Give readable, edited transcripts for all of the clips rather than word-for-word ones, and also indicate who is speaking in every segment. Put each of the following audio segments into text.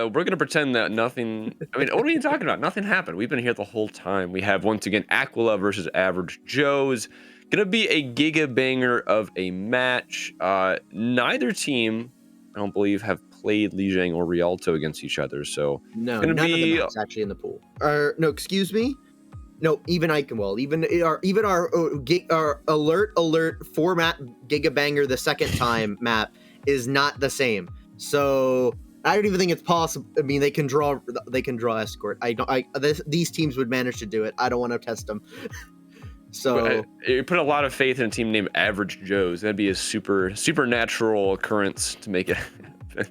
Speaker 1: we're gonna pretend that nothing. I mean, what are you talking about? Nothing happened. We've been here the whole time. We have once again Aquila versus Average Joe's. Gonna be a giga banger of a match. Neither team, I don't believe, have played Lijiang or Rialto against each other. So
Speaker 2: No,
Speaker 1: gonna
Speaker 2: none of the
Speaker 1: be
Speaker 2: maps actually in the pool. No, excuse me. No, even Iconwell, even our alert format Gigabanger the second time map is not the same. So I don't even think it's possible. I mean, they can draw escort. These teams would manage to do it. I don't want to test them. So
Speaker 1: you put a lot of faith in a team named Average Joe's. That'd be a supernatural occurrence to make it happen.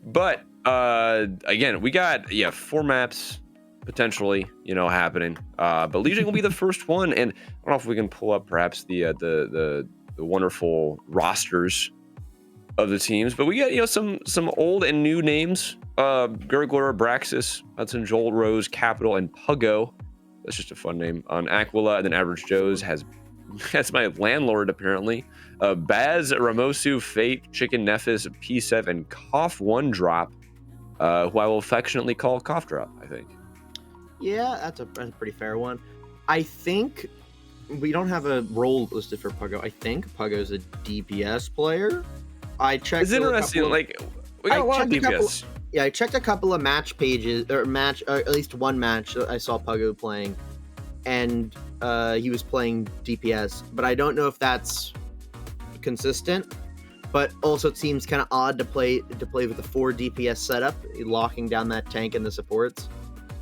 Speaker 1: But again, we got 4 maps potentially, happening. But Lijiang will be the first one, and I don't know if we can pull up perhaps the wonderful rosters of the teams. But we got some old and new names: Gurgler, Abraxas, Hudson, Joel, Rose, Capital, and Puggo. That's just a fun name on Aquila. And then Average Joe's has my landlord apparently. Baz, Ramosu, Fate, Chicken Nephis, P7, and Cough One Drop, who I will affectionately call Cough Drop, I think.
Speaker 2: Yeah, that's a pretty fair one. I think we don't have a role listed for Puggo. I think Puggo's a DPS player. I checked.
Speaker 1: It's interesting. We got a lot of DPS.
Speaker 2: I checked a couple of match pages, or at least one match I saw Puggo playing, and he was playing DPS. But I don't know if that's consistent. But also, it seems kind of odd to play with a 4 DPS setup, locking down that tank and the supports.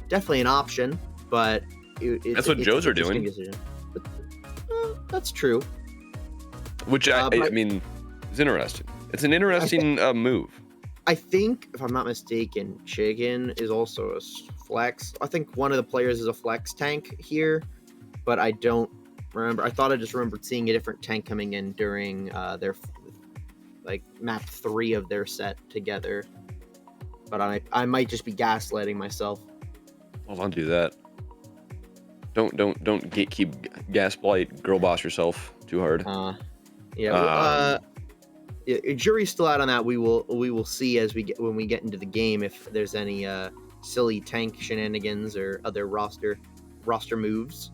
Speaker 2: Definitely an option, but
Speaker 1: that's what Joes are doing.
Speaker 2: But, that's true.
Speaker 1: Which I mean, it's interesting. It's an interesting move.
Speaker 2: I think, if I'm not mistaken, Chicken is also a flex. I think one of the players is a flex tank here, but I don't remember. I thought I just remembered seeing a different tank coming in during their map 3 of their set together. But I might just be gaslighting myself.
Speaker 1: Well, don't do that. Don't keep gaslight girl boss yourself too hard.
Speaker 2: Jury's still out on that. We will see when we get into the game if there's any silly tank shenanigans or other roster moves.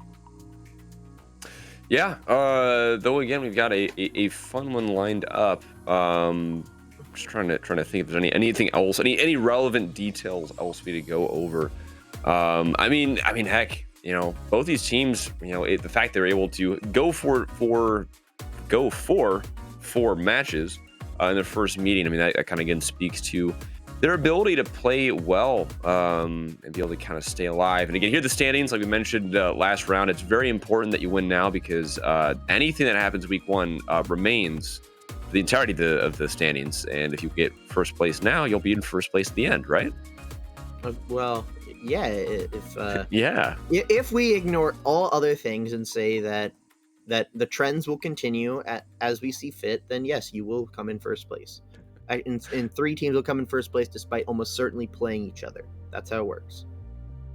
Speaker 1: Yeah. Though again, we've got a fun one lined up. Just trying to think if there's anything else, any relevant details else we to go over. I mean, heck, both these teams, the fact they're able to go for 4 matches in their first meeting. I mean, that kind of again speaks to their ability to play well and be able to kind of stay alive. And again, here are the standings. Like we mentioned last round, it's very important that you win now because anything that happens week 1 remains for the entirety of the standings. And if you get first place now, you'll be in first place at the end, right?
Speaker 2: Well, yeah. If we ignore all other things and say that the trends will continue as we see fit, then yes, you will come in first place. And 3 teams will come in first place despite almost certainly playing each other. That's how it works.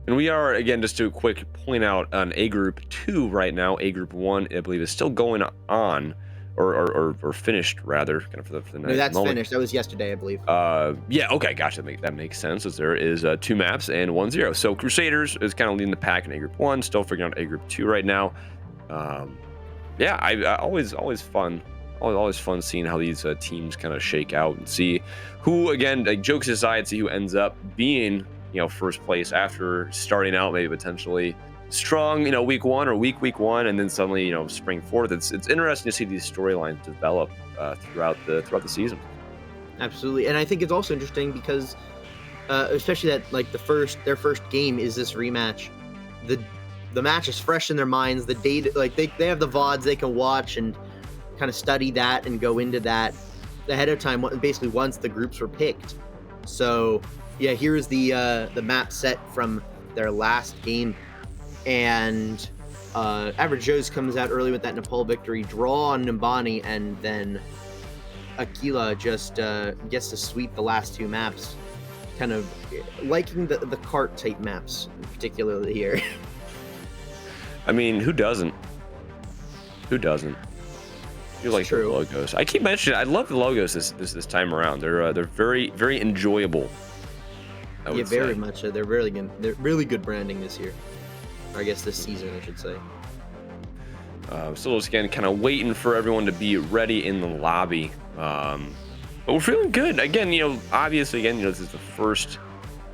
Speaker 1: And we are, again, just to quick point out on A Group 2 right now. A Group 1, I believe, is still going on, or finished, rather, kind of for the
Speaker 2: No, that's moment. Finished. That was yesterday, I believe.
Speaker 1: Yeah, okay, gotcha. That makes sense, as there is 2 maps and 1-0. So Crusaders is kind of leading the pack in A Group 1, still figuring out A Group 2 right now. Yeah, I always fun. Always fun seeing how these teams kind of shake out and see who, again, like jokes aside, see who ends up being, first place after starting out maybe potentially strong, week 1 or week 1, and then suddenly, spring forth. It's interesting to see these storylines develop throughout the season.
Speaker 2: Absolutely, and I think it's also interesting because, especially that their first game is this rematch. The match is fresh in their minds. The data, they have the VODs they can watch and kind of study that and go into that ahead of time, basically once the groups were picked. So yeah, here's the map set from their last game, and Average Joe's comes out early with that Nepal victory, draw on Nimbani, and then Aquila just gets to sweep the last 2 maps, kind of liking the cart type maps particularly here.
Speaker 1: I mean, who doesn't? You like the logos. I keep mentioning I love the logos this time around. They're very, very enjoyable. I
Speaker 2: Yeah,
Speaker 1: would
Speaker 2: very
Speaker 1: say.
Speaker 2: much so. They're really good. They're really good branding this year. Or I guess this season, I should say.
Speaker 1: Still just again kind of waiting for everyone to be ready in the lobby. But we're feeling good. Again, obviously, again, this is the first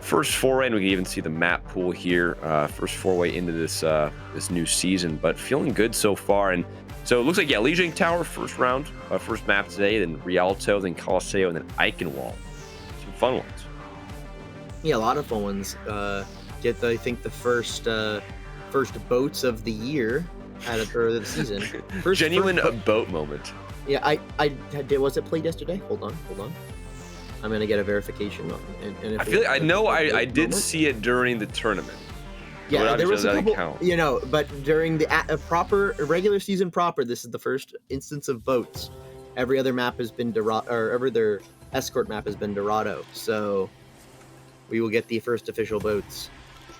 Speaker 1: foray, and we can even see the map pool here. First foray into this new season, but feeling good so far. And so it looks like, yeah, Legion Tower, first round, first map today, then Rialto, then Colosseo, and then Eichenwald. Some fun ones.
Speaker 2: Yeah, a lot of fun ones. Get I think the first boats of the year out of the season.
Speaker 1: Genuine boat moment.
Speaker 2: Yeah, I did. Was it played yesterday? Hold on. I'm gonna get a verification. And
Speaker 1: I feel like I did see it during the tournament.
Speaker 2: Yeah, there was a couple, but during the regular season proper, this is the first instance of boats. Every other map has been Dorado, or every other escort map has been Dorado. So we will get the first official boats.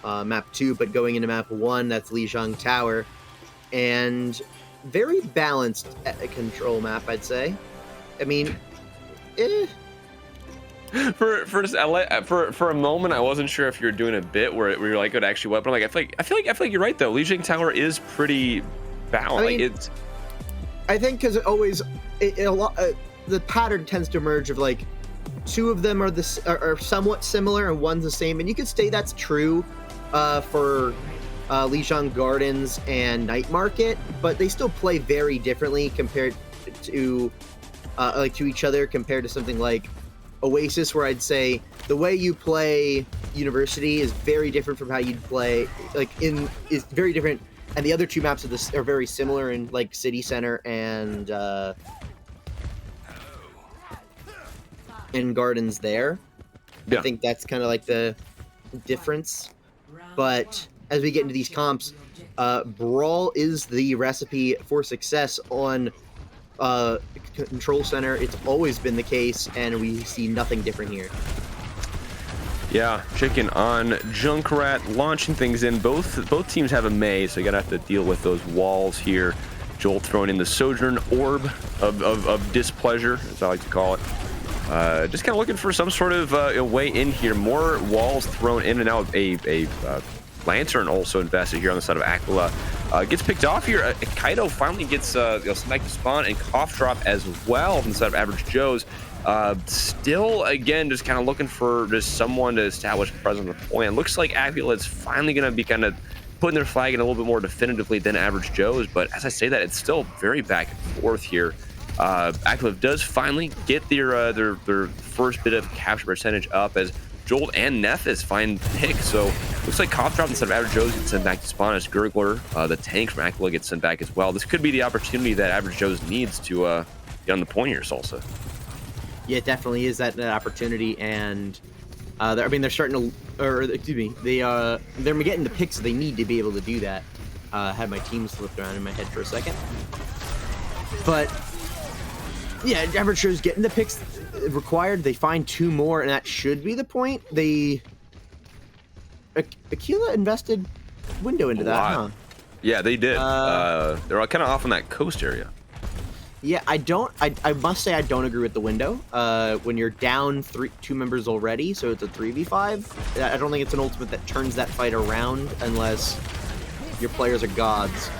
Speaker 2: Map 2, but going into map 1, that's Lijiang Tower, and very balanced control map, I'd say. I mean,
Speaker 1: For a moment, I wasn't sure if you were doing a bit where you're like, it actually what, but I'm like, I feel like you're right though. Lijiang Tower is pretty balanced.
Speaker 2: I mean, I think because the pattern tends to emerge of like two of them are somewhat similar and one's the same, and you could say that's true for Lijiang Gardens and Night Market, but they still play very differently compared to each other, compared to something like Oasis, where I'd say the way you play University is very different from how you'd play is very different, and the other two maps of this are very similar in like City Center and in Gardens there. Yeah. I think that's kind of like the difference. But as we get into these comps, Brawl is the recipe for success on Control Center. It's always been the case, and we see nothing different here.
Speaker 1: Yeah, Chicken on Junkrat, launching things in. Both teams have a maze, so you're gonna have to deal with those walls here. Jolt throwing in the Sojourn Orb of displeasure, as I like to call it. Just kind of looking for some sort of way in here. More walls thrown in and out. A Lantern also invested here on the side of Aquila. Gets picked off here. Kaido finally gets smack to spawn, and Cough Drop as well from the side of Average Joe's. Still, again, just kind of looking for just someone to establish a presence on the point. It looks like Aquila is finally going to be kind of putting their flag in a little bit more definitively than Average Joe's, but as I say that, it's still very back and forth here. Aquila does finally get their first bit of capture percentage up as Jolt and Nephis find pick. So looks like Cough Drop instead of Average Joe's gets sent back to spawn as Gurgler. The tank from Aquila gets sent back as well. This could be the opportunity that Average Joe's needs to get on the point here, Salsa. Yeah,
Speaker 2: it definitely is that opportunity, and they're starting to, or excuse me, they're getting the picks they need to be able to do that. Had my team slipped around in my head for a second, but yeah, Average Joe's getting the picks required. They find two more, and that should be the point. Aquila invested window into that, huh?
Speaker 1: Yeah, they did. They're all kind of off on that coast area.
Speaker 2: Yeah, I must say I don't agree with the window. When you're down two members already, so it's a 3v5, I don't think it's an ultimate that turns that fight around unless your players are gods.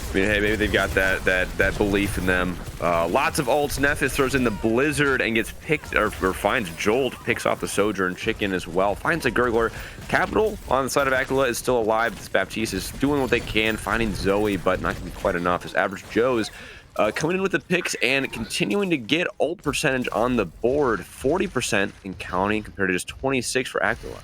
Speaker 1: I mean, hey, maybe they've got that belief in them. Lots of ults. Nephis throws in the Blizzard and gets picked, or finds Jolt, picks off the Sojourn Chicken as well. Finds a Gurgler. Capital on the side of Aquila is still alive. This Baptiste is doing what they can, finding Zoe, but not going to be quite enough. As Average Joe's coming in with the picks and continuing to get ult percentage on the board. 40% in counting compared to just 26 for Aquila.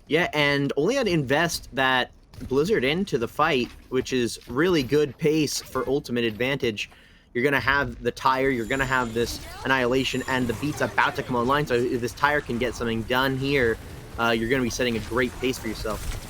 Speaker 2: Yeah, and only had to invest that Blizzard into the fight, which is really good pace for ultimate advantage. You're going to have the tire, you're going to have this Annihilation, and the beat's about to come online, so if this tire can get something done here, you're going to be setting a great pace for yourself.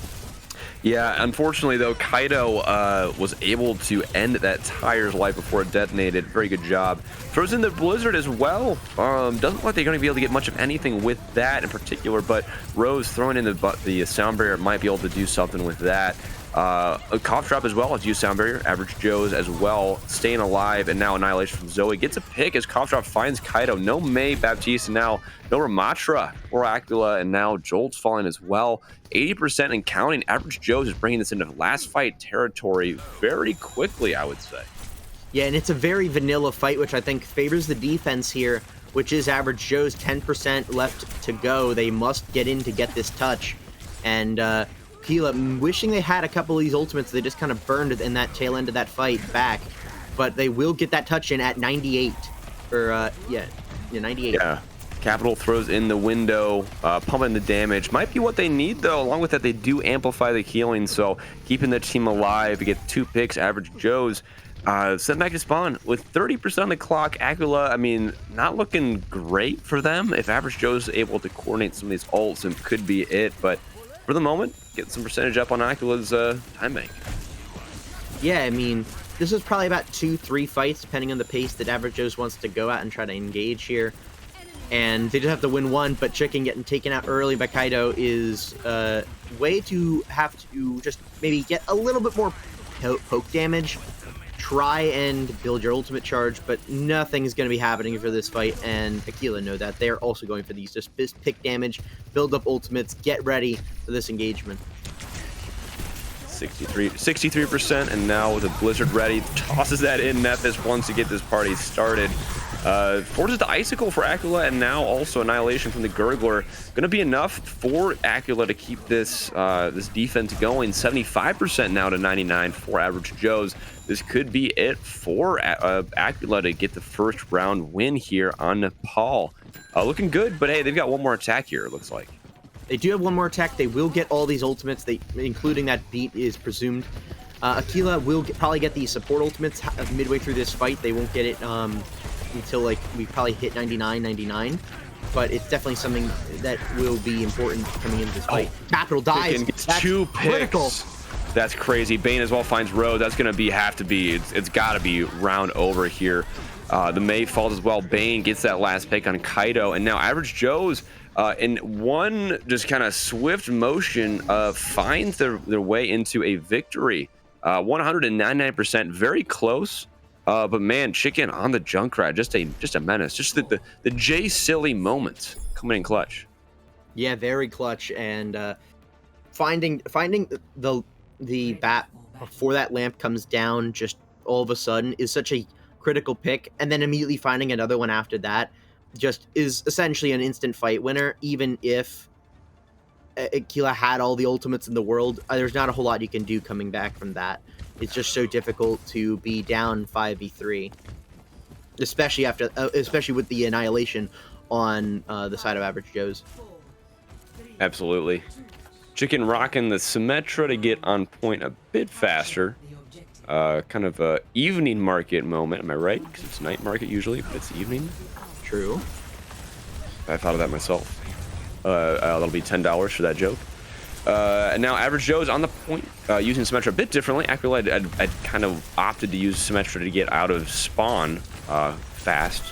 Speaker 1: Yeah, unfortunately, though, Kaido was able to end that tire's life before it detonated. Very good job. Throws in the Blizzard as well. Doesn't look like they're going to be able to get much of anything with that in particular, but Rose throwing in the sound barrier might be able to do something with that. A cough drop as well. Let's use sound barrier. Average Joe's as well, staying alive, and now annihilation from Zoe gets a pick as cough drop finds Kaido. No May, Baptiste, and now no Ramatra or Aquila, and now Jolt's falling as well. 80% and counting. Average Joe's is bringing this into last fight territory very quickly, I would say.
Speaker 2: Yeah, and it's a very vanilla fight, which I think favors the defense here, which is Average Joe's. 10% left to go. They must get in to get this touch, and Aquila wishing they had a couple of these ultimates. They just kind of burned in that tail end of that fight back, but they will get that touch in at 98, or 98.
Speaker 1: Yeah. Capital throws in the window, pumping the damage. Might be what they need, though. Along with that, they do amplify the healing, so keeping the team alive. You get 2 picks. Average Joe's sent back to spawn with 30% on the clock. Aquila, I mean, not looking great for them. If Average Joe's able to coordinate some of these ults, it could be it, but for the moment, get some percentage up on Aquila's time bank.
Speaker 2: Yeah, I mean, this is probably about 2-3 fights, depending on the pace that Average Joe's wants to go at and try to engage here. And they just have to win one, but Chicken getting taken out early by Kaido is a way to have to just maybe get a little bit more poke damage. Try and build your ultimate charge, but nothing's going to be happening for this fight, and Aquila know that. They're also going for these. Just pick damage, build up ultimates, get ready for this engagement.
Speaker 1: 63%, and now with a Blizzard ready, tosses that in. Nephis wants to get this party started. Forces the Icicle for Aquila, and now also Annihilation from the Gurgler. Going to be enough for Aquila to keep this this defense going. 75% now to 99 for Average Joe's. This could be it for Aquila to get the first round win here on Nepal. Looking good, but hey, they've got one more attack here, it looks like.
Speaker 2: They do have one more attack. They will get all these ultimates, including that beat is presumed. Aquila will probably get the support ultimates midway through this fight. They won't get it until like we probably hit 99, but it's definitely something that will be important coming into this fight. Capital dies.
Speaker 1: That's 2 picks. Critical. That's crazy. Bane as well finds Rose. That's gonna have to be. It's got to be round over here. The May falls as well. Bane gets that last pick on Kaido, and now Average Joe's in one just kind of swift motion finds their way into a victory. 199%, very close. But man, Chicken on the Junkrat, just a menace. Just the Jay Silly moments coming in clutch.
Speaker 2: Yeah, very clutch, and finding the bat before that lamp comes down just all of a sudden is such a critical pick, and then immediately finding another one after that just is essentially an instant fight winner. Even if Aquila had all the ultimates in the world, there's not a whole lot you can do coming back from that. It's just so difficult to be down 5v3, especially with the annihilation on the side of Average Joe's.
Speaker 1: Absolutely. Chicken rocking the Symmetra to get on point a bit faster. Kind of a evening market moment, am I right? Because it's night market usually, but it's evening.
Speaker 2: True.
Speaker 1: I thought of that myself. That'll be $10 for that joke. And now Average Joe's on the point, using Symmetra a bit differently. Aquila, I'd kind of opted to use Symmetra to get out of spawn fast,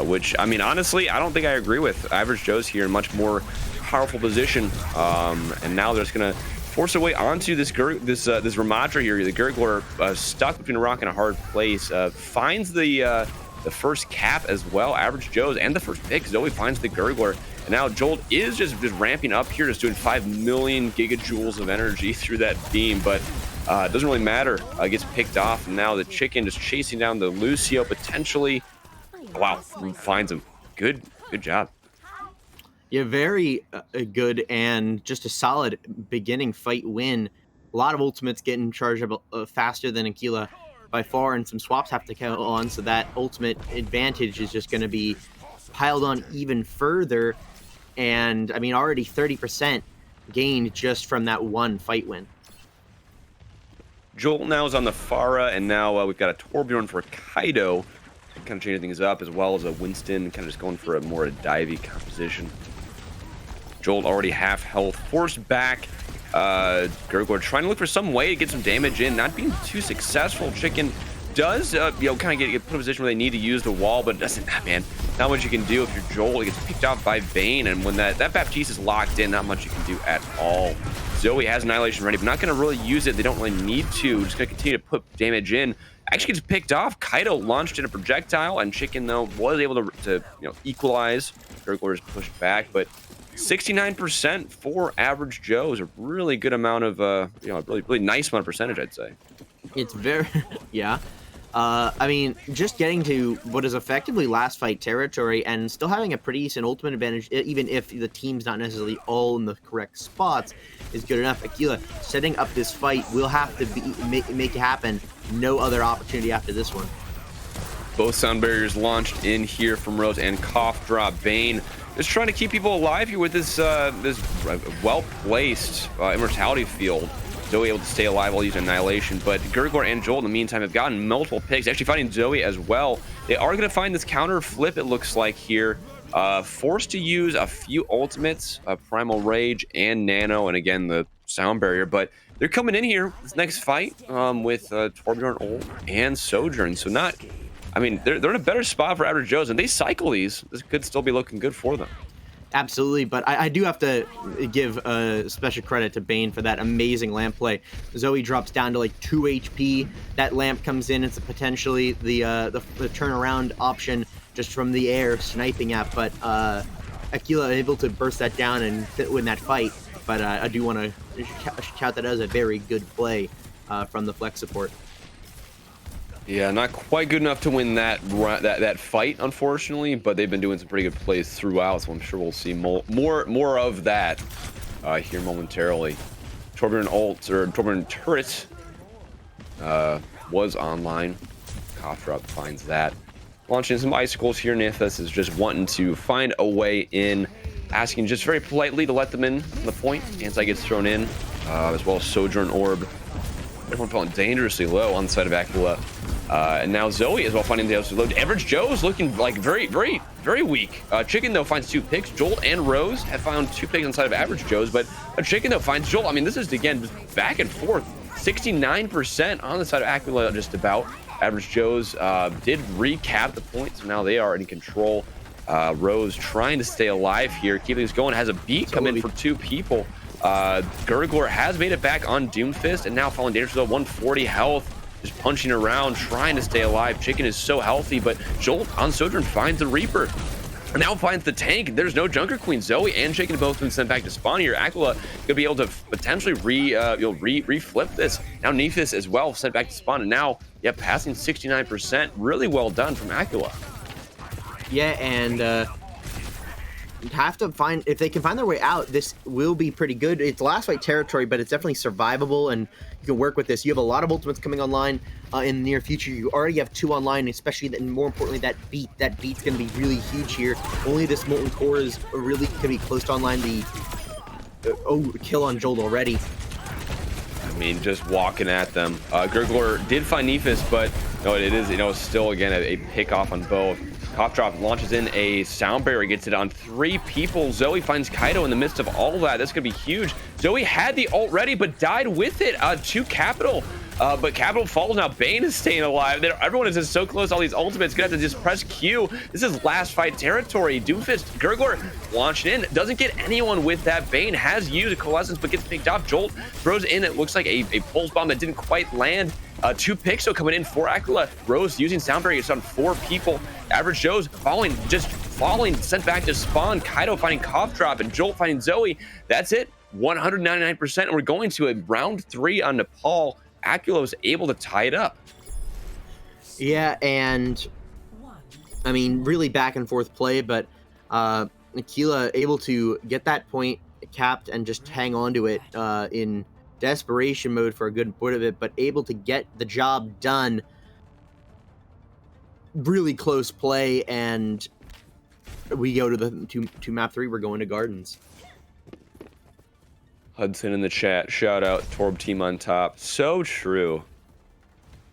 Speaker 1: which, I mean, honestly, I don't think I agree with. Average Joe's here in much more powerful position, and now they're just gonna force their way onto this Ramatra here. The Gurgler stuck between a rock and a hard place, finds the first cap as well. Average Joe's and the first pick. Zoe finds the Gurgler. And now Jolt is just ramping up here, just doing 5 million gigajoules of energy through that beam, but it doesn't really matter. Gets picked off, and now the Chicken just chasing down the Lucio potentially. Wow, finds him. Good job.
Speaker 2: Yeah, very good, and just a solid beginning fight win. A lot of ultimates getting charged up faster than Aquila by far, and some swaps have to go on, so that ultimate advantage is just going to be piled on even further. And I mean, already 30% gained just from that one fight win.
Speaker 1: Jolt now is on the Pharah, and now we've got a Torbjorn for Kaido, kind of changing things up, as well as a Winston, kind of just going for a more divey composition. Jolt already half health, forced back. Gurgler trying to look for some way to get some damage in, not being too successful. Chicken does, kind of get put in a position where they need to use the wall, but doesn't, man. not much you can do if you're Joel. He gets picked off by Bane, and when that Baptiste is locked in, not much you can do at all. Zoe has Annihilation ready, but not going to really use it. They don't really need to. Just going to continue to put damage in. Actually gets picked off. Kaido launched in a projectile, and Chicken, though, was able to equalize. Gurgler's pushed back, but 69% for Average Joe is a really good amount of, really nice amount of percentage, I'd say.
Speaker 2: It's very, yeah. I mean, just getting to what is effectively last fight territory and still having a pretty decent ultimate advantage, even if the team's not necessarily all in the correct spots, is good enough. Aquila setting up this fight will have to make it happen. No other opportunity after this one.
Speaker 1: Both sound barriers launched in here from Rose and Cough Drop. Bane just trying to keep people alive here with this well-placed immortality field. Zoe able to stay alive while using Annihilation, but Gurgler and Joel in the meantime have gotten multiple picks, actually finding Zoe as well. They are going to find this counter flip, it looks like here. Forced to use a few ultimates, Primal Rage and Nano, and again the sound barrier, but they're coming in here this next fight with Torbjorn Old and Sojourn, so they're in a better spot for Average Joes, and they cycle these. This could still be looking good for them.
Speaker 2: Absolutely, but I do have to give special credit to Bane for that amazing lamp play. Zoe drops down to like 2 HP. That lamp comes in. It's potentially the turnaround option just from the air sniping at, but Aquila able to burst that down and win that fight. But I do want to shout that as a very good play from the flex support.
Speaker 1: Yeah, not quite good enough to win that fight, unfortunately, but they've been doing some pretty good plays throughout, so I'm sure we'll see more of that here momentarily. Torbjorn Turret was online. Cough Drop finds that. Launching some icicles here. Nithis is just wanting to find a way in, asking just very politely to let them in from the point. Anti gets thrown in, as well as Sojourn Orb. Everyone falling dangerously low on the side of Aquila. And now Zoe as well finding the load. Average Joe's looking like very weak. Chicken, though, finds 2 picks. Joel and Rose have found 2 picks on the side of Average Joe's, but Chicken, though, finds Joel. I mean, this is, again, back and forth. 69% on the side of Aquila, just about. Average Joe's did recap the points, so now they are in control. Rose trying to stay alive here, keeping this going, has a beat come in for 2 people. Gurgler has made it back on Doomfist, and now falling dangerously low, 140 health. Just punching around, trying to stay alive. Chicken is so healthy, but Joel on Sojourn finds the Reaper. Now finds the tank. There's no Junker Queen. Zoe and Chicken have both been sent back to spawn here. Aquila gonna be able to potentially re-flip this. Now Nephis as well sent back to spawn, and now, yeah, passing 69%. Really well done from Aquila.
Speaker 2: Yeah, and have to find, if they can find their way out, this will be pretty good. It's last fight territory, but it's definitely survivable, and you can work with this. You have a lot of ultimates coming online in the near future. You already have 2 online, especially and more importantly that beat's going to be really huge here. Only this Molten Core is really going to be close to online. The kill on Joel already.
Speaker 1: I mean, just walking at them. Gurgler did find Nephis, but it is still again a pick off on both. Cough Drop launches in a sound barrier, gets it on 3 people. Zoe finds Kaido in the midst of all of that. That's gonna be huge. Zoe had the ult ready, but died with it to Capital. But Capital falls now. Bane is staying alive. Everyone is just so close. All these ultimates gonna have to just press Q. This is last fight territory. Doomfist, Gurgler launched in. Doesn't get anyone with that. Bane has used a Coalescence, but gets picked off. Jolt throws in, it looks like a pulse bomb that didn't quite land. 2 picks so coming in for Aquila. Rose using sound barrier. It's on 4 people. Average Joe's falling, sent back to spawn. Kaido finding Cough Drop and Jolt finding Zoe. That's it. 199%. And we're going to a round 3 on Nepal. Aquila was able to tie it up.
Speaker 2: Yeah, and I mean, really back and forth play, but Aquila able to get that point capped and just hang on to it in desperation mode for a good bit of it, but able to get the job done. Really close play, and we go to map 3. We're going to Gardens.
Speaker 1: Hudson in the chat, shout out Torb team on top. So true,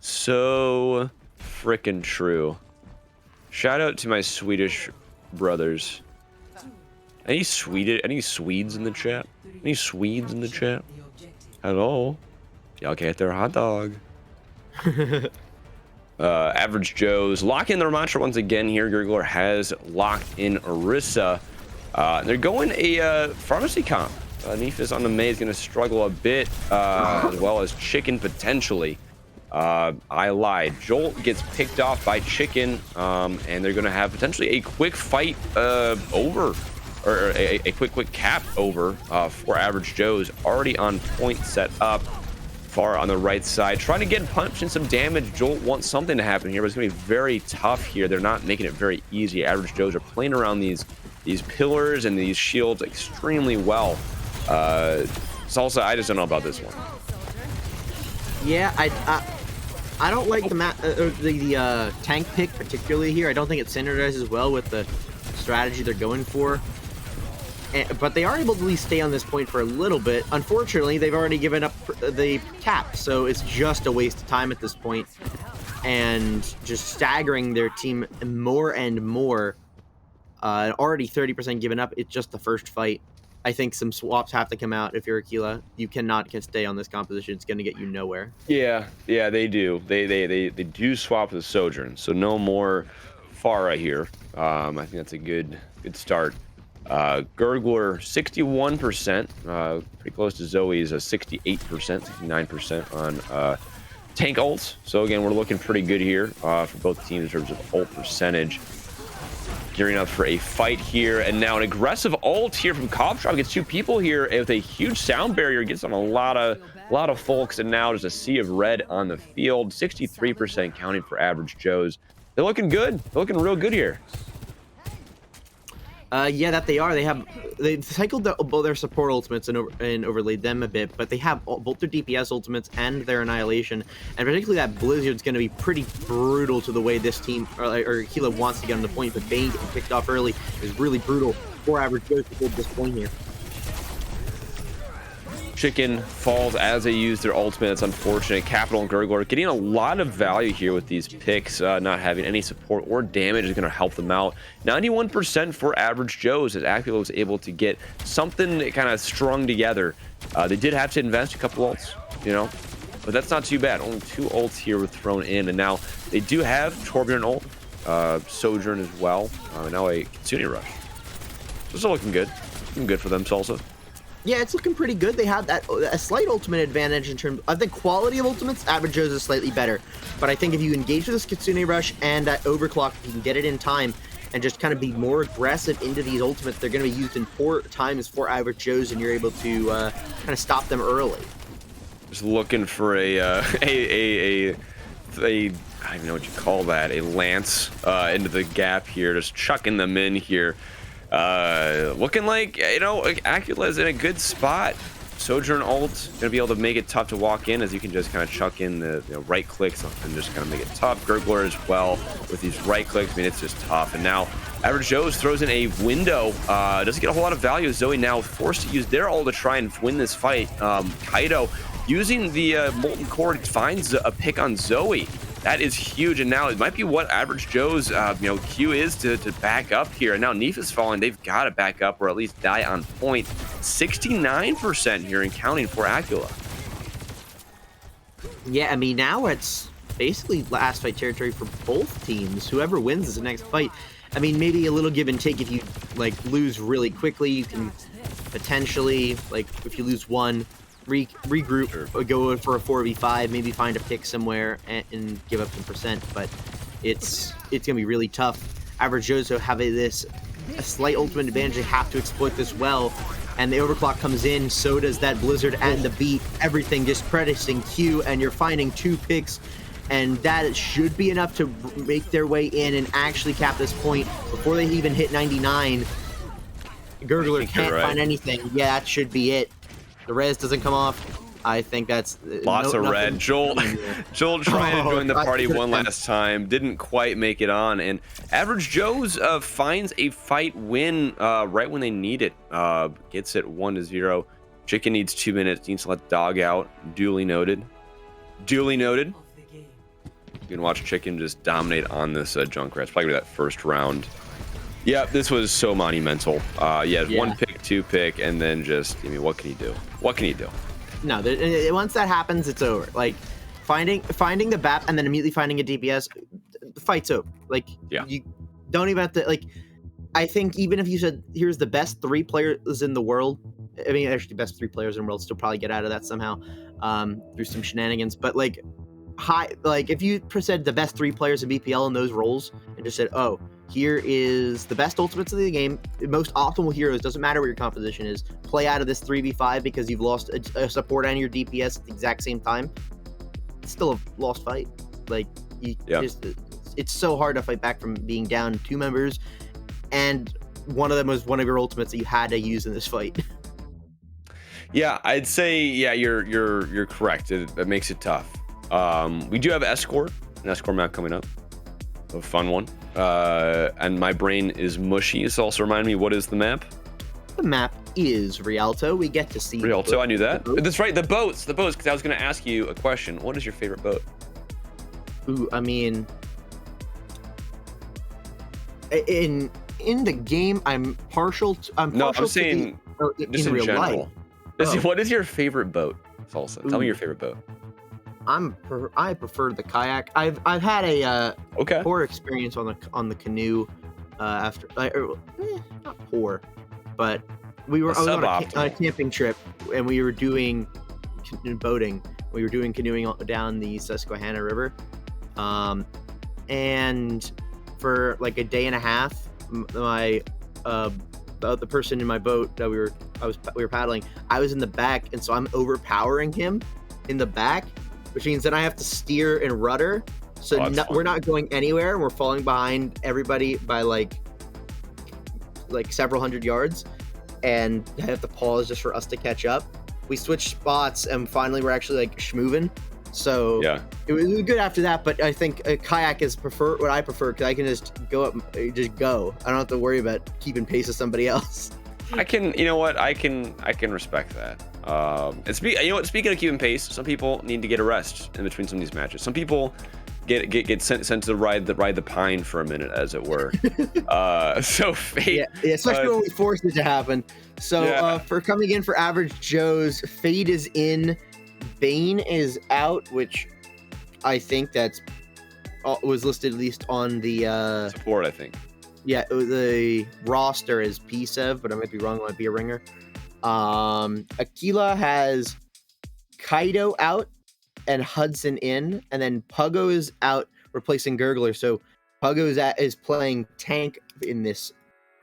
Speaker 1: so freaking true. Shout out to my Swedish brothers. Any Swedes in the chat? Any Swedes in the chat? Hello, y'all get their hot dog. Average Joe's lock in their mantra once again here. Gurgler has locked in Orisa. They're going a pharmacy comp. Nifis on the May is going to struggle a bit, as well as Chicken potentially. I lied. Jolt gets picked off by Chicken, and they're going to have potentially a quick fight over, or a quick cap over for Average Joe's. Already on point set up. Far on the right side, trying to get punched and some damage. Jolt wants something to happen here, but it's gonna be very tough here. They're not making it very easy. Average Joes are playing around these pillars and these shields extremely well. Salsa, I just don't know about this one.
Speaker 2: Yeah, I don't like the tank pick particularly here. I don't think it synergizes well with the strategy they're going for. But they are able to at least stay on this point for a little bit. Unfortunately, they've already given up the cap, so it's just a waste of time at this point. And just staggering their team more and more. Already 30% given up. It's just the first fight. I think some swaps have to come out if you're Aquila. You cannot stay on this composition. It's going to get you nowhere.
Speaker 1: Yeah, they do. They do swap the Sojourn, so no more Pharah here. I think that's a good start. Gurgler 61%, pretty close to Zoe's 68%, 69% on tank ults. So again, we're looking pretty good here for both teams in terms of ult percentage. Gearing up for a fight here, and now an aggressive ult here from Coptrop gets two people here with a huge sound barrier, gets on a lot of folks, and now there's a sea of red on the field. 63% counting for Average Joes. They're looking good. They're looking real good here.
Speaker 2: Yeah, that they are. They've cycled both their support ultimates and overlaid them a bit, but they have both their DPS ultimates and their Annihilation, and particularly that Blizzard's going to be pretty brutal to the way this team, or Aquila wants to get on the point, but Bane getting picked off early is really brutal for Average Joe to hold this point here.
Speaker 1: Chicken falls as they use their ultimate. It's unfortunate. Capital and Gurgler getting a lot of value here with these picks. Not having any support or damage is going to help them out. 91% for Average Joes, as Aquila was able to get something kind of strung together. They did have to invest a couple ults, but that's not too bad. Only 2 ults here were thrown in, and now they do have Torbjorn ult, Sojourn as well, and now a Kitsune Rush. So it's looking good. Looking good for them, Salsa.
Speaker 2: Yeah, it's looking pretty good. They have a slight ultimate advantage in terms of the quality of ultimates. Average Joe's is slightly better, but I think if you engage with this Kitsune Rush and that Overclock, if you can get it in time and just kind of be more aggressive into these ultimates, they're going to be used in 4 times for Average Joe's, and you're able to kind of stop them early.
Speaker 1: Just looking for a I don't know what you call that, a lance into the gap here, just chucking them in here. Looking like, Aquila in a good spot. Sojourn ult gonna be able to make it tough to walk in, as you can just kind of chuck in the right clicks and just kind of make it tough. Gurgler as well with these right clicks. I mean, it's just tough. And now Average Joe's throws in a window. Doesn't get a whole lot of value. Zoe now forced to use their ult to try and win this fight. Kaido using the Molten Core finds a pick on Zoe. That is huge, and now it might be what Average Joe's Q is to back up here. And now Nifa's falling. They've got to back up or at least die on point. 69% here and counting for Aquila. Yeah,
Speaker 2: I mean, now it's basically last fight territory for both teams. Whoever wins is the next fight. I mean, maybe a little give and take. If you lose really quickly, you can potentially, if you lose one, regroup, or go for a 4v5, maybe find a pick somewhere and give up some percent, but it's gonna be really tough. Average Joe's have a slight ultimate advantage. They have to exploit this well, and the overclock comes in, so does that Blizzard and the beat, everything just predicting Q, and you're finding 2 picks, and that should be enough to make their way in and actually cap this point before they even hit 99. Gurgler can't find anything. Yeah, that should be it. The res doesn't come off. I think that's
Speaker 1: lots of red. Joel trying to join the party one last time, didn't quite make it on, and Average Joe's finds a fight win right when they need it. Gets it 1-0. Chicken needs 2 minutes. Needs to let Dog out. Duly noted. Duly noted. You can watch Chicken just dominate on this Junkrat. Probably that first round. Yeah, this was so monumental. Yeah, 1 pick, 2 pick, and then just, what can he do? What can he do?
Speaker 2: No, once that happens, it's over. finding the BAP and then immediately finding a DPS, the fight's over. Like,
Speaker 1: Yeah.
Speaker 2: you don't even have to, like, I think even if you said, here's the best 3 players in the world, I mean, actually, best 3 players in the world, still probably get out of that somehow, through some shenanigans, but, like, if you said the best 3 players in BPL in those roles, and just said, oh, here is the best ultimates of the game, the most optimal heroes, doesn't matter what your composition is, play out of this 3v5 because you've lost a support and your DPS at the exact same time, it's still a lost fight. Like, it's so hard to fight back from being down 2 members, and one of them was one of your ultimates that you had to use in this fight.
Speaker 1: Yeah, I'd say you're correct. It makes it tough. We do have an Escort map coming up, a fun one. And my brain is mushy. So also remind me, what is the map?
Speaker 2: The map is Rialto. We get to see
Speaker 1: Rialto. I knew that. That's right. The boats. Because I was going to ask you a question. What is your favorite boat?
Speaker 2: Ooh, I mean, in the game, I'm partial.
Speaker 1: I'm saying just in
Speaker 2: real
Speaker 1: general.
Speaker 2: life.
Speaker 1: What is your favorite boat, Salsa? Tell me your favorite boat.
Speaker 2: I prefer the kayak. I've had a poor experience on the canoe after not poor, but I was on a camping trip and we were doing boating. We were doing canoeing down the Susquehanna River, and for like a day and a half, the person in my boat that we were paddling, I was in the back, and so I'm overpowering him in the back, which means then I have to steer and rudder. So we're not going anywhere. We're falling behind everybody by like several hundred yards, and I have to pause just for us to catch up. We switched spots, and finally we're actually like schmoovin'. So it was good after that. But I think a kayak is what I prefer, because I can just go up, just go. I don't have to worry about keeping pace with somebody else.
Speaker 1: I can respect that. Speaking of keeping pace, some people need to get a rest in between some of these matches. Some people get sent to ride the pine for a minute, as it were. So Fade,
Speaker 2: especially when we force it to happen. So for coming in for Average Joe's, Fade is in, Bane is out, which I think was listed at least on the
Speaker 1: support, I think.
Speaker 2: Yeah, the roster is P7, but I might be wrong. It might be a ringer. Aquila has Kaido out and Hudson in, and then Puggo is out replacing Gurgler. So Puggo is playing tank in this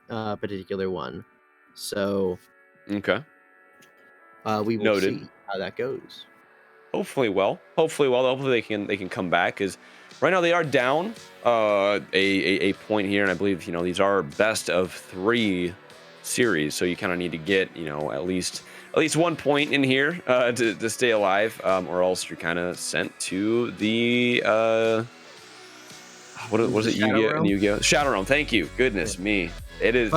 Speaker 2: particular one. So we will see how that goes.
Speaker 1: Hopefully they can come back, because right now they are down a point here, and I believe these are best of 3 series, so you kind of need to get at least 1 point in here to stay alive, or else you're kind of sent to the what was it, Yu-Gi-Oh? Shadow Realm. Thank you. Goodness me. It is.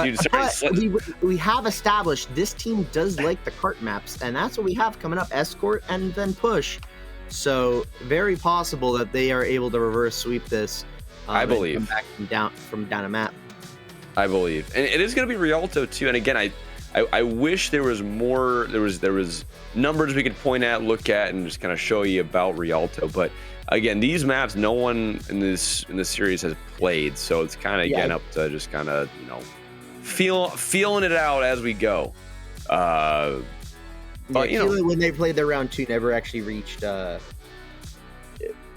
Speaker 2: We have established this team does like the cart maps, and that's what we have coming up: Escort and then Push. So very possible that they are able to reverse sweep this.
Speaker 1: I believe.
Speaker 2: Come back from down a map.
Speaker 1: I believe, and it is going to be Rialto too. And again, I wish there was more. There was numbers we could point at, look at, and just kind of show you about Rialto. But again, these maps, no one in this series has played, so it's kind of getting up to just kind of feeling it out as we go. But
Speaker 2: when they played their round 2, never actually reached.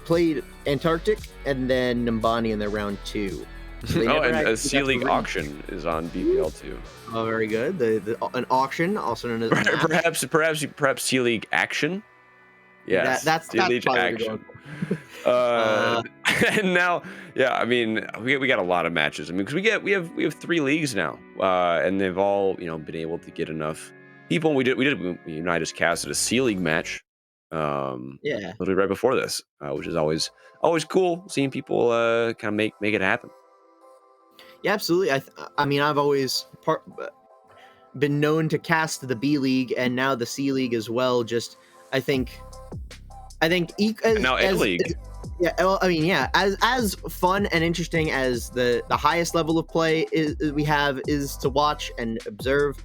Speaker 2: Played Antarctic and then Nimbani in their round 2. So
Speaker 1: and a C League auction is on BPL too.
Speaker 2: Oh, very good. An auction, also known as
Speaker 1: perhaps C League action. Yes,
Speaker 2: that's
Speaker 1: C League action. And now, I mean, we got a lot of matches. I mean, because we have 3 leagues now, and they've all been able to get enough people. We just casted a C League match. Literally right before this, which is always cool seeing people kind of make it happen.
Speaker 2: Yeah, absolutely. I mean, I've always been known to cast the B League and now the C League as well. Just I think
Speaker 1: now A League.
Speaker 2: As fun and interesting as the highest level of play is to watch and observe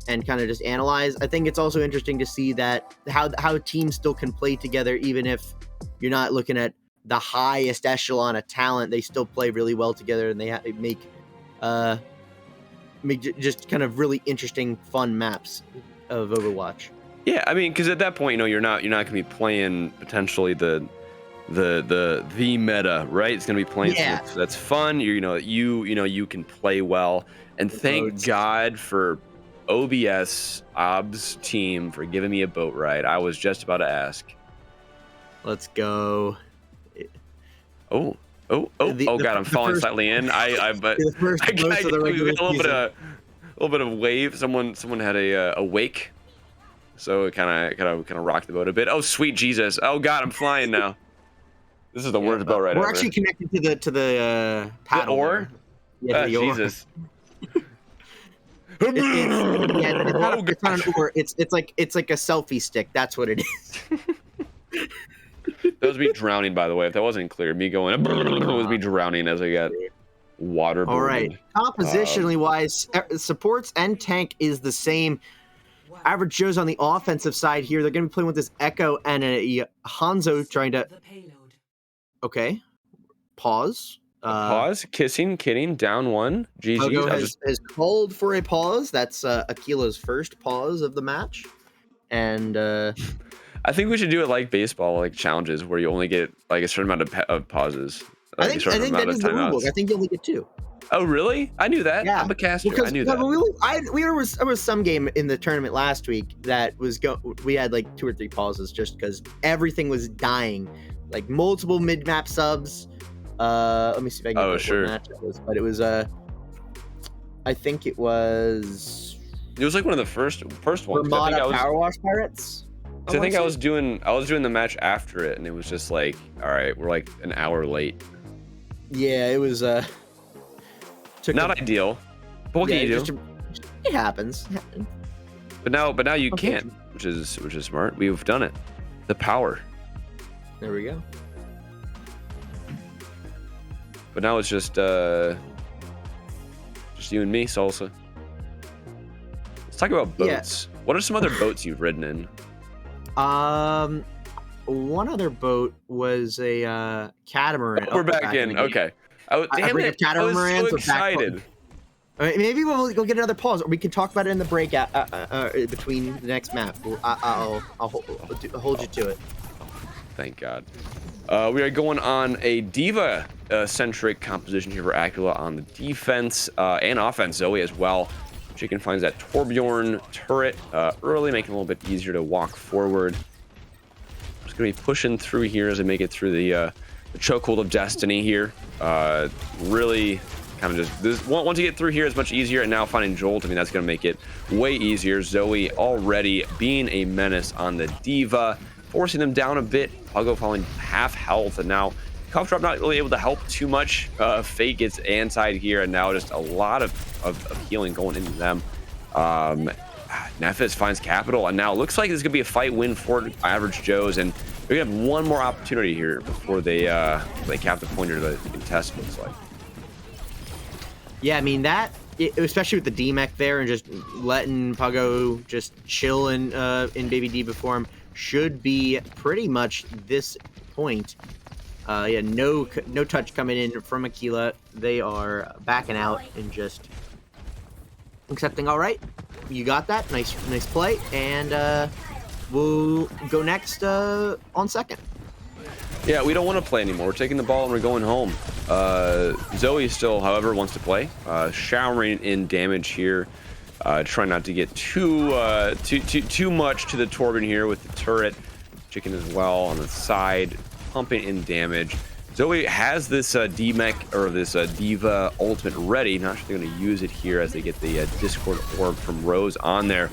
Speaker 2: and kind of just analyze. I think it's also interesting to see that how teams still can play together, even if you're not looking at the highest echelon of talent. They still play really well together, and they make just kind of really interesting, fun maps of Overwatch.
Speaker 1: Yeah, I mean, because at that point, you're not gonna be playing potentially the meta, right? It's gonna be playing something that's fun. You can play well, and thank God for OBS team for giving me a boat ride. I was just about to ask.
Speaker 2: Let's go.
Speaker 1: Oh God! I'm falling slightly in. But I got a little bit of wave. Someone had a wake, so it kind of rocked the boat a bit. Oh sweet Jesus! Oh God! I'm flying now. This is the worst boat ride ever.
Speaker 2: We're actually connected to the paddle.
Speaker 1: The oar?
Speaker 2: Yeah, the oar.
Speaker 1: Jesus.
Speaker 2: It's not an oar. It's like a selfie stick. That's what it is.
Speaker 1: That was me drowning, by the way. If that wasn't clear, me going it was me drowning as I got waterboarded.
Speaker 2: All right. Compositionally wise, supports and tank is the same. Average Joe's on the offensive side here. They're going to be playing with this Echo and a Hanzo trying to. Okay. Pause.
Speaker 1: Pause. Kissing. Kidding. Down one. GG.
Speaker 2: Has called for a pause. That's Aquila's first pause of the match, and.
Speaker 1: I think we should do it like baseball, like challenges, where you only get like a certain amount of pauses.
Speaker 2: I think that is the rulebook. I think you only get 2.
Speaker 1: Oh, really? I knew that. Yeah. I'm a caster. Because, I knew that.
Speaker 2: There was some game in the tournament last week that was we had like 2 or 3 pauses just because everything was dying, like multiple mid-map subs. Let me see if I can.
Speaker 1: Oh, sure.
Speaker 2: Match it was, but it was I think it was.
Speaker 1: It was like one of the first ones.
Speaker 2: Power Wash Pirates.
Speaker 1: So I think I was doing the match after it, and it was just like, all right, we're like an hour late.
Speaker 2: Yeah, it was
Speaker 1: not ideal. But what can you do?
Speaker 2: It happens.
Speaker 1: But now you can, which is smart. We've done it. The power.
Speaker 2: There we go.
Speaker 1: But now it's just you and me, Salsa. Let's talk about boats. Yeah. What are some other boats you've ridden in?
Speaker 2: One other boat was a catamaran.
Speaker 1: Oh, we're back in. Okay. Damn it! I was so excited.
Speaker 2: Maybe we'll go get another pause, or we can talk about it in the break between the next map. I'll hold you to it.
Speaker 1: Thank God. We are going on a diva-centric composition here for Aquila on the defense and offense. Zoe as well. Chicken finds that Torbjorn turret early, making it a little bit easier to walk forward. Just gonna be pushing through here as I make it through the chokehold of destiny here. Really kind of just once you get through here, it's much easier. And now finding Jolt, I mean, that's gonna make it way easier. Zoe already being a menace on the diva, forcing them down a bit. Puggo falling half health, and now Cough Drop not really able to help too much. Fate gets anti here, and now just a lot of healing going into them. Nephis finds Capital, and now it looks like this is gonna be a fight win for Average Joe's, and they're gonna have one more opportunity here before they cap the pointer to the contest. Looks like.
Speaker 2: Yeah, I mean especially with the D-Mech there and just letting Puggo just chill in Baby Diva form should be pretty much this point. No touch coming in from Aquila. They are backing out and just accepting. All right, you got that. Nice play. And we'll go next on second.
Speaker 1: Yeah, we don't want to play anymore. We're taking the ball and we're going home. Zoe still, however, wants to play. Showering in damage here. Trying not to get too much to the Torben here with the turret. Chicken as well on the side, pumping in damage. Zoe has this D-Mech or this Diva ultimate ready. Not sure they're going to use it here as they get the Discord orb from Rose on there.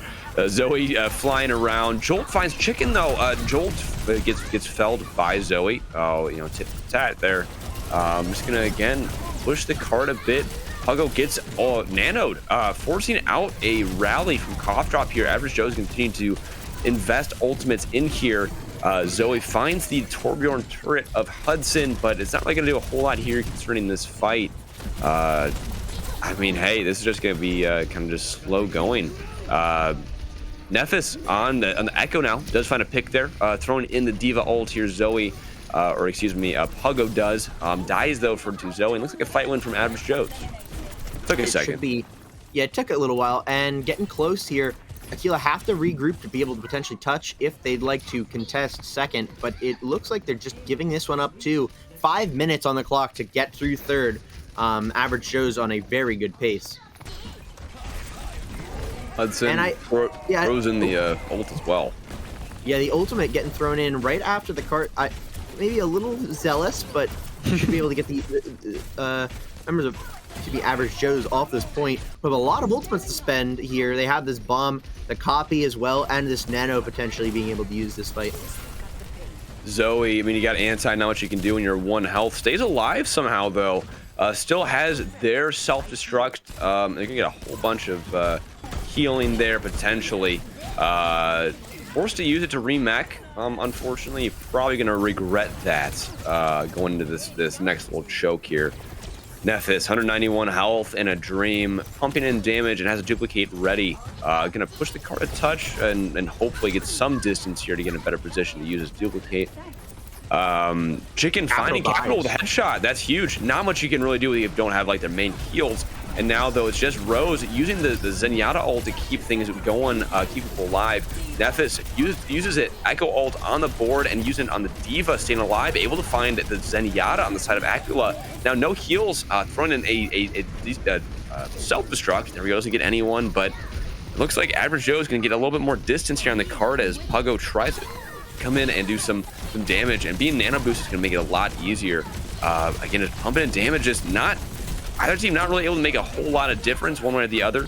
Speaker 1: Zoe flying around. Jolt finds Chicken though. Jolt gets felled by Zoe. Oh, tit for tat there. I'm just gonna again push the card a bit. Puggo gets nanoed, forcing out a rally from Cough Drop here. Average Joe's continuing to invest ultimates in here. Zoe finds the Torbjorn turret of Hudson, but it's not really going to do a whole lot here concerning this fight. I mean, hey, this is just going to be kind of just slow going. Nephis on the Echo now does find a pick there, throwing in the Diva ult here. Zoe or excuse me, Puggo does. Dies though to Zoe, and looks like a fight win from Average Joe's. Took a second.
Speaker 2: Should be, yeah, it took a little while, and getting close here. Aquila have to regroup to be able to potentially touch if they'd like to contest second, but it looks like they're just giving this one up too. 5 minutes on the clock to get through third. Average Joe's on a very good pace.
Speaker 1: Hudson throws in the ult as well.
Speaker 2: Yeah, the ultimate getting thrown in right after the cart. Maybe a little zealous, but you should be able to get the members of Average Joe's off this point. We have a lot of ultimates to spend here. They have this bomb, the copy as well, and this nano potentially being able to use this fight.
Speaker 1: Zoe, I mean, you got anti, not much you can do when you're 1 health. Stays alive somehow, though. Still has their self-destruct. They're gonna get a whole bunch of healing there, potentially. Forced to use it to remech. Unfortunately, you're probably gonna regret that going into this next little choke here. Nephis, 191 health and a dream, pumping in damage and has a duplicate ready. Gonna push the card a touch and hopefully get some distance here to get in a better position to use his duplicate. Chicken finding capital with a headshot. That's huge. Not much you can really do if you don't have like their main heals. And now though, it's just Rose using the Zenyatta ult to keep things going, keep people alive. Nephis uses it, Echo ult on the board and using it on the D.Va staying alive, able to find the Zenyatta on the side of Aquila. Now no heals, throwing in a self-destruct. There we go, doesn't get anyone, but it looks like Average Joe is gonna get a little bit more distance here on the card as Puggo tries to come in and do some damage, and being nano boost is gonna make it a lot easier. Again, just pumping in damage is not, either team not really able to make a whole lot of difference one way or the other.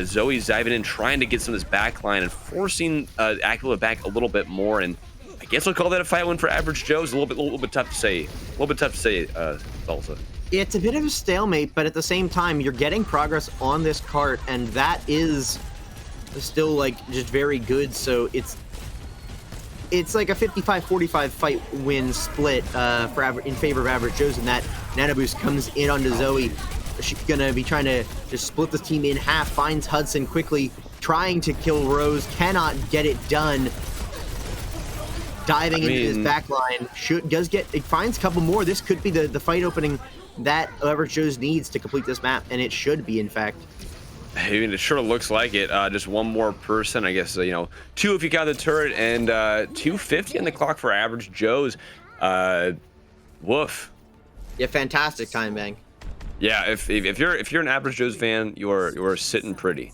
Speaker 1: Zoe's diving in, trying to get some of this back line and forcing Aquila back a little bit more, and I guess we'll call that a fight win for Average Joe's. A little bit tough to say. Salsa.
Speaker 2: It's a bit of a stalemate, but at the same time, you're getting progress on this cart, and that is still like just very good. So it's like a 55-45 fight win split in favor of Average Joe's, and that nano boost comes in onto Zoe. She's gonna be trying to just split this team in half, finds Hudson quickly, trying to kill Rose, cannot get it done. Diving into his back line, it finds a couple more. This could be the fight opening that Average Joe's needs to complete this map, and it should be, in fact.
Speaker 1: I mean, it sure looks like it. Just one more person, I guess, you know, 2 if you got the turret, and 250 on the clock for Average Joe's. Woof.
Speaker 2: Yeah, fantastic time bang.
Speaker 1: Yeah, if you're an Average Joe's fan, you're sitting pretty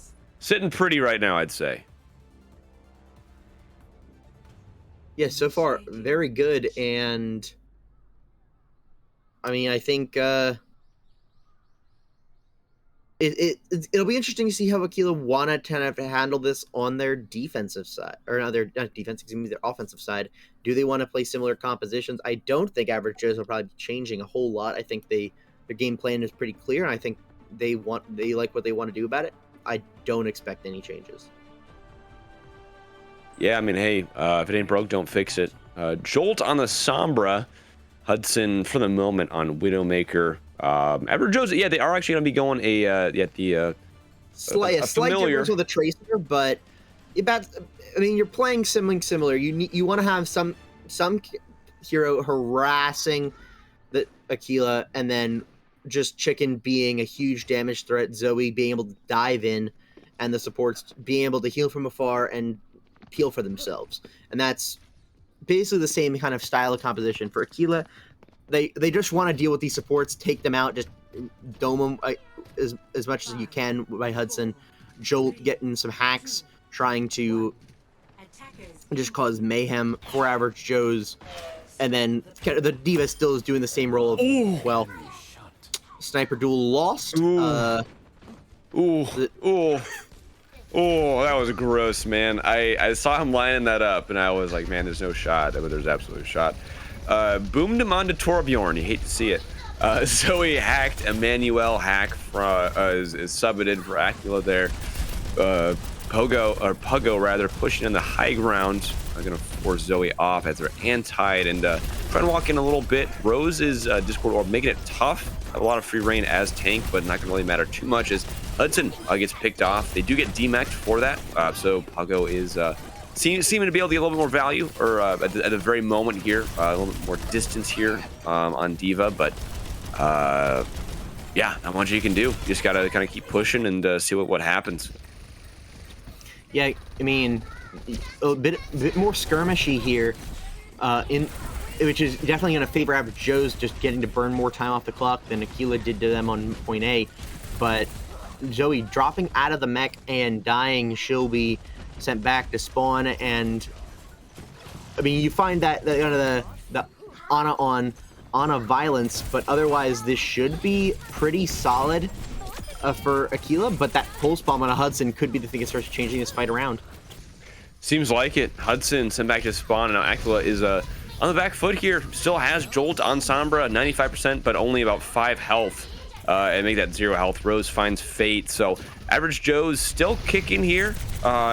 Speaker 1: right now, I'd say.
Speaker 2: Yeah, so far very good, and I mean, I think it'll be interesting to see how Aquila wanna kind of handle this on their defensive side, or not their offensive side. Do they want to play similar compositions? I don't think Average Joe's will probably be changing a whole lot. I think their game plan is pretty clear, and I think they like what they want to do about it. I don't expect any changes.
Speaker 1: Yeah, I mean, hey, if it ain't broke, don't fix it. Jolt on the Sombra, Hudson for the moment on Widowmaker. Average Joe's, yeah, they are actually going to be going
Speaker 2: slight difference with a Tracer, but you're playing something similar. You want to have some hero harassing the Aquila, and then just Chicken being a huge damage threat, Zoe being able to dive in, and the supports being able to heal from afar and peel for themselves. And that's basically the same kind of style of composition for Aquila. They just want to deal with these supports, take them out, just dome them as much as you can by Hudson. Jolt getting some hacks, trying to just cause mayhem for Average Joe's. And then the D.Va still is doing the same role of, well, Sniper Duel lost.
Speaker 1: That was gross, man. I saw him lining that up, and I was like, man, there's no shot. But there's absolutely a shot. Boomed him onto Torbjorn. You hate to see it. Zoe hacked. Emmanuel hack is subbed in for Aquila there. Puggo rather, pushing on the high ground. I'm gonna force Zoe off as they're anti-ed and trying to walk in a little bit. Rose is Discord Orb, making it tough. Have a lot of free reign as tank, but not gonna really matter too much as Hudson gets picked off. They do get demeched for that, so Puggo is seeming to be able to get a little bit more value, or at the very moment here, a little bit more distance here on D.Va, but yeah, not much you can do. You just gotta kind of keep pushing and see what happens.
Speaker 2: Yeah, I mean, a bit more skirmishy here, which is definitely going to favor Average Joe's, just getting to burn more time off the clock than Aquila did to them on point A. But Zoe dropping out of the mech and dying, she'll be sent back to spawn. And I mean, you find that the Ana violence, but otherwise this should be pretty solid for Aquila. But that pulse bomb on a Hudson could be the thing that starts changing this fight around.
Speaker 1: Seems like it. Hudson sent back to spawn, and now Aquila is on the back foot here. Still has Jolt on Sombra, 95%, but only about 5 health. And make that 0 health. Rose finds Fate. So Average Joe's still kicking here,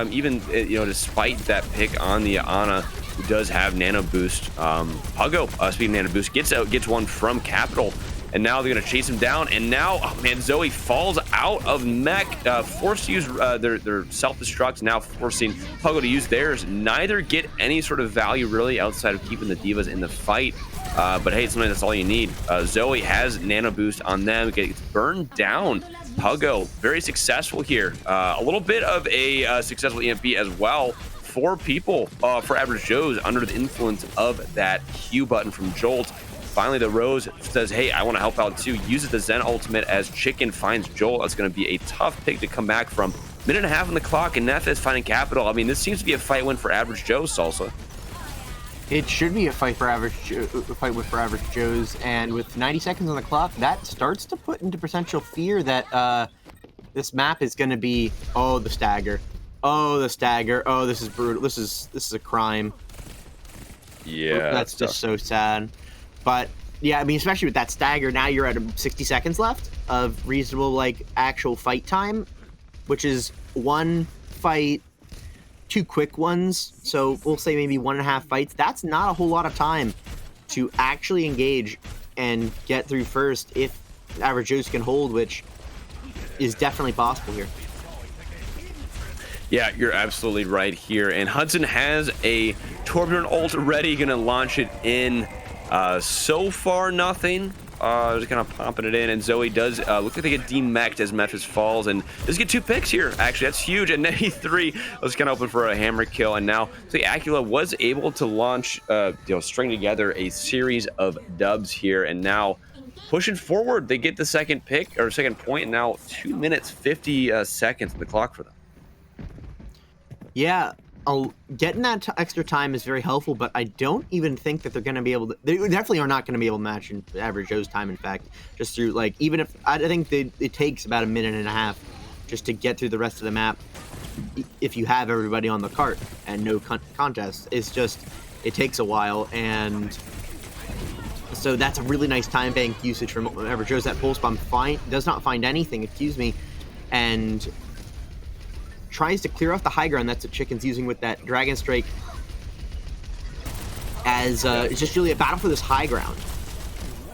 Speaker 1: even despite that pick on the Ana, who does have Nano Boost. Puggo, speaking of Nano Boost, gets one from Capital. And now they're going to chase him down. And now, oh man, Zoe falls out of mech, forced to use their self-destructs, now forcing Puggo to use theirs. Neither get any sort of value really outside of keeping the Divas in the fight. But hey, sometimes that's all you need. Zoe has Nano Boost on them, gets burned down. Puggo, very successful here. A little bit of a successful EMP as well. 4 people for Average Joe's under the influence of that Q button from Jolt. Finally, the Rose says, hey, I want to help out too. Uses the Zen ultimate as Chicken finds Joel. That's going to be a tough pick to come back from. Minute and a half on the clock, and Neff is finding Capital. I mean, this seems to be a fight win for Average Joe, Salsa.
Speaker 2: It should be a fight for Average Joe's, and with 90 seconds on the clock, that starts to put into potential fear that this map is going to be, oh, the stagger. Oh, the stagger. Oh, this is brutal. This is a crime.
Speaker 1: Yeah,
Speaker 2: that's just so sad. But yeah, I mean, especially with that stagger, now you're at 60 seconds left of reasonable, like, actual fight time, which is 1 fight, 2 quick ones. So we'll say maybe 1.5 fights. That's not a whole lot of time to actually engage and get through first if Average Joe's can hold, which is definitely possible here.
Speaker 1: Yeah, you're absolutely right here. And Hudson has a Torbjorn ult ready, gonna launch it in. So far, nothing. Just kind of pumping it in, and Zoe does look like they get demech'd as Memphis falls, and does get 2 picks here. Actually, that's huge. And Netty 3 was kind of open for a hammer kill, and now the Aquila was able to launch, string together a series of dubs here, and now pushing forward, they get the second pick or second point, and now 2 minutes 50 seconds on the clock for them.
Speaker 2: Yeah. Getting that extra time is very helpful, but I don't even think that they're going to be able to. They definitely are not going to be able to match Average Joe's time. In fact, just through like, even if I think it takes about 1.5 minutes just to get through the rest of the map. If you have everybody on the cart and no contest, it's just it takes a while, and so that's a really nice time bank usage from Average Joe's. That pulse bomb does not find anything, and tries to clear off the high ground. That's what Chicken's using with that Dragon Strike, as it's just really a battle for this high ground.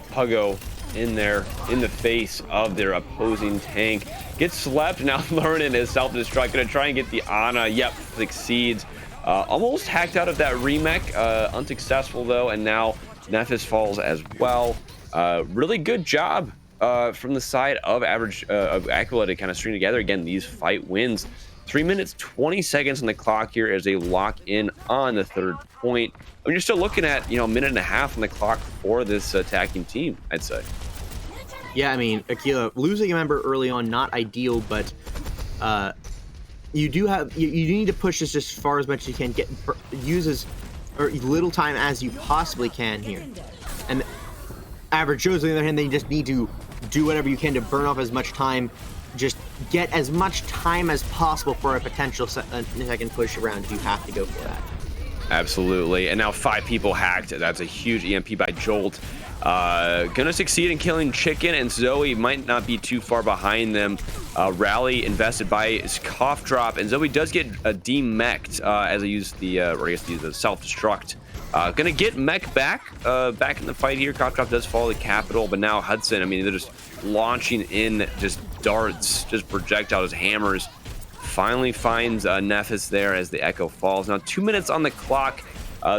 Speaker 1: Puggo in there, in the face of their opposing tank. Gets slept, now learning his self-destruct. Gonna try and get the Ana. Yep, succeeds. Almost hacked out of that remech. Unsuccessful though, and now Nephis falls as well. Really good job from the side of Aquila to kind of string together again these fight wins. 3 minutes 20 seconds on the clock here as they lock in on the 3rd point. I mean, you're still looking at 1.5 minutes on the clock for this attacking team, I'd say.
Speaker 2: Yeah, I mean, Aquila losing a member early on, not ideal, but you need to push this just as far as much as you can. Use as little time as you possibly can here. And Average Joe's, on the other hand, they just need to do whatever you can to burn off as much time. Just get as much time as possible for a potential second push around if you have to go for that.
Speaker 1: Absolutely. And now 5 people hacked. That's a huge EMP by Jolt. Gonna succeed in killing Chicken, and Zoe might not be too far behind them. Rally invested by Cough Drop, and Zoe does get demech'd as I use the self-destruct. Gonna get mech back in the fight here. Cough Drop does follow the Capital, but now Hudson, I mean, they're just launching in just darts, just projectiles, hammers. finally finds Nephis there as the Echo falls. Now 2 minutes on the clock.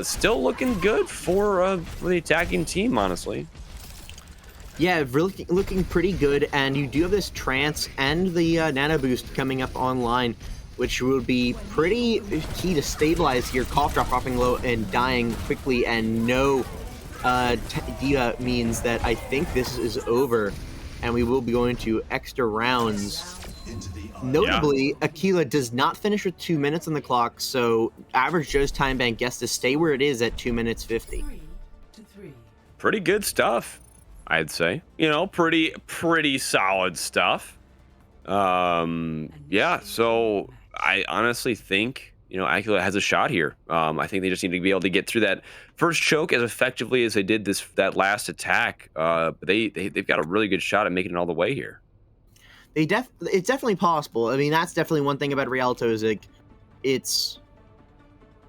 Speaker 1: Still looking good for the attacking team, honestly.
Speaker 2: Yeah, really looking pretty good, and you do have this Trance and the Nano Boost coming up online, which will be pretty key to stabilize here. Cough Drop dropping low and dying quickly, and no Diva means that I think this is over, and we will be going to extra rounds. Notably, Aquila does not finish with 2 minutes on the clock, so Average Joe's time bank gets to stay where it is at 2 minutes 50.
Speaker 1: Pretty good stuff, I'd say. You know, pretty solid stuff. Yeah, so I honestly think, you know, Aquila has a shot here. I think they just need to be able to get through that first choke as effectively as they did that last attack. But they've got a really good shot at making it all the way here.
Speaker 2: It's definitely possible. I mean, that's definitely one thing about Rialto is like, it's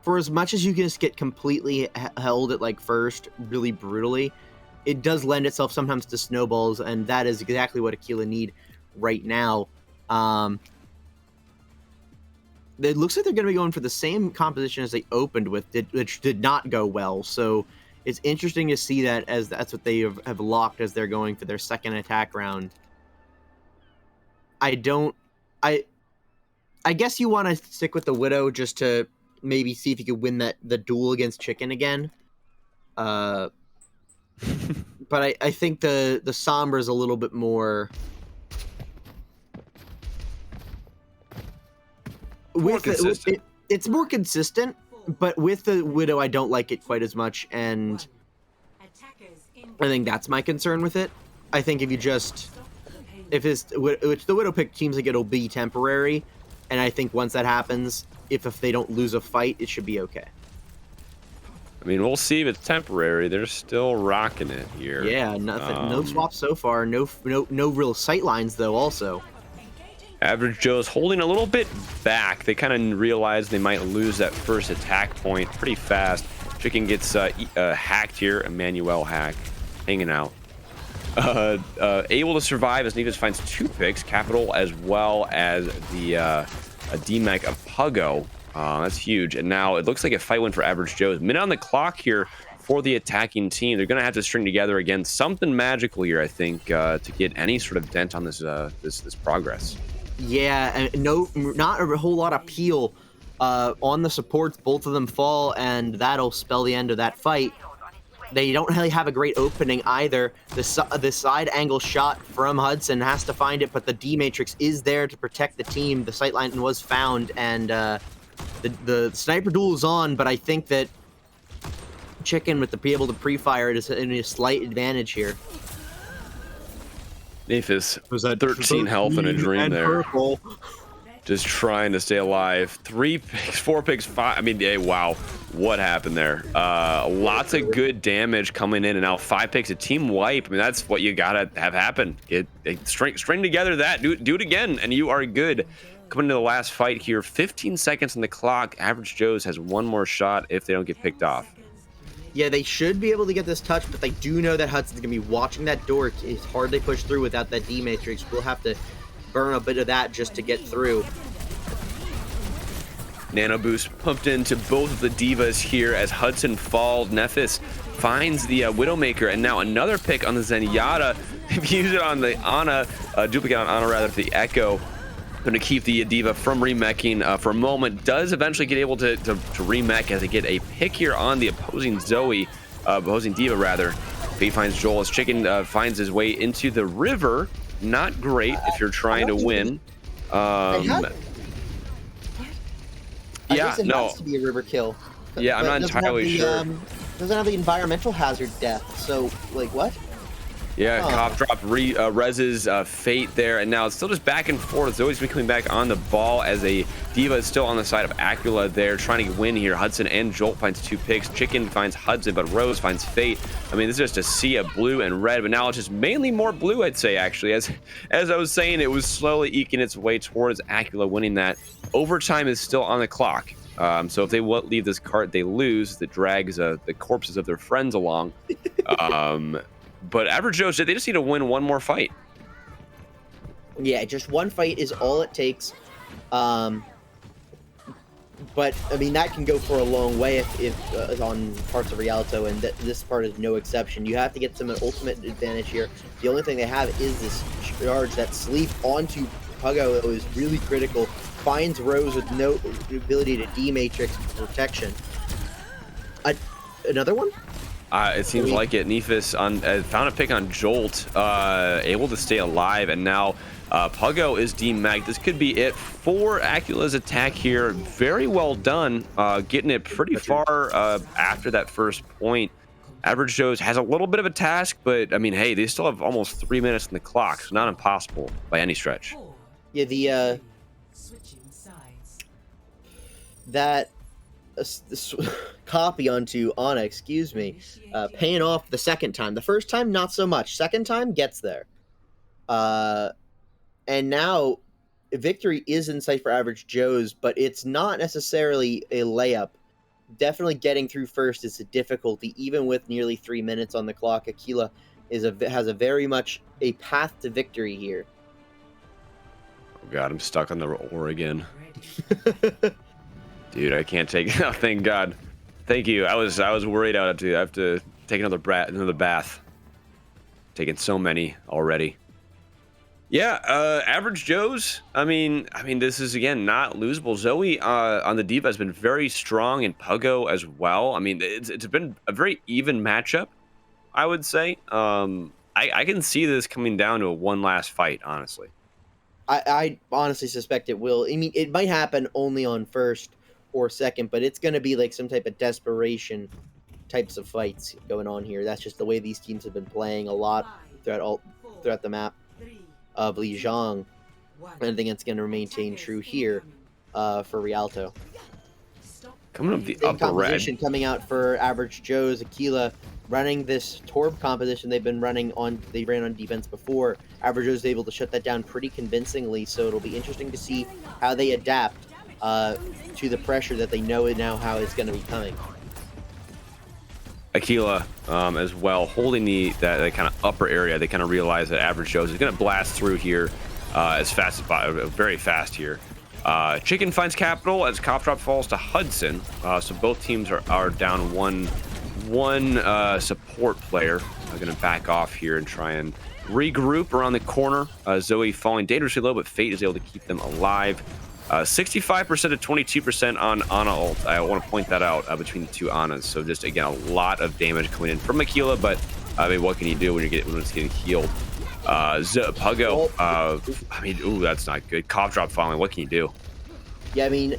Speaker 2: for as much as you can just get completely held at like first really brutally, it does lend itself sometimes to snowballs, and that is exactly what Aquila need right now. It looks like they're going to be going for the same composition as they opened with, which did not go well. So it's interesting to see that, as that's what they have locked as they're going for their second attack round. I guess you want to stick with the Widow just to maybe see if you could win the duel against Chicken again. But I think the Sombra is a little bit more
Speaker 1: consistent.
Speaker 2: It's more consistent, but with the Widow, I don't like it quite as much, and I think that's my concern with it. I think if the Widow pick seems like it'll be temporary, and I think once that happens, if they don't lose a fight, it should be okay.
Speaker 1: I mean, we'll see if it's temporary. They're still rocking it here.
Speaker 2: Yeah, nothing, no swaps so far. No real sight lines though. Also,
Speaker 1: Average Joe's holding a little bit back. They kind of realize they might lose that first attack point pretty fast. Chicken gets hacked here. Emmanuel hack, hanging out. Able to survive as Nevis finds 2 picks, Capital as well as the a DMAC of Puggo. That's huge. And now it looks like a fight win for Average Joe's. Minute on the clock here for the attacking team. They're going to have to string together again something magical here, I think, to get any sort of dent on this this progress.
Speaker 2: Yeah, and not a whole lot of peel on the supports. Both of them fall, and that'll spell the end of that fight. They don't really have a great opening either. The side angle shot from Hudson has to find it, but the D Matrix is there to protect the team. The sightline was found, and the sniper duel is on, but I think that Chicken, with be able to pre-fire it, is in a slight advantage here.
Speaker 1: Nephis was that 13 health and a dream there.
Speaker 2: Purple.
Speaker 1: Just trying to stay alive. 3 picks, 4 picks, 5. I mean, hey, wow, what happened there? Lots of good damage coming in, and now 5 picks, a team wipe. I mean, that's what you gotta have happen. String together that, do it again, and you are good. Coming into the last fight here, 15 seconds on the clock. Average Joe's has 1 more shot if they don't get picked off.
Speaker 2: Yeah, they should be able to get this touch, but they do know that Hudson's gonna be watching that door. It's hard to push through without that D Matrix. We'll have to burn a bit of that just to get through.
Speaker 1: Nano Boost pumped into both of the Divas here as Hudson falls. Nephis finds the Widowmaker, and now another pick on the Zenyatta. They've used it on the Ana, duplicate on Ana rather, the Echo. Going to keep the Diva from remeching for a moment. Does eventually get able to remech as they get a pick here on the opposing opposing Diva rather. He finds Joel as Chicken finds his way into the river. Not great if you're trying to win. Yeah, no.
Speaker 2: Has to be a river kill.
Speaker 1: Yeah, I'm not entirely sure.
Speaker 2: Doesn't have the environmental hazard death. So, like, what?
Speaker 1: Yeah, Cough Drop reses Fate there, and now it's still just back and forth. Zoe's been coming back on the ball as a Diva is still on the side of Aquila there, trying to win here. Hudson and Jolt finds 2 picks. Chicken finds Hudson, but Rose finds Fate. I mean, this is just a sea of blue and red, but now it's just mainly more blue, I'd say, actually. As I was saying, it was slowly eking its way towards Aquila winning that. Overtime is still on the clock. So if they won't leave this cart, they lose. That drags the corpses of their friends along. But Average Joe said they just need to win 1 more fight.
Speaker 2: Yeah, just 1 fight is all it takes. But I mean that can go for a long way if on parts of Rialto, and this part is no exception. You have to get some ultimate advantage here. The only thing they have is this charge. That sleep onto Puggo is really critical. Finds Rose with no ability to D-matrix protection. Another one?
Speaker 1: It seems like it. Nephis found a pick on Jolt, able to stay alive, and now Puggo is demagged. This could be it for Aquila's attack here. Very well done, getting it pretty far after that first point. Average Joe's has a little bit of a task, but I mean, hey, they still have almost 3 minutes in the clock, so not impossible by any stretch.
Speaker 2: Yeah, the that copy onto Ana, excuse me, paying off the second time. The first time, not so much. Second time, gets there. And now, victory is in sight for Average Joe's, but it's not necessarily a layup. Definitely getting through first is a difficulty, even with nearly 3 minutes on the clock. Aquila has a very much a path to victory here.
Speaker 1: Oh God, I'm stuck on the ore again. Dude, I can't take it. Oh, thank God. Thank you. I was worried I have to take another bath. Taking so many already. Yeah, Average Joe's. I mean, this is again not losable. Zoe on the diva has been very strong, and Puggo as well. I mean, it's been a very even matchup, I would say. I can see this coming down to a one last fight, honestly.
Speaker 2: I honestly suspect it will. I mean, it might happen only on first or second, but it's going to be like some type of desperation types of fights going on here. That's just the way these teams have been playing a lot throughout the map of Lijiang. And I think it's going to maintain true here for Rialto.
Speaker 1: Coming up the
Speaker 2: Same
Speaker 1: upper red.
Speaker 2: Coming out for Average Joe's. Aquila running this Torb composition they ran on defense before. Average Joe's able to shut that down pretty convincingly, so it'll be interesting to see how they adapt to the pressure that they know now how it's going to be coming.
Speaker 1: Aquila as well, holding that kind of upper area. They kind of realize that Average Joe's is going to blast through here as fast as very fast here. Chicken finds capital as Cough Drop falls to Hudson. So both teams are down one support player. I'm going to back off here and try and regroup around the corner. Zoe falling dangerously low, but Fate is able to keep them alive. 65% to 22% on Ana ult. I want to point that out between the two Anas. So just again, a lot of damage coming in from Aquila, but I mean, what can you do when it's getting healed? Puggo, I mean, ooh, that's not good. Cough Drop falling. What can you do?
Speaker 2: Yeah, I mean,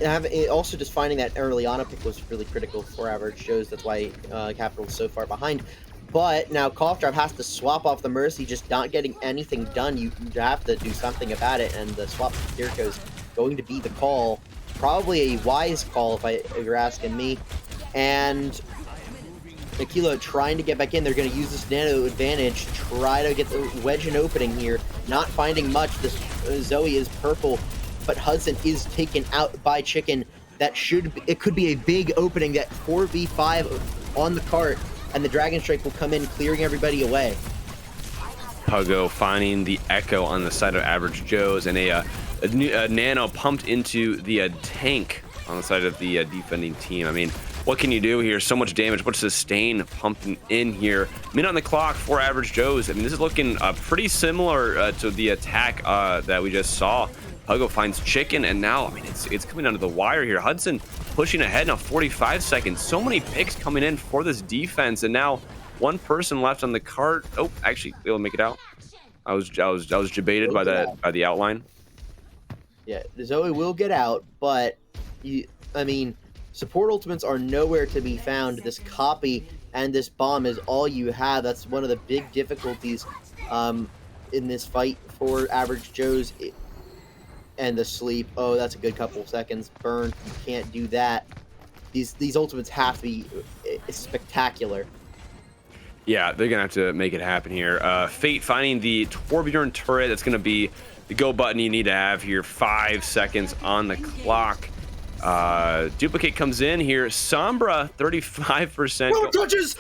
Speaker 2: also just finding that early Ana pick was really critical for Average Joe's. That's why Capital is so far behind. But now Cough Drop has to swap off the Mercy, just not getting anything done. You have to do something about it, and the swap to Kiriko is going to be the call. Probably a wise call if you're asking me. And Aquila trying to get back in. They're going to use this nano advantage, try to get the wedge an opening here. Not finding much. This Zoe is purple, but Hudson is taken out by Chicken. It could be a big opening. That 4v5 on the cart, and the Dragon Strike will come in, clearing everybody away.
Speaker 1: Puggo finding the Echo on the side of Average Joe's, and a nano pumped into the tank on the side of the defending team. I mean, what can you do here? So much damage. What's sustain pumping in here? Minute on the clock for Average Joe's. I mean, this is looking pretty similar to the attack that we just saw. Puggo finds Chicken, and now, I mean, it's coming down to the wire here. Hudson pushing ahead now, 45 seconds. So many picks coming in for this defense, and now one person left on the cart. Oh, actually, able to make it out. I was debated by the outline.
Speaker 2: Yeah, Zoe will get out, but I mean, support ultimates are nowhere to be found. This copy and this bomb is all you have. That's one of the big difficulties in this fight for Average Joe's. And the sleep. Oh, that's a good couple of seconds. Burn. You can't do that. These ultimates have to be spectacular.
Speaker 1: Yeah, they're gonna have to make it happen here. Fate finding the Torbjorn turret. That's gonna be the go button you need to have here. 5 seconds on the clock. Duplicate comes in here. Sombra, 35%.
Speaker 2: No touches!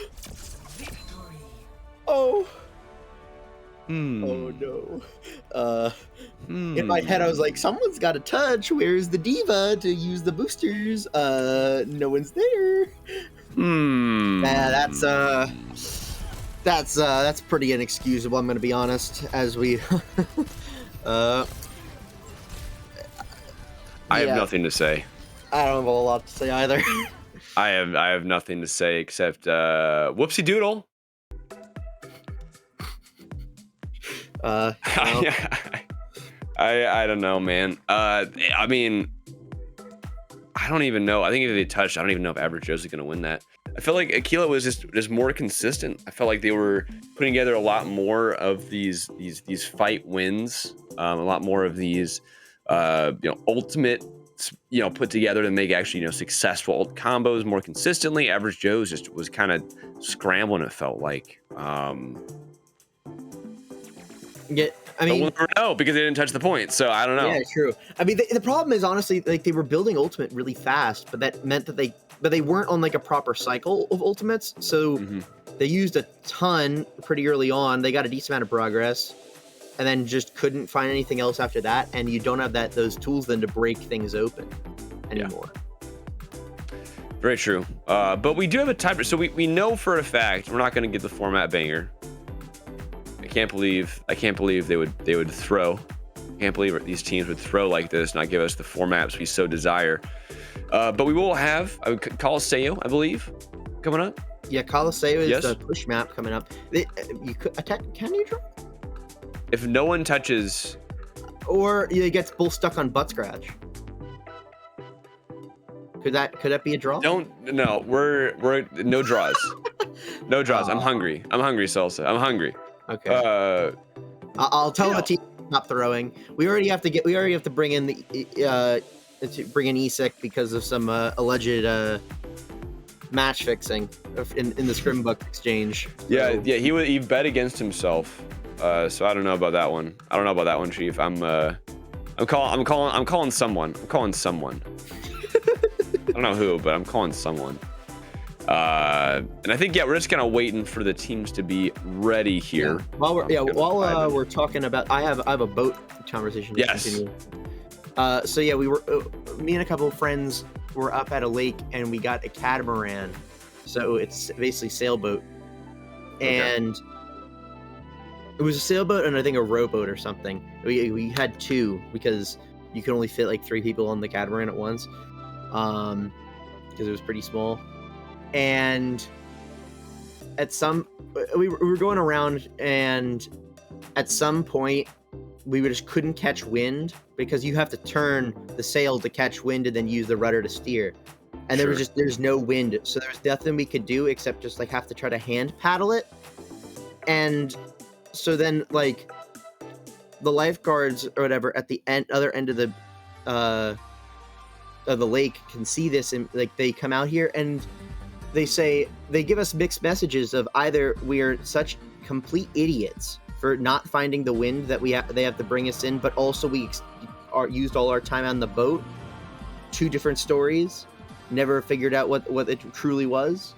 Speaker 2: Oh. Oh no. In my head, I was like, someone's got to touch. Where's the diva to use the boosters? No one's there. Yeah, that's pretty inexcusable. I'm gonna be honest. As we,
Speaker 1: I have
Speaker 2: yeah,
Speaker 1: nothing to say.
Speaker 2: I don't have a lot to say either.
Speaker 1: I have nothing to say except whoopsie doodle.
Speaker 2: Well,
Speaker 1: I don't know, man. I mean, I don't even know. I think if they touched, I don't even know if Average Joe's is gonna win that. I felt like Aquila was just more consistent. I felt like they were putting together a lot more of these fight wins, a lot more of these ultimate put together to make actually successful combos more consistently. Average Joe's just was kind of scrambling. It felt like.
Speaker 2: Yeah, I mean,
Speaker 1: we'll never know because they didn't touch the point. So I don't know.
Speaker 2: Yeah, true. I mean, the problem is honestly, like they were building Ultimate really fast, but that meant that they weren't on like a proper cycle of Ultimates. So they used a ton pretty early on. They got a decent amount of progress, and then just couldn't find anything else after that. And you don't have those tools then to break things open anymore.
Speaker 1: Yeah. Very true. But we do have a tiebreaker, so we know for a fact we're not going to get the format banger. I can't believe they would throw. I can't believe these teams would throw like this, not give us the four maps we so desire. But we will have Coliseum, I believe, coming up.
Speaker 2: Yeah, Coliseum is the push map coming up. You could attack. Can you draw?
Speaker 1: If no one touches,
Speaker 2: or it gets bull stuck on butt scratch. Could that be a draw?
Speaker 1: No, we're no draws. No draws. I'm hungry, Salsa. I'm hungry.
Speaker 2: Okay. I'll tell the team to stop throwing. We already have to bring in Isak because of some alleged match fixing in the scrim book exchange.
Speaker 1: Yeah, so. Yeah. He bet against himself. So I don't know about that one. Chief. I'm calling someone. I don't know who, but I'm calling someone. And I think we're just kind of waiting for the temes to be ready here.
Speaker 2: Yeah. While we're talking about, I have a boat conversation.
Speaker 1: Yes.
Speaker 2: So yeah, we were me and a couple of friends were up at a lake and we got a catamaran. So it's basically sailboat, and it was a sailboat and I think a rowboat or something. We had two because you can only fit like 3 people on the catamaran at once, because it was pretty small. And we were going around, and at some point we just couldn't catch wind because you have to turn the sail to catch wind and then use the rudder to steer. And there's no wind, so there's nothing we could do except just like have to try to hand paddle it. And so then like the lifeguards or whatever at the other end of the lake can see this, and like they come out here and they give us mixed messages of either we're such complete idiots for not finding the wind that they have to bring us in, but also we used all our time on the boat. 2 different stories, never figured out what it truly was.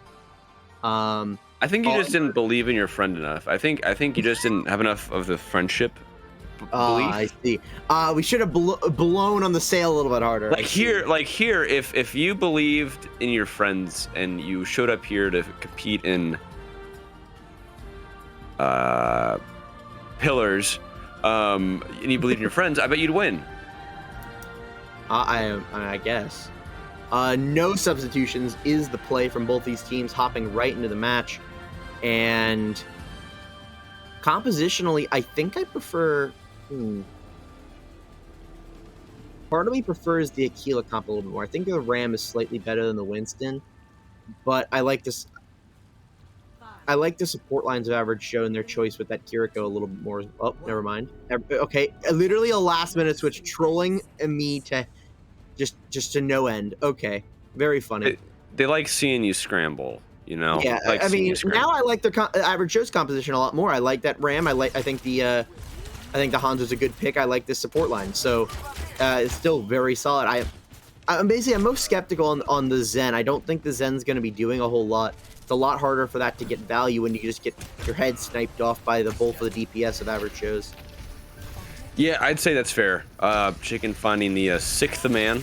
Speaker 1: I think you just didn't believe in your friend enough. I think you just didn't have enough of the friendship belief.
Speaker 2: I see. We should have blown on the sail a little bit harder.
Speaker 1: Like here, if you believed in your friends and you showed up here to compete in pillars, and you believed in your friends, I bet you'd win.
Speaker 2: I guess. No substitutions is the play from both these teams, hopping right into the match. And compositionally, I think I prefer... Part of me prefers the Aquila comp a little bit more. I think the Ram is slightly better than the Winston, but I like this. I like the support lines of Average Joe and their choice with that Kiriko a little bit more. Oh, never mind. Okay, literally a last-minute switch, trolling me to just to no end. Okay, very funny.
Speaker 1: They like seeing you scramble.
Speaker 2: Yeah, I mean, now I like their Average Joe's composition a lot more. I like that Ram. I think the Hanzo's a good pick. I like this support line, so it's still very solid. I'm most skeptical on the Zen. I don't think the Zen's going to be doing a whole lot. It's a lot harder for that to get value when you just get your head sniped off by both of the DPS of average Joes.
Speaker 1: Yeah, I'd say that's fair. Chicken finding the 6th man,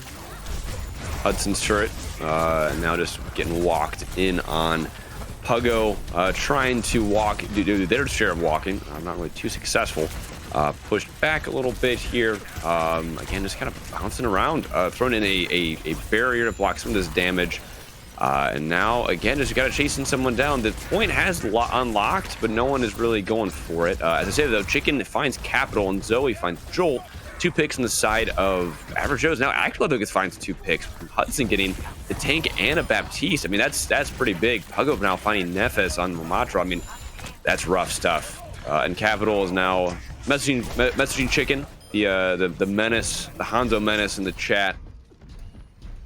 Speaker 1: Hudson's turret, now just getting walked in on. Puggo trying to do their share of walking, not really too successful. Pushed back a little bit here. Again, just kind of bouncing around, throwing in a barrier to block some of this damage. And now, again, just got to chasing someone down. The point has unlocked, but no one is really going for it. As I say, though, Chicken finds Capital and Zoe finds Jolt. 2 picks on the side of average Joe's. Now, Aquila finds 2 picks. Hudson getting the tank and a Baptiste. I mean, that's pretty big. Puggo now finding Nephis on Momatra. I mean, that's rough stuff. And Capital is now messaging Chicken, the menace, the Hanzo menace in the chat.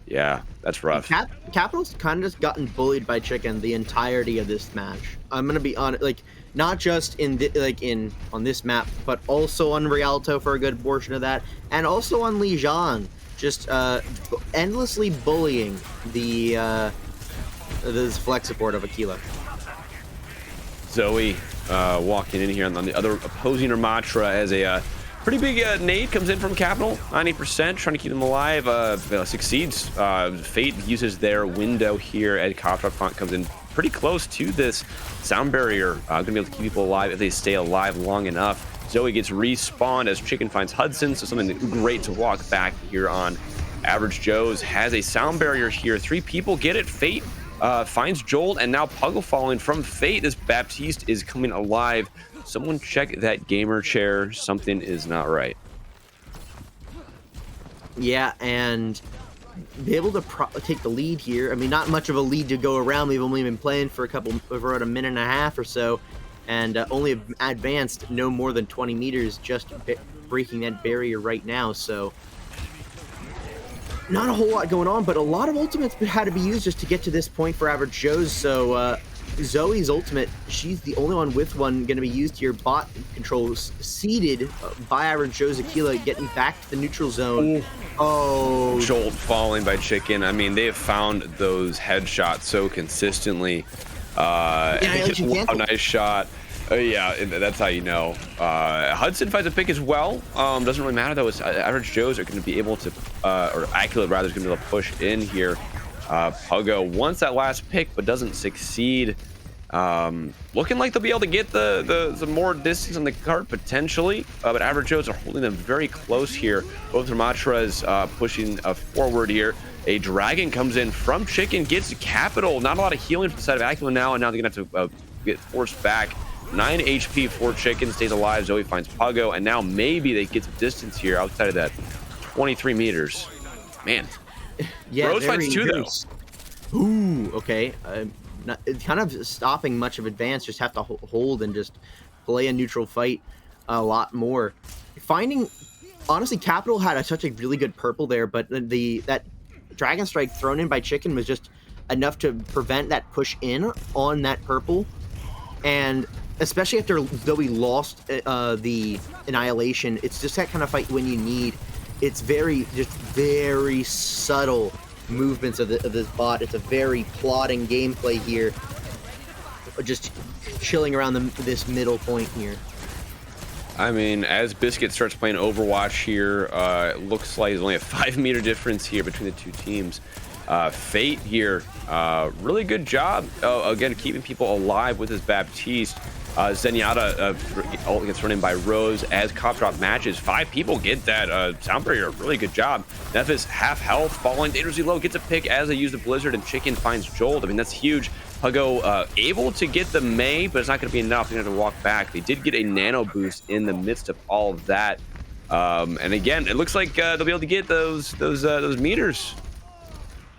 Speaker 1: Yeah, that's rough.
Speaker 2: Capital's kind of just gotten bullied by Chicken the entirety of this match. I'm gonna be honest, like not just on this map, but also on Rialto for a good portion of that, and also on Lijiang, just endlessly bullying this flex support of Aquila. Zoe
Speaker 1: walking in here on the other opposing Ramatra as a pretty big nade comes in from Capital, 90%, trying to keep them alive. Succeeds. Fate uses their window here as Koftrop comes in pretty close to this sound barrier. Going to be able to keep people alive if they stay alive long enough. Zoe gets respawned as Chicken finds Hudson, so something great to walk back here on Average Joe's. Has a sound barrier here. 3 people get it. Fate finds Jolt, and now Puggo falling from Fate. This Baptiste is coming alive. Someone check that gamer chair. Something is not right.
Speaker 2: Yeah, and be able to take the lead here. I mean, not much of a lead to go around. We've only been playing for about a minute and a half or so, and only advanced no more than 20 meters, just breaking that barrier right now. So not a whole lot going on, but a lot of ultimates had to be used just to get to this point for Average Joe's. So Zoe's ultimate, she's the only one with one going to be used here. Bot controls seeded by Average Joe's Aquila, getting back to the neutral zone.
Speaker 1: Ooh.
Speaker 2: Oh,
Speaker 1: Jolt falling by Chicken. I mean, they have found those headshots so consistently. A nice shot. Yeah, that's how you know. Hudson finds a pick as well. Doesn't really matter though. Average Joe's are going to be able to, or Aquila rather, is going to be able to push in here. Puggo wants that last pick, but doesn't succeed. Looking like they'll be able to get the more distance on the cart potentially, but Average Joe's are holding them very close here. Both Ramatras pushing forward here. A dragon comes in from Chicken, gets Capital. Not a lot of healing from the side of Aquila now, and now they're gonna have to get forced back. 9 HP for Chicken, stays alive. Zoe finds Puggo, and now maybe they get some distance here outside of that 23 meters. Man.
Speaker 2: Yeah,
Speaker 1: Rose finds 2 though.
Speaker 2: Ooh, okay. It's kind of stopping much of advance. Just have to hold and just play a neutral fight a lot more. Honestly, Capital had such a really good purple there, but that Dragon Strike thrown in by Chicken was just enough to prevent that push in on that purple. And especially after Zoe lost the Annihilation, it's just that kind of fight when you need. It's very subtle movements of this bot. It's a very plotting gameplay here, just chilling around this middle point here.
Speaker 1: I mean, as Biscuit starts playing Overwatch here, it looks like there's only a 5-meter difference here between the 2 teams. Fate here, really good job again keeping people alive with his Baptiste. Zenyatta gets thrown in by Rose as Cop Drop matches. 5 people get that sound barrier. Really good job. Nephis half health, falling dangerously low, gets a pick as they use the Blizzard, and Chicken finds Jolt. I mean, that's huge. Puggo able to get the May, but it's not going to be enough. They have to walk back. They did get a nano boost in the midst of all of that. And again, it looks like they'll be able to get those meters.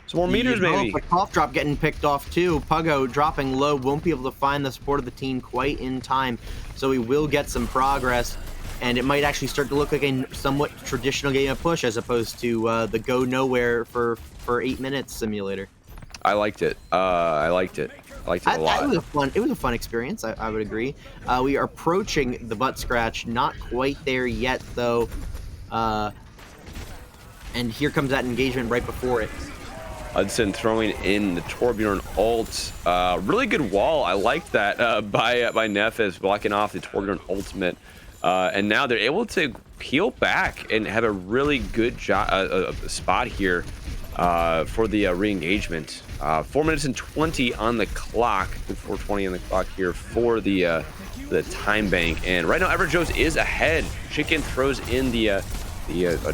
Speaker 1: Some more meters, maybe.
Speaker 2: But Cough Drop getting picked off too. Puggo dropping low, won't be able to find the support of the team quite in time, so he will get some progress, and it might actually start to look like a somewhat traditional game of push as opposed to the go nowhere for 8 minutes simulator.
Speaker 1: I liked it. I liked it a lot.
Speaker 2: It was a fun experience. I would agree. We are approaching the butt scratch. Not quite there yet, though. And here comes that engagement right before it.
Speaker 1: Hudson throwing in the Torbjorn ult. Really good wall. I liked that by Nephis, blocking off the Torbjorn ultimate. And now they're able to peel back and have a really good spot here for the re-engagement. 4 minutes and 20 on the clock. 4:20 on the clock here for the time bank. And right now, Average Joe's is ahead. Chicken throws in the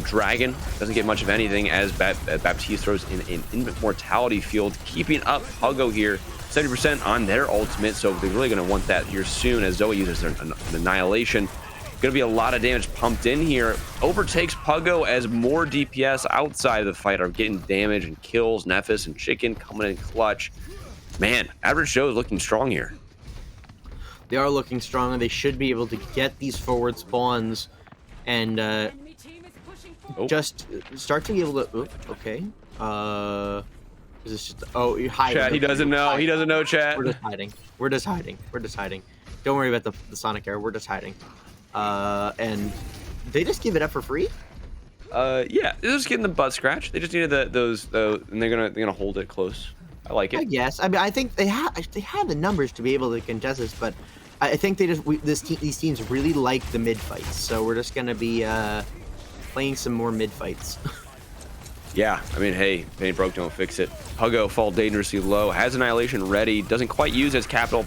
Speaker 1: dragon. Doesn't get much of anything as Baptiste throws in an immortality field, keeping up Puggo here. 70% on their ultimate, so they're really going to want that here soon as Zoe uses an annihilation. Going to be a lot of damage pumped in here. Overtakes Puggo as more DPS outside of the fight are getting damage and kills. Nephis and Chicken coming in clutch. Man, Average Joe is looking strong here.
Speaker 2: They are looking strong, and they should be able to get these forward spawns and just start to be able to. Okay. Is this just? Oh, you're hiding.
Speaker 1: Chat, he doesn't know. He doesn't know, chat.
Speaker 2: We're just hiding. We're just hiding. We're just hiding. Don't worry about the Sonic error. We're just hiding. And they just give it up for free?
Speaker 1: Yeah, they're just getting the butt scratch. They just needed those, and they're gonna hold it close. I like it.
Speaker 2: I guess. I mean, I think they had the numbers to be able to contest this, but I think they just these teams really like the mid fights, so we're just gonna be playing some more mid fights.
Speaker 1: Yeah, I mean, hey, if it ain't broke, don't fix it. Puggo fall dangerously low, has Annihilation ready, doesn't quite use as Capital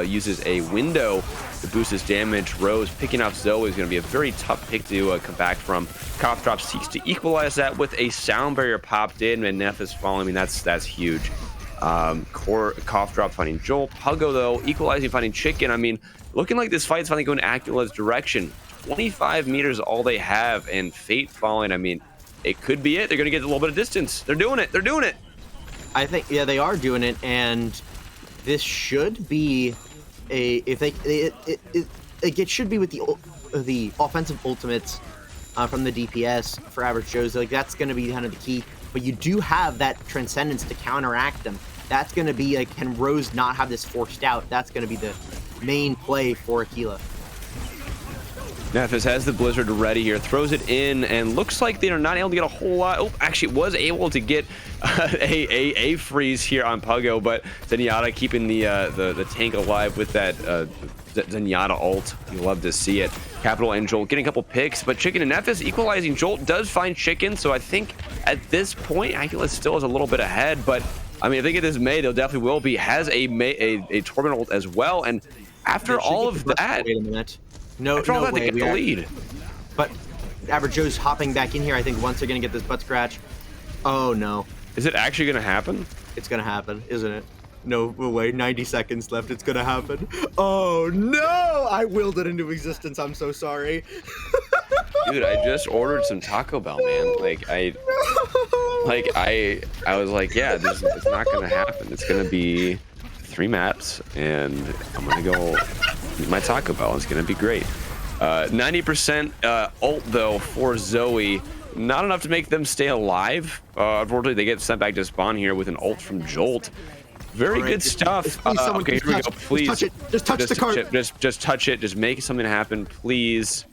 Speaker 1: uses a window to boost his damage. Rose picking off Zoe is going to be a very tough pick to come back from. Cough Drop seeks to equalize that with a sound barrier popped in, and Neff is following. I mean, that's huge. Cough Drop finding Jolt. Puggo, though, equalizing, finding Chicken. I mean, looking like this fight's finally going Aquila's direction. 25 meters all they have, and Fate falling. I mean, it could be it. They're going to get a little bit of distance. They're doing it. They're doing it.
Speaker 2: I think, yeah, they are doing it, and this should be it should be with the offensive ultimates from the DPS for Average Joe's. Like, that's going to be kind of the key. But you do have that Transcendence to counteract them. That's going to be like, can Rose not have this forced out? That's going to be the main play for Aquila.
Speaker 1: Nephis has the Blizzard ready here, throws it in, and looks like they are not able to get a whole lot. Oh, actually was able to get a freeze here on Puggo, but Zenyatta keeping the tank alive with that Zenyatta ult. You love to see it. Capital and Jolt getting a couple picks, but Chicken and Nephis equalizing. Jolt does find Chicken, so I think at this point, Aquila still is a little bit ahead, but I mean, if they get this May, they'll definitely will be. Has a Torment ult as well, and after all of that...
Speaker 2: Wait a minute. No,
Speaker 1: after all that, they get the lead.
Speaker 2: But Average Joe's hopping back in here. I think once they're going to get this butt scratch. Oh, no.
Speaker 1: Is it actually going to happen?
Speaker 2: It's going to happen, isn't it? No way. 90 seconds left. It's going to happen. Oh, no! I willed it into existence. I'm so sorry.
Speaker 1: Dude, I just ordered some Taco Bell, man. Like, I was like, yeah, it's not going to happen. It's going to be 3 maps, and I'm going to go eat my Taco Bell. It's going to be great. 90% ult, though, for Zoe. Not enough to make them stay alive. Unfortunately, they get sent back to spawn here with an ult from Jolt. Very good stuff. Okay, here we go. Please.
Speaker 2: Just touch it. Just touch the card.
Speaker 1: Just touch it. Just make something happen, please.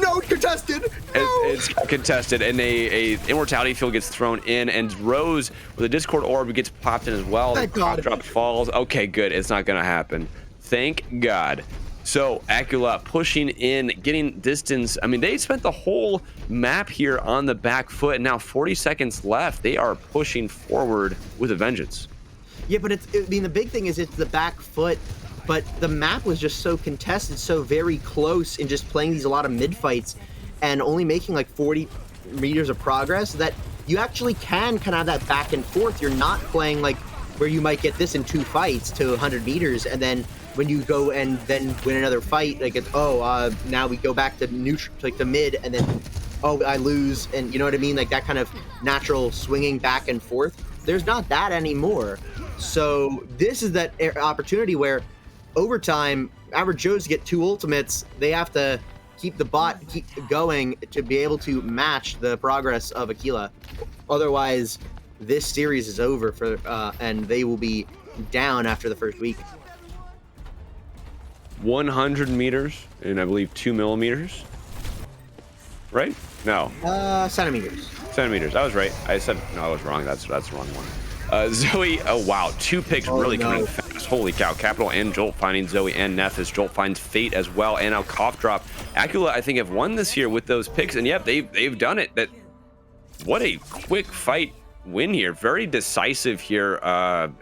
Speaker 2: No, contested. No.
Speaker 1: It's contested, and a immortality field gets thrown in, and Rose with a Discord orb gets popped in as well.
Speaker 2: Thank God.
Speaker 1: Drop falls. Okay, good. It's not gonna happen. Thank God. So Aquila pushing in, getting distance. I mean, they spent the whole map here on the back foot, and now 40 seconds left. They are pushing forward with a vengeance.
Speaker 2: Yeah, but I mean, the big thing is it's the back foot. But the map was just so contested, so very close in just playing a lot of mid fights and only making like 40 meters of progress that you actually can kind of have that back and forth. You're not playing like where you might get this in 2 fights to 100 meters, and then when you go and then win another fight, like it's, now we go back to neutral, like the mid, and then I lose, and you know what I mean, like that kind of natural swinging back and forth. There's not that anymore. So this is that opportunity where overtime, Average Joe's get 2 ultimates. They have to keep the bot keep going to be able to match the progress of Aquila. Otherwise, this series is over for and they will be down after the first week.
Speaker 1: 100 meters, and I believe 2 millimeters right? No,
Speaker 2: Centimeters.
Speaker 1: centimeters. I was right. I said no, I was wrong. That's the wrong one. Zoe, oh wow, 2 picks really coming in fast. Holy cow, Capital and Jolt finding Zoe and Neff as Jolt finds Fate as well, and now Cough Drop. Aquila, I think, have won this year with those picks, and yep, they've done it. What a quick fight win here, very decisive here,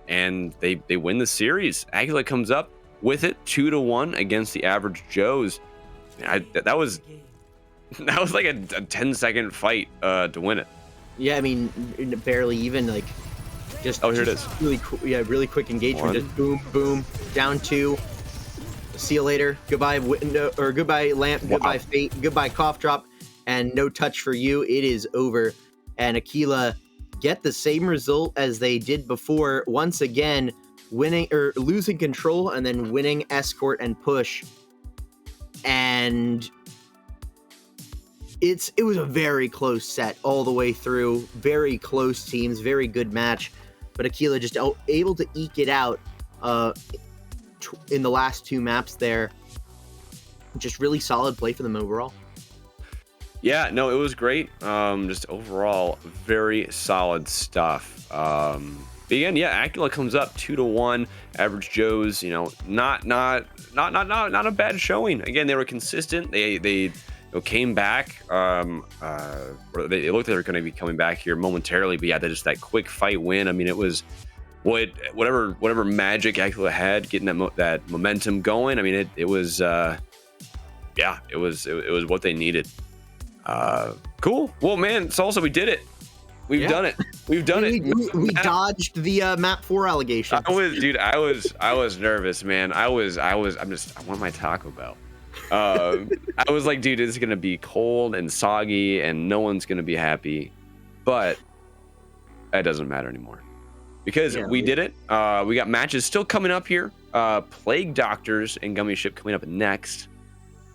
Speaker 1: and they win the series. Aquila comes up with it 2-1 against the Average Joes. That was like a 10-second fight to win it.
Speaker 2: Yeah, I mean, barely even, like, just
Speaker 1: here it is.
Speaker 2: Really quick engagement.
Speaker 1: 1.
Speaker 2: Just boom, boom, down 2. See you later. Goodbye, goodbye, Lamp.
Speaker 1: Wow.
Speaker 2: Goodbye, Fate. Goodbye, Cough Drop, and no touch for you. It is over, and Aquila get the same result as they did before. Once again, winning or losing control, and then winning escort and push, and it was a very close set all the way through. Very close teams, very good match. But Aquila just able to eke it out in the last 2 maps there. Just really solid play for them overall.
Speaker 1: Yeah, no, it was great. Just overall, very solid stuff. Again, yeah, Aquila comes up 2-1. Average Joes, not a bad showing. Again, they were consistent. They came back. They looked like they were going to be coming back here momentarily, but yeah, just that quick fight win. I mean, it was whatever magic Aquila had, getting that momentum going. I mean, it was it was what they needed. Cool. Well, man, Salsa, we did it. We've done it. We've done it.
Speaker 2: We dodged the map 4 allegation.
Speaker 1: I was nervous, man. I want my Taco Bell. I was like, dude, it's gonna be cold and soggy and no one's gonna be happy, but that doesn't matter anymore because we did it. We got matches still coming up here. Plague Doctors and Gummi Ship coming up next.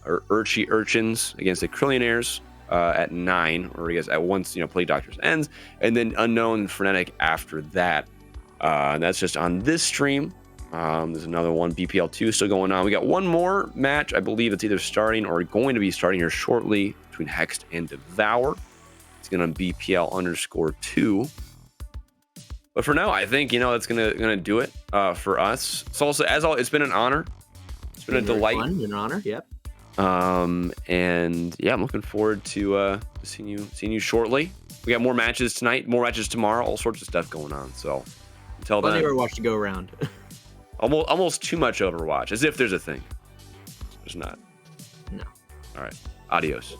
Speaker 1: Or Urchins against the Krillionaires at 9, or I guess at once Plague Doctors ends, and then Unknown Frenetic after that. And that's just on this stream. There's another one, BPL 2 still going on. We got one more match, I believe it's either starting or going to be starting here shortly between Hexed and Devour. It's gonna BPL _2. But for now, I think that's gonna do it for us. So also, as always, it's been an honor. It's been a delight.
Speaker 2: Fun, an honor. Yep.
Speaker 1: And yeah, I'm looking forward to seeing you shortly. We got more matches tonight, more matches tomorrow, all sorts of stuff going on. So until then,
Speaker 2: Overwatch to go around.
Speaker 1: almost too much Overwatch, as if there's a thing. There's not.
Speaker 2: No.
Speaker 1: All right. Adios.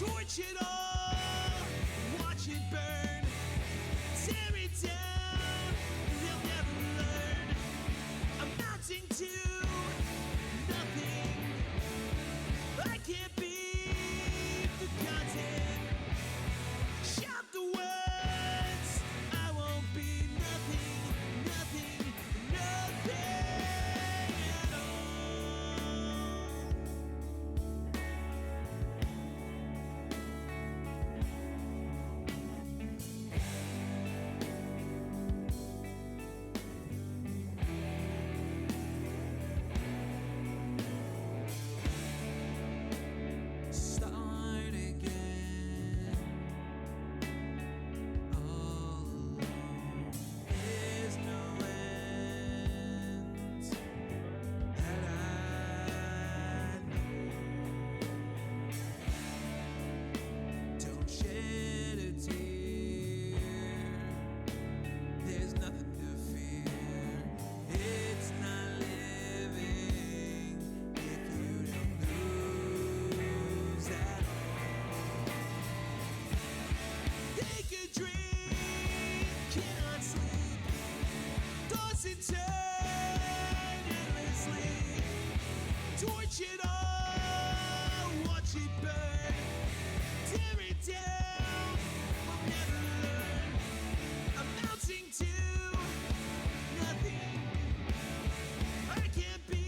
Speaker 3: Torch it all, watch it burn, tear it down, they'll never learn. Amounting to nothing, I can't be forgotten. Shout the words, I won't be nothing, nothing, nothing at all. Start again, all alone. There's no end that I know. Don't shed a tear. There's nothing to fear. It's not living if you don't lose at all. Take a drink, cannot sleep, toss and turn endlessly. Torch it all, watch it burn, tear it down, we'll never learn. Amounting to nothing, I can't be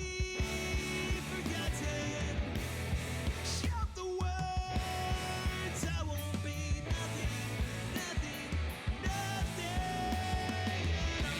Speaker 3: forgotten. Shout the words, I won't be nothing, nothing, nothing at all.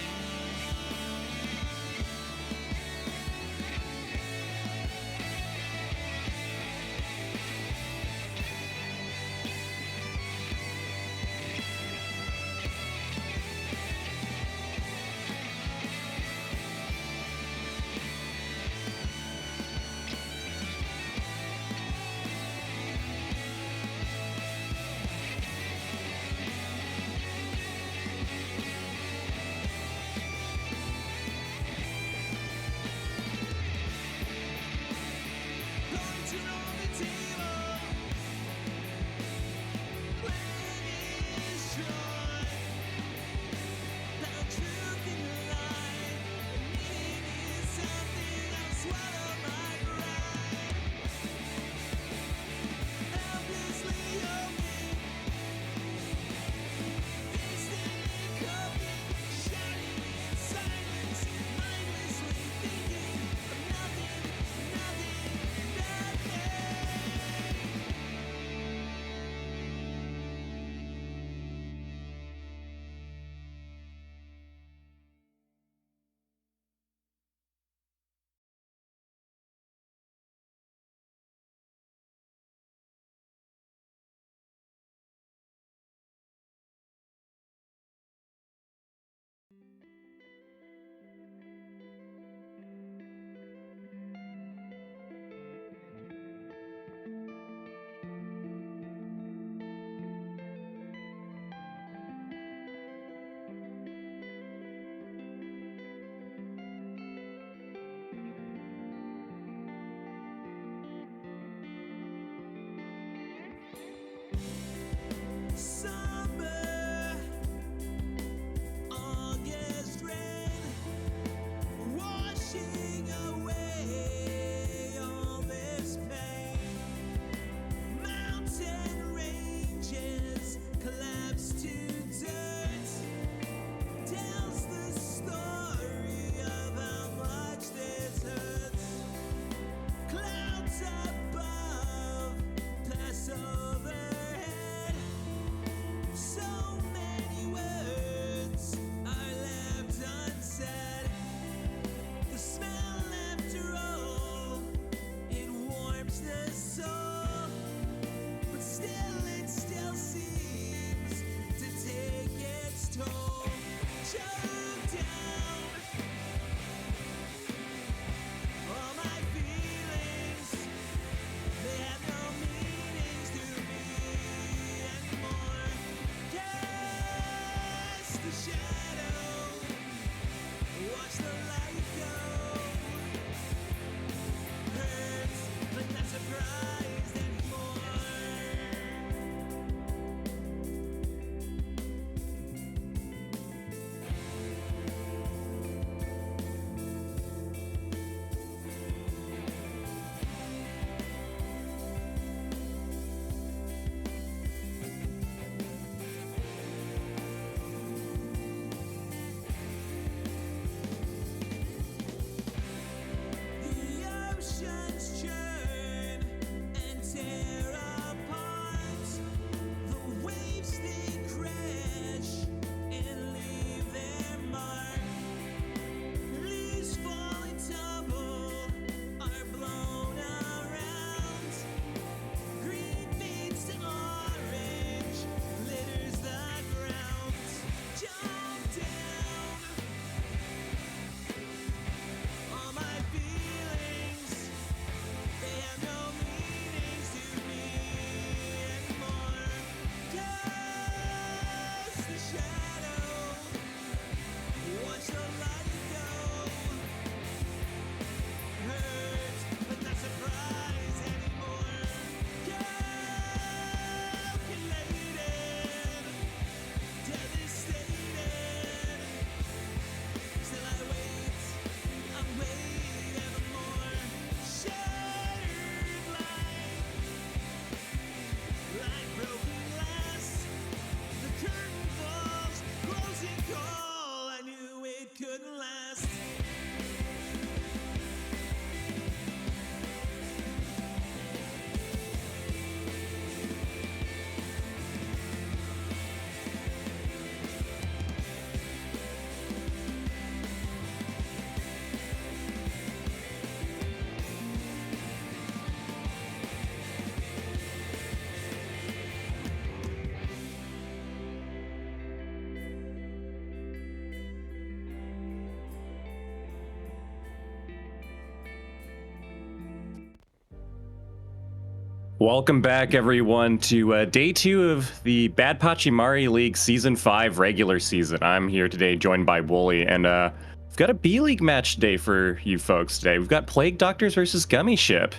Speaker 4: Welcome back, everyone, to day 2 of the Bad Pachimari League Season 5 regular season. I'm here today, joined by Wooly, and we've got a B-League match today for you folks today. We've got Plague Doctors versus Gummi Ship.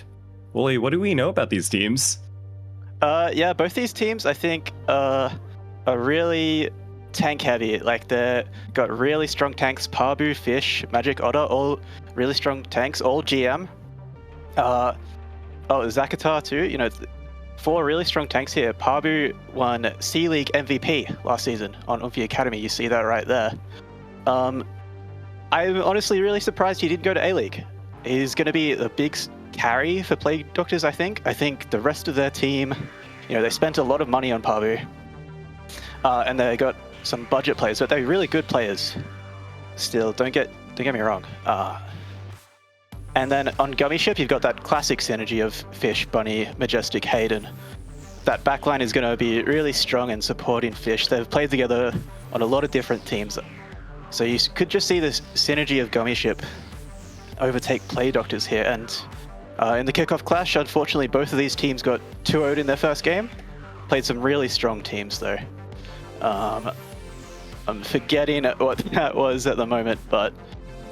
Speaker 4: Wooly, what do we know about these teams?
Speaker 5: Yeah, both these teams, I think, are really tank-heavy. Like, they've got really strong tanks. Pabu, Fish, Magic Otter, all really strong tanks, all GM. Zakatar too, 4 really strong tanks here. Pabu won C-League MVP last season on Umphi Academy. You see that right there. I'm honestly really surprised he didn't go to A-League. He's going to be a big carry for Plague Doctors, I think. I think the rest of their team, they spent a lot of money on Pabu. And they got some budget players, but they're really good players. Still, don't get me wrong. And then on Gummi Ship, you've got that classic synergy of Fish, Bunny, Majestic, Hayden. That backline is going to be really strong in supporting Fish. They've played together on a lot of different teams. So you could just see this synergy of Gummi Ship overtake Play Doctors here. And in the kickoff clash, unfortunately, both of these teams got 2-0'd in their first game. Played some really strong teams, though. I'm forgetting what that was at the moment, but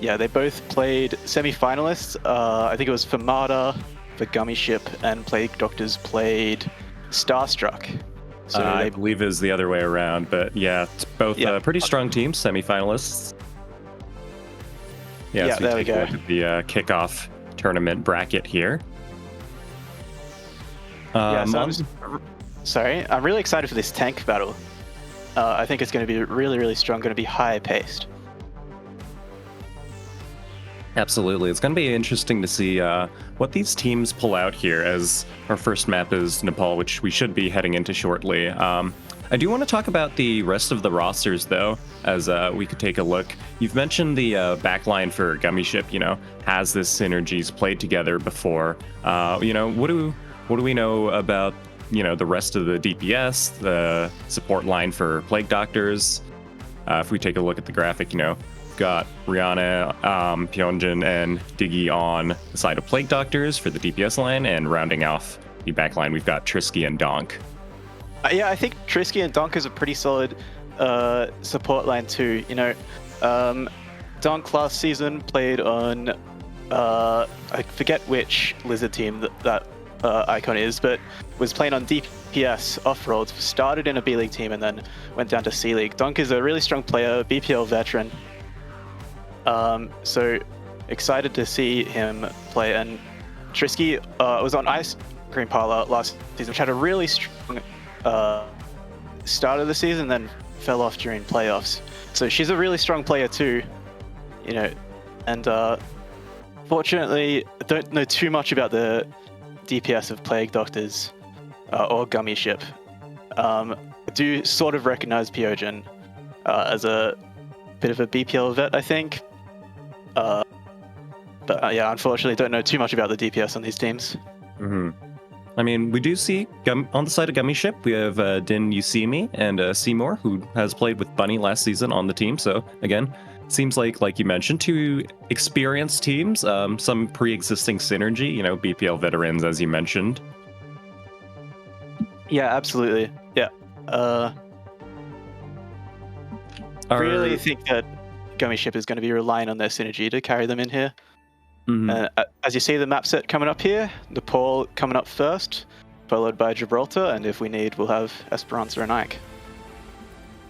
Speaker 5: yeah, they both played semi-finalists. I think it was Famada for Gummi Ship, and Plague Doctors played Starstruck. So
Speaker 4: I believe it was the other way around, but yeah, it's both pretty strong teams, semi-finalists.
Speaker 5: Yeah,
Speaker 4: so
Speaker 5: there we
Speaker 4: take a
Speaker 5: go.
Speaker 4: look at the kickoff tournament bracket here.
Speaker 5: I'm really excited for this tank battle. I think it's going to be really, really strong, going to be high-paced.
Speaker 4: Absolutely. It's going to be interesting to see what these teams pull out here, as our first map is Nepal, which we should be heading into shortly. I do want to talk about the rest of the rosters, though, as we could take a look. You've mentioned the backline for Gummi Ship, has this synergies played together before. What do we know about, the rest of the DPS, the support line for Plague Doctors? If we take a look at the graphic, got Rihanna, Pyonjin, and Diggy on the side of Plague Doctors for the DPS line, and rounding off the back line, we've got Trisky and Donk.
Speaker 5: Yeah, I think Trisky and Donk is a pretty solid support line too. Donk last season played on, I forget which Lizard team that icon is, but was playing on DPS off-road, started in a B-League team and then went down to C-League. Donk is a really strong player, BPL veteran. So excited to see him play. And Trisky was on Ice Cream Parlor last season, which had a really strong start of the season, then fell off during playoffs. So she's a really strong player too, and fortunately, I don't know too much about the DPS of Plague Doctors or Gummi Ship. I do sort of recognize Pyojin as a bit of a BPL vet, I think. But yeah, unfortunately, don't know too much about the DPS on these teams.
Speaker 4: Mm-hmm. I mean, we do see on the side of Gummi Ship, we have Din Usimi and Seymour, who has played with Bunny last season on the team. So again, seems like you mentioned, 2 experienced teams, some pre-existing synergy, BPL veterans, as you mentioned.
Speaker 5: Yeah, absolutely. Yeah. I really think that Gummi Ship is going to be relying on their synergy to carry them in here.
Speaker 4: Mm-hmm.
Speaker 5: As you see the map set coming up here, Nepal coming up first, followed by Gibraltar, and if we need, we'll have Esperanza and Ike.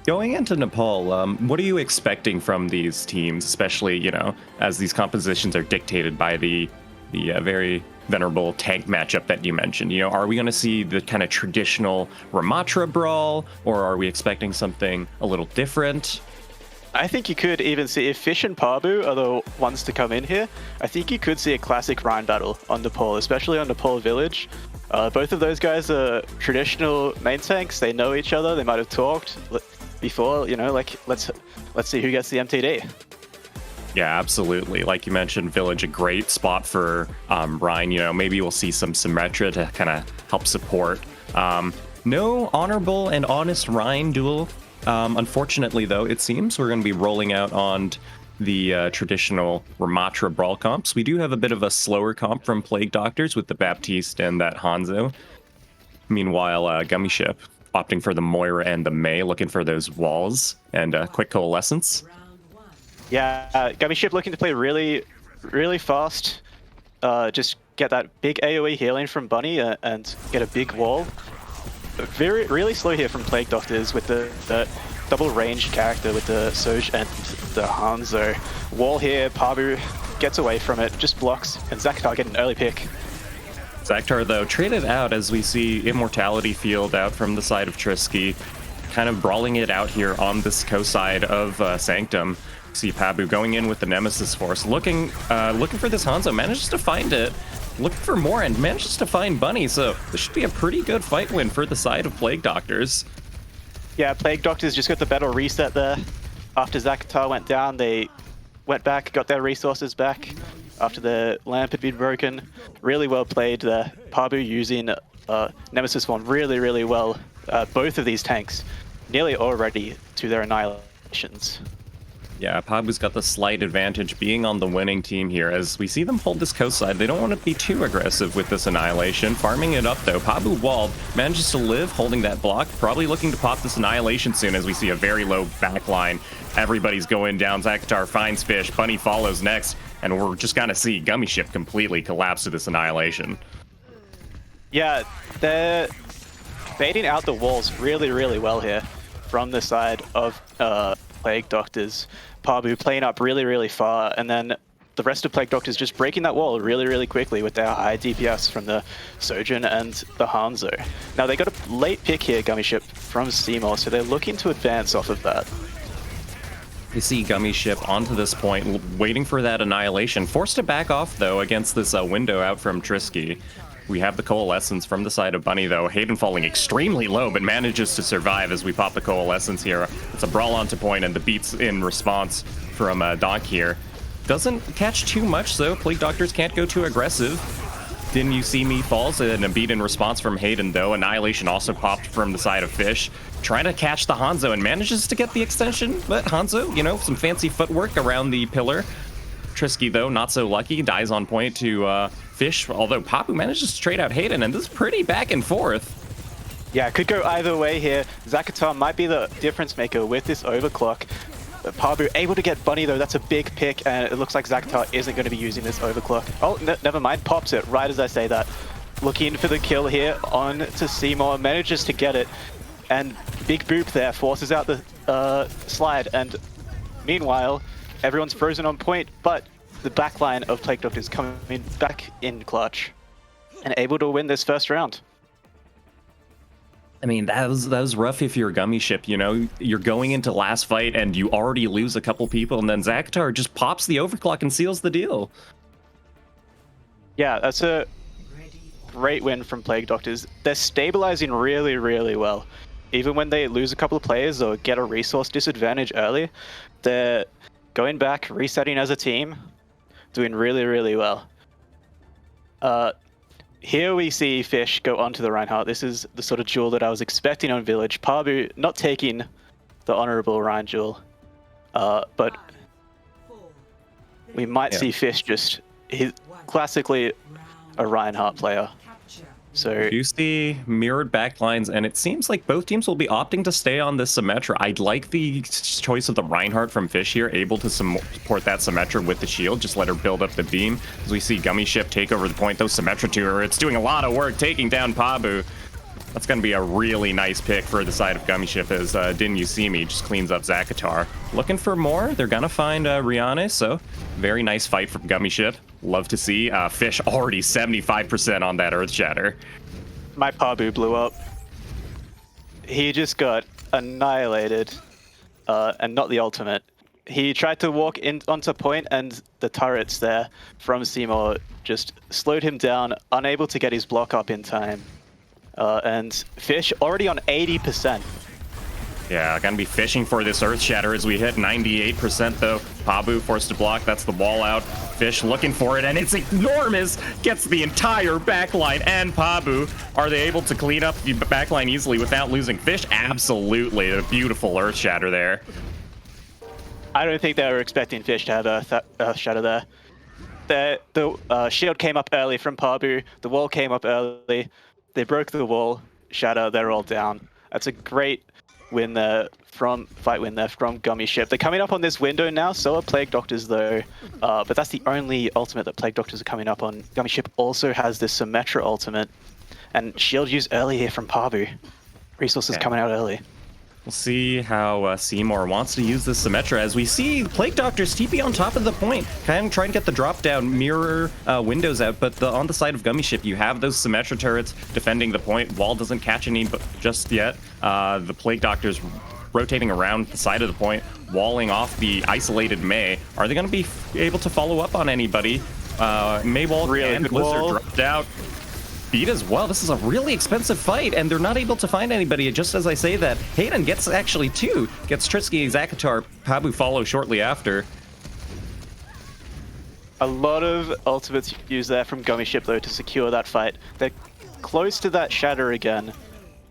Speaker 4: Going into Nepal, what are you expecting from these teams, especially, as these compositions are dictated by the very venerable tank matchup that you mentioned? Are we going to see the kind of traditional Ramatra brawl, or are we expecting something a little different?
Speaker 5: I think you could even see, if Fish and Pabu are the ones to come in here, I think you could see a classic Rhine battle on Nepal, especially on Nepal Village. Both of those guys are traditional main tanks. They know each other. They might have talked before, let's see who gets the MTD.
Speaker 4: Yeah, absolutely. Like you mentioned, Village, a great spot for Rhine. Maybe we'll see some Symmetra to kind of help support. No honorable and honest Rhine duel. Unfortunately, though, it seems we're going to be rolling out on the traditional Ramatra brawl comps. We do have a bit of a slower comp from Plague Doctors with the Baptiste and that Hanzo. Meanwhile, Gummy Ship opting for the Moira and the Mei, looking for those walls and quick coalescence.
Speaker 5: Yeah, Gummy Ship looking to play really, really fast. Just get that big AoE healing from Bunny and get a big wall. Really slow here from Plague Doctors with the double ranged character with the Soj and the Hanzo. Wall here, Pabu gets away from it, just blocks, and Zakatar get an early pick.
Speaker 4: Zakatar, though, traded out as we see Immortality Field out from the side of Trisky, kind of brawling it out here on this co-side of Sanctum. See Pabu going in with the Nemesis Force, looking for this Hanzo, manages to find it, looking for more, and manages to find Bunny, so this should be a pretty good fight win for the side of Plague Doctors.
Speaker 5: Yeah, Plague Doctors just got the battle reset there. After Zakatar went down, they went back, got their resources back after the lamp had been broken. Really well played there. Pabu using Nemesis Form really, really well. Both of these tanks nearly already to their annihilations.
Speaker 4: Yeah, Pabu's got the slight advantage being on the winning team here as we see them hold this coast side. They don't want to be too aggressive with this annihilation. Farming it up though. Pabu walled, manages to live holding that block. Probably looking to pop this annihilation soon as we see a very low backline. Everybody's going down. Zakatar finds Fish. Bunny follows next. And we're just gonna see Gummy Ship completely collapse to this annihilation.
Speaker 5: Yeah, they're baiting out the walls really, really well here from the side of Plague Doctors. Pabu playing up really, really far, and then the rest of Plague Doctors just breaking that wall really, really quickly with their high DPS from the Sojourn and the Hanzo. Now they got a late pick here, Gummy Ship, from Seymour, so they're looking to advance off of that.
Speaker 4: We see Gummy Ship onto this point, waiting for that annihilation. Forced to back off, though, against this window out from Trisky. We have the Coalescence from the side of Bunny, though. Hayden falling extremely low, but manages to survive as we pop the Coalescence here. It's a brawl onto point, and the beats in response from Donk here. Doesn't catch too much, though. Plague Doctors can't go too aggressive. Didn't You See Me falls, and a beat in response from Hayden, though. Annihilation also popped from the side of Fish. Trying to catch the Hanzo and manages to get the extension, but Hanzo, you know, some fancy footwork around the pillar. Trisky, though, not so lucky, dies on point to Fish, although Pabu manages to trade out Hayden, and this is pretty back and forth.
Speaker 5: Yeah, could go either way here. Zakatar might be the difference maker with this overclock. Pabu able to get Bunny, though. That's a big pick, and it looks like Zakatar isn't going to be using this overclock. Oh, never mind. Pops it right as I say that. Looking for the kill here on to Seymour. Manages to get it, and big boop there forces out the slide. And meanwhile, everyone's frozen on point, but the backline of Plague Doctors coming back in clutch and able to win this first round.
Speaker 4: I mean, that was rough if you're a Gummy Ship, you know? You're going into last fight and you already lose a couple people, and then Zakatar just pops the overclock and seals the deal.
Speaker 5: Yeah, that's a great win from Plague Doctors. They're stabilizing really, really well. Even when they lose a couple of players or get a resource disadvantage early, they're going back, resetting as a team, doing really, really well. Here we see Fish go onto the Reinhardt. This is the sort of duel that I was expecting on Village. Pabu not taking the honorable Rein duel, but we might see Fish just, he's classically a Reinhardt player. So
Speaker 4: You see mirrored backlines, and it seems like both teams will be opting to stay on this Symmetra. I like the choice of the Reinhardt from Fish here, able to support that Symmetra with the shield, just let her build up the beam. As we see Gummy Ship take over the point, those Symmetra to her, it's doing a lot of work taking down Pabu. That's going to be a really nice pick for the side of Gummy Ship as Didn't You See Me just cleans up Zakatar. Looking for more, they're going to find Rihanna, so very nice fight from Gummy Ship. Love to see. Fish already 75% on that Earth Shatter.
Speaker 5: my Pabu blew up. He just got annihilated, and not the ultimate. He tried to walk in onto point, and the turrets there from Seymour just slowed him down, unable to get his block up in time. And Fish already on 80%.
Speaker 4: Yeah, gonna be fishing for this Earth Shatter as we hit 98% though. Pabu forced to block, that's the wall out. Fish looking for it, and it's enormous! Gets the entire backline and Pabu. Are they able to clean up the backline easily without losing Fish? Absolutely, a beautiful Earth Shatter there.
Speaker 5: I don't think they were expecting Fish to have a Earth Shatter there. The shield came up early from Pabu, the wall came up early, they broke the wall, Shatter, they're all down. That's a great win there from Gummi Ship. They're coming up on this window now, so are Plague Doctors though. But that's the only ultimate that Plague Doctors are coming up on. Gummi Ship also has this Symmetra ultimate. And shield use early here from Pabu. Resources coming out early.
Speaker 4: We'll see how Seymour wants to use this Symmetra as we see Plague Doctors TP on top of the point, kind of trying to get the drop down, mirror windows out, but on the side of Gummi Ship, you have those Symmetra turrets defending the point. Wall doesn't catch any just yet. The Plague Doctors rotating around the side of the point, walling off the isolated Mei. Are they going to be able to follow up on anybody? Mei wall and Blizzard dropped out. Beat as well. This is a really expensive fight, and they're not able to find anybody. Just as I say that, Hayden gets actually two. Gets Trisky, Zakatar, Pabu follow shortly after.
Speaker 5: A lot of ultimates used there from Gummi Ship, though, to secure that fight. They're close to that Shatter again,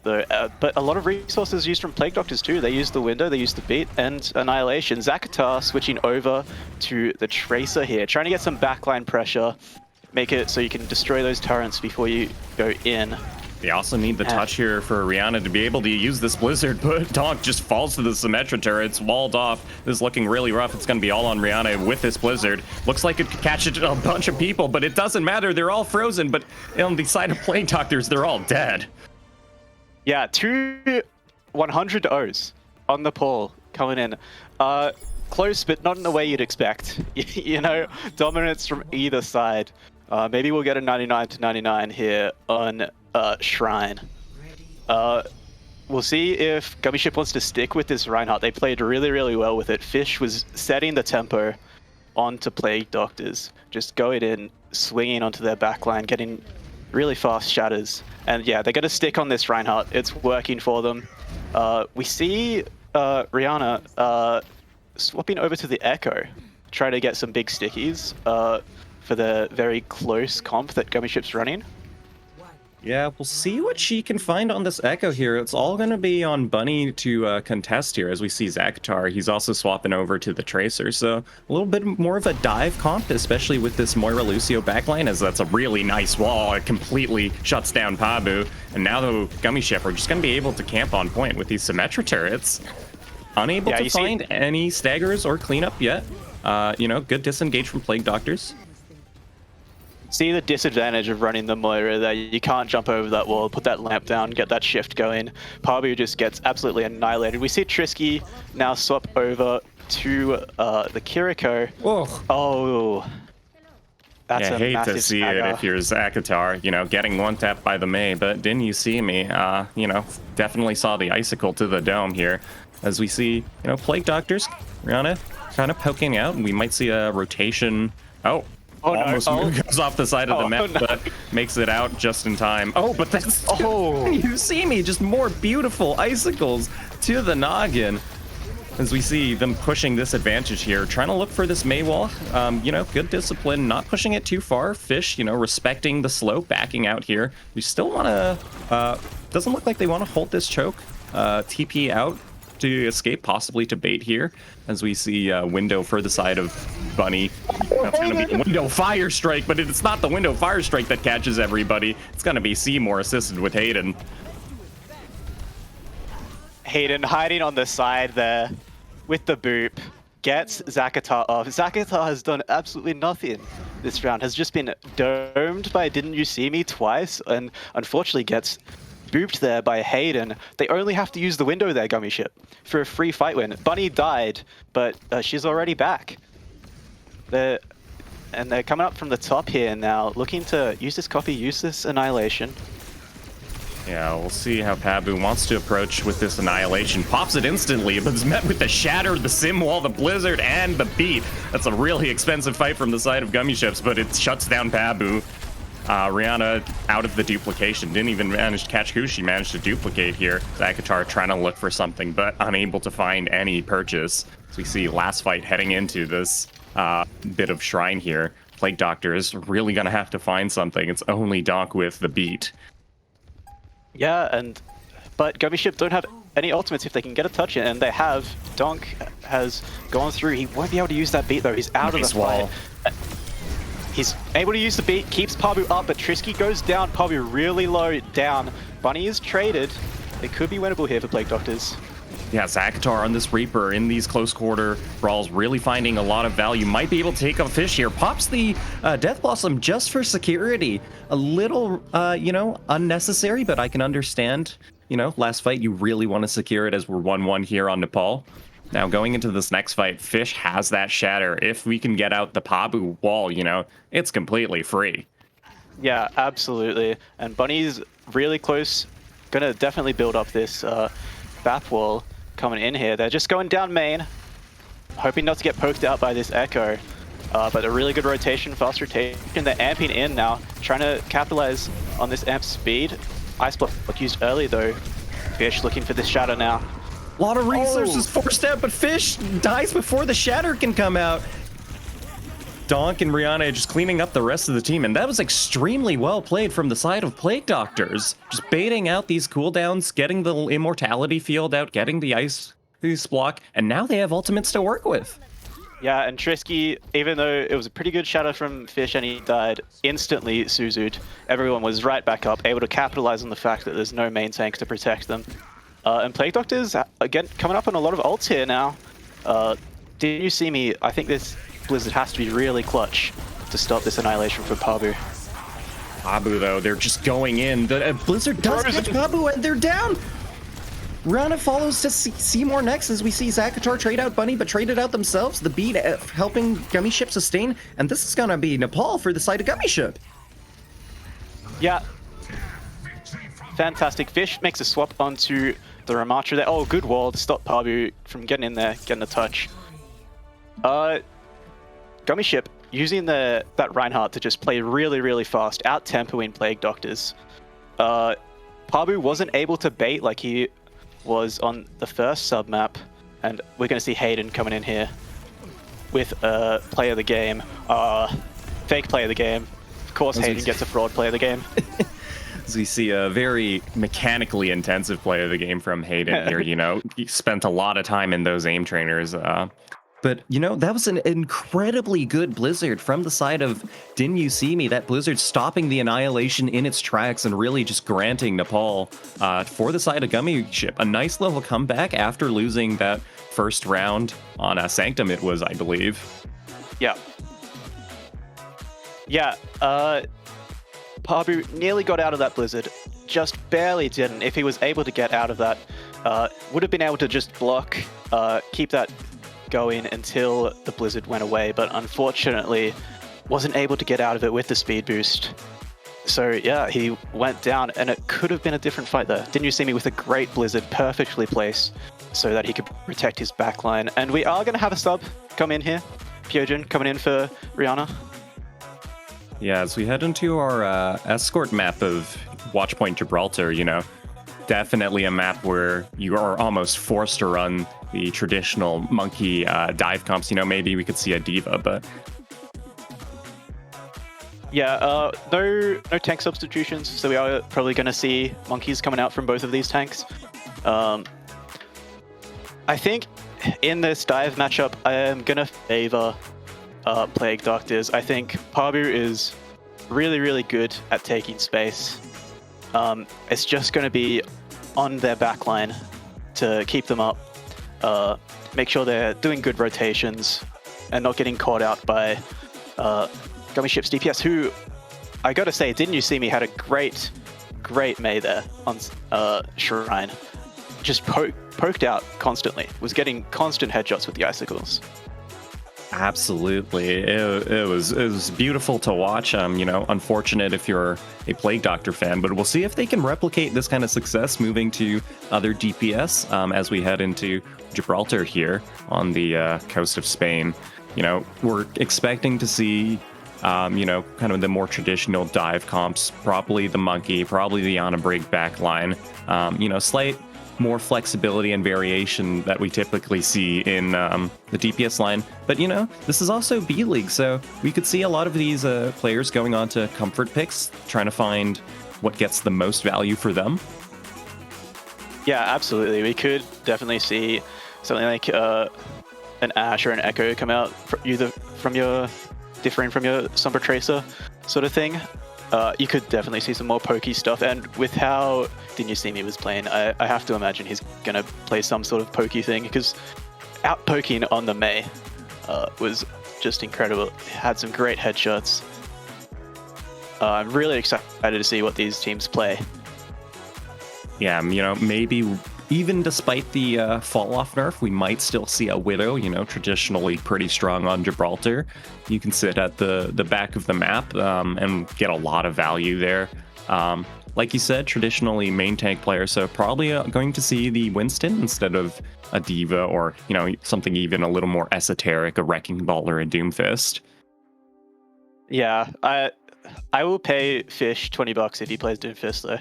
Speaker 5: though, but a lot of resources used from Plague Doctors, too. They used the Window, they used the Beat, and Annihilation. Zakatar switching over to the Tracer here, trying to get some backline pressure. Make it so you can destroy those turrets before you go in.
Speaker 4: They also need the touch here for Rihanna to be able to use this Blizzard, but Donk just falls to the Symmetra turrets, walled off. This is looking really rough. It's going to be all on Rihanna with this Blizzard. Looks like it could catch a bunch of people, but it doesn't matter. They're all frozen, but on the side of Plague Doctors, they're all dead.
Speaker 5: Yeah, 2 100 O's on the pole coming in. Close, but not in the way you'd expect. You know, dominance from either side. Maybe we'll get a 99 to 99 here on Shrine. We'll see if Gummi Ship wants to stick with this Reinhardt. They played really, really well with it. Fish was setting the tempo onto Plague Doctors, just going in, swinging onto their backline, getting really fast shatters. And yeah, they're going to stick on this Reinhardt. It's working for them. We see Rihanna swapping over to the Echo, try to get some big stickies for the very close comp that Gummi Ship's running.
Speaker 4: Yeah, we'll see what she can find on this Echo here. It's all going to be on Bunny to contest here as we see Zakatar. He's also swapping over to the Tracer, so a little bit more of a dive comp, especially with this Moira Lucio backline, as that's a really nice wall. It completely shuts down Pabu. And now the Gummi Ship are just going to be able to camp on point with these Symmetra turrets. Unable to find any staggers or cleanup yet. You know, good disengage from Plague Doctors.
Speaker 5: See the disadvantage of running the Moira there. You can't jump over that wall, put that lamp down, get that shift going. Pabu just gets absolutely annihilated. We see Trisky now swap over to the Kiriko.
Speaker 4: Whoa.
Speaker 5: Oh. That's a
Speaker 4: hate
Speaker 5: massive
Speaker 4: to see
Speaker 5: stagger.
Speaker 4: it if you're Zakatar, you know, getting one tap by the Mei, but didn't you see me? You know, definitely saw the icicle to the dome here. As we see, you know, Plague Doctors, Rihanna kind of poking out, and we might see a rotation. Almost goes off the side of the map, but makes it out just in time. But that's... you see me, just more beautiful icicles to the noggin. As we see them pushing this advantage here, trying to look for this Mei wall. You know, good discipline, not pushing it too far. Fish, you know, respecting the slope, backing out here. We still want to... doesn't look like they want to hold this choke. TP out to escape, possibly to bait here, as we see Window for the side of Bunny. That's going to be Window Fire Strike, but it's not the Window Fire Strike that catches everybody. It's going to be Seymour assisted with Hayden.
Speaker 5: Hayden hiding on the side there with the boop. Gets Zakatar off. Zakatar has done absolutely nothing this round. Has just been domed by Didn't You See Me twice, and unfortunately gets booped there by Hayden. They only have to use the window there, Gummi Ship, for a free fight win. Bunny died, but she's already back. They're coming up from the top here now, looking to use this copy, use this Annihilation.
Speaker 4: Yeah, we'll see how Pabu wants to approach with this Annihilation. Pops it instantly, but is met with the Shatter, the Sim Wall, the Blizzard, and the Beat. That's a really expensive fight from the side of Gummi Ships, but it shuts down Pabu. Rihanna out of the duplication. Didn't even manage to catch who she managed to duplicate here. Zakatar trying to look for something, but unable to find any purchase. So we see last fight heading into this bit of Shrine here. Plague Doctor is really going to have to find something. It's only Donk with the Beat.
Speaker 5: Yeah, but Gummi Ship don't have any ultimates if they can get a touch in, and they have. Donk has gone through. He won't be able to use that Beat, though. He's out of the fight. He's able to use the beat, keeps Pabu up, but Trisky goes down. Pabu really low down. Bunny is traded. It could be winnable here for Plague Doctors.
Speaker 4: Yeah, Zakatar on this Reaper in these close quarter brawls really finding a lot of value. Might be able to take a fish here. Pops the Death Blossom just for security. A little, unnecessary, but I can understand. Last fight, you really want to secure it as we're 1-1 here on Nepal. Now, going into this next fight, Fish has that Shatter. If we can get out the Pabu wall, it's completely free.
Speaker 5: Yeah, absolutely. And Bunny's really close. Gonna definitely build up this BAP wall coming in here. They're just going down main, hoping not to get poked out by this Echo. But a really good rotation, fast rotation. They're amping in now, trying to capitalize on this amp speed. Ice block used early though. Fish looking for this Shatter now.
Speaker 4: A lot of resources forced out, but Fish dies before the Shatter can come out. Donk and Rihanna just cleaning up the rest of the team, and that was extremely well played from the side of Plague Doctors. Just baiting out these cooldowns, getting the Immortality field out, getting the Ice block, and now they have ultimates to work with.
Speaker 5: Yeah, and Trisky, even though it was a pretty good Shatter from Fish and he died instantly Suzu'd, everyone was right back up, able to capitalize on the fact that there's no main tank to protect them. And Plague Doctors, again, coming up on a lot of ults here now. Did you see me? I think this Blizzard has to be really clutch to stop this annihilation from Pabu.
Speaker 4: Pabu, though, they're just going in. The Blizzard does catch Pabu, and they're down. Rana follows to Seymour next as we see Zakatar trade out Bunny, but traded out themselves. The beat helping Gummi Ship sustain, and this is going to be Nepal for the side of Gummi Ship.
Speaker 5: Yeah. Fantastic. Fish makes a swap onto the Ramatra there. Oh, good wall to stop Pabu from getting in there, getting a touch. Gummi Ship using that Reinhardt to just play really, really fast, out-tempoing Plague Doctors. Pabu wasn't able to bait like he was on the first sub-map, and we're going to see Hayden coming in here with Player of the Game. Fake Player of the Game. Of course, Hayden gets a fraud Player of the Game.
Speaker 4: As we see a very mechanically intensive Player of the Game from Hayden here, he spent a lot of time in those aim trainers. But, that was an incredibly good Blizzard from the side of Didn't You See Me? That Blizzard stopping the annihilation in its tracks and really just granting Nepal for the side of Gummi Ship. A nice little comeback after losing that first round on Sanctum, it was, I believe.
Speaker 5: Yeah. Yeah, Pabu nearly got out of that Blizzard. Just barely didn't. If he was able to get out of that, would have been able to just block, keep that going until the Blizzard went away, but unfortunately wasn't able to get out of it with the speed boost. So yeah, he went down, and it could have been a different fight there. Didn't You See Me with a great Blizzard perfectly placed so that he could protect his backline. And we are going to have a sub come in here. Pyojin coming in for Rihanna.
Speaker 4: Yeah, as we head into our escort map of Watchpoint Gibraltar, definitely a map where you are almost forced to run the traditional monkey dive comps. Maybe we could see a diva, but
Speaker 5: yeah, no tank substitutions, so we are probably going to see monkeys coming out from both of these tanks. I think in this dive matchup, I am going to favor Plague Doctors. I think Pabu is really, really good at taking space. It's just going to be on their backline to keep them up, make sure they're doing good rotations and not getting caught out by Gummi Ship's DPS, who, I gotta say, Didn't You See Me had a great May there on Shrine. Just poked out constantly, was getting constant headshots with the icicles.
Speaker 4: Absolutely. It was beautiful to watch. Unfortunate if you're a Plague Doctor fan, but we'll see if they can replicate this kind of success moving to other DPS as we head into Gibraltar here on the coast of Spain. We're expecting to see, kind of the more traditional dive comps, probably the Monkey, probably the Ana Brig backline, slight more flexibility and variation that we typically see in the DPS line. But, this is also B-League, so we could see a lot of these players going on to comfort picks, trying to find what gets the most value for them.
Speaker 5: Yeah, absolutely. We could definitely see something like an Ash or an Echo come out either from your differing from your Sombra Tracer sort of thing. You could definitely see some more pokey stuff, and with how Didn't You See Me was playing, I have to imagine he's gonna play some sort of pokey thing, because out poking on the Mei was just incredible. Had some great headshots. I'm really excited to see what these teams play.
Speaker 4: Yeah, maybe even despite the fall-off nerf, we might still see a Widow, traditionally pretty strong on Gibraltar. You can sit at the back of the map and get a lot of value there. Like you said, traditionally main tank player, so probably going to see the Winston instead of a Diva, or, something even a little more esoteric, a Wrecking Ball or a Doomfist.
Speaker 5: Yeah, I will pay Fish $20 if he plays Doomfist, though.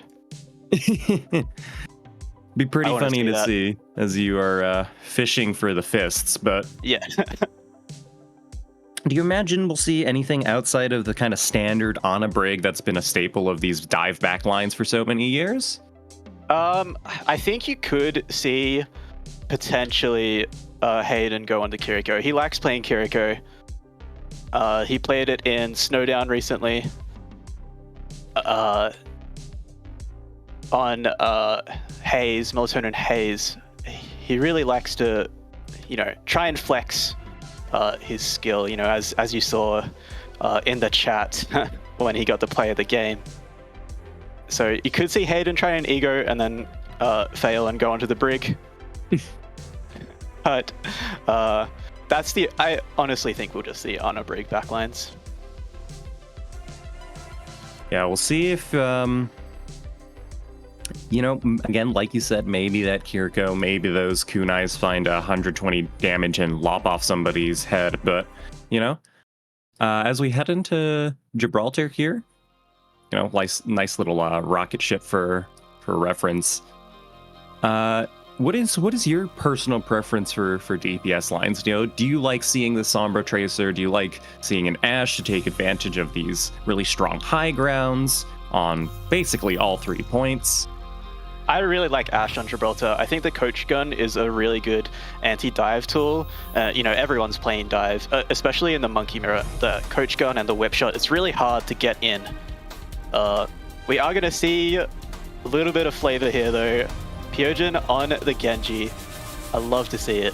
Speaker 4: Be pretty funny to
Speaker 5: that.
Speaker 4: see as you are fishing for the fists, but
Speaker 5: Yeah.
Speaker 4: do you imagine we'll see anything outside of the kind of standard Ana Brig that's been a staple of these dive back lines for so many years?
Speaker 5: I think you could see potentially Hayden go onto Kiriko. He likes playing Kiriko. He played it in Snowdown recently. On Haze, Melatonin Haze. He really likes to, try and flex his skill, as you saw in the chat when he got the play of the game. So you could see Hayden try an ego and then fail and go onto the brig. But I honestly think we'll just see Ana Brig backlines.
Speaker 4: Yeah, we'll see if, again, like you said, maybe that Kiriko, maybe those kunais find 120 damage and lop off somebody's head. But, as we head into Gibraltar here, nice little rocket ship for reference. What is your personal preference for DPS lines? Do you like seeing the Sombra Tracer? Do you like seeing an Ashe to take advantage of these really strong high grounds on basically all 3 points?
Speaker 5: I really like Ashe on Gibraltar. I think the Coach Gun is a really good anti-dive tool. Everyone's playing dive, especially in the Monkey Mirror. The Coach Gun and the Whip Shot, it's really hard to get in. We are going to see a little bit of flavor here, though. Pyojin on the Genji. I love to see it.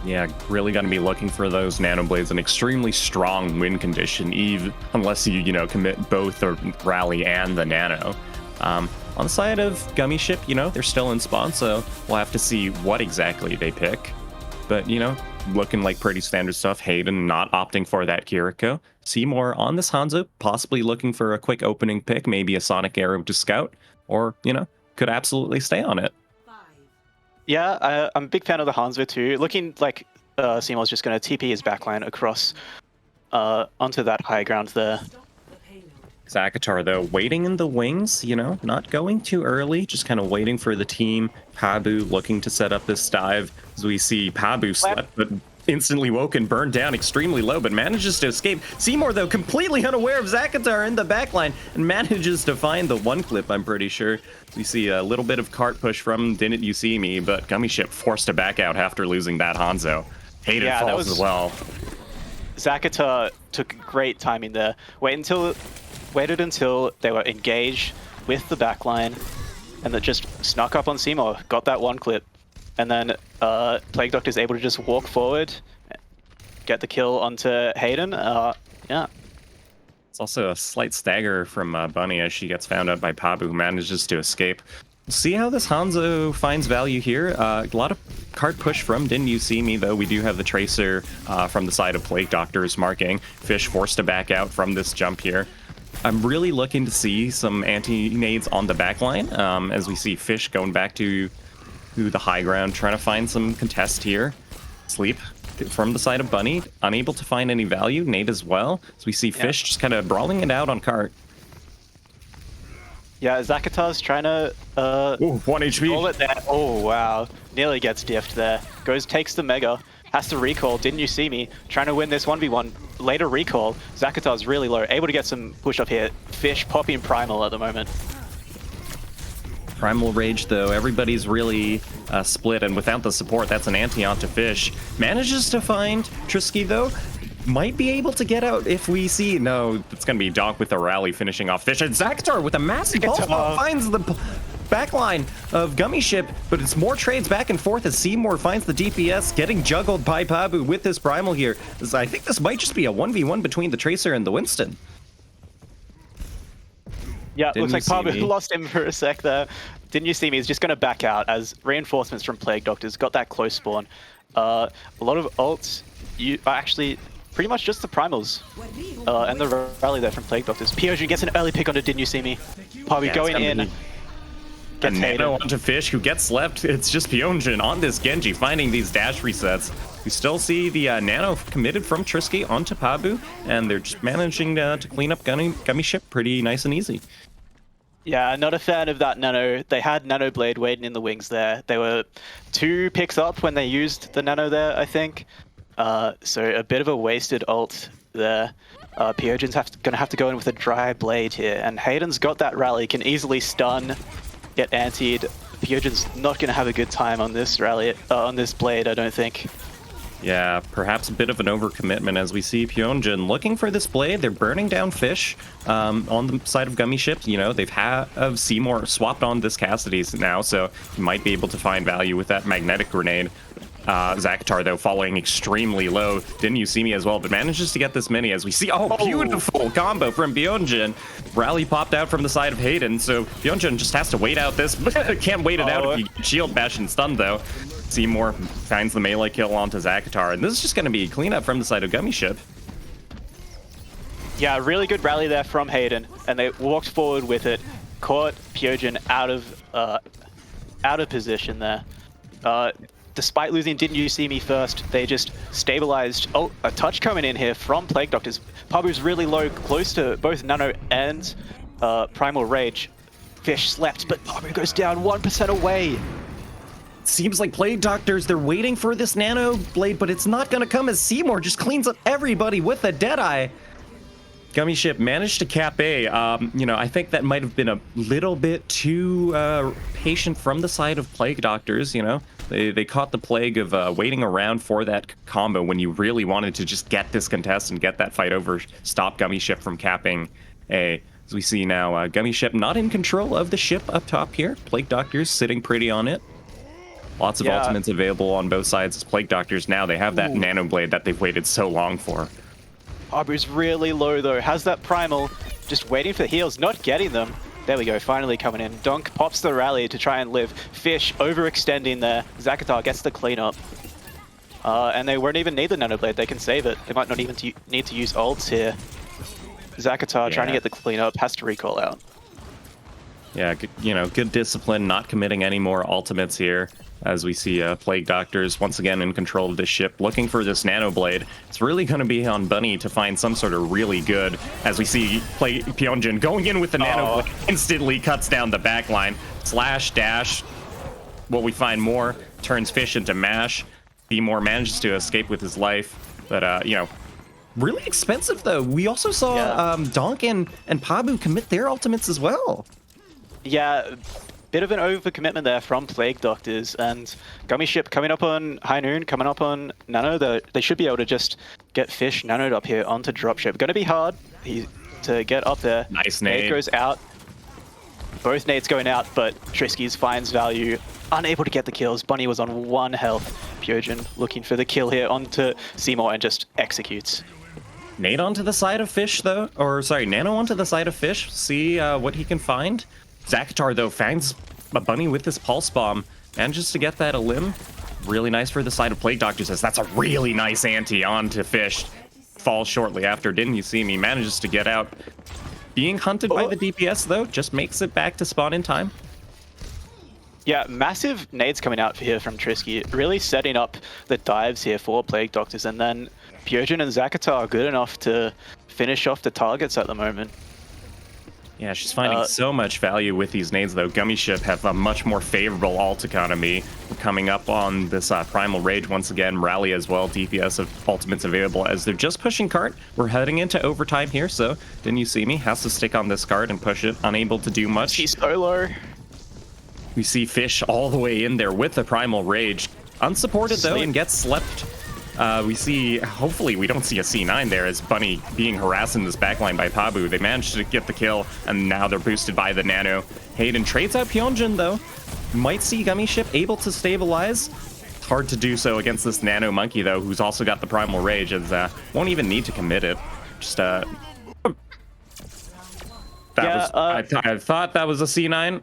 Speaker 4: Yeah, really going to be looking for those Nanoblades, an extremely strong win condition, even unless you, commit both the Rally and the Nano. On the side of Gummi Ship, they're still in spawn, so we'll have to see what exactly they pick. But, looking like pretty standard stuff. Hayden not opting for that Kiriko. Seymour on this Hanzo, possibly looking for a quick opening pick, maybe a Sonic Arrow to scout, or, could absolutely stay on it.
Speaker 5: Yeah, I'm a big fan of the Hanzo too. Looking like Seymour's just going to TP his backline across onto that high ground there.
Speaker 4: Zakatar, though, waiting in the wings, not going too early, just kind of waiting for the team. Pabu looking to set up this dive, as we see Pabu slept, but instantly woken, burned down extremely low, but manages to escape. Seymour, though, completely unaware of Zakatar in the backline, and manages to find the one clip, I'm pretty sure. We see a little bit of cart push from Didn't You See Me, but Gummi Ship forced to back out after losing that Hanzo. Hayden falls as well.
Speaker 5: Zakatar took great timing there. Waited until they were engaged with the backline, and then just snuck up on Seymour, got that one clip, and then Plague Doctor is able to just walk forward, get the kill onto Hayden. Yeah.
Speaker 4: It's also a slight stagger from Bunny as she gets found out by Pabu, who manages to escape. We'll see how this Hanzo finds value here. A lot of card push from Didn't You See Me, though. We do have the Tracer from the side of Plague Doctor's marking. Fish forced to back out from this jump here. I'm really looking to see some anti-nades on the backline, as we see Fish going back to the high ground, trying to find some contest here. Sleep from the side of Bunny, unable to find any value. Nade as well. So we see Fish just kind of brawling it out on cart.
Speaker 5: Yeah, Zakatar's trying to...
Speaker 4: 1 HP.
Speaker 5: Roll it there. Oh, wow. Nearly gets diffed there. Takes the Mega. Has to recall. Didn't You See Me? Trying to win this 1v1. Later recall. Zakatar's really low. Able to get some push up here. Fish popping Primal at the moment.
Speaker 4: Primal Rage, though, everybody's really split, and without the support, that's an anti onto Fish. Manages to find Trisky, though. might be able to get out if we see. No, it's going to be Donk with a rally finishing off Fish. And Zaktar with a massive pulse bomb finds the backline of Gummi Ship, but it's more trades back and forth as Seymour finds the DPS, getting juggled by Pabu with this Primal here. I think this might just be a 1v1 between the Tracer and the Winston.
Speaker 5: Yeah,
Speaker 4: Didn't
Speaker 5: looks like
Speaker 4: You See
Speaker 5: Pabu
Speaker 4: Me?
Speaker 5: lost him for a sec there. Didn't You See Me is just going to back out as reinforcements from Plague Doctors got that close spawn. A lot of ults, you are actually pretty much just the primals and the rally there from Plague Doctors. Pyojin gets an early pick onto Didn't You See Me. Pabu
Speaker 4: Yeah,
Speaker 5: going
Speaker 4: it's gonna
Speaker 5: in.
Speaker 4: be
Speaker 5: Gets
Speaker 4: a
Speaker 5: hated.
Speaker 4: nano onto Fish, who gets left. It's just Pyonjin on this Genji, finding these dash resets. We still see the nano committed from Trisky onto Pabu, and they're just managing to clean up Gummi Ship pretty nice and easy.
Speaker 5: Yeah, not a fan of that nano. They had Nano Blade waiting in the wings there. They were 2 picks up when they used the nano there, I think. So a bit of a wasted ult there. Pyojin's going to have to go in with a dry blade here, and Hayden's got that rally, can easily stun, get antied. Pyojin's not going to have a good time on this rally, on this blade, I don't think.
Speaker 4: Yeah, perhaps a bit of an overcommitment as we see Pyonjin looking for this blade. They're burning down Fish on the side of Gummi Ships. You know, they've have Seymour swapped on this Cassidy's now, so he might be able to find value with that magnetic grenade. Zaktar, though, falling extremely low. Didn't You See Me as well, but manages to get this mini as we see. Oh, beautiful combo from Pyonjin. Rally popped out from the side of Hayden, so Pyonjin just has to wait out this. Can't wait it out if you get shield bash and stun, though. Seymour finds the melee kill onto Zaktar, and this is just going to be cleanup from the side of Gummi Ship.
Speaker 5: Yeah, really good rally there from Hayden, and they walked forward with it, caught Pyojin out of position there. Despite losing Didn't You See Me first, they just stabilized. Oh, a touch coming in here from Plague Doctors. Pabu's really low, close to both Nano and Primal Rage. Fish slept, but Pabu goes down 1% away.
Speaker 4: Seems like Plague Doctors, they're waiting for this Nano Blade, but it's not going to come as Seymour just cleans up everybody with a Deadeye. Gummi Ship managed to cap A. You know, I think that might have been a little bit too patient from the side of Plague Doctors, you know. They caught the plague of waiting around for that combo when you really wanted to just get this contest and get that fight over, stop Gummi Ship from capping A. As we see now, Gummi Ship not in control of the ship up top here. Plague Doctors sitting pretty on it. Lots of ultimates available on both sides as Plague Doctors now. They have that Nano Blade that they've waited so long for.
Speaker 5: Pabu's really low though, has that primal, just waiting for the heals, not getting them. There we go, finally coming in. Donk pops the rally to try and live. Fish overextending there. Zaktar gets the cleanup. And they won't even need the Nano Blade, they can save it. They might not even need to use ults here. Zaktar trying to get the cleanup, has to recall out.
Speaker 4: Yeah, you know, good discipline, not committing any more ultimates here. As we see Plague Doctors once again in control of this ship, looking for this Nano Blade. It's really going to be on Bunny to find some sort of really good, as we see Pyonjin going in with the Nano Blade, instantly cuts down the back line. Slash, dash, what we find more, turns Fish into mash. Seymour manages to escape with his life, but, you know, really expensive, though. We also saw Donk and Pabu commit their ultimates as well.
Speaker 5: Yeah, bit of an overcommitment there from Plague Doctors, and Gummi Ship coming up on High Noon, coming up on Nano. They should be able to just get Fish nanoed up here onto Dropship. Going to be hard to get up there.
Speaker 4: Nice nade.
Speaker 5: Nade goes out. Both nades going out, but Trisky's finds value. Unable to get the kills. Bunny was on 1 health. Pyojin looking for the kill here onto Seymour and just executes.
Speaker 4: Nade onto the side of Fish, though. Or, sorry, Nano onto the side of Fish. See what he can find. Zaktar, though, finds a Bunny with this Pulse Bomb. Manages to get that a limb. Really nice for the side of Plague Doctors, as that's a really nice ante onto Fish. Falls shortly after. Didn't You See Me? Manages to get out. Being hunted by the DPS, though, just makes it back to spawn in time.
Speaker 5: Yeah, massive nades coming out here from Trisky, really setting up the dives here for Plague Doctors, and then Pyojin and Zaktar are good enough to finish off the targets at the moment.
Speaker 4: Yeah, she's finding so much value with these nades, though. Gummi Ship have a much more favorable ult economy. We're coming up on this Primal Rage once again. Rally as well. DPS of ultimates available as they're just pushing cart. We're heading into overtime here, so Didn't You See Me? Has to stick on this card and push it. Unable to do much.
Speaker 5: He's so low.
Speaker 4: We see Fish all the way in there with the Primal Rage. Unsupported, though, and gets slept We see, hopefully we don't see a C9 there as Bunny being harassed in this backline by Pabu. They managed to get the kill, and now they're boosted by the Nano. Hayden trades out Pyonjin, though. Might see Gummi Ship able to stabilize. It's hard to do so against this Nano Monkey, though, who's also got the Primal Rage, as won't even need to commit it. Just, I thought that was a C9,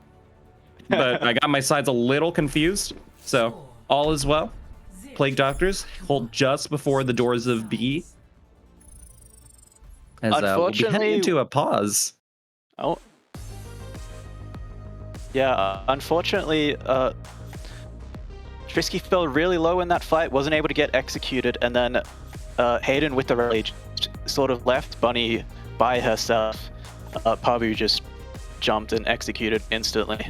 Speaker 4: but I got my sides a little confused, so all is well. Plague Doctors hold just before the doors of B. As we'll be heading into a pause.
Speaker 5: Oh. Yeah, unfortunately, Trisky fell really low in that fight, wasn't able to get executed, and then Hayden with the rage sort of left Bunny by herself. Pabu just jumped and executed instantly.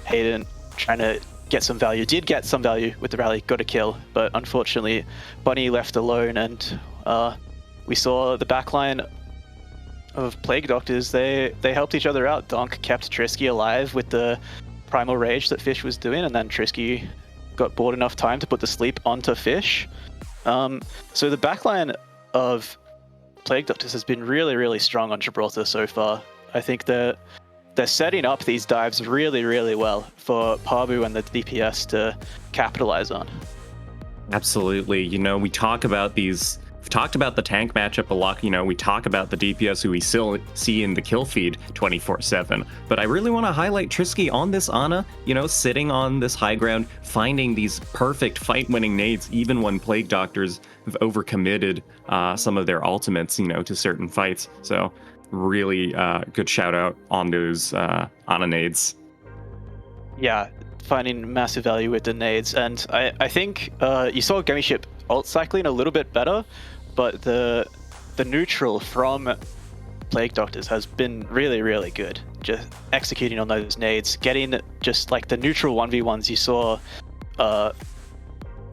Speaker 5: Hayden trying to get some value, did get some value with the rally, got a kill, but unfortunately Bunny left alone, and we saw the backline of Plague Doctors, they helped each other out. Donk kept Trisky alive with the Primal Rage that Fish was doing, and then Trisky got bored enough time to put the sleep onto Fish. So the backline of Plague Doctors has been really, really strong on Gibraltar so far. I think they're setting up these dives really, really well for Pabu and the DPS to capitalize on.
Speaker 4: Absolutely. You know, we talk about these. We've talked about the tank matchup a lot. You know, we talk about the DPS who we still see in the kill feed 24/7. But I really want to highlight Trisky on this Ana, you know, sitting on this high ground, finding these perfect fight-winning nades, even when Plague Doctors have overcommitted some of their ultimates, you know, to certain fights. So really good shout out on those Ana nades.
Speaker 5: Yeah, finding massive value with the nades. And I think you saw Gummi Ship ult cycling a little bit better, but the neutral from Plague Doctors has been really, really good. Just executing on those nades, getting just like the neutral 1v1s you saw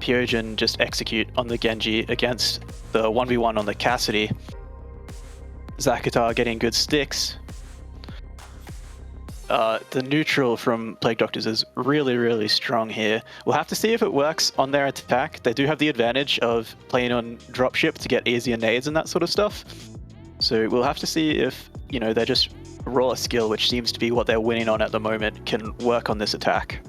Speaker 5: Pyojin just execute on the Genji against the 1v1 on the Cassidy. Zakatar getting good sticks. The neutral from Plague Doctors is really, really strong here. We'll have to see if it works on their attack. They do have the advantage of playing on dropship to get easier nades and that sort of stuff. So we'll have to see if, you know, they're just raw skill, which seems to be what they're winning on at the moment, can work on this attack.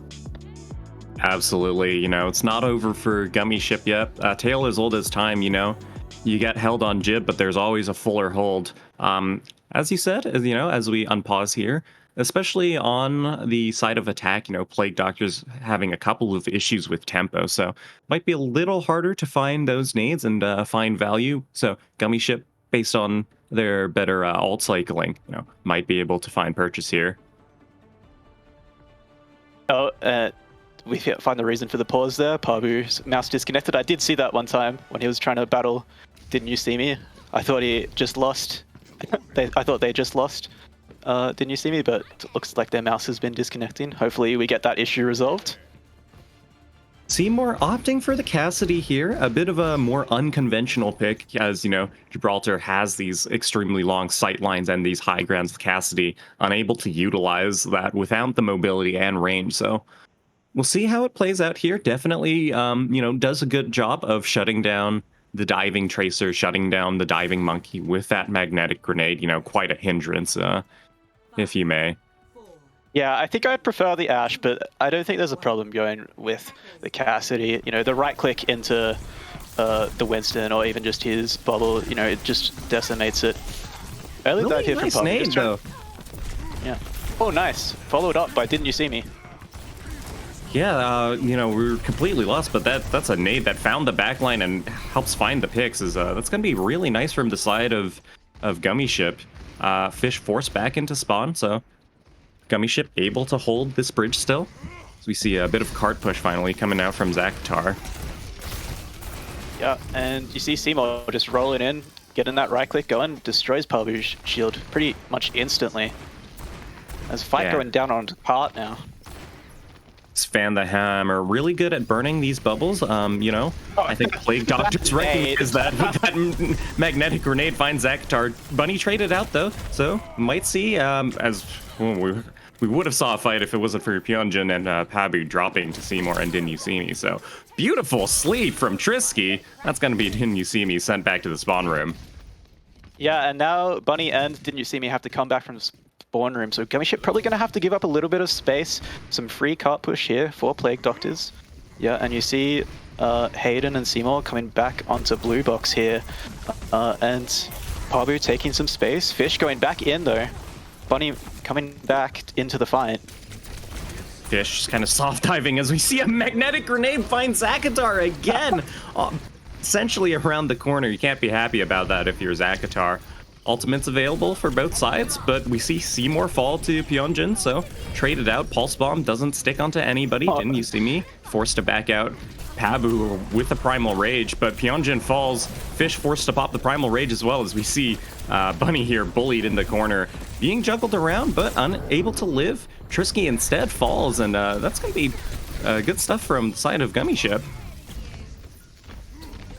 Speaker 4: Absolutely. You know, it's not over for Gummi Ship yet. Tale as old as time, you know. You get held on Jib, but there's always a fuller hold. As you said, you know, as we unpause here, especially on the side of attack, you know, Plague Doctors having a couple of issues with tempo, so might be a little harder to find those nades and find value. So Gummi Ship, based on their better ult cycling, you know, might be able to find purchase here.
Speaker 5: Oh, we find the reason for the pause there. Pabu's mouse disconnected. I did see that one time when he was trying to battle Didn't You See Me. I thought he just lost. I thought they just lost. Didn't You See Me? But it looks like their mouse has been disconnecting. Hopefully we get that issue resolved.
Speaker 4: Seymour opting for the Cassidy here, a bit of a more unconventional pick, as, you know, Gibraltar has these extremely long sight lines and these high grounds with Cassidy, unable to utilize that without the mobility and range. So we'll see how it plays out here. Definitely, you know, does a good job of shutting down the diving Tracer, shutting down the diving Monkey with that magnetic grenade, you know, quite a hindrance, if you may.
Speaker 5: Yeah, I think I'd prefer the Ash, but I don't think there's a problem going with the Cassidy. You know, the right click into the Winston or even just his bubble, you know, it just decimates it. Early
Speaker 4: Really
Speaker 5: dive here
Speaker 4: nice
Speaker 5: from
Speaker 4: nade, though.
Speaker 5: Yeah. Oh, nice. Followed up by Didn't You See Me?
Speaker 4: Yeah, you know, we were completely lost, but that's a nade that found the backline and helps find the picks. That's going to be really nice from the side of Gummi Ship. Fish forced back into spawn, so Gummi Ship able to hold this bridge still. So we see a bit of cart push finally coming out from Zakatar.
Speaker 5: Yeah, and you see Seymour just rolling in, getting that right click going, destroys Pabu's shield pretty much instantly. There's a fight going down on part now.
Speaker 4: Fan the Hammer, really good at burning these bubbles. You know, I think Plague Doctors recognize that with that magnetic grenade finds Zakatar. Bunny traded out though, so might see as we we would have saw a fight if it wasn't for Pyonjin and Pabu dropping to Seymour and Didn't You See Me. So beautiful sleep from Trisky. That's going to be Didn't You See Me sent back to the spawn room.
Speaker 5: Yeah, and now Bunny and Didn't You See Me have to come back from the spawn room, so Gummi Ship probably going to have to give up a little bit of space. Some free cart push here for Plague Doctors. Yeah, and you see Hayden and Seymour coming back onto blue box here. And Pabu taking some space. Fish going back in though. Bunny coming back into the fight.
Speaker 4: Fish just kind of soft diving as we see a magnetic grenade find Zakatar again. Essentially around the corner. You can't be happy about that if you're Zakatar. Ultimates available for both sides, but we see Seymour fall to Pyonjin, so traded out. Pulse Bomb doesn't stick onto anybody. Didn't You See Me? Forced to back out Pabu with the Primal Rage, but Pyonjin falls. Fish forced to pop the Primal Rage as well, as we see Bunny here bullied in the corner, being juggled around, but unable to live. Trisky instead falls, and that's going to be good stuff from the side of Gummi Ship.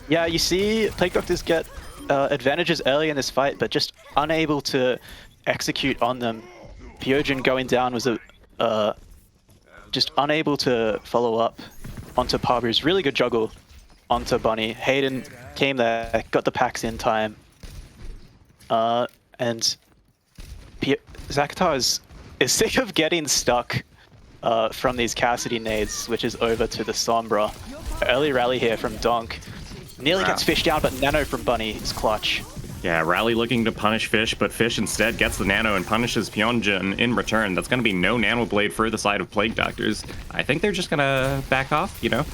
Speaker 5: Yeah, you see Plague Doctors get advantages early in this fight, but just unable to execute on them. Pyonjin going down was just unable to follow up onto Pabu's really good juggle onto Bunny. Hayden came there, got the packs in time. And Zakatar is sick of getting stuck from these Cassidy nades, which is over to the Sombra. Early rally here from Donk. Nearly gets Fish down, but Nano from Bunny is clutch.
Speaker 4: Yeah, Rally looking to punish Fish, but Fish instead gets the Nano and punishes Pyonjin in return. That's going to be no Nano Blade for the side of Plague Doctors. I think they're just going to back off, you know?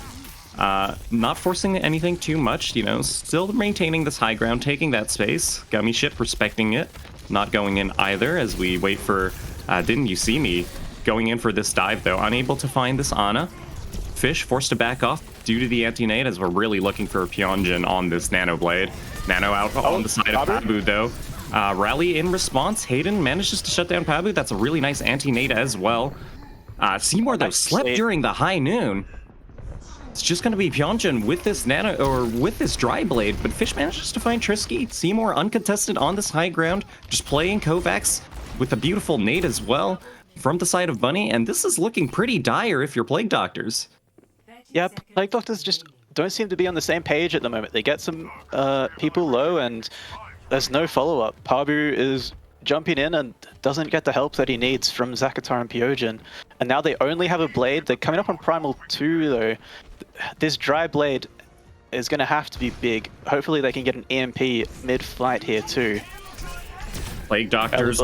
Speaker 4: Not forcing anything too much, you know? Still maintaining this high ground, taking that space. Gummi Ship respecting it. Not going in either as we wait for Didn't You See Me? Going in for this dive, though. Unable to find this Ana. Fish forced to back off due to the anti-nade, as we're really looking for Pyonjin on this Nano Blade. Nano out on the side of Pabu, though. Rally in response. Hayden manages to shut down Pabu. That's a really nice anti-nade as well. Seymour, though, slept during the high noon. It's just going to be Pyonjin with this Nano, or with this Dry Blade, but Fish manages to find Trisky. Seymour uncontested on this high ground, just playing Kovacs with a beautiful nade as well from the side of Bunny, and this is looking pretty dire if you're Plague Doctors.
Speaker 5: Yeah, Plague Doctors just don't seem to be on the same page at the moment. They get some people low and there's no follow-up. Pabu is jumping in and doesn't get the help that he needs from Zakatar and Pyonjin. And now they only have a blade. They're coming up on Primal 2 though. This Dry Blade is going to have to be big. Hopefully they can get an EMP mid-flight here too.
Speaker 4: Plague Doctors,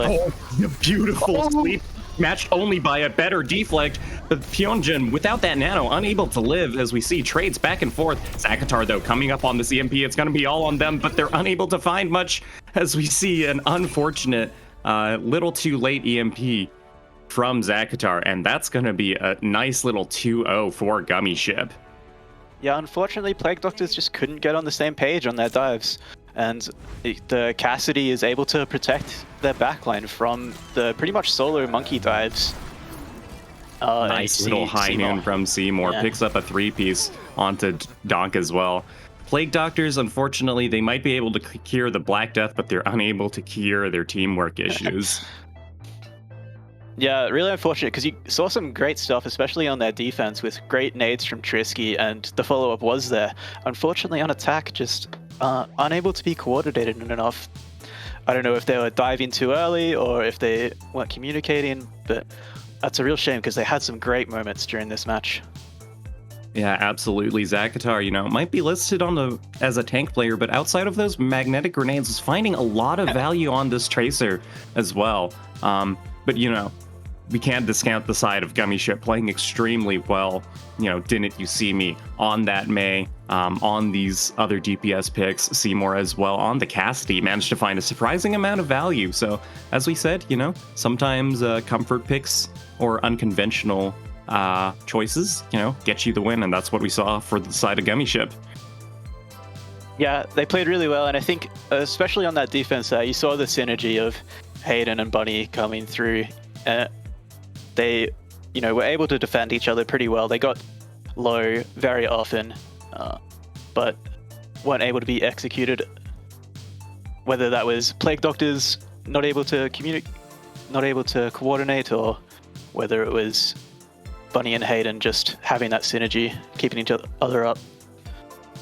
Speaker 4: beautiful sleep. Matched only by a better deflect, but Pyonjin, without that Nano, unable to live as we see trades back and forth. Zakatar, though, coming up on this EMP, it's going to be all on them, but they're unable to find much as we see an unfortunate, little too late EMP from Zakatar, and that's going to be a nice little 2-0 for Gummi Ship.
Speaker 5: Yeah, unfortunately, Plague Doctors just couldn't get on the same page on their dives. And the Cassidy is able to protect their backline from the pretty much solo monkey dives.
Speaker 4: Nice little high noon from Seymour. Yeah. Picks up a 3-piece onto Donk as well. Plague Doctors, unfortunately, they might be able to cure the Black Death, but they're unable to cure their teamwork issues.
Speaker 5: Yeah, really unfortunate, because you saw some great stuff, especially on their defense, with great nades from Trisky, and the follow-up was there. Unfortunately, on attack, just unable to be coordinated enough. I don't know if they were diving too early or if they weren't communicating, but that's a real shame because they had some great moments during this match.
Speaker 4: Yeah, absolutely. Zakatar, you know, might be listed on as a tank player, but outside of those magnetic grenades, is finding a lot of value on this Tracer as well. But, you know, we can't discount the side of Gummi Ship playing extremely well. You know, Didn't You See Me on that May, on these other DPS picks, Seymour as well, on the Cassidy, managed to find a surprising amount of value. So, as we said, you know, sometimes comfort picks or unconventional choices, you know, get you the win, and that's what we saw for the side of Gummi Ship.
Speaker 5: Yeah, they played really well, and I think, especially on that defense, you saw the synergy of Hayden and Bunny coming through. They, you know, were able to defend each other pretty well. They got low very often, but weren't able to be executed. Whether that was Plague Doctors not able to communicate, not able to coordinate, or whether it was Bunny and Hayden just having that synergy, keeping each other up,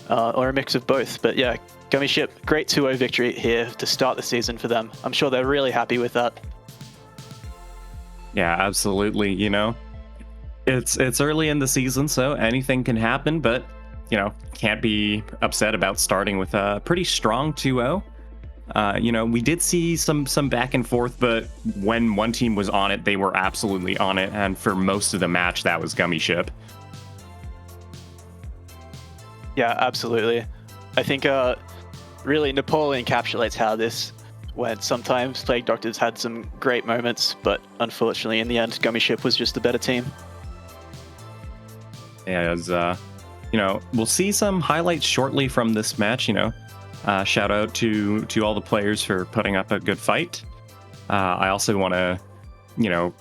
Speaker 5: or a mix of both. But yeah, Gummi Ship, great 2-0 victory here to start the season for them. I'm sure they're really happy with that.
Speaker 4: Yeah, absolutely. You know, it's early in the season, so anything can happen, but you know, can't be upset about starting with a pretty strong 2-0. You know, we did see some back and forth, but when one team was on it, they were absolutely on it, and for most of the match, that was Gummi Ship.
Speaker 5: Yeah, absolutely. I think really Nepal encapsulates how this went. Sometimes Plague Doctors had some great moments, but unfortunately, in the end, Gummi Ship was just the better team.
Speaker 4: Yeah, as you know, we'll see some highlights shortly from this match. You know, shout out to all the players for putting up a good fight. I also want to, you know,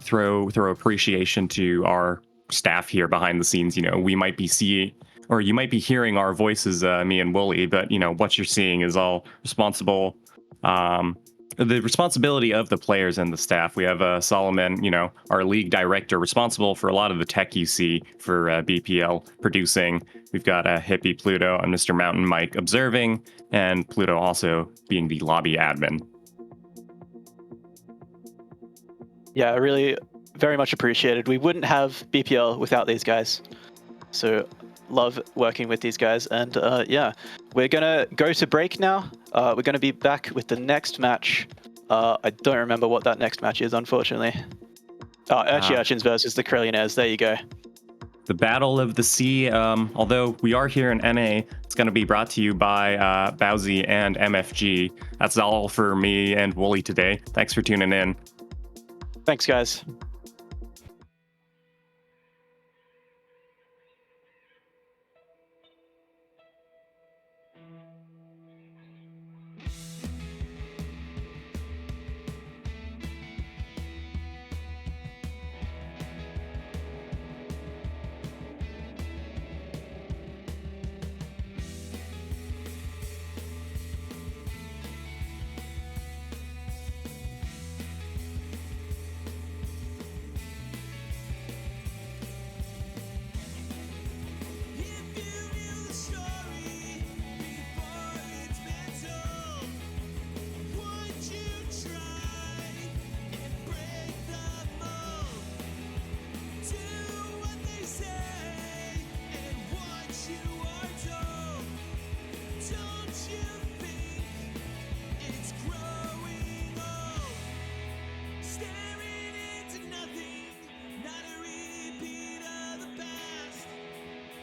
Speaker 4: throw appreciation to our staff here behind the scenes. You know, we might be seeing, or you might be hearing our voices, me and Wooly, but you know what you're seeing is all responsible. The responsibility of the players and the staff. We have Solomon, you know, our league director, responsible for a lot of the tech you see for BPL producing. We've got Hippie Pluto and Mr. Mountain Mike observing, and Pluto also being the lobby admin.
Speaker 5: Yeah, really very much appreciated. We wouldn't have BPL without these guys. So love working with these guys. And yeah, we're going to go to break now. We're going to be back with the next match. I don't remember what that next match is, unfortunately. Urchins versus the Krillionaires. There you go.
Speaker 4: The Battle of the Sea. Although we are here in NA, it's going to be brought to you by Bowsy and MFG. That's all for me and Wooly today. Thanks for tuning in.
Speaker 5: Thanks, guys.
Speaker 3: If you knew the story before it's been told, would you try and break the mold? Do what they say and what you are told. Don't you think it's growing old? Staring into nothing, not a repeat of the past.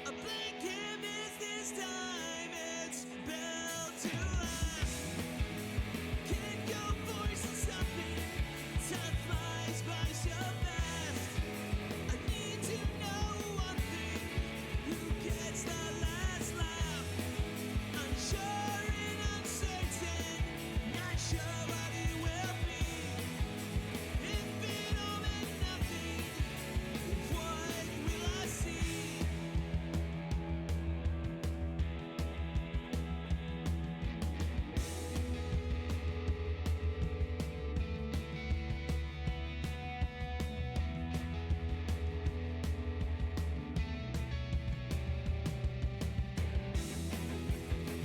Speaker 3: A blank canvas this time, it's built to last. Keep your voice in something, time flies by so fast. I need to know one thing, who gets the last laugh? Unsure and uncertain, not sure what it will be. If it all meant nothing, what will I see?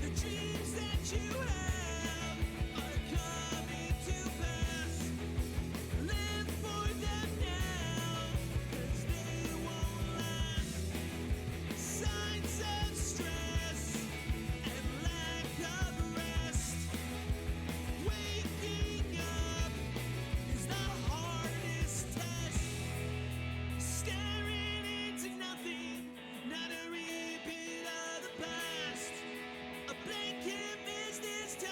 Speaker 3: The dreams that you have are coming to pass. Live for them now, 'cause they won't last. Signs of stress and lack of rest. Waking up is the hardest test. Staring into nothing, not a repeat of the past. A blank canvas this time.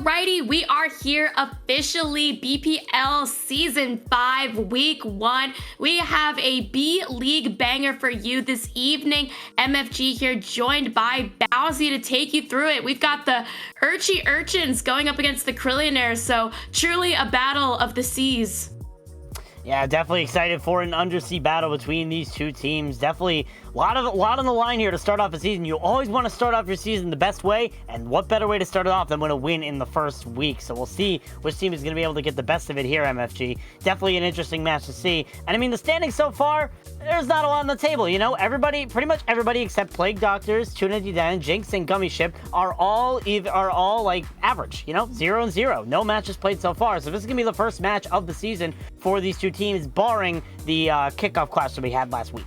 Speaker 6: Alrighty, we are here officially, BPL Season 5, Week 1. We have a B-League banger for you this evening. MFG here, joined by Bowsy to take you through it. We've got the Urchins going up against the Krillionaires, so truly a battle of the seas.
Speaker 7: Yeah, definitely excited for an undersea battle between these two teams. Definitely a lot on the line here to start off a season. You always want to start off your season the best way, and what better way to start it off than with a win in the first week. So we'll see which team is going to be able to get the best of it here, MFG. Definitely an interesting match to see. And I mean, the standings so far, there's not a lot on the table, you know? Pretty much everybody except Plague Doctors, Trinity Dan, Jinx, and Gummi Ship are all like average, you know? 0-0. No matches played so far. So this is going to be the first match of the season for these two teams, barring the kickoff clash that we had last week.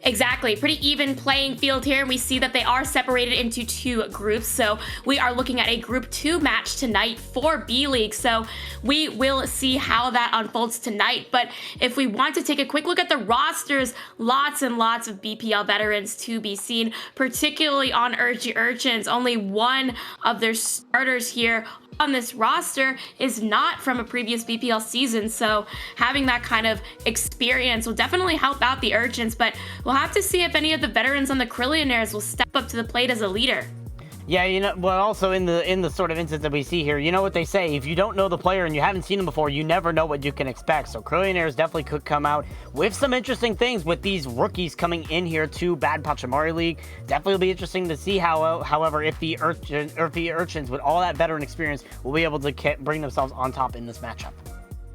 Speaker 6: Exactly. Pretty even playing field here, and we see that they are separated into two groups. So we are looking at a Group 2 match tonight for B-League. So we will see how that unfolds tonight. But if we want to take a quick look at the rosters, lots and lots of BPL veterans to be seen, particularly on Urchins. Only one of their starters here on this roster is not from a previous BPL season, so having that kind of experience will definitely help out the Urchins, but we'll have to see if any of the veterans on the Krillionaires will step up to the plate as a leader.
Speaker 7: Yeah, you know, well, also in the sort of instance that we see here, you know what they say, if you don't know the player and you haven't seen him before, you never know what you can expect. So Krillionaires definitely could come out with some interesting things with these rookies coming in here to bad Pachimari League. Definitely will be interesting to see how, however, if the Urchins with all that veteran experience will be able to bring themselves on top in this matchup.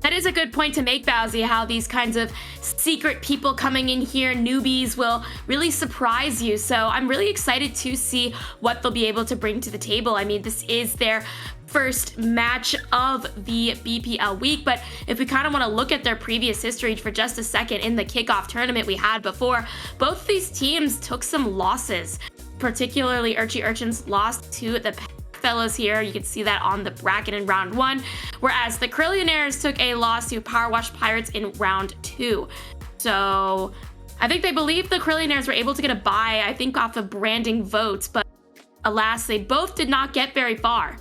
Speaker 6: That is a good point to make, Bowsy, how these kinds of secret people coming in here, newbies, will really surprise you. So I'm really excited to see what they'll be able to bring to the table. I mean, this is their first match of the BPL week, but if we kind of want to look at their previous history for just a second, in the kickoff tournament we had before, both these teams took some losses. Particularly Urchins lost to the fellows here. You can see that on the bracket in round 1, whereas the Krillionaires took a loss to Power Wash Pirates in round 2. So I think they believe the Krillionaires were able to get a bye, I think off of branding votes, but alas, they both did not get very far.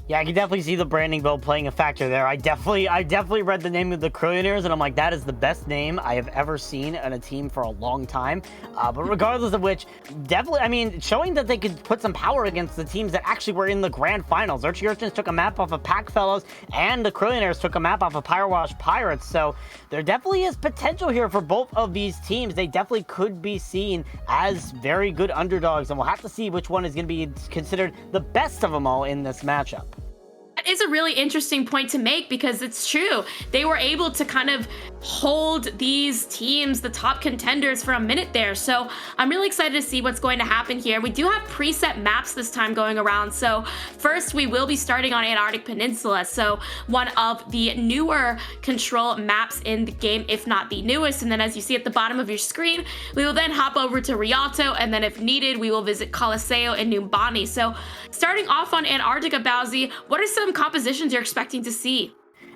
Speaker 7: Yeah, I can definitely see the branding vote playing a factor there. I definitely read the name of the Krillionaires, and I'm like, that is the best name I have ever seen on a team for a long time. But regardless of which, definitely, I mean, showing that they could put some power against the teams that actually were in the grand finals. Urchins took a map off of Pack Fellows, and the Krillionaires took a map off of Power Wash Pirates. So there definitely is potential here for both of these teams. They definitely could be seen as very good underdogs, and we'll have to see which one is going to be considered the best of them all in this matchup.
Speaker 6: That is a really interesting point to make, because it's true. They were able to kind of hold these teams, the top contenders, for a minute there. So I'm really excited to see what's going to happen here. We do have preset maps this time going around. So first we will be starting on Antarctic Peninsula. So one of the newer control maps in the game, if not the newest. And then as you see at the bottom of your screen, we will then hop over to Rialto. And then if needed, we will visit Colosseo and Numbani. So starting off on Antarctica, Bowsy, what are some compositions you're expecting to see?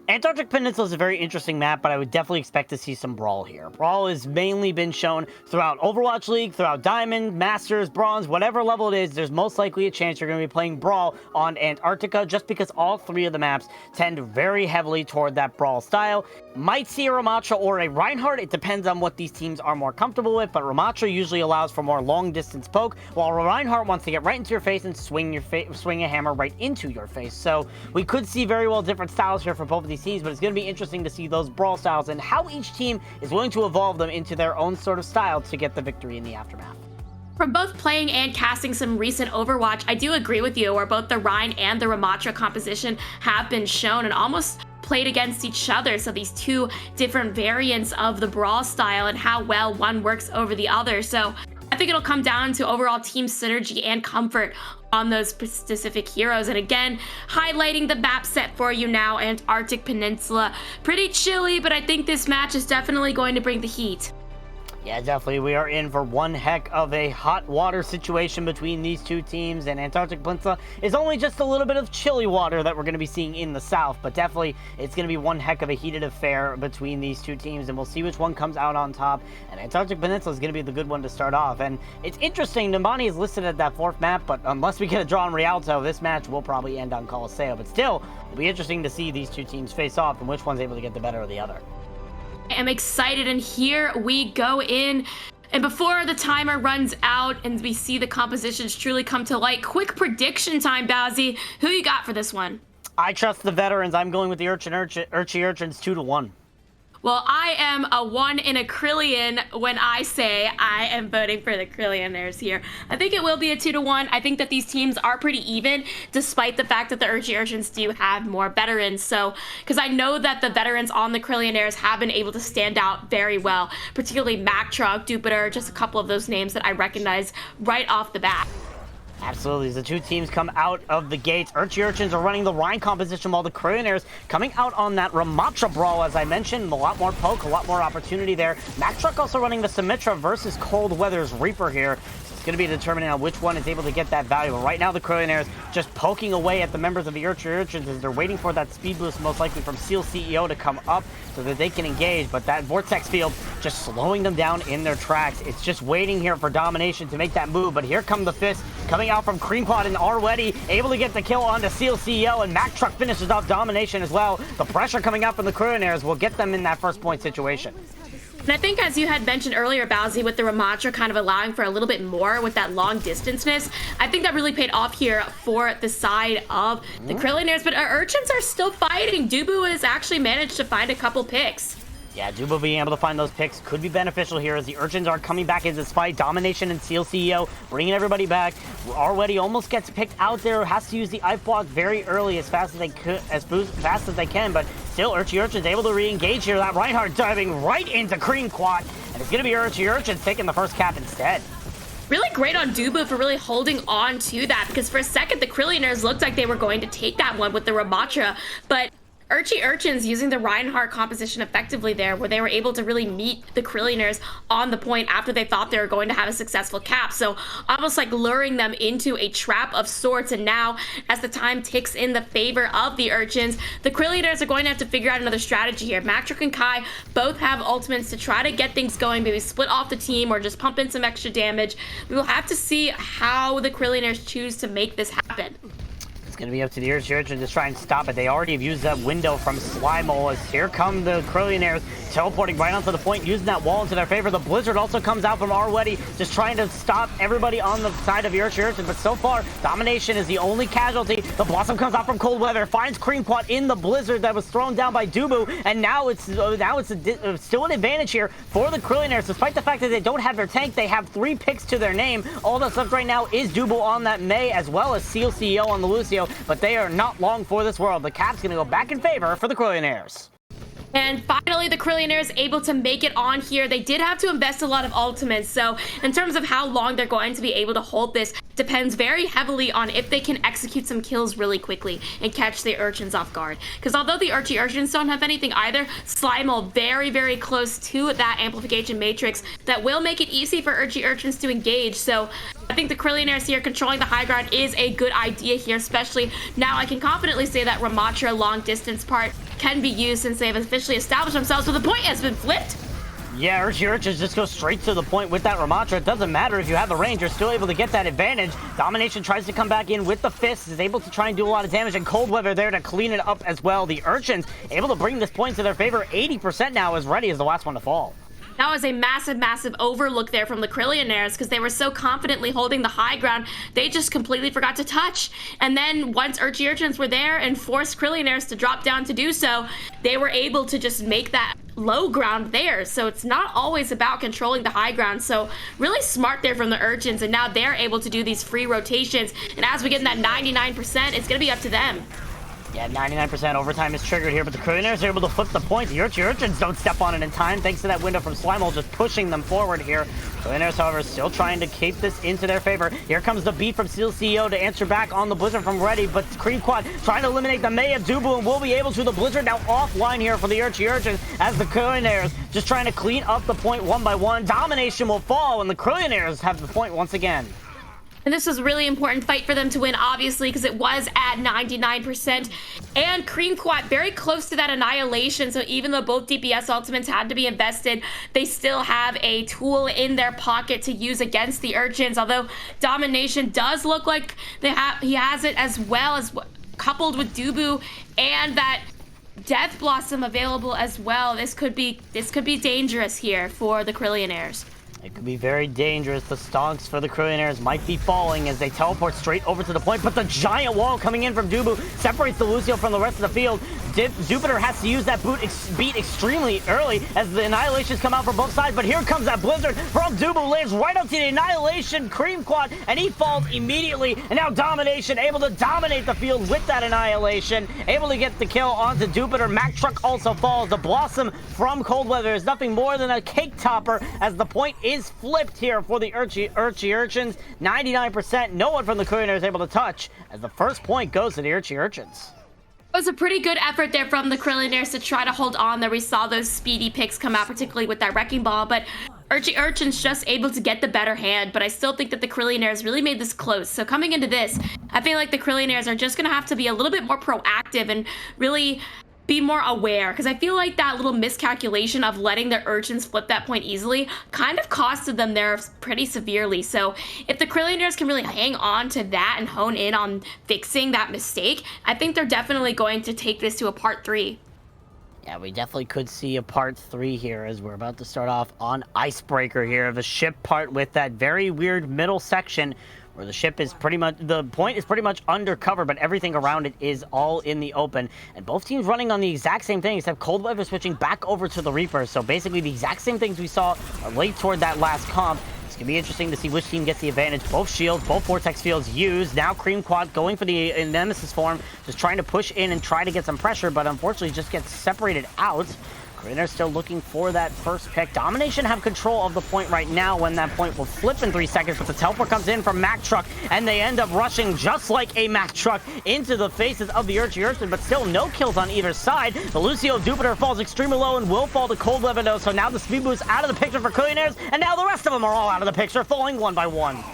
Speaker 7: Antarctic Peninsula is a very interesting map, but I would definitely expect to see some Brawl here. Brawl has mainly been shown throughout Overwatch League, throughout Diamond, Masters, Bronze, whatever level it is, there's most likely a chance you're going to be playing Brawl on Antarctica, just because all three of the maps tend very heavily toward that Brawl style. Might see a Ramatra or a Reinhardt, it depends on what these teams are more comfortable with, but Ramatra usually allows for more long-distance poke, while Reinhardt wants to get right into your face and swing a hammer right into your face. So we could see very well different styles here for both of these teams, but it's going to be interesting to see those Brawl styles and how each team is willing to evolve them into their own sort of style to get the victory in the aftermath.
Speaker 6: From both playing and casting some recent Overwatch, I do agree with you, where both the Rhine and the Ramatra composition have been shown and almost played against each other. So these two different variants of the Brawl style and how well one works over the other. So I think it'll come down to overall team synergy and comfort on those specific heroes. And again, highlighting the map set for you now, Antarctic Peninsula. Pretty chilly, but I think this match is definitely going to bring the heat.
Speaker 7: Yeah, definitely. We are in for one heck of a hot water situation between these two teams, and Antarctic Peninsula is only just a little bit of chilly water that we're going to be seeing in the south, but definitely it's going to be one heck of a heated affair between these two teams, and we'll see which one comes out on top, and Antarctic Peninsula is going to be the good one to start off. And it's interesting, Nambani is listed at that 4th map, but unless we get a draw on Rialto, this match will probably end on Colosseo, but still, it'll be interesting to see these two teams face off and which one's able to get the better of the other.
Speaker 6: I am excited, and here we go in. And before the timer runs out and we see the compositions truly come to light, quick prediction time, Bowsy. Who you got for this one?
Speaker 7: I trust the veterans. I'm going with the Urchy Urchins 2-1.
Speaker 6: Well, I am a 1 in a Krillion when I say I am voting for the Krillionaires here. I think it will be a 2-1. I think that these teams are pretty even, despite the fact that the Urchy Urchins do have more veterans. So, because I know that the veterans on the Krillionaires have been able to stand out very well, particularly Mack Truck, Jupiter, just a couple of those names that I recognize right off the bat.
Speaker 7: Absolutely. As the two teams come out of the gates, Urchy Urchins are running the Rhine composition, while the Krillionaires coming out on that Ramatra brawl, as I mentioned. A lot more poke, a lot more opportunity there. Mack Truck also running the Symmetra versus Cold Weather's Reaper here. So it's going to be determining on which one is able to get that value. But right now, the Krillionaires just poking away at the members of the Urchy Urchins as they're waiting for that speed boost, most likely from Seal CEO, to come up so that they can engage. But that Vortex field just slowing them down in their tracks. It's just waiting here for Domination to make that move. But here come the fists coming out from Creampod, and already able to get the kill onto Seal CEO, and Mack Truck finishes off Domination as well. The pressure coming out from the Krillionaires will get them in that first point situation.
Speaker 6: And I think, as you had mentioned earlier, Bowsy, with the Ramatra kind of allowing for a little bit more with that long distanceness, I think that really paid off here for the side of the Krillionaires. But our Urchins are still fighting. Dubu has actually managed to find a couple picks.
Speaker 7: Yeah, Dubo being able to find those picks could be beneficial here as the Urchins are coming back into this fight. Domination and Seal CEO bringing everybody back. Already almost gets picked out there. Has to use the Ice Block very early, as fast as they could, fast as they can. But still, Urchy Urchins able to re-engage here. That Reinhardt diving right into Cream Quad, and it's going to be Urchy Urchins taking the first cap instead.
Speaker 6: Really great on Dubu for really holding on to that, because for a second the Krillionaires looked like they were going to take that one with the Ramatra, but Urchy Urchins using the Reinhardt composition effectively there, where they were able to really meet the Krillionaires on the point after they thought they were going to have a successful cap. So almost like luring them into a trap of sorts. And now, as the time ticks in the favor of the Urchins, the Krillionaires are going to have to figure out another strategy here. Mack Truck and Kai both have ultimates to try to get things going, maybe split off the team or just pump in some extra damage. We will have to see how the Krillionaires choose to make this happen.
Speaker 7: It's going to be up to the Urchy Urchins to try and stop it. They already have used that window from Slimole, as here come the Krillionaires teleporting right onto the point, using that wall into their favor. The Blizzard also comes out from Arwedi, just trying to stop everybody on the side of the Urchy Urchins. But so far, Domination is the only casualty. The Blossom comes out from Cold Weather, finds Cream Quad in the Blizzard that was thrown down by Dubu, and now it's still an advantage here for the Krillionaires. Despite the fact that they don't have their tank, they have 3 picks to their name. All that's left right now is Dubu on that Mei, as well as Seal CEO on the Lucio, but they are not long for this world. The cap's going to go back in favor for the Krillionaires.
Speaker 6: And finally, the Krillionaires able to make it on here. They did have to invest a lot of ultimates, so in terms of how long they're going to be able to hold this, depends very heavily on if they can execute some kills really quickly and catch the Urchins off guard. Because although the Urchy Urchins don't have anything either, Slimole very, very close to that amplification matrix that will make it easy for Urchy Urchins to engage. So I think the Krillionaires here controlling the high ground is a good idea here, especially now I can confidently say that Ramatra long distance part can be used since they have officially established themselves, so the point has been flipped.
Speaker 7: Yeah, Urchy Urchins just go straight to the point with that Ramatra. It doesn't matter if you have the range, you're still able to get that advantage. Domination tries to come back in with the fists, is able to try and do a lot of damage, and Cold Weather there to clean it up as well. The Urchins able to bring this point to their favor. 80% now, as Ready is the last one to fall.
Speaker 6: That was a massive, massive overlook there from the Krillionaires, because they were so confidently holding the high ground, they just completely forgot to touch. And then once Urchy Urchins were there and forced Krillionaires to drop down to do so, they were able to just make that low ground there. So it's not always about controlling the high ground. So really smart there from the Urchins, and now they're able to do these free rotations. And as we get in that 99%, it's going to be up to them.
Speaker 7: Yeah, 99% overtime is triggered here, but the Krillionaires are able to flip the point. The Urchins don't step on it in time, thanks to that window from Slimehole just pushing them forward here. Krillionaires, however, still trying to keep this into their favor. Here comes the beat from Steel CEO to answer back on the Blizzard from Ready, but Cream Quad trying to eliminate the May of Dubu and will be able to. The Blizzard now offline here for the Urchins as the Krillionaires just trying to clean up the point one by one. Domination will fall, and the Krillionaires have the point once again.
Speaker 6: And this was a really important fight for them to win, obviously, because it was at 99%. And Cream Quad very close to that annihilation. So even though both DPS ultimates had to be invested, they still have a tool in their pocket to use against the Urchins. Although Domination does look like he has it as well, as coupled with Dubu and that Death Blossom available as well. This could be dangerous here for the Krillionaires.
Speaker 7: It could be very dangerous. The stonks for the Krillionaires might be falling as they teleport straight over to the point, but the giant wall coming in from Dubu separates the Lucio from the rest of the field. Jupiter has to use that beat extremely early as the Annihilations come out from both sides, but here comes that Blizzard from Dubu, lands right up to the Annihilation Cream Quad, and he falls immediately, and now Domination able to dominate the field with that Annihilation, able to get the kill onto Jupiter. Mack Truck also falls. The Blossom from Cold Weather is nothing more than a cake topper as the point is flipped here for the Urchins. 99%, no one from the Krillionaires is able to touch as the first point goes to the Urchins.
Speaker 6: It was a pretty good effort there from the Krillionaires to try to hold on there. We saw those speedy picks come out, particularly with that Wrecking Ball, but Urchins just able to get the better hand, but I still think that the Krillionaires really made this close. So coming into this, I feel like the Krillionaires are just going to have to be a little bit more proactive and really be more aware, because I feel like that little miscalculation of letting the Urchins flip that point easily kind of costed them there pretty severely. So if the Krillionaires can really hang on to that and hone in on fixing that mistake, I think they're definitely going to take this to a part 3.
Speaker 7: Yeah, we definitely could see a part 3 here as we're about to start off on Icebreaker here, the ship part with that very weird middle section where the ship is the point is pretty much undercover, but everything around it is all in the open. And both teams running on the exact same thing, except Cold Weather switching back over to the Reaper. So basically the exact same things we saw late toward that last comp. It's going to be interesting to see which team gets the advantage. Both shields, both Vortex fields used. Now Cream Quad going for the Nemesis form, just trying to push in and try to get some pressure, but unfortunately just gets separated out. Krillionaires still looking for that first pick. Domination have control of the point right now when that point will flip in 3 seconds, but the teleport comes in from Mack Truck, and they end up rushing just like a Mack Truck into the faces of the Urchin, but still no kills on either side. The Lucio Jupiter falls extremely low and will fall to Cold Weather though, so now the speed boost out of the picture for Krillionaires, and now the rest of them are all out of the picture, falling one by one.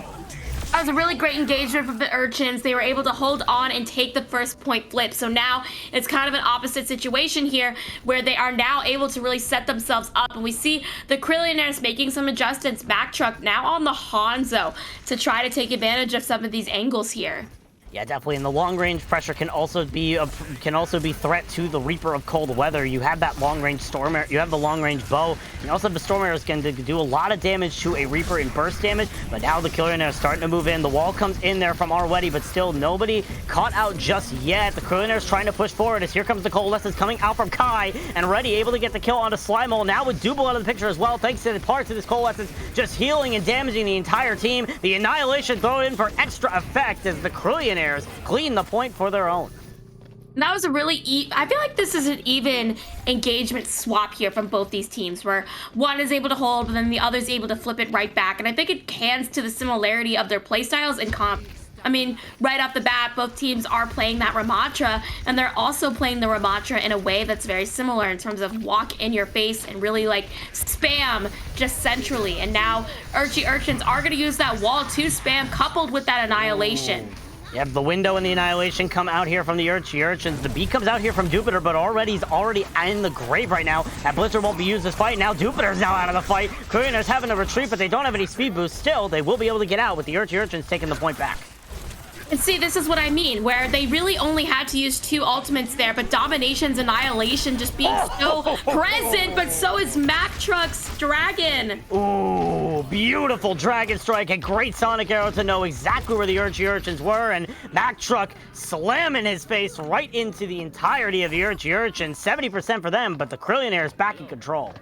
Speaker 6: That was a really great engagement from the Urchins. They were able to hold on and take the first point flip. So now it's kind of an opposite situation here where they are now able to really set themselves up. And we see the Krillionaires making some adjustments. Mack Truck now on the Hanzo to try to take advantage of some of these angles here.
Speaker 7: Yeah, definitely. And the long-range pressure can also be threat to the Reaper of Cold Weather. You have that long-range Storm Arrow, you have the long-range bow, and you also have the Storm Arrows can do a lot of damage to a Reaper in burst damage. But now the Krillionaires starting to move in. The wall comes in there from already, but still nobody caught out just yet. The Krillionaires trying to push forward as here comes the Coalescence coming out from Kai, and Ready able to get the kill onto Slimehole. Now with Duble out of the picture as well, thanks to the parts of this Coalescence just healing and damaging the entire team. The Annihilation thrown in for extra effect as the Krillionaires clean the point for their own.
Speaker 6: And that was a really I feel like this is an even engagement swap here from both these teams, where one is able to hold, but then the other is able to flip it right back. And I think it hands to the similarity of their playstyles and comp. I mean, right off the bat, both teams are playing that Ramattra, and they're also playing the Ramattra in a way that's very similar in terms of walk in your face and really like spam just centrally. And now Urchins are going to use that wall to spam coupled with that Annihilation.
Speaker 7: Ooh. You have the window and the Annihilation come out here from the Urchins. The beat comes out here from Jupiter, but he's already in the grave right now. That Blizzard won't be used this fight. Now Jupiter's now out of the fight. Krillionaires having to retreat, but they don't have any speed boost. Still, they will be able to get out with the Urchins taking the point back.
Speaker 6: And see, this is what I mean, where they really only had to use 2 ultimates there, but Domination's Annihilation just being so present, but so is Mack Truck's Dragon.
Speaker 7: Ooh, beautiful Dragon Strike. A great Sonic Arrow to know exactly where the Urchins were, and Mack Truck slamming his face right into the entirety of the Urchins. 70% for them, but the Krillionaires back in control.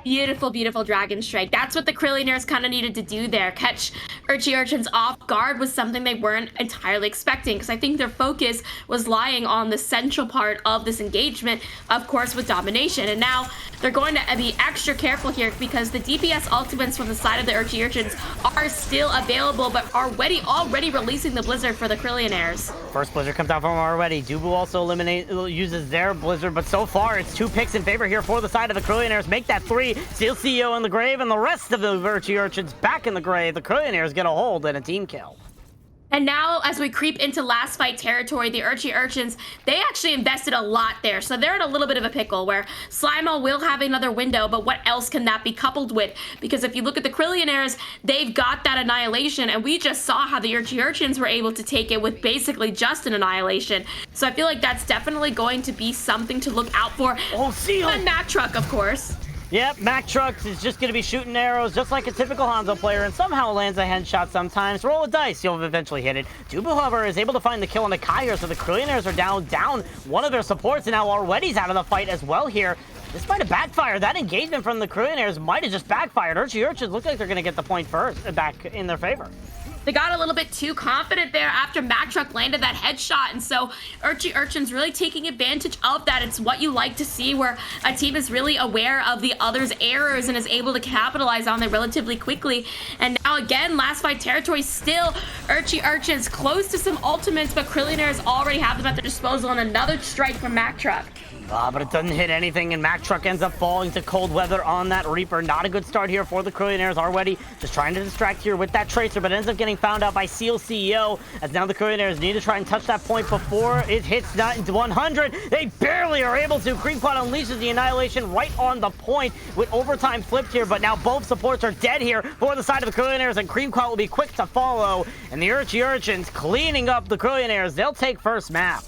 Speaker 6: Beautiful, beautiful Dragon Strike. That's what the Krillionaires kind of needed to do there. Catch Urchins off guard was something they weren't entirely expecting, because I think their focus was lying on the central part of this engagement, of course, with domination. And now they're going to be extra careful here, because the DPS ultimates from the side of the Urchins are still available, but are already releasing the Blizzard for the Krillionaires.
Speaker 7: First Blizzard comes out from already. Dubu also uses their Blizzard, but so far it's 2 picks in favor here for the side of the Krillionaires. Make that 3. Seal CEO in the grave, and the rest of the Urchins back in the grave. The Krillionaires get a hold and a team kill.
Speaker 6: And now, as we creep into last fight territory, the Urchins, they actually invested a lot there. So they're in a little bit of a pickle where Slimo will have another window, but what else can that be coupled with? Because if you look at the Krillionaires, they've got that annihilation, and we just saw how the Urchins were able to take it with basically just an annihilation. So I feel like that's definitely going to be something to look out for.
Speaker 7: Oh, Seal!
Speaker 6: And Mack Truck, of course.
Speaker 7: Yep, Mack Trucks is just going to be shooting arrows just like a typical Hanzo player, and somehow lands a headshot sometimes. Roll a dice, you'll eventually hit it. Dubu, however, is able to find the kill on the Kai here, so the Krillionaires are down one of their supports, and now already's out of the fight as well here. This might have backfired. That engagement from the Krillionaires might have just backfired. Urchins look like they're going to get the point first, back in their favor.
Speaker 6: They got a little bit too confident there after Mack Truck landed that headshot, and so Urchins really taking advantage of that. It's what you like to see, where a team is really aware of the other's errors and is able to capitalize on them relatively quickly. And now again, last fight territory, still Urchins close to some ultimates, but Krillionaires already have them at their disposal, and another strike from Mack Truck.
Speaker 7: But it doesn't hit anything, and Mack Truck ends up falling to cold weather on that Reaper. Not a good start here for the Krillionaires already. Just trying to distract here with that Tracer, but ends up getting found out by Seal CEO, as now the Krillionaires need to try and touch that point before it hits 100. They barely are able to. Cream Quad unleashes the Annihilation right on the point with overtime flipped here, but now both supports are dead here for the side of the Krillionaires, and Cream Quad will be quick to follow. And the Urchins cleaning up the Krillionaires. They'll take first map.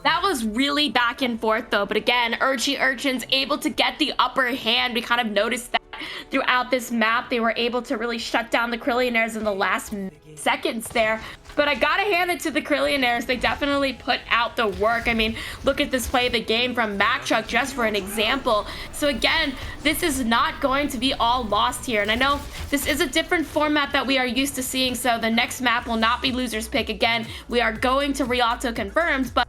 Speaker 6: That was really back and forth though, but again, Urchins able to get the upper hand. We kind of noticed that throughout this map. They were able to really shut down the Krillionaires in the last seconds there. But I gotta hand it to the Krillionaires. They definitely put out the work. I mean, look at this play of the game from Mack Truck just for an example. So again, this is not going to be all lost here. And I know this is a different format that we are used to seeing, so the next map will not be loser's pick. Again, we are going to re-auto confirmed, but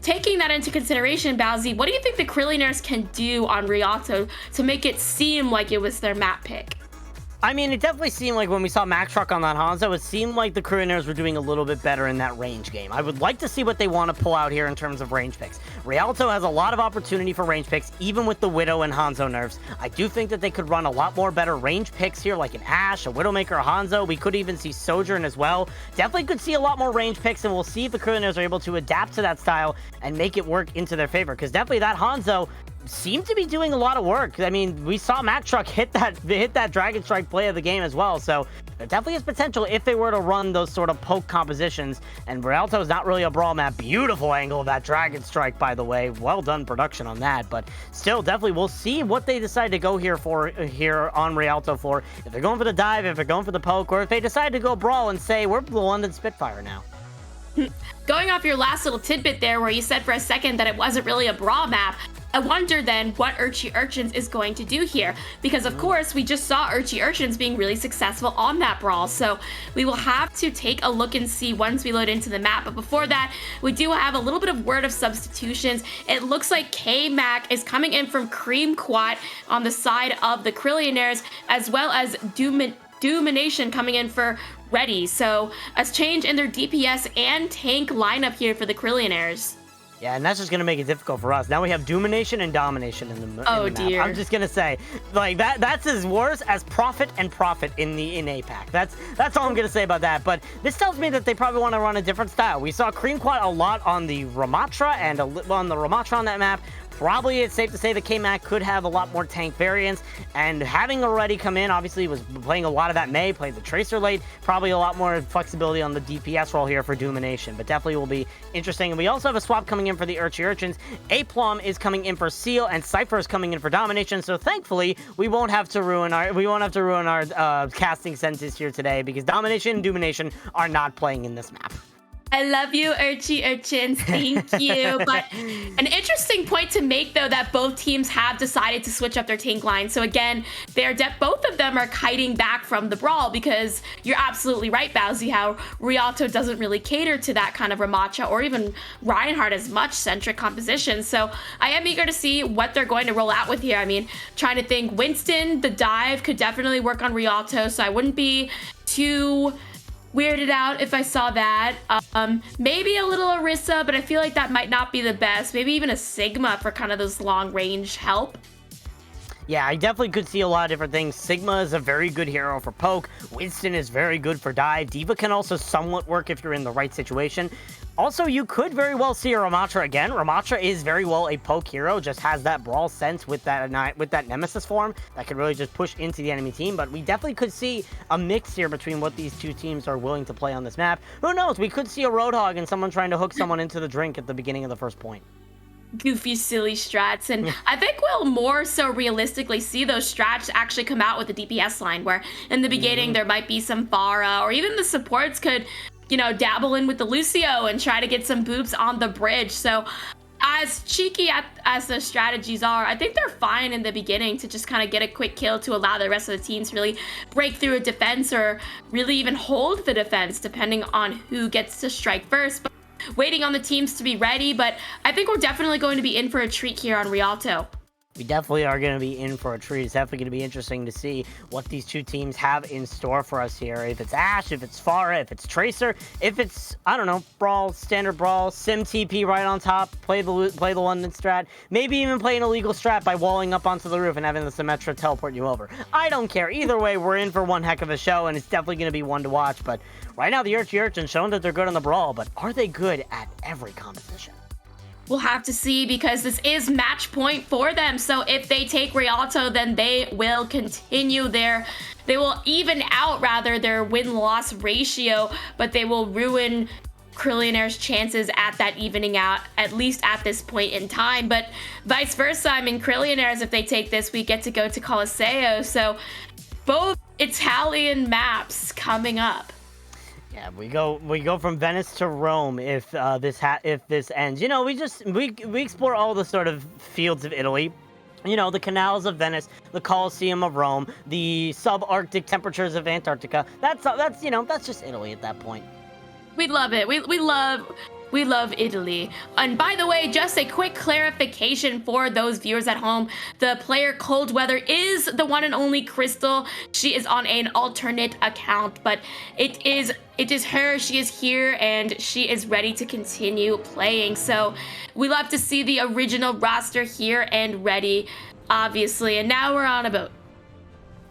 Speaker 6: taking that into consideration, Bowsy, what do you think the Krillionaires can do on Rialto to make it seem like it was their map pick?
Speaker 7: I mean, it definitely seemed like when we saw Mack Truck on that Hanzo, it seemed like the Krillionaires were doing a little bit better in that range game. I would like to see what they want to pull out here in terms of range picks. Rialto has a lot of opportunity for range picks, even with the Widow and Hanzo nerfs. I do think that they could run a lot more better range picks here, like an Ashe, a Widowmaker, a Hanzo. We could even see Sojourn as well. Definitely could see a lot more range picks, and we'll see if the Krillionaires are able to adapt to that style and make it work into their favor, because definitely that Hanzo seemed to be doing a lot of work. I mean, we saw Mack Truck hit that Dragon Strike play of the game as well, so there definitely is potential if they were to run those sort of poke compositions. And Rialto is not really a brawl map. Beautiful angle of that Dragon Strike, by the way. Well done production on that, but still, definitely we'll see what they decide to go here on Rialto for. If they're going for the dive, if they're going for the poke, or if they decide to go brawl and say, we're the London Spitfire now.
Speaker 6: Going off your last little tidbit there where you said for a second that it wasn't really a brawl map, I wonder then what Urchins is going to do here, because of course we just saw Urchins being really successful on that brawl, so we will have to take a look and see once we load into the map. But before that, we do have a little bit of word of substitutions. It looks like K-Mac is coming in from Cream Quat on the side of the Krillionaires, as well as Domination coming in for Ready. So a change in their DPS and tank lineup here for the Krillionaires.
Speaker 7: Yeah, and that's just going to make it difficult for us. Now we have Domination and Domination in the map.
Speaker 6: Dear.
Speaker 7: I'm just going to say, like, that's as worse as Profit and Profit in APAC. That's all I'm going to say about that. But this tells me that they probably want to run a different style. We saw Cream Quad a lot on the Ramatra and on the Ramatra on that map. Probably it's safe to say that K-Mac could have a lot more tank variants, and having already come in, obviously was playing a lot of that Mei, played the Tracer late, probably a lot more flexibility on the DPS role here for Domination, but definitely will be interesting. And we also have a swap coming in for the Urchins. Aplum is coming in for Seal, and Cypher is coming in for Domination, so thankfully we won't have to ruin our casting senses here today, because Domination and Domination are not playing in this map.
Speaker 6: I love you, Urchins. Thank you. But an interesting point to make, though, that both teams have decided to switch up their tank line. So again, both of them are kiting back from the brawl because you're absolutely right, Bowsy, how Rialto doesn't really cater to that kind of Ramacha or even Reinhardt as much centric composition. So I am eager to see what they're going to roll out with here. I mean, trying to think, Winston, the dive could definitely work on Rialto, so I wouldn't be too weirded out if I saw that. Maybe a little Orisa, but I feel like that might not be the best. Maybe even a Sigma for kind of those long range help.
Speaker 7: Yeah, I definitely could see a lot of different things. Sigma is a very good hero for poke. Winston is very good for dive. D.Va can also somewhat work if you're in the right situation. Also, you could very well see a Ramattra again. Ramattra is very well a poke hero, just has that brawl sense with that Nemesis form that could really just push into the enemy team. But we definitely could see a mix here between what these two teams are willing to play on this map. Who knows? We could see a Roadhog and someone trying to hook someone into the drink at the beginning of the first point.
Speaker 6: Goofy, silly strats. And I think we'll more so realistically see those strats actually come out with the DPS line, where in the beginning there might be some Pharah, or even the supports could, dabble in with the Lucio and try to get some boobs on the bridge. So as cheeky as those strategies are, I think they're fine in the beginning to just kind of get a quick kill to allow the rest of the teams to really break through a defense or really even hold the defense, depending on who gets to strike first. But waiting on the teams to be ready, but I think we're definitely going to be in for a treat here on Rialto.
Speaker 7: We definitely are going to be in for a treat. It's definitely going to be interesting to see what these two teams have in store for us here. If it's Ashe, if it's Pharah, if it's Tracer, if it's, I don't know, Brawl, Standard Brawl, Sim TP right on top, play the London strat, maybe even play an illegal strat by walling up onto the roof and having the Symmetra teleport you over. I don't care. Either way, we're in for one heck of a show, and it's definitely going to be one to watch. But right now, the Urchins shown that they're good on the Brawl, but are they good at every composition?
Speaker 6: We'll have to see, because this is match point for them. So if they take Rialto, then they will continue they will even out their win-loss ratio, but they will ruin Krillionaires' chances at that evening out, at least at this point in time. But vice versa, I mean, Krillionaires, if they take this, we get to go to Colosseo. So both Italian maps coming up.
Speaker 7: Yeah, we go from Venice to Rome if this ends. We explore all the sort of fields of Italy. The canals of Venice, the Colosseum of Rome, the subarctic temperatures of Antarctica. That's just Italy at that point.
Speaker 6: We love it. We love Italy. And by the way, just a quick clarification for those viewers at home. The player Cold Weather is the one and only Crystal. She is on an alternate account, but it is her. She is here and she is ready to continue playing. So we love to see the original roster here and ready, obviously. And now we're on a boat.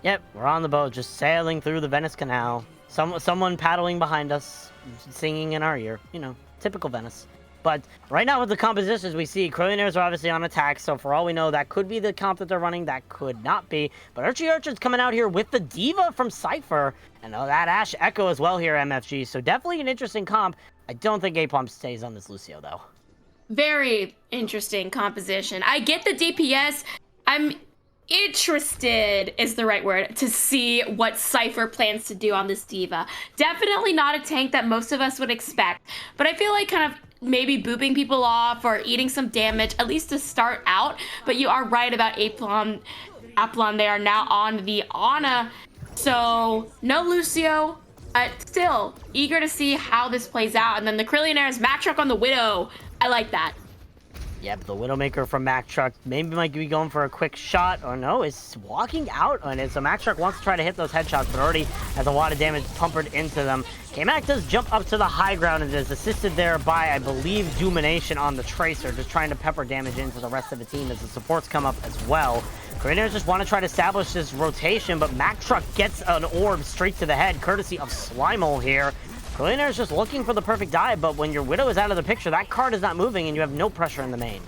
Speaker 7: Yep, we're on the boat, just sailing through the Venice Canal. Someone paddling behind us, singing in our ear. Typical Venice. But right now with the compositions we see, Krillionaires are obviously on attack, so for all we know, that could be the comp that they're running, that could not be. But Urchin's coming out here with the D.Va from Cypher, and that Ashe Echo as well here, MFG, so definitely an interesting comp. I don't think Aplomb stays on this Lucio, though.
Speaker 6: Very interesting composition. I get the DPS. I'm interested is the right word to see what Cypher plans to do on this D.Va. Definitely not a tank that most of us would expect, but I feel like kind of maybe booping people off or eating some damage, at least to start out. But you are right about Aplomb. They are now on the Ana, so no Lucio. Still eager to see how this plays out. And then the Krillionaires Mack Truck on the Widow. I like that.
Speaker 7: Yep, the Widowmaker from Mack Truck maybe might be going for a quick shot, or no, is walking out on it. So Mack Truck wants to try to hit those headshots, but already has a lot of damage pumpered into them. K-Mac does jump up to the high ground and is assisted there by, I believe, Domination on the Tracer, just trying to pepper damage into the rest of the team as the supports come up as well. Krillionaires just want to try to establish this rotation, but Mack Truck gets an orb straight to the head, courtesy of Slimeole here. Krillionaires just looking for the perfect dive, but when your Widow is out of the picture, that card is not moving and you have no pressure in the main.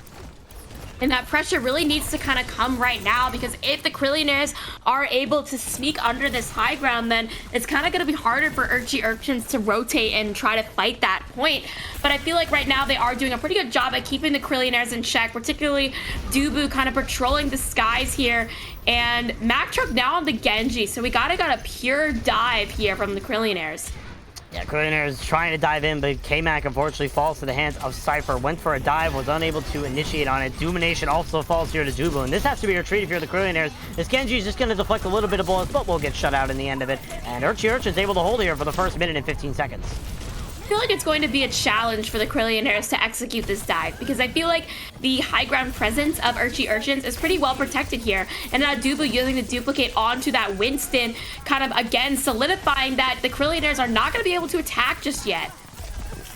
Speaker 6: And that pressure really needs to kind of come right now, because if the Krillionaires are able to sneak under this high ground, then it's kind of going to be harder for Urchins to rotate and try to fight that point. But I feel like right now they are doing a pretty good job at keeping the Krillionaires in check, particularly Dubu kind of patrolling the skies here. And Mack Truck now on the Genji, so we got a pure dive here from the Krillionaires.
Speaker 7: Yeah, Krillionaires trying to dive in, but K-Mac unfortunately falls to the hands of Cypher. Went for a dive, was unable to initiate on it. Domination also falls here to Dubu, and this has to be retreat if you're the Krillionaires. This Genji is just going to deflect a little bit of bullets, but will get shut out in the end of it. And Urchy is able to hold here for the first minute and 15 seconds.
Speaker 6: I feel like it's going to be a challenge for the Krillionaires to execute this dive because I feel like the high ground presence of Urchins is pretty well protected here. And now Dubu using the duplicate onto that Winston, kind of again solidifying that the Krillionaires are not going to be able to attack just yet.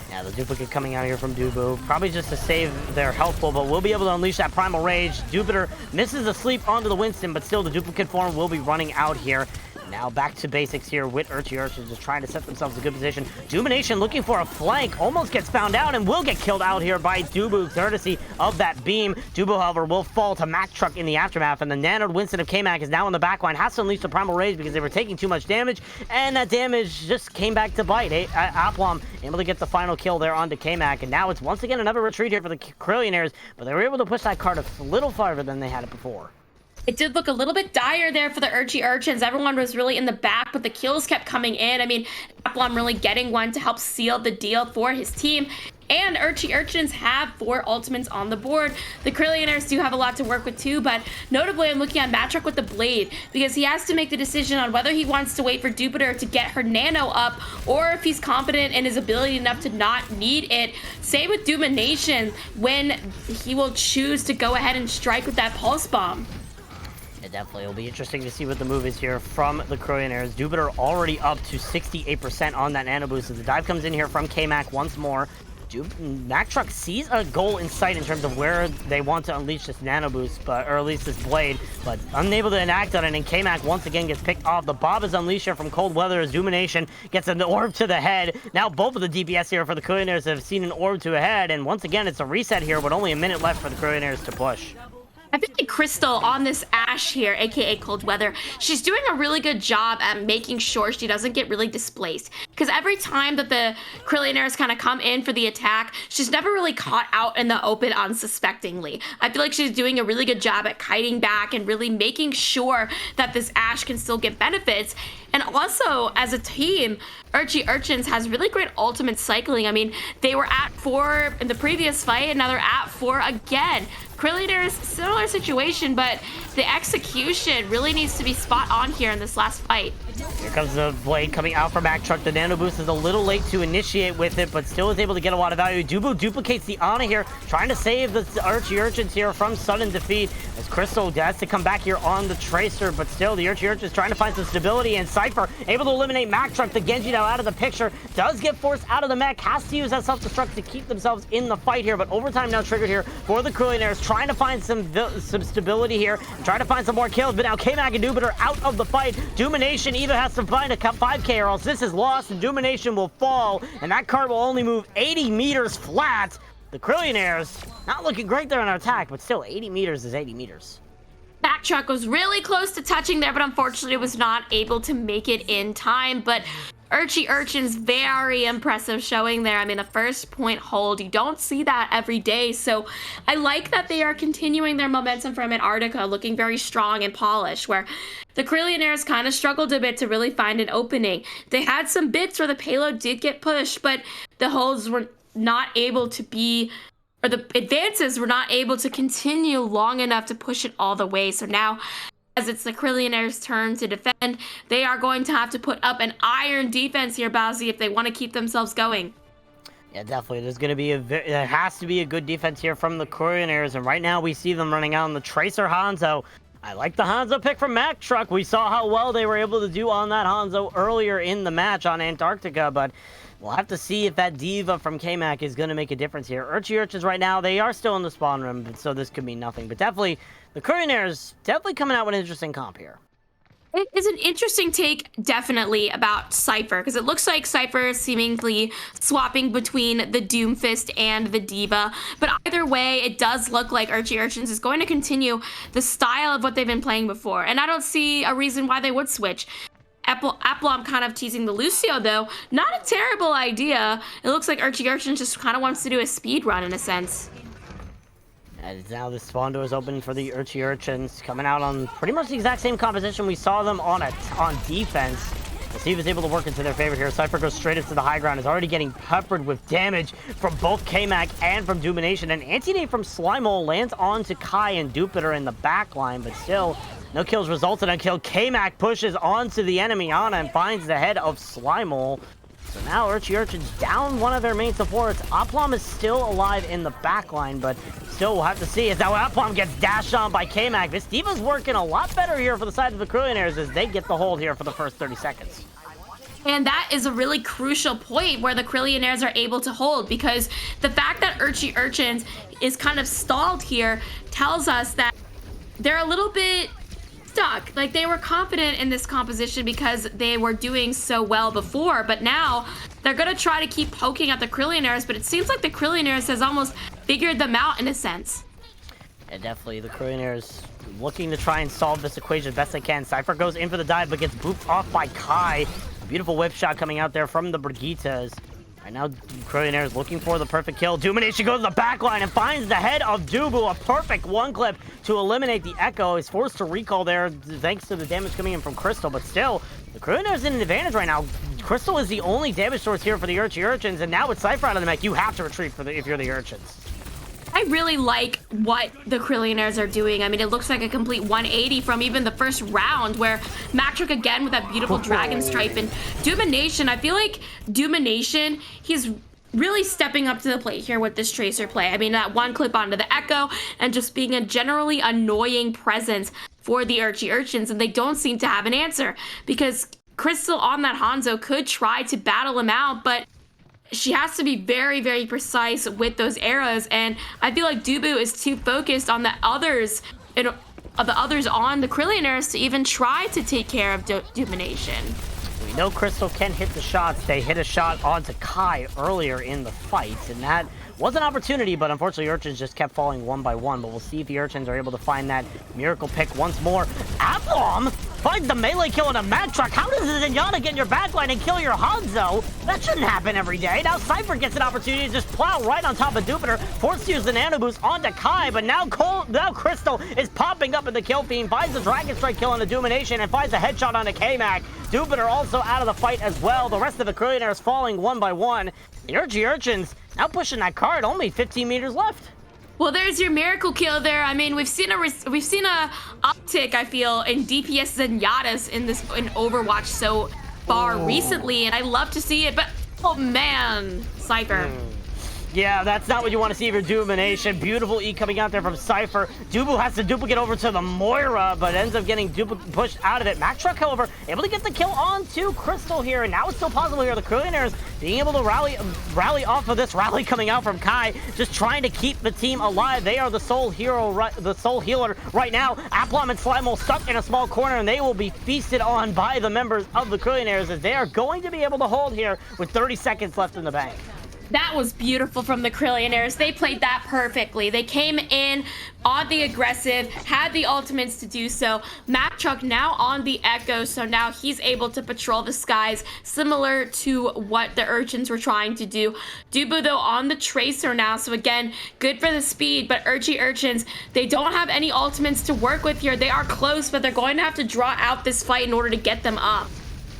Speaker 7: Yeah, the duplicate coming out here from Dubu, probably just to save their health pool, but we'll be able to unleash that Primal Rage. Jupiter misses the sleep onto the Winston, but still the duplicate form will be running out here. Now back to basics here with Urchins just trying to set themselves in a good position. Domination looking for a flank, almost gets found out and will get killed out here by Dubu, courtesy of that beam. Dubu, however, will fall to Mack Truck in the aftermath, and the nanoed Winston of K-Mac is now in the backline, has to unleash the Primal Rage because they were taking too much damage, and that damage just came back to bite. Aplom able to get the final kill there onto K-Mac, and now it's once again another retreat here for the Krillionaires, but they were able to push that card a little farther than they had it before.
Speaker 6: It did look a little bit dire there for the Urchins. Everyone was really in the back, but the kills kept coming in. I mean, Aplom really getting one to help seal the deal for his team. And Urchins have 4 ultimates on the board. The Krillionaires do have a lot to work with too, but notably I'm looking at Matrick with the Blade because he has to make the decision on whether he wants to wait for Jupiter to get her nano up or if he's confident in his ability enough to not need it. Same with Domination when he will choose to go ahead and strike with that Pulse Bomb.
Speaker 7: It definitely will be interesting to see what the move is here from the Krillionaires. Jupiter already up to 68% on that nano boost as the dive comes in here from K-Mac once more. Mack Truck sees a goal in sight in terms of where they want to unleash this nano boost, or at least this blade, but unable to enact on it, and K-Mac once again gets picked off. The Bob is unleashed here from Cold Weather as Domination gets an orb to the head. Now both of the DPS here for the Krillionaires have seen an orb to a head, and once again it's a reset here, but only a minute left for the Krillionaires to push.
Speaker 6: I feel like Crystal on this Ashe here, aka Cold Weather, she's doing a really good job at making sure she doesn't get really displaced. Because every time that the Krillionaires kind of come in for the attack, she's never really caught out in the open unsuspectingly. I feel like she's doing a really good job at kiting back and really making sure that this Ashe can still get benefits. And also, as a team, Urchins has really great ultimate cycling. I mean, they were at 4 in the previous fight, and now they're at 4 again. Krillionaires, similar situation, but the execution really needs to be spot on here in this last fight.
Speaker 7: Here comes the blade coming out from Mack Truck. The nano boost is a little late to initiate with it, but still is able to get a lot of value. Dubu duplicates the Ana here, trying to save the Urchins here from sudden defeat, as Crystal has to come back here on the Tracer, but still the Urchins trying to find some stability, and Cypher able to eliminate Mack Truck. The Genji now out of the picture, does get forced out of the mech, has to use that self-destruct to keep themselves in the fight here, but overtime now triggered here for the Krillionaires, trying to find some stability here, trying to find some more kills, but now K-Mac and Jupiter out of the fight. Domination either has to find a 5k or else this is lost, and Domination will fall, and that card will only move 80 meters flat. The Krillionaires not looking great there on our attack, but still 80 meters is 80 meters.
Speaker 6: Mack Truck was really close to touching there, but unfortunately was not able to make it in time. But Urchins, very impressive showing there. I mean, a first point hold, you don't see that every day. So I like that they are continuing their momentum from Antarctica, looking very strong and polished, where the Krillionaires kind of struggled a bit to really find an opening. They had some bits where the payload did get pushed, but the holds were not able to be, or the advances were not able to continue long enough to push it all the way. So now, as it's the Krillionaires' turn to defend, they are going to have to put up an iron defense here, Bowsy, if they want to keep themselves going.
Speaker 7: Yeah, definitely. There's going to be there has to be a good defense here from the Krillionaires, and right now we see them running out on the Tracer Hanzo. I like the Hanzo pick from Mack Truck. We saw how well they were able to do on that Hanzo earlier in the match on Antarctica, but we'll have to see if that Diva from K-Mac is going to make a difference here. Urchins right now, they are still in the spawn room, so this could mean nothing. But definitely, the Krillionaires definitely coming out with an interesting comp here.
Speaker 6: It is an interesting take, definitely, about Cypher, because it looks like Cypher is seemingly swapping between the Doomfist and the Diva. But either way, it does look like Urchins is going to continue the style of what they've been playing before. And I don't see a reason why they would switch. Aplom kind of teasing the Lucio, though. Not a terrible idea. It looks like Urchins just kind of wants to do a speed run, in a sense.
Speaker 7: And now the spawn door is open for the Urchins, coming out on pretty much the exact same composition we saw them on defense. We'll see if it's able to work into their favor here. Cypher goes straight into the high ground. Is already getting peppered with damage from both K-Mac and from Domination. And anti-nade from Slimole lands onto Kai and Jupiter in the back line, but still, no kills resulted until K-Mac pushes onto the enemy Ana and finds the head of Slimole. So now Urchins down one of their main supports. Aplom is still alive in the backline, but still we'll have to see as now Aplom gets dashed on by K-Mac. This D.Va's working a lot better here for the side of the Krillionaires as they get the hold here for the first 30 seconds.
Speaker 6: And that is a really crucial point where the Krillionaires are able to hold, because the fact that Urchins is kind of stalled here tells us that they're a little bit stuck. Like, they were confident in this composition because they were doing so well before, but now they're gonna try to keep poking at the Krillionaires, but it seems like the Krillionaires has almost figured them out in a sense.
Speaker 7: And definitely the Krillionaires looking to try and solve this equation best they can. Cypher goes in for the dive but gets booped off by Kai. A beautiful whip shot coming out there from the Brigitas. Right now, Krillionaires looking for the perfect kill. Domination goes to the back line and finds the head of Dubu. A perfect one clip to eliminate the Echo. He's forced to recall there thanks to the damage coming in from Crystal, but still, the Krillionaires in an advantage right now. Crystal is the only damage source here for the Urchins, and now with Cypher out of the mech, you have to retreat if you're the Urchins.
Speaker 6: I really like what the Krillionaires are doing. I mean, it looks like a complete 180 from even the first round where Matrick again with that beautiful dragon stripe, and Domination. I feel like Domination, he's really stepping up to the plate here with this Tracer play. I mean, that one clip onto the Echo and just being a generally annoying presence for the Urchins, and they don't seem to have an answer because Crystal on that Hanzo could try to battle him out, but she has to be very, very precise with those arrows, and I feel like Dubu is too focused on the others, on the Krillionaires to even try to take care of Domination.
Speaker 7: We know Crystal can hit the shots. They hit a shot onto Kai earlier in the fight, and that was an opportunity, but unfortunately Urchins just kept falling one by one. But we'll see if the Urchins are able to find that miracle pick once more. Aplom finds the melee kill on a mad truck. How does Zenyatta get in your backline and kill your Hanzo? That shouldn't happen every day. Now Cypher gets an opportunity to just plow right on top of Jupiter, forced to use the nano boost onto Kai, but now Crystal is popping up in the kill feed, finds the Dragon Strike kill on the Domination, and finds a headshot onto K-Mac. Jupiter also out of the fight as well. The rest of the Krillionaires falling one by one. The Urchins now pushing that card, only 15 meters left.
Speaker 6: Well, there's your miracle kill there. I mean, we've seen a uptick, I feel, in DPS Zenyatta's in Overwatch so far recently, and I love to see it. But oh man, Cypher.
Speaker 7: Yeah, that's not what you want to see if you're Domination. Beautiful E coming out there from Cypher. Dubu has to duplicate over to the Moira, but ends up getting pushed out of it. Mack Truck, however, able to get the kill onto Crystal here, and now it's still possible here. The Krillionaires being able to rally off of this rally coming out from Kai, just trying to keep the team alive. They are the sole hero, the sole healer right now. Aplom and Slimole stuck in a small corner, and they will be feasted on by the members of the Krillionaires as they are going to be able to hold here with 30 seconds left in the bank.
Speaker 6: That was beautiful from the Krillionaires. They played that perfectly. They came in on the aggressive, had the ultimates to do so. Map Truck now on the Echo, so now he's able to patrol the skies, similar to what the Urchins were trying to do. Dubu, though, on the Tracer now, so again, good for the speed, but Urchins, they don't have any ultimates to work with here. They are close, but they're going to have to draw out this fight in order to get them up.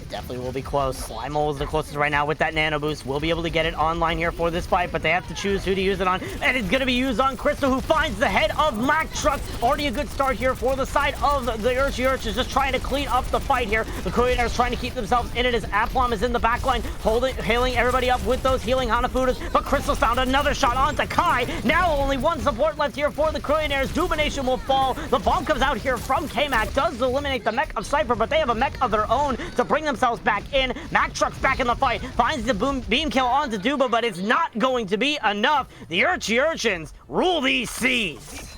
Speaker 7: Definitely will be close. Slimole is the closest right now with that nano boost. We'll be able to get it online here for this fight, but they have to choose who to use it on, and it's going to be used on Crystal, who finds the head of Mack Truck. Already a good start here for the side of the Urchins, just trying to clean up the fight here. The Krillionaires trying to keep themselves in it as Aplom is in the backline, healing everybody up with those healing Hanafudas, but Crystal found another shot onto Kai. Now only one support left here for the Krillionaires. Domination will fall. The bomb comes out here from K-Mac, does eliminate the mech of Cypher, but they have a mech of their own to bring themselves back in. Mack Truck's back in the fight, finds the beam kill onto Duba, but it's not going to be enough. The Urchins rule these seas.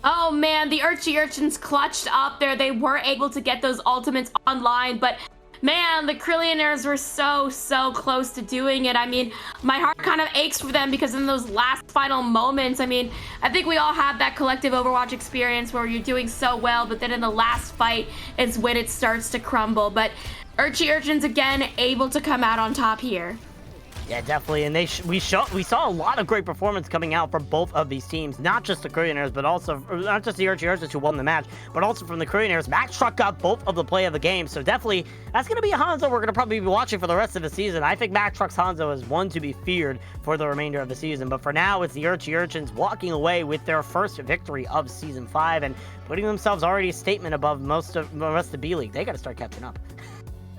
Speaker 6: Oh man, the Urchins clutched up there. They were able to get those ultimates online, but man, the Krillionaires were so close to doing it. I mean, my heart kind of aches for them because in those last final moments, I mean, I think we all have that collective Overwatch experience where you're doing so well, but then in the last fight is when it starts to crumble. But Urchins again able to come out on top here.
Speaker 7: Yeah, definitely, and we saw a lot of great performance coming out from both of these teams, not just the Krillionaires, but also not just the Urchins who won the match, but also from the Krillionaires. Max Truck got both of the play of the game, so definitely that's going to be a Hanzo we're going to probably be watching for the rest of the season. I think Max Truck's Hanzo is one to be feared for the remainder of the season, but for now, it's the Urchins walking away with their first victory of Season 5 and putting themselves already a statement above most of the rest of the B League. They got to start catching up.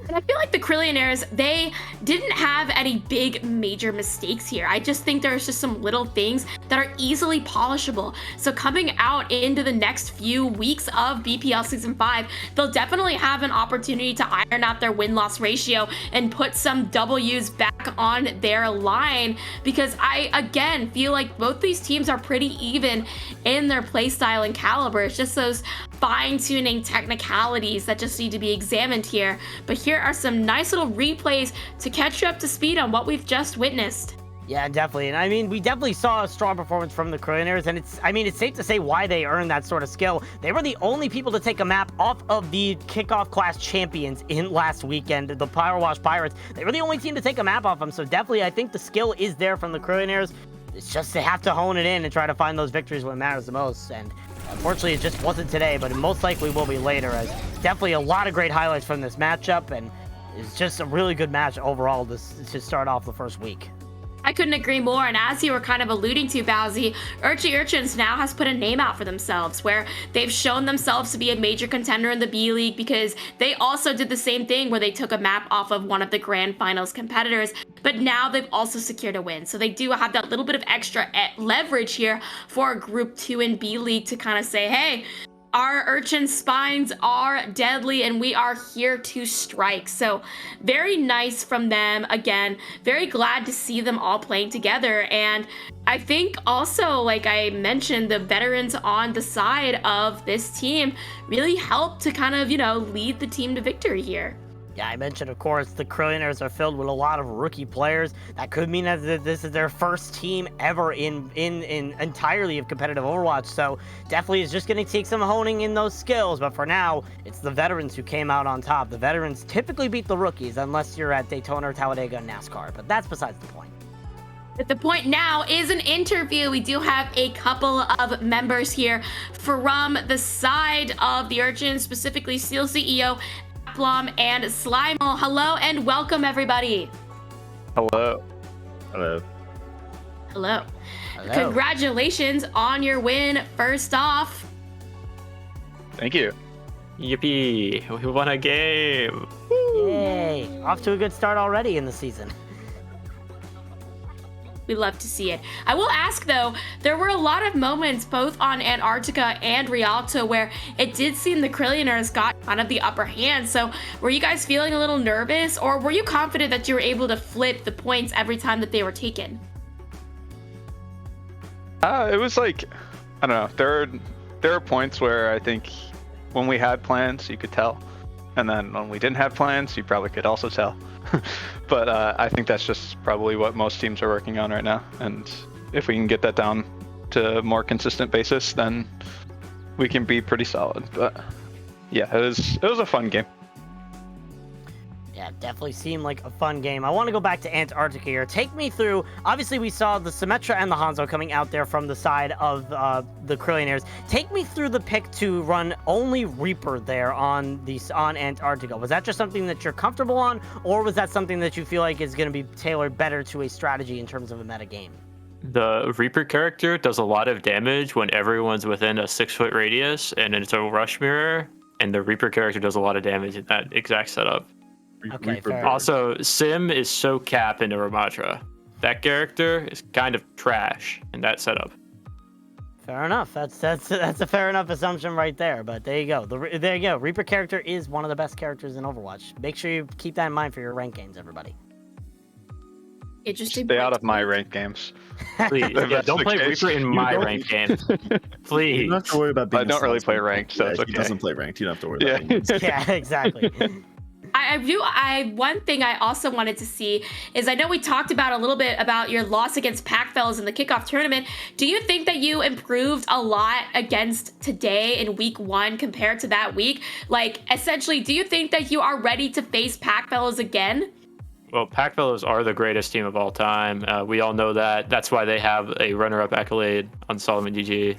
Speaker 6: And I feel like the Krillionaires, they didn't have any big major mistakes here. I just think there's just some little things that are easily polishable. So coming out into the next few weeks of BPL Season 5, they'll definitely have an opportunity to iron out their win-loss ratio and put some W's back on their line, because I, again, feel like both these teams are pretty even in their playstyle and caliber. It's just those fine-tuning technicalities that just need to be examined here. But here are some nice little replays to catch you up to speed on what we've just witnessed.
Speaker 7: Yeah, definitely. And I mean, we definitely saw a strong performance from the Krillionaires, and it's safe to say why they earned that sort of skill. They were the only people to take a map off of the kickoff class champions in last weekend, the Power Wash Pirates. They were the only team to take a map off them, so definitely I think the skill is there from the Krillionaires. It's just they have to hone it in and try to find those victories when it matters the most. And unfortunately, it just wasn't today, but it most likely will be later, as definitely a lot of great highlights from this matchup, and it's just a really good match overall to start off the first week.
Speaker 6: I couldn't agree more, and as you were kind of alluding to, Bowsy, Urchins now has put a name out for themselves, where they've shown themselves to be a major contender in the B League, because they also did the same thing where they took a map off of one of the Grand Finals competitors, but now they've also secured a win. So they do have that little bit of extra leverage here for Group 2 in B League to kind of say, hey, our Urchin spines are deadly and we are here to strike. So very nice from them. Again, very glad to see them all playing together. And I think also, like I mentioned, the veterans on the side of this team really helped to kind of, lead the team to victory here.
Speaker 7: Yeah, I mentioned, of course, the Krillionaires are filled with a lot of rookie players. That could mean that this is their first team ever in entirely of competitive Overwatch. So definitely it's just going to take some honing in those skills. But for now, it's the veterans who came out on top. The veterans typically beat the rookies unless you're at Daytona or Talladega and NASCAR. But that's besides the point.
Speaker 6: But the point now is an interview. We do have a couple of members here from the side of the Urchins, specifically Steel CEO Plum and Slimal. Hello and welcome, everybody.
Speaker 5: Hello.
Speaker 1: Hello.
Speaker 6: Hello.
Speaker 7: Hello.
Speaker 6: Congratulations on your win, first off.
Speaker 5: Thank you. Yippee! We won a game.
Speaker 7: Yay! Off to a good start already in the season.
Speaker 6: We love to see it. I will ask though, there were a lot of moments both on Antarctica and Rialto where it did seem the Krillionaires got kind of the upper hand. So were you guys feeling a little nervous, or were you confident that you were able to flip the points every time that they were taken?
Speaker 8: It was like, I don't know, there are points where I think when we had plans, you could tell. And then when we didn't have plans, you probably could also tell. But I think that's just probably what most teams are working on right now. And if we can get that down to a more consistent basis, then we can be pretty solid. But yeah, it was a fun game.
Speaker 7: Yeah, definitely seemed like a fun game. I want to go back to Antarctica here. Take me through, obviously we saw the Symmetra and the Hanzo coming out there from the side of the Krillionaires. Take me through the pick to run only Reaper there on Antarctica. Was that just something that you're comfortable on, or was that something that you feel like is going to be tailored better to a strategy in terms of a meta game?
Speaker 9: The Reaper character does a lot of damage when everyone's within a 6-foot radius, and it's a rush mirror, and the Reaper character does a lot of damage in that exact setup.
Speaker 7: Okay, fair.
Speaker 9: Also, Sim is so cap into Ramatra. That character is kind of trash in that setup.
Speaker 7: Fair enough. That's a fair enough assumption right there. But there you go. There you go. Reaper character is one of the best characters in Overwatch. Make sure you keep that in mind for your rank games, everybody.
Speaker 6: Interesting.
Speaker 8: Stay out of my ranked games.
Speaker 9: Please, yeah, don't play Reaper in my ranked game. Please.
Speaker 10: You don't have to worry about being
Speaker 8: I don't really play ranked, so it's okay.
Speaker 10: He doesn't play ranked. You don't have to worry about it.
Speaker 7: Yeah, exactly.
Speaker 6: One thing I also wanted to see is, I know we talked about a little bit about your loss against Packfellas in the kickoff tournament. Do you think that you improved a lot against today in week 1 compared to that week? Like, essentially, do you think that you are ready to face Packfellas again?
Speaker 9: well, Pack Fellows are the greatest team of all time. We all know that. That's why they have a runner-up accolade on Solomon GG.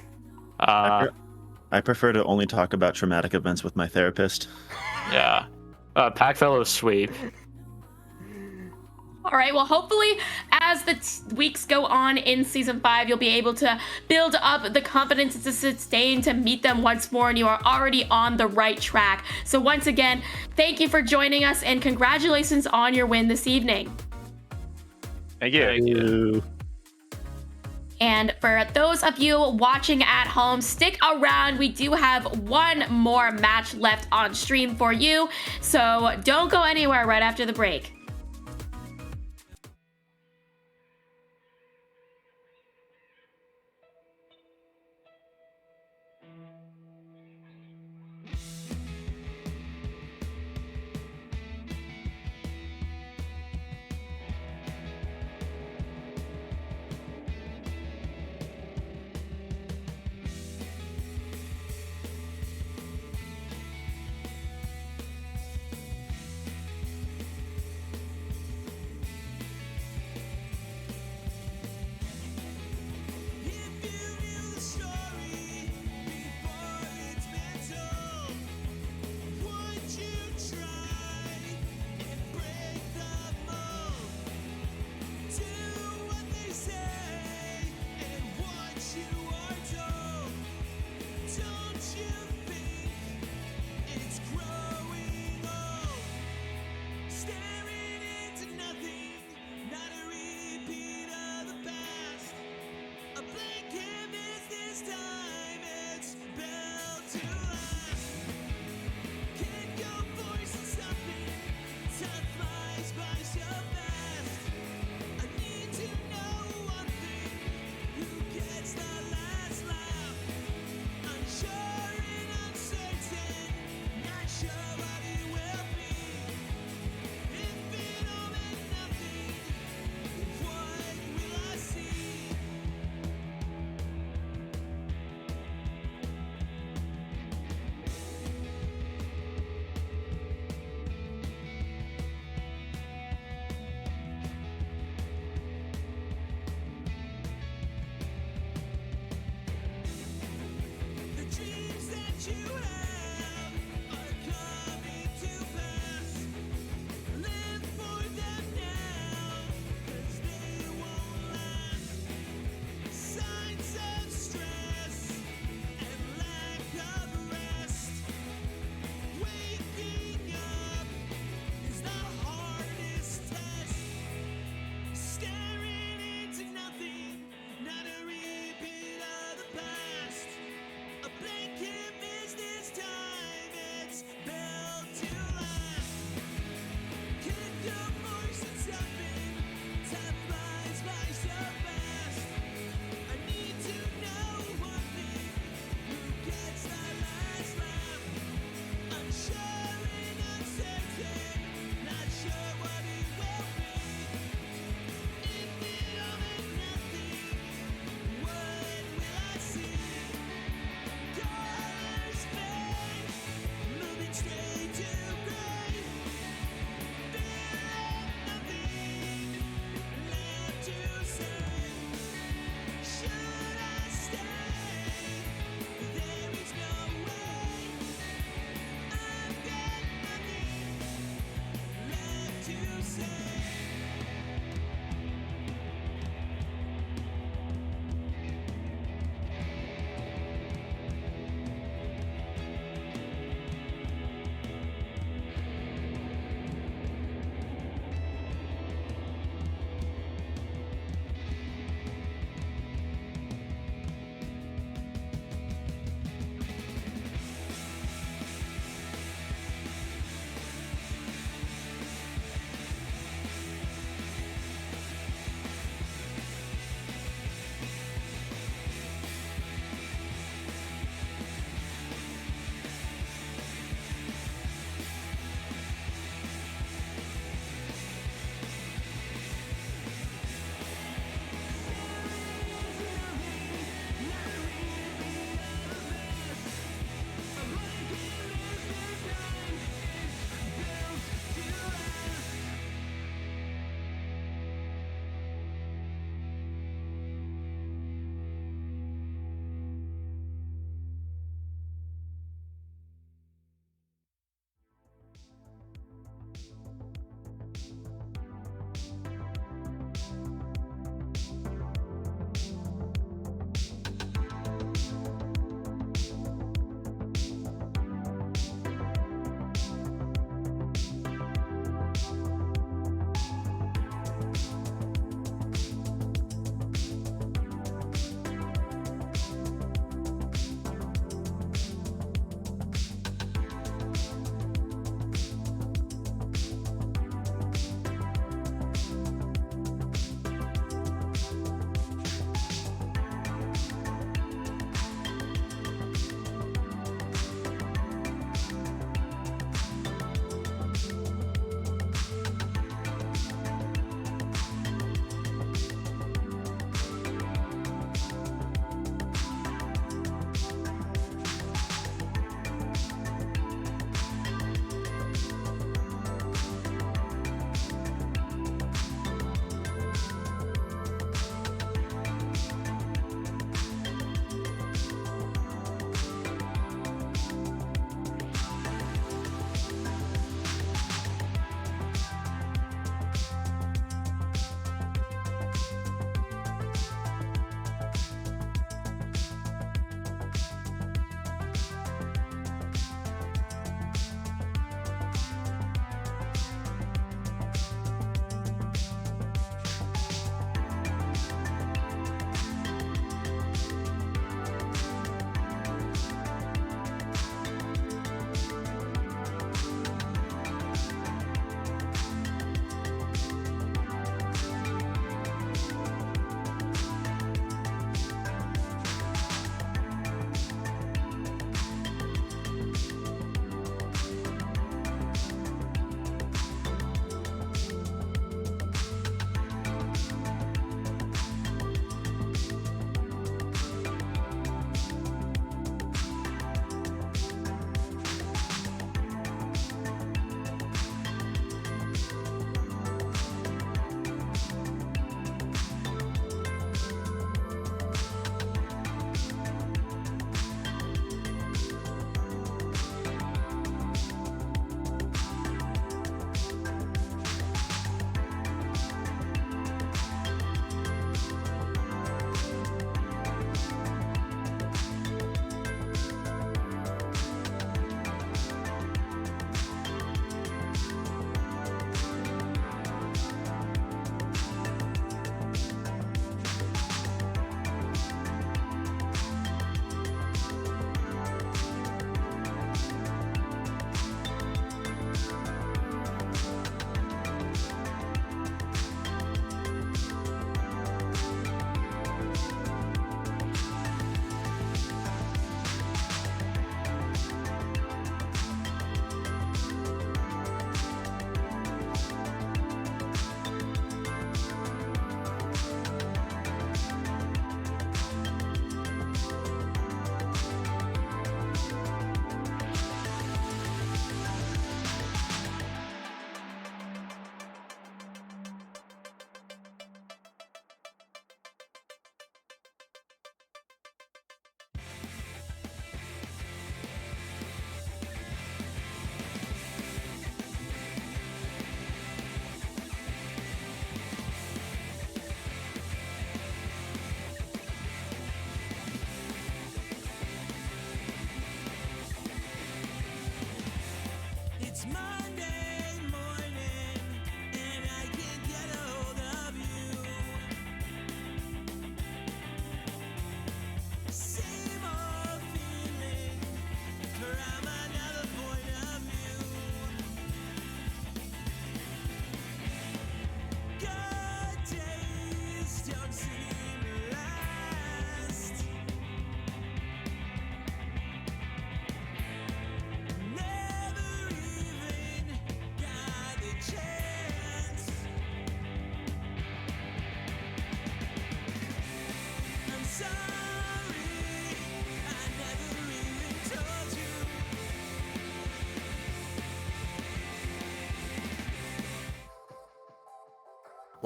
Speaker 10: I prefer to only talk about traumatic events with my therapist.
Speaker 9: Yeah. Pack Fellows sweep.
Speaker 6: All right, well, hopefully, as the weeks go on in Season 5, you'll be able to build up the confidence to sustain to meet them once more, and you are already on the right track. So once again, thank you for joining us, and congratulations on your win this evening.
Speaker 8: Thank you.
Speaker 6: And for those of you watching at home, stick around. We do have one more match left on stream for you, so don't go anywhere right after the break.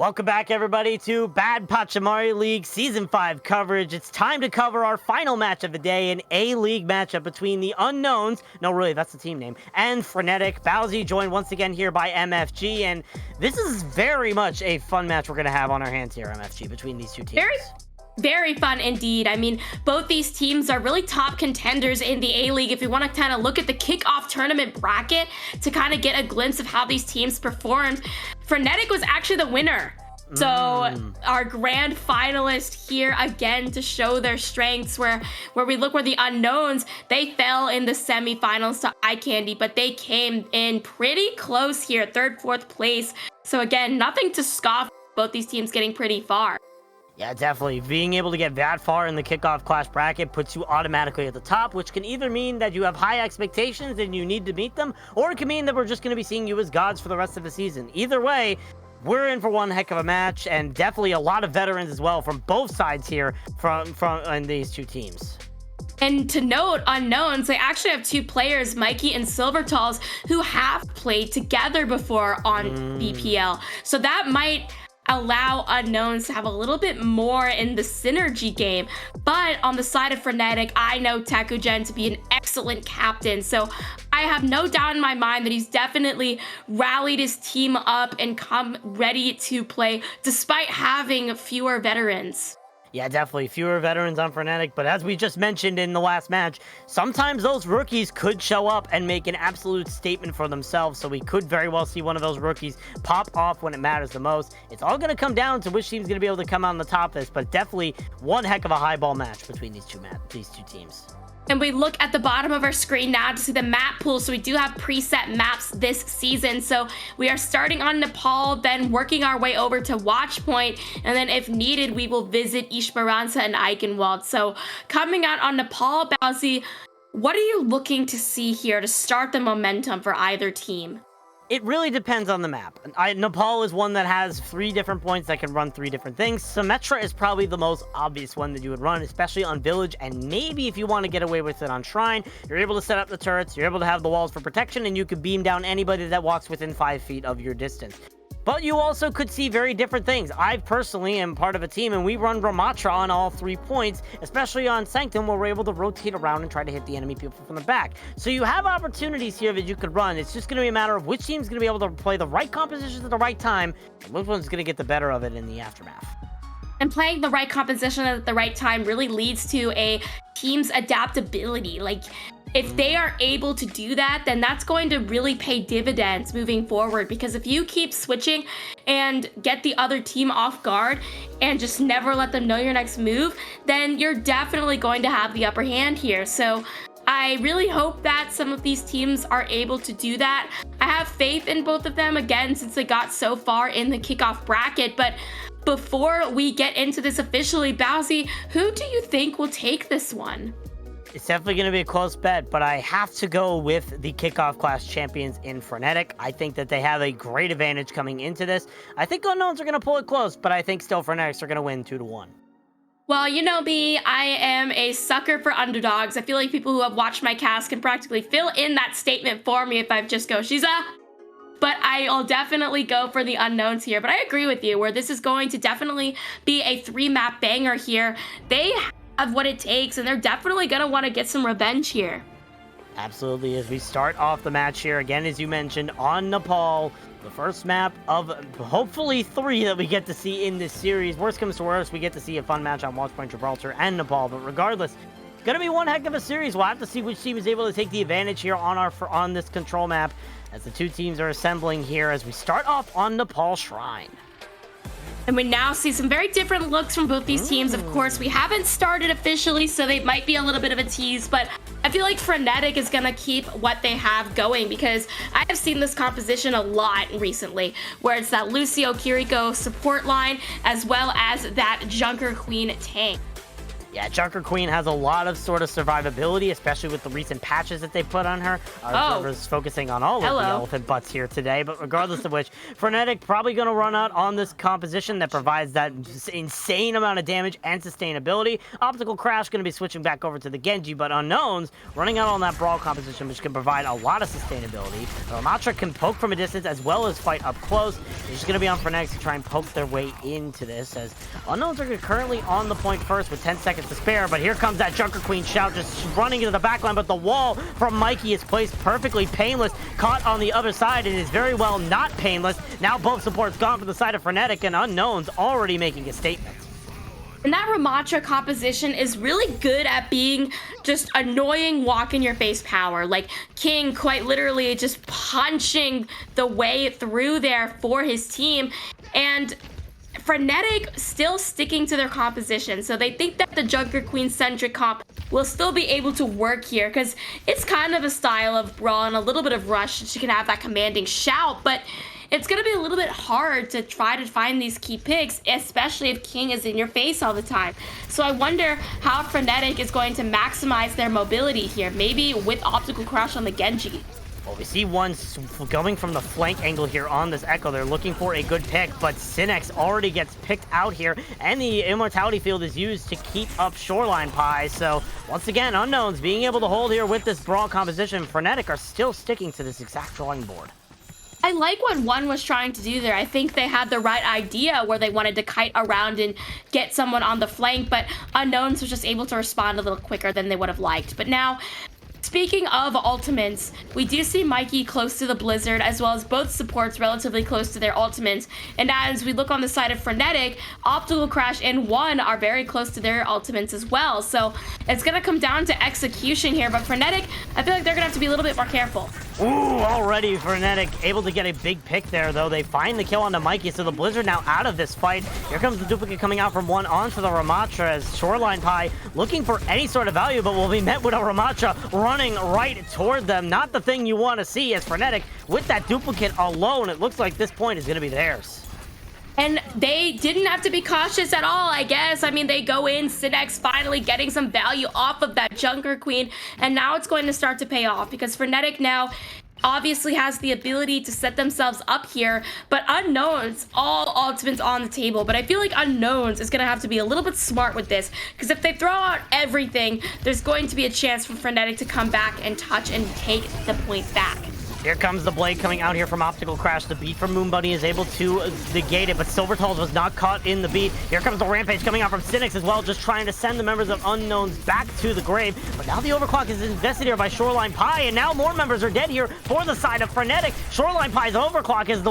Speaker 7: Welcome back, everybody, to Bad Pachimari League Season 5 coverage. It's time to cover our final match of the day, an A-League matchup between the Unknowns, no, really, that's the team name, and Frenetic. Bowsy joined once again here by MFG, and this is very much a fun match we're going to have on our hands here, MFG, between these two teams.
Speaker 6: Very fun indeed. I mean, both these teams are really top contenders in the A-League. If you want to kind of look at the kickoff tournament bracket to kind of get a glimpse of how these teams performed, Frenetic was actually the winner. So our grand finalist here again to show their strengths, where we look where the Unknowns, they fell in the semifinals to Eye Candy, but they came in pretty close here, 3rd, 4th place. So again, nothing to scoff, both these teams getting pretty far.
Speaker 7: Yeah, definitely. Being able to get that far in the kickoff clash bracket puts you automatically at the top, which can either mean that you have high expectations and you need to meet them, or it can mean that we're just going to be seeing you as gods for the rest of the season. Either way, we're in for one heck of a match, and definitely a lot of veterans as well from both sides here from these two teams.
Speaker 6: And to note, Unknowns, they actually have 2 players, Mikey and Silvertalls, who have played together before on BPL. So that might allow Unknowns to have a little bit more in the synergy game. But on the side of Frenetic, I know Takugen to be an excellent captain. So I have no doubt in my mind that he's definitely rallied his team up and come ready to play despite having fewer veterans.
Speaker 7: Yeah, definitely. Fewer veterans on Frenetic, but as we just mentioned in the last match, sometimes those rookies could show up and make an absolute statement for themselves, so we could very well see one of those rookies pop off when it matters the most. It's all going to come down to which team's going to be able to come on the top of this, but definitely one heck of a highball match between these two teams.
Speaker 6: And we look at the bottom of our screen now to see the map pool. So we do have preset maps this season. So we are starting on Nepal, then working our way over to Watchpoint. And then if needed, we will visit Ishmaransa and Eichenwald. So coming out on Nepal, Bowsy, what are you looking to see here to start the momentum for either team?
Speaker 7: It really depends on the map. Nepal is one that has 3 different points that can run 3 different things. Symmetra is probably the most obvious one that you would run, especially on Village, and maybe if you want to get away with it on Shrine, you're able to set up the turrets, you're able to have the walls for protection, and you can beam down anybody that walks within 5 feet of your distance. But you also could see very different things. I personally am part of a team, and we run Ramatra on all 3 points, especially on Sanctum, where we're able to rotate around and try to hit the enemy people from the back. So you have opportunities here that you could run. It's just going to be a matter of which team's going to be able to play the right compositions at the right time, and which one's going to get the better of it in the aftermath.
Speaker 6: And playing the right composition at the right time really leads to a team's adaptability. Like, if they are able to do that, then that's going to really pay dividends moving forward. Because if you keep switching and get the other team off guard and just never let them know your next move, then you're definitely going to have the upper hand here. So I really hope that some of these teams are able to do that. I have faith in both of them, again, since they got so far in the kickoff bracket. But before we get into this officially, Bowsy, who do you think will take this one?
Speaker 7: It's definitely going to be a close bet, but I have to go with the kickoff class champions in Frenetic. I think that they have a great advantage coming into this. I think Unknowns are going to pull it close, but I think still Frenetics are going to win 2-1.
Speaker 6: Well, you know me, I am a sucker for underdogs. I feel like people who have watched my cast can practically fill in that statement for me if I just go, Shiza. But I'll definitely go for the Unknowns here. But I agree with you, where this is going to definitely be a 3-map banger here. They have what it takes, and they're definitely going to want to get some revenge here.
Speaker 7: Absolutely. As we start off the match here, again, as you mentioned, on Nepal, the first map of hopefully 3 that we get to see in this series. Worst comes to worst, we get to see a fun match on Watchpoint, Gibraltar, and Nepal. But regardless, it's going to be one heck of a series. We'll have to see which team is able to take the advantage here on this control map as the 2 teams are assembling here as we start off on Nepal Shrine.
Speaker 6: And we now see some very different looks from both these teams. Of course, we haven't started officially, so they might be a little bit of a tease, but I feel like Frenetic is going to keep what they have going, because I have seen this composition a lot recently, where it's that Lucio Kiriko support line, as well as that Junker Queen tank.
Speaker 7: Yeah, Junker Queen has a lot of sort of survivability, especially with the recent patches that they put on her. Our observers focusing on all of the elephant butts here today, but regardless of which, Frenetic probably going to run out on this composition that provides that insane amount of damage and sustainability. Optical Crash going to be switching back over to the Genji, but Unknowns running out on that Brawl composition, which can provide a lot of sustainability. Ramatra can poke from a distance as well as fight up close. It's just going to be on Frenetic to try and poke their way into this, as Unknowns are currently on the point first with 10 seconds to spare, but here comes that Junker Queen shout just running into the backline, but the wall from Mikey is placed perfectly painless, caught on the other side, and is very well not painless. Now both supports gone from the side of Frenetic, and Unknowns already making a statement.
Speaker 6: And that Ramatra composition is really good at being just annoying walk-in-your-face power. Like, King quite literally just punching the way through there for his team. And Frenetic still sticking to their composition, so they think that the Junker Queen centric comp will still be able to work here, because it's kind of a style of Brawl and a little bit of Rush. She can have that commanding shout, but it's going to be a little bit hard to try to find these key picks, especially if King is in your face all the time. So I wonder how Frenetic is going to maximize their mobility here, maybe with Optical Crash on the Genji.
Speaker 7: Well, we see one going from the flank angle here on this Echo. They're looking for a good pick, but Synex already gets picked out here, and the Immortality Field is used to keep up Shoreline Pie. So, once again, Unknowns being able to hold here with this Brawl composition. Frenetic are still sticking to this exact drawing board.
Speaker 6: I like what one was trying to do there. I think they had the right idea where they wanted to kite around and get someone on the flank, but Unknowns was just able to respond a little quicker than they would have liked. But now, speaking of ultimates, we do see Mikey close to the Blizzard, as well as both supports relatively close to their ultimates. And as we look on the side of Frenetic, Optical Crash and One are very close to their ultimates as well. So it's going to come down to execution here. But Frenetic, I feel like they're going to have to be a little bit more careful.
Speaker 7: Ooh, already Frenetic able to get a big pick there, though. They find the kill onto Mikey, so the Blizzard now out of this fight. Here comes the duplicate coming out from One onto the Ramatra, as Shoreline Pie looking for any sort of value, but will be met with a Ramatra running right toward them. Not the thing you want to see, as Frenetic, with that duplicate alone, it looks like this point is going to be theirs.
Speaker 6: And they didn't have to be cautious at all, I guess. I mean, they go in, Synex finally getting some value off of that Junker Queen, and now it's going to start to pay off, because Frenetic now obviously has the ability to set themselves up here, but Unknowns, all ultimates on the table. But I feel like Unknowns is going to have to be a little bit smart with this, because if they throw out everything, there's going to be a chance for Frenetic to come back and touch and take the point back.
Speaker 7: Here comes the blade coming out here from Optical Crash. The beat from Moon Bunny is able to negate it, but Silvertals was not caught in the beat. Here comes the Rampage coming out from Synex as well, just trying to send the members of Unknowns back to the grave. But now the overclock is invested here by Shoreline Pie, and now more members are dead here for the side of Frenetic. Shoreline Pie's overclock is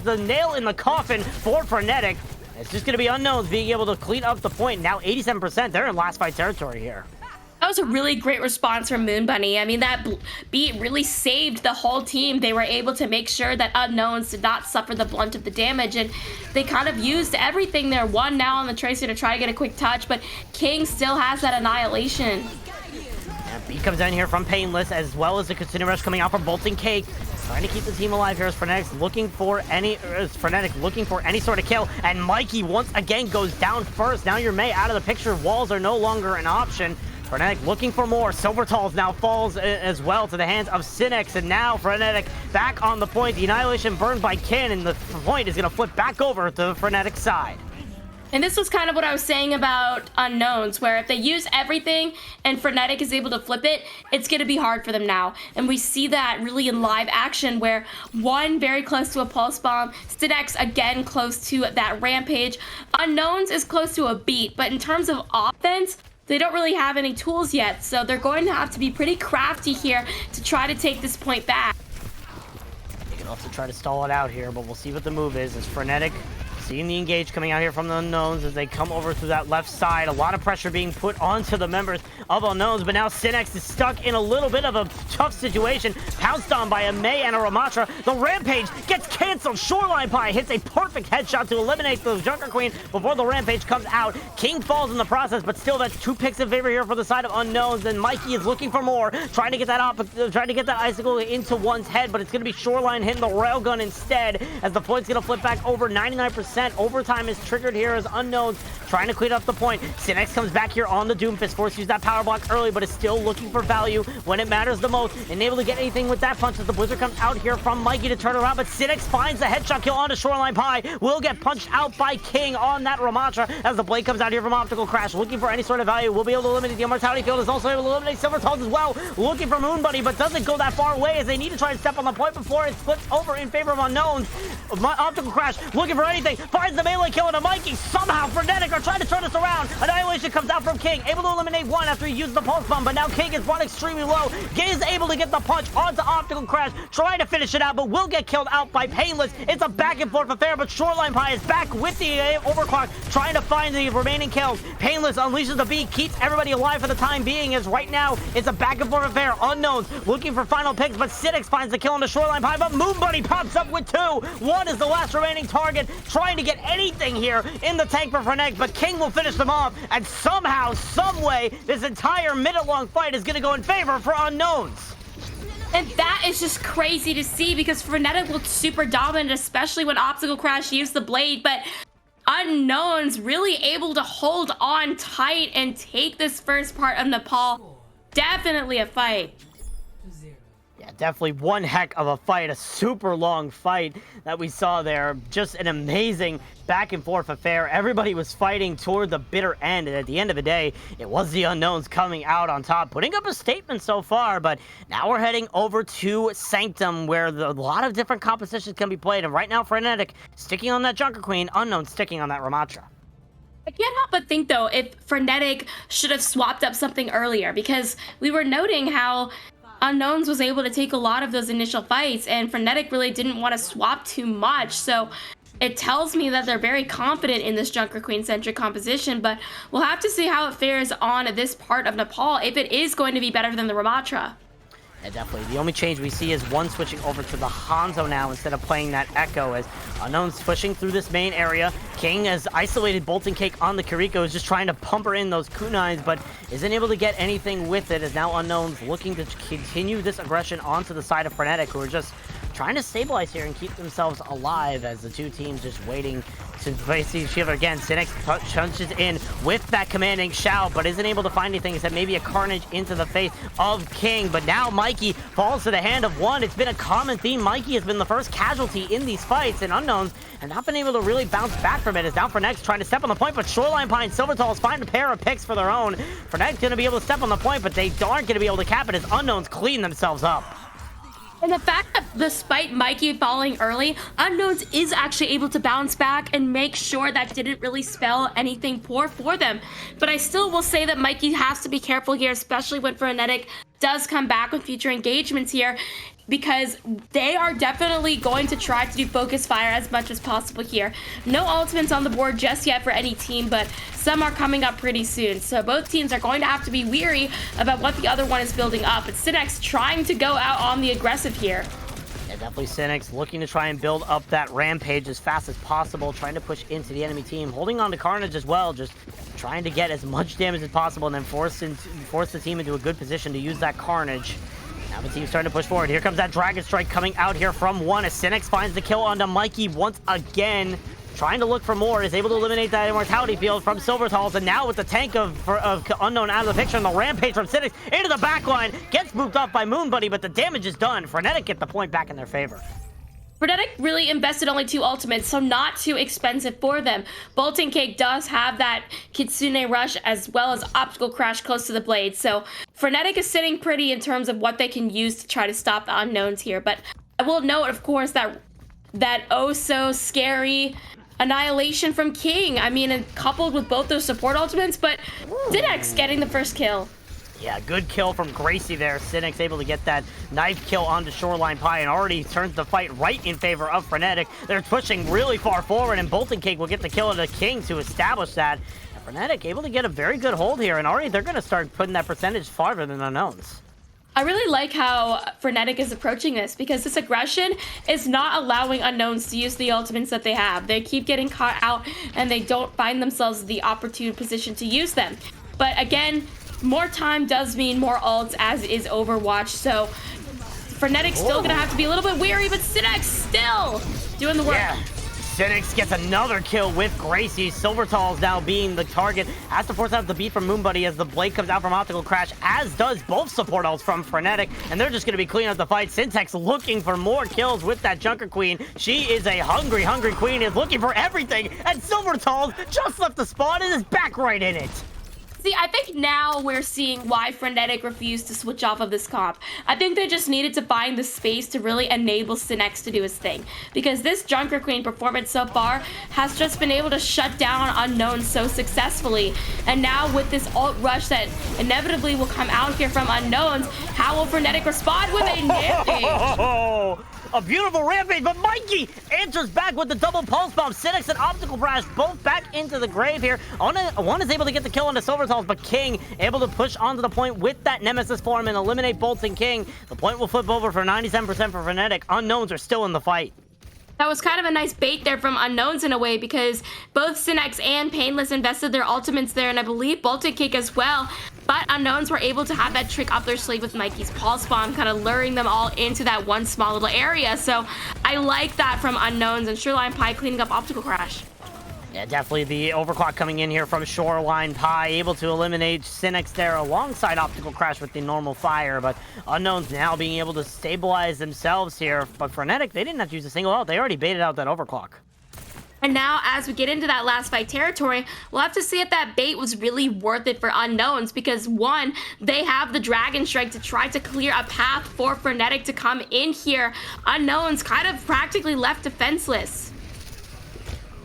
Speaker 7: the nail in the coffin for Frenetic. It's just going to be Unknowns being able to clean up the point. Now 87%. They're in last fight territory here.
Speaker 6: That was a really great response from Moon Bunny. I mean, that beat really saved the whole team. They were able to make sure that Unknowns did not suffer the blunt of the damage, and they kind of used everything there. One now on the Tracer to try to get a quick touch, but King still has that Annihilation.
Speaker 7: And beat comes in here from Painless, as well as the Consumer Rush coming out from Bolting Cake. Trying to keep the team alive here as Frenetic looking for any sort of kill, and Mikey once again goes down first. Now you're May out of the picture. Walls are no longer an option. Frenetic looking for more. Silvertals now falls as well to the hands of Synex, and now Frenetic back on the point. The Annihilation burned by Kin, and the point is going to flip back over to the Frenetic side.
Speaker 6: And this was kind of what I was saying about Unknowns, where if they use everything and Frenetic is able to flip it, it's going to be hard for them now. And we see that really in live action, where One very close to a Pulse Bomb, Synex again close to that Rampage. Unknowns is close to a beat, but in terms of offense, they don't really have any tools yet, so they're going to have to be pretty crafty here to try to take this point back.
Speaker 7: They can also try to stall it out here, but we'll see what the move is. As Frenetic seeing the engage coming out here from the Unknowns as they come over to that left side. A lot of pressure being put onto the members of Unknowns, but now Synex is stuck in a little bit of a tough situation. Pounced on by a May and a Ramatra. The Rampage gets canceled. Shoreline Pie hits a perfect headshot to eliminate the Junker Queen before the Rampage comes out. King falls in the process, but still that's 2 picks in favor here for the side of Unknowns, and Mikey is looking for more, trying to get that icicle into One's head, but it's going to be Shoreline hitting the railgun instead, as the point's going to flip back over 99%. 100%. Overtime is triggered here as Unknowns trying to clean up the point. Sinex comes back here on the Doomfist, forced to use that power block early, but is still looking for value when it matters the most. And able to get anything with that punch as the Blizzard comes out here from Mikey to turn around, but Sinex finds the headshot kill onto Shoreline Pie. Will get punched out by King on that Ramatra as the blade comes out here from Optical Crash, looking for any sort of value. Will be able to eliminate the Immortality Field, is also able to eliminate Silvertones as well, looking for Moon Buddy, but doesn't go that far away as they need to try to step on the point before it splits over in favor of Unknowns. Optical Crash looking for anything, finds the melee kill into Mikey. Somehow Frenetic are trying to turn this around. Annihilation comes out from King, able to eliminate one after he used the Pulse Bomb, but now King is brought extremely low. Is able to get the punch onto Optical Crash, trying to finish it out, but will get killed out by Painless. It's a back and forth affair, but Shoreline Pie is back with the overclock, trying to find the remaining kills. Painless unleashes the beat, keeps everybody alive for the time being, as right now it's a back and forth affair. Unknowns looking for final picks, but Sinex finds the kill on the Shoreline Pie, but Moon Buddy pops up with 2. 1 is the last remaining target, trying to get anything here in the tank for Frenetic, but King will finish them off, and somehow, someway, this entire minute-long fight is going to go in favor for Unknowns.
Speaker 6: And that is just crazy to see because Frenetic looked super dominant, especially when Optical Crash used the blade, but Unknowns really able to hold on tight and take this first part of Nepal. Definitely a fight.
Speaker 7: Yeah, definitely one heck of a fight, a super long fight that we saw there. Just an amazing back and forth affair. Everybody was fighting toward the bitter end, and at the end of the day, it was the Unknowns coming out on top, putting up a statement so far. But now we're heading over to Sanctum, where a lot of different compositions can be played, and right now Frenetic sticking on that Junker Queen, Unknown sticking on that Ramatra.
Speaker 6: I can't help but think, though, if Frenetic should have swapped up something earlier, because we were noting how Unknowns was able to take a lot of those initial fights, and Frenetic really didn't want to swap too much, so it tells me that they're very confident in this Junker Queen-centric composition, but we'll have to see how it fares on this part of Nepal, if it is going to be better than the Ramatra.
Speaker 7: Yeah, definitely. The only change we see is one switching over to the Hanzo now instead of playing that Echo, as Unknown's pushing through this main area. King has isolated Bolton Cake on the Kiriko, is just trying to pump her in those kunais, but isn't able to get anything with it, as now Unknown's looking to continue this aggression onto the side of Frenetic, who are just trying to stabilize here and keep themselves alive, as the two teams just waiting to face each other again. Sinex punches in with that commanding shout, but isn't able to find anything except maybe a carnage into the face of King. But now Mikey falls to the hand of one. It's been a common theme. Mikey has been the first casualty in these fights, and Unknowns have not been able to really bounce back from it, as now Frenetic's trying to step on the point, but Shoreline Pie and Silvertall's find a pair of picks for their own. Frenetic's going to be able to step on the point, but they aren't going to be able to cap it as Unknowns clean themselves up.
Speaker 6: And the fact that despite Mikey falling early, Unknowns is actually able to bounce back and make sure that didn't really spell anything poor for them. But I still will say that Mikey has to be careful here, especially when Frenetic does come back with future engagements here, because they are definitely going to try to do focus fire as much as possible here. No ultimates on the board just yet for any team, but some are coming up pretty soon. So both teams are going to have to be weary about what the other one is building up. But Sinex trying to go out on the aggressive here.
Speaker 7: Yeah, definitely Sinex looking to try and build up that rampage as fast as possible, trying to push into the enemy team, holding on to Carnage as well, just trying to get as much damage as possible and then force the team into a good position to use that Carnage. Now the team's starting to push forward. Here comes that Dragon Strike coming out here from one, as Sinex finds the kill onto Mikey once again. Trying to look for more, is able to eliminate that Immortality Field from Silvertalls, and now with the tank of Unknown out of the picture and the Rampage from Sinex into the backline, gets moved off by Moon Buddy, but the damage is done. Frenetic get the point back in their favor.
Speaker 6: Frenetic really invested only 2 ultimates, so not too expensive for them. Bolton Cake does have that Kitsune Rush as well as Optical Crash close to the blade, so Frenetic is sitting pretty in terms of what they can use to try to stop the Unknowns here. But I will note, of course, that oh so scary Annihilation from King. I mean, and coupled with both those support ultimates, but Sinex getting the first kill.
Speaker 7: Yeah, good kill from Gracie there. Sinex able to get that knife kill onto Shoreline Pie and already turns the fight right in favor of Frenetic. They're pushing really far forward, and Bolton Cake will get the kill into King to establish that. And Frenetic able to get a very good hold here, and already they're going to start putting that percentage farther than Unknowns.
Speaker 6: I really like how Frenetic is approaching this, because this aggression is not allowing Unknowns to use the ultimates that they have. They keep getting caught out, and they don't find themselves in the opportune position to use them. But again, more time does mean more ults, as is Overwatch, so Frenetic's still going to have to be a little bit weary, but Sinex still doing the work.
Speaker 7: Yeah. Cynics gets another kill with Gracie. Silvertall's now being the target. Has to force out the beat from Moonbuddy as the blade comes out from Optical Crash, as does both support ults from Frenetic, and they're just going to be cleaning up the fight. Syntax looking for more kills with that Junker Queen. She is a hungry queen, is looking for everything, and Silvertall just left the spawn and is back right in it.
Speaker 6: See, I think now we're seeing why Frenetic refused to switch off of this comp. I think they just needed to find the space to really enable Synex to do his thing. Because this Junker Queen performance so far has just been able to shut down Unknowns so successfully. And now with this ult rush that inevitably will come out here from Unknowns, how will Frenetic respond with a Rampage?
Speaker 7: A beautiful rampage, but Mikey answers back with the double pulse bomb. Cynics and Optical Crash both back into the grave here. One is able to get the kill onto Silvertall, but King able to push onto the point with that Nemesis form and eliminate Bolton King. The point will flip over for 97% for Frenetic. Unknowns are still in the fight.
Speaker 6: That was kind of a nice bait there from Unknowns in a way, because both Synex and Painless invested their ultimates there, and I believe Bolton Kick as well. But Unknowns were able to have that trick up their sleeve with Mikey's Pulse Bomb, kind of luring them all into that one small little area. So I like that from Unknowns, and Shoreline Pie cleaning up Optical Crash.
Speaker 7: Yeah, definitely the overclock coming in here from Shoreline Pie, able to eliminate Synex there alongside Optical Crash with the normal fire, but Unknowns now being able to stabilize themselves here. But Frenetic, they didn't have to use a single ult. They already baited out that overclock.
Speaker 6: And now, as we get into that last fight territory, we'll have to see if that bait was really worth it for Unknowns, because one, they have the Dragon Strike to try to clear a path for Frenetic to come in here. Unknowns kind of practically left defenseless.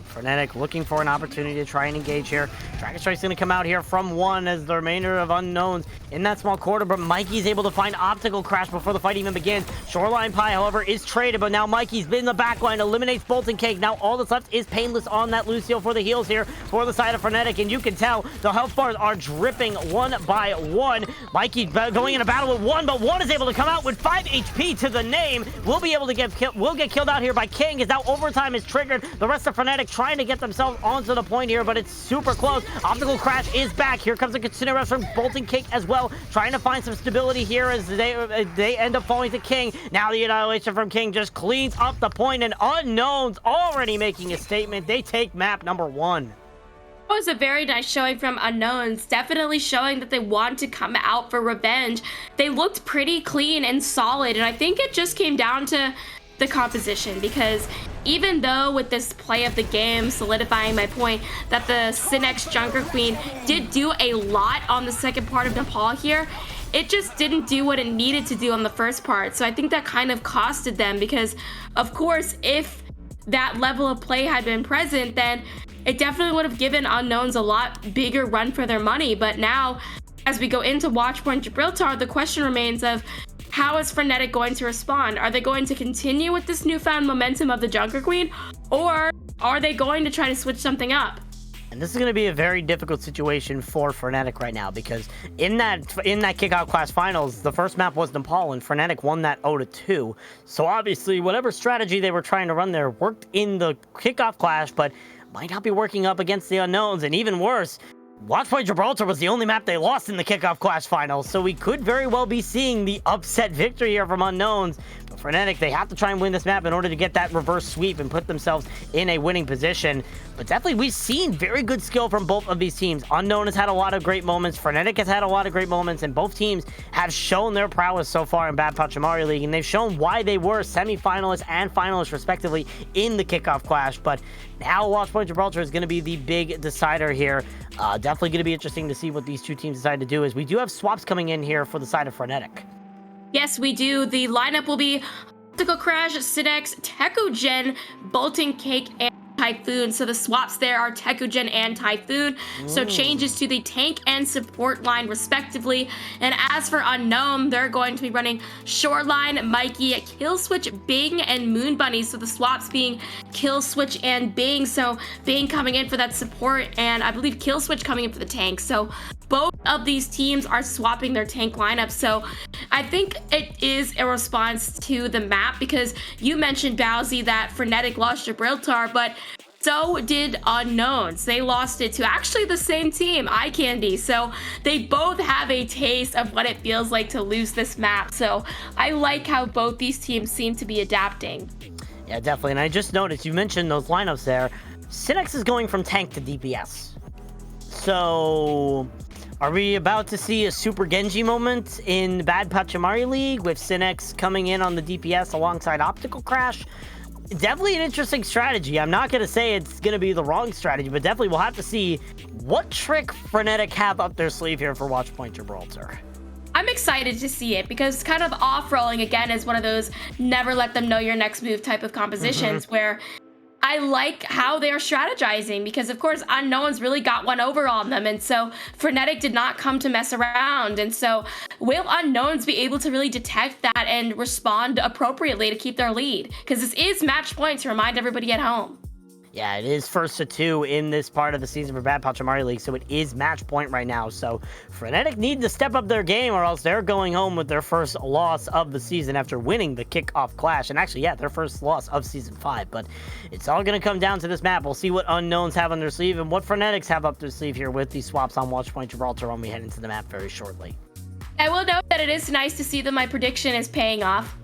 Speaker 7: Frenetic looking for an opportunity to try and engage here. Dragon Strike's going to come out here from one as the remainder of Unknowns in that small corridor, but Mikey's able to find Optical Crash before the fight even begins. Shoreline Pie, however, is traded, but now Mikey's been in the backline, eliminates Bolton Cake. Now all that's left is Painless on that Lucio for the heals here for the side of Frenetic, and you can tell the health bars are dripping one by one. Mikey going in a battle with one, but one is able to come out with 5 HP to the name. Will be able to get killed out here by King, as now overtime is triggered. The rest of Frenetic trying to get themselves onto the point here, but it's super close. Optical Crash is back. Here comes a Consider from Bolton Cake as well, trying to find some stability here as they end up falling to King. Now the Annihilation from King just cleans up the point, and Unknowns already making a statement. They take map number 1.
Speaker 6: That was a very nice showing from Unknowns, definitely showing that they want to come out for revenge. They looked pretty clean and solid, and I think it just came down to the composition, because even though with this play of the game solidifying my point that the Synex Junker Queen did do a lot on the second part of Nepal here, it just didn't do what it needed to do on the first part. So I think that kind of costed them, because of course if that level of play had been present, then it definitely would have given Unknowns a lot bigger run for their money. But now, as we go into Watchpoint Gibraltar, the question remains of, how is Frenetic going to respond? Are they going to continue with this newfound momentum of the Junker Queen, or are they going to try to switch something up?
Speaker 7: And this is going to be a very difficult situation for Frenetic right now, because in that kickoff class finals, the first map was Nepal, and Frenetic won that 0-2. So obviously, whatever strategy they were trying to run there worked in the kickoff clash, but might not be working up against the Unknowns. And even worse, Watchpoint Gibraltar was the only map they lost in the kickoff clash finals, so we could very well be seeing the upset victory here from Unknowns. But Frenetic, they have to try and win this map in order to get that reverse sweep and put themselves in a winning position. But definitely, we've seen very good skill from both of these teams. Unknown has had a lot of great moments. Frenetic has had a lot of great moments, and both teams have shown their prowess so far in Bad Pachimari League, and they've shown why they were semi-finalists and finalists, respectively, in the kickoff clash. But now Watchpoint Gibraltar is going to be the big decider here. Definitely going to be interesting to see what these two teams decide to do, as we do have swaps coming in here for the side of Frenetic.
Speaker 6: Yes, we do. The lineup will be Optical Crash, Synex, Tekugen, Bolton Cake, and Typhoon. So the swaps there are Tekugen and Typhoon. So changes to the tank and support line respectively. And as for Unknown, they're going to be running Shoreline, Mikey, Killswitch, Bing, and Moon Bunny. So the swaps being Killswitch and Bing. So Bing coming in for that support, and I believe Killswitch coming in for the tank. So both of these teams are swapping their tank lineup. So I think it is a response to the map, because you mentioned, Bowsy, that Frenetic lost Gibraltar, but so did Unknowns. They lost it to actually the same team, Eye Candy. So they both have a taste of what it feels like to lose this map. So I like how both these teams seem to be adapting.
Speaker 7: Yeah, definitely. And I just noticed, you mentioned those lineups there. Synex is going from tank to DPS. So, are we about to see a Super Genji moment in the Bad Pachimari League with Synex coming in on the DPS alongside Optical Crash? Definitely an interesting strategy. I'm not going to say it's going to be the wrong strategy, but definitely we'll have to see what trick Frenetic have up their sleeve here for Watchpoint Gibraltar.
Speaker 6: I'm excited to see it because kind of off-rolling again is one of those never let them know your next move type of compositions where I like how they are strategizing because, of course, Unknowns really got one over on them. And so Frenetic did not come to mess around. And so will Unknowns be able to really detect that and respond appropriately to keep their lead? Because this is match point to remind everybody at home.
Speaker 7: Yeah, it is 1-2 in this part of the season for Bad Pachimari League, so it is match point right now. So Frenetic need to step up their game or else they're going home with their first loss of the season after winning the kickoff clash. And actually, yeah, their first loss of Season 5. But it's all going to come down to this map. We'll see what Unknowns have on their sleeve and what Frenetics have up their sleeve here with these swaps on Watchpoint Gibraltar when we head into the map very shortly.
Speaker 6: I will note that it is nice to see that my prediction is paying off.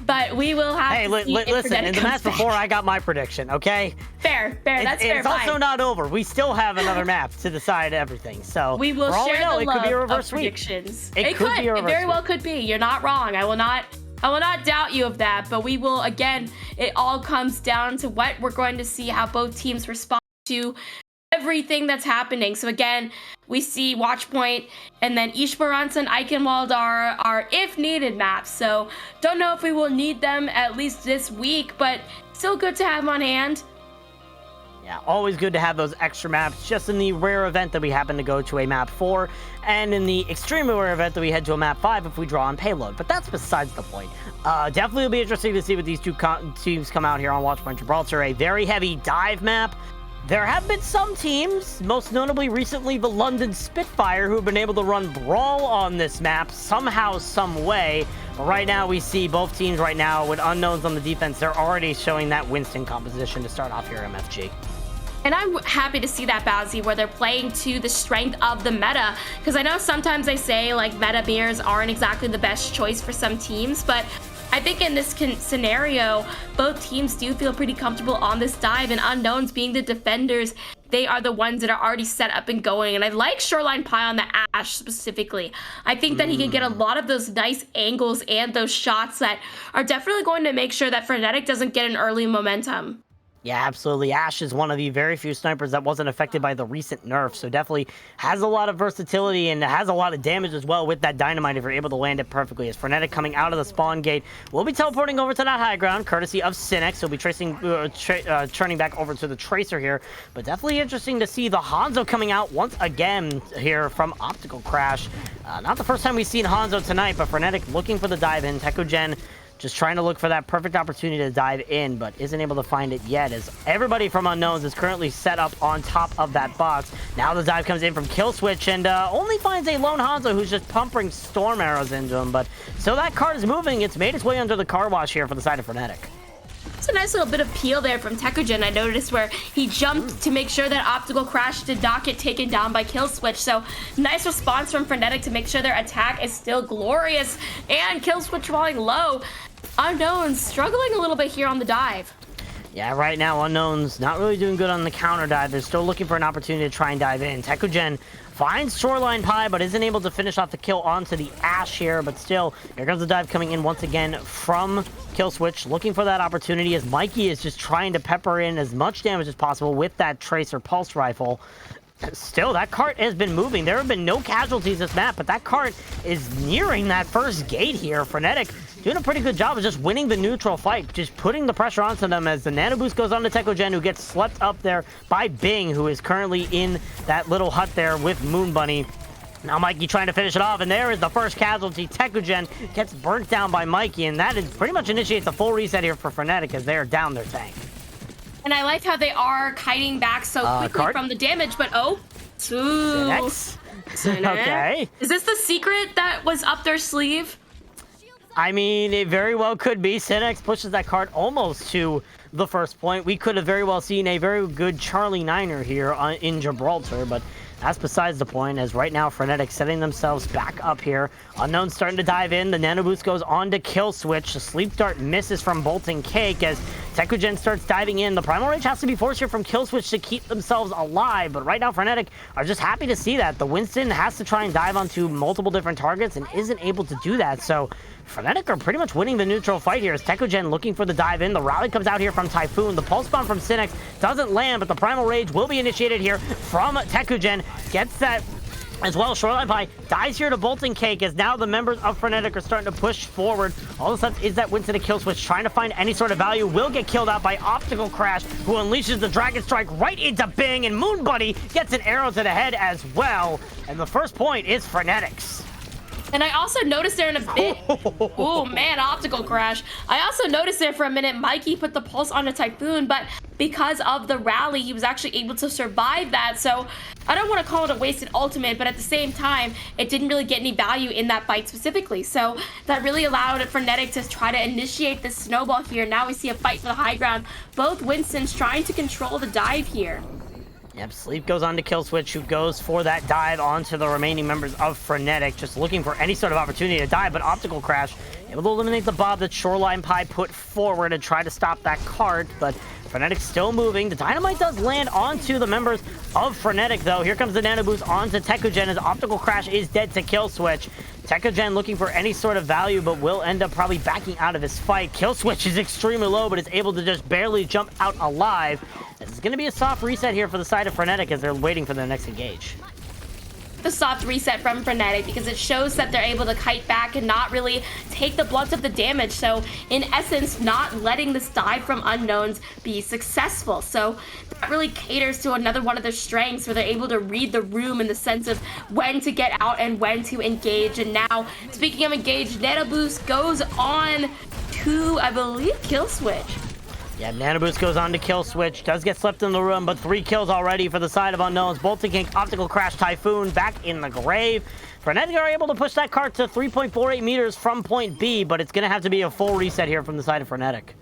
Speaker 6: But we will have to see if
Speaker 7: listen,
Speaker 6: Frenetic
Speaker 7: in the
Speaker 6: comes
Speaker 7: match
Speaker 6: back.
Speaker 7: before, I got my prediction, okay?
Speaker 6: Fair, that's fair.
Speaker 7: It's also not over. We still have another map to decide everything. So
Speaker 6: we will
Speaker 7: for all
Speaker 6: share
Speaker 7: we know,
Speaker 6: the
Speaker 7: it could be a
Speaker 6: love
Speaker 7: reverse
Speaker 6: of
Speaker 7: sweep.
Speaker 6: predictions.
Speaker 7: It could be a reverse
Speaker 6: It very well
Speaker 7: sweep.
Speaker 6: could be. You're not wrong. I will not doubt you of that. But we will, again, it all comes down to what we're going to see, how both teams respond to everything that's happening. So again, we see Watchpoint and then Ishbaranza and Eichenwald are if needed maps. So don't know if we will need them at least this week, but still good to have on hand.
Speaker 7: Yeah, always good to have those extra maps just in the rare event that we happen to go to a map 4 and in the extremely rare event that we head to a map 5 if we draw on payload. But that's besides the point. Definitely will be interesting to see what these two teams come out here on Watchpoint Gibraltar. A very heavy dive map. There have been some teams, most notably recently the London Spitfire, who have been able to run Brawl on this map somehow, some way. But right now we see both teams right now with Unknowns on the defense. They're already showing that Winston composition to start off here at MFG.
Speaker 6: And I'm happy to see that, Bowsy, where they're playing to the strength of the meta. Because I know sometimes they say, like, meta mirrors aren't exactly the best choice for some teams, but I think in this scenario, both teams do feel pretty comfortable on this dive, and Unknowns being the defenders, they are the ones that are already set up and going. And I like Shoreline Pie on the Ashe specifically. I think that he can get a lot of those nice angles and those shots that are definitely going to make sure that Frenetic doesn't get an early momentum.
Speaker 7: Yeah, absolutely. Ashe is one of the very few snipers that wasn't affected by the recent nerf, so definitely has a lot of versatility and has a lot of damage as well with that dynamite if you're able to land it perfectly. As Frenetic coming out of the spawn gate will be teleporting over to that high ground, courtesy of Synex. He'll be turning back over to the Tracer here, but definitely interesting to see the Hanzo coming out once again here from Optical Crash. Not the first time we've seen Hanzo tonight, but Frenetic looking for the dive in. Tekogen just trying to look for that perfect opportunity to dive in, but isn't able to find it yet, as everybody from Unknowns is currently set up on top of that box. Now the dive comes in from Killswitch and only finds a lone Hanzo who's just pumping storm arrows into him, but so that card is moving. It's made its way under the car wash here for the side of Frenetic.
Speaker 6: It's a nice little bit of peel there from Tekogen. I noticed where he jumped to make sure that Optical Crash did not get taken down by Killswitch. So nice response from Frenetic to make sure their attack is still glorious, and Killswitch falling low. Unknowns struggling a little bit here on the dive.
Speaker 7: Yeah, right now Unknowns not really doing good on the counter dive. They're still looking for an opportunity to try and dive in. Tekogen finds Shoreline Pie, but isn't able to finish off the kill onto the Ashe here. But still, here comes the dive coming in once again from Killswitch, looking for that opportunity as Mikey is just trying to pepper in as much damage as possible with that Tracer Pulse Rifle. Still, that cart has been moving. There have been no casualties this map, but that cart is nearing that first gate here. Frenetic doing a pretty good job of just winning the neutral fight, just putting the pressure onto them as the nano boost goes on to Tekogen, who gets swept up there by Bing, who is currently in that little hut there with Moon Bunny. Now Mikey trying to finish it off, and there is the first casualty. Tekogen gets burnt down by Mikey, and that is pretty much initiates a full reset here for Frenetic as they are down their tank.
Speaker 6: And I like how they are kiting back so quickly from the damage, but
Speaker 7: Synex? Okay.
Speaker 6: Is this the secret that was up their sleeve?
Speaker 7: I mean, it very well could be. Synex pushes that card almost to the first point. We could have very well seen a very good Charlie Niner here in Gibraltar, but that's besides the point, as right now Frenetic setting themselves back up here. Unknown starting to dive in. The Nano Boost goes on to Kill Switch. The Sleep Dart misses from Bolting Cake as Tekugen starts diving in. The Primal Rage has to be forced here from Kill Switch to keep themselves alive, but right now Frenetic are just happy to see that. The Winston has to try and dive onto multiple different targets and isn't able to do that, so Frenetic are pretty much winning the neutral fight here as Tekugen looking for the dive in. The rally comes out here from Typhoon. The Pulse Bomb from Synex doesn't land, but the Primal Rage will be initiated here from Tekugen. Gets that as well. Shoreline Pie dies here to Bolting Cake as now the members of Frenetic are starting to push forward. All that's left is that Winston to Kill Switch, trying to find any sort of value. Will get killed out by Optical Crash, who unleashes the Dragon Strike right into Bing, and Moon Buddy gets an arrow to the head as well. And the first point is Frenetic's.
Speaker 6: And I also noticed there in a bit, oh man, Optical Crash. I also noticed there for a minute, Mikey put the pulse on a Typhoon, but because of the rally, he was actually able to survive that. So I don't want to call it a wasted ultimate, but at the same time, it didn't really get any value in that fight specifically. So that really allowed Frenetic to try to initiate this snowball here. Now we see a fight for the high ground. Both Winstons trying to control the dive here.
Speaker 7: Yep, Sleep goes on to Kill Switch, who goes for that dive onto the remaining members of Frenetic, just looking for any sort of opportunity to dive, but Optical Crash able to eliminate the Bob that Shoreline Pie put forward and try to stop that cart, but Frenetic still moving. The Dynamite does land onto the members of Frenetic, though. Here comes the Nano Boost onto Tekugen as Optical Crash is dead to Kill Switch. Tekugen looking for any sort of value, but will end up probably backing out of his fight. Kill Switch is extremely low, but is able to just barely jump out alive. This is going to be a soft reset here for the side of Frenetic as they're waiting for their next engage.
Speaker 6: The soft reset from Frenetic because it shows that they're able to kite back and not really take the brunt of the damage. So in essence, not letting this dive from unknowns be successful. So that really caters to another one of their strengths where they're able to read the room in the sense of when to get out and when to engage. And now, speaking of engage, Nano Boost goes on to, I believe, Kill Switch.
Speaker 7: Yeah, Nano Boost goes on to Kill Switch. Does get slipped in the room, but 3 kills already for the side of Unknowns. Bolting King, Optical Crash, Typhoon back in the grave. Frenetic are able to push that cart to 3.48 meters from point B, but it's going to have to be a full reset here from the side of Frenetic.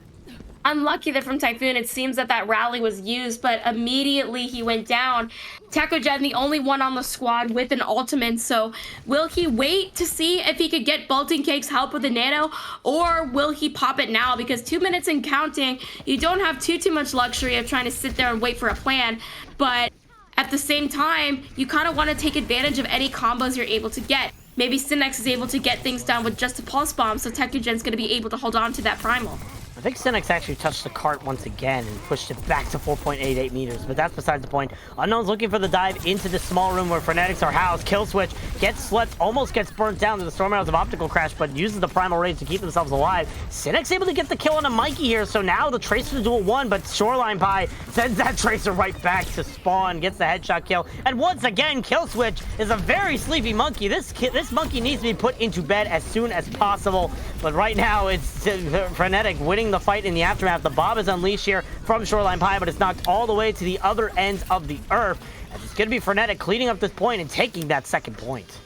Speaker 6: Unlucky that from Typhoon, it seems that that rally was used, but immediately he went down. Tekugen, the only one on the squad with an ultimate, so will he wait to see if he could get Bolting Cake's help with the nano, or will he pop it now? Because 2 minutes and counting, you don't have too much luxury of trying to sit there and wait for a plan, but at the same time, you kind of want to take advantage of any combos you're able to get. Maybe Synex is able to get things done with just a Pulse Bomb, so Tekugen's going to be able to hold on to that Primal.
Speaker 7: I think Synex actually touched the cart once again and pushed it back to 4.88 meters, but that's besides the point. Unknown's looking for the dive into the small room where Frenetics are housed. Kill Switch gets slept, almost gets burnt down to the Storm Arrows of Optical Crash, but uses the Primal Rage to keep themselves alive. Synex able to get the kill on a Mikey here, so now the Tracer duel won, but Shoreline Pie sends that Tracer right back to spawn, gets the headshot kill, and once again, Kill Switch is a very sleepy monkey. This monkey needs to be put into bed as soon as possible, but right now it's Frenetic winning the fight in the aftermath. The Bob is unleashed here from Shoreline Pie, but it's knocked all the way to the other ends of the earth. And it's going to be Frenetic cleaning up this point and taking that second point.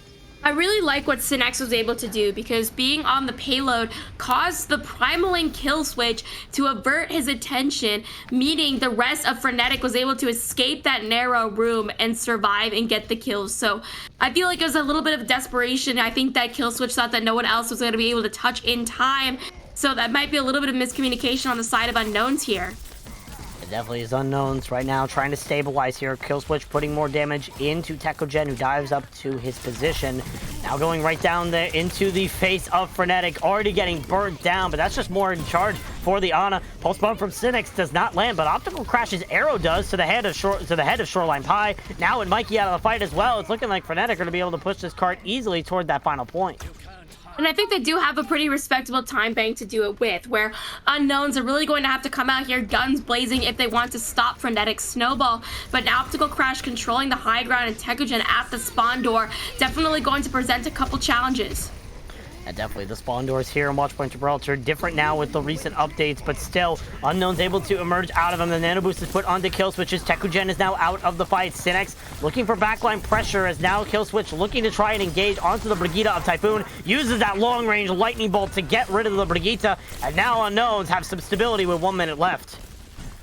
Speaker 6: I really like what Synex was able to do because being on the payload caused the Primaling Kill Switch to avert his attention, meaning the rest of Frenetic was able to escape that narrow room and survive and get the kills. So I feel like it was a little bit of desperation. I think that Kill Switch thought that no one else was going to be able to touch in time. So that might be a little bit of miscommunication on the side of Unknowns here.
Speaker 7: It definitely is Unknowns right now trying to stabilize here. Kill Switch putting more damage into Tekugen, who dives up to his position. Now going right down there into the face of Frenetic, already getting burnt down, but that's just more in charge for the Ana. Pulse Bomb from Synex does not land, but Optical Crash's arrow does to the head of Shoreline Pie. Now with Mikey out of the fight as well, it's looking like Frenetic are going to be able to push this cart easily toward that final point.
Speaker 6: And I think they do have a pretty respectable time bank to do it with, where Unknowns are really going to have to come out here guns blazing if they want to stop Frenetic's snowball. But an Optical Crash controlling the high ground and Tekugen at the spawn door definitely going to present a couple challenges.
Speaker 7: Yeah, definitely. The spawn doors here in Watchpoint Gibraltar different now with the recent updates, but still, Unknown's able to emerge out of them. The Nano Boost is put onto Kill Switches. Tekugen is now out of the fight. Synex looking for backline pressure as now Kill Switch looking to try and engage onto the Brigitte of Typhoon. Uses that long-range lightning bolt to get rid of the Brigitte, and now Unknowns have some stability with 1 minute left.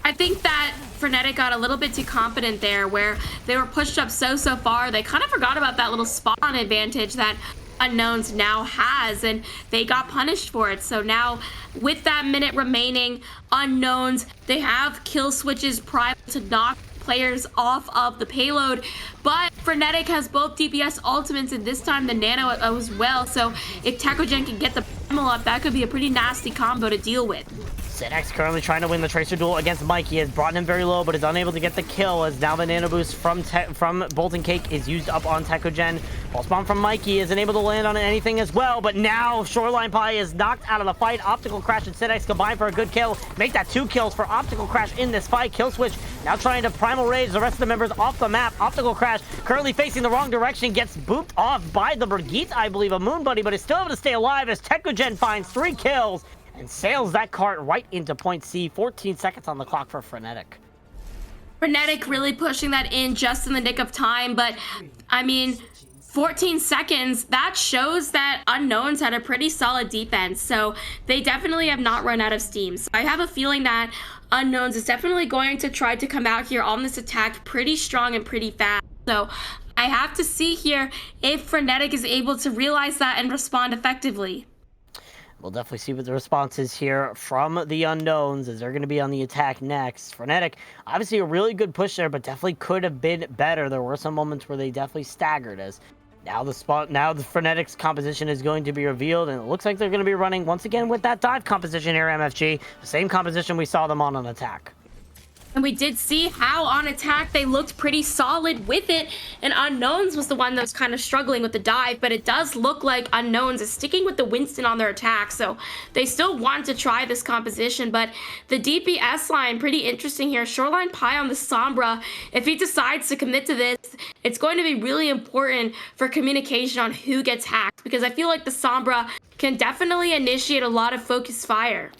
Speaker 6: I think that Frenetic got a little bit too confident there, where they were pushed up so far. They kind of forgot about that little spawn advantage that Unknowns now has, and they got punished for it. So now, with that minute remaining, Unknowns, they have kill switches primed to knock players off of the payload, but Frenetic has both DPS ultimates and this time the nano as well. So if Tekogen can get the primal up, that could be a pretty nasty combo to deal with.
Speaker 7: Sinex currently trying to win the Tracer duel against Mikey, has brought him very low, but is unable to get the kill, as now the nano boost from Bolton Cake is used up on Tekogen. Pulse bomb from Mikey isn't able to land on anything as well, but now Shoreline Pie is knocked out of the fight. Optical Crash and Sinex combine for a good kill. Make that 2 kills for Optical Crash in this fight. Kill switch now trying to Primal Rage the rest of the members off the map. Optical Crash currently facing the wrong direction, gets booped off by the Brigitte, I believe, a Moon Buddy, but is still able to stay alive as Tekogen finds 3 kills and sails that cart right into point C. 14 seconds on the clock for Frenetic.
Speaker 6: Frenetic really pushing that in just in the nick of time, but I mean, 14 seconds, that shows that Unknowns had a pretty solid defense, so they definitely have not run out of steam. So I have a feeling that Unknowns is definitely going to try to come out here on this attack pretty strong and pretty fast. So I have to see here if Frenetic is able to realize that and respond effectively.
Speaker 7: We'll definitely see what the response is here from the Unknowns, as they're going to be on the attack next. Frenetic, obviously a really good push there, but definitely could have been better. There were some moments where they definitely staggered, as now the Frenetic's composition is going to be revealed, and it looks like they're going to be running once again with that dive composition here, MFG. The same composition we saw them on an attack.
Speaker 6: And we did see how on attack they looked pretty solid with it, and Unknowns was the one that was kind of struggling with the dive, but it does look like Unknowns is sticking with the Winston on their attack, so they still want to try this composition. But the DPS line, pretty interesting here. Shoreline Pie on the Sombra, if he decides to commit to this, it's going to be really important for communication on who gets hacked, because I feel like the Sombra can definitely initiate a lot of focused fire.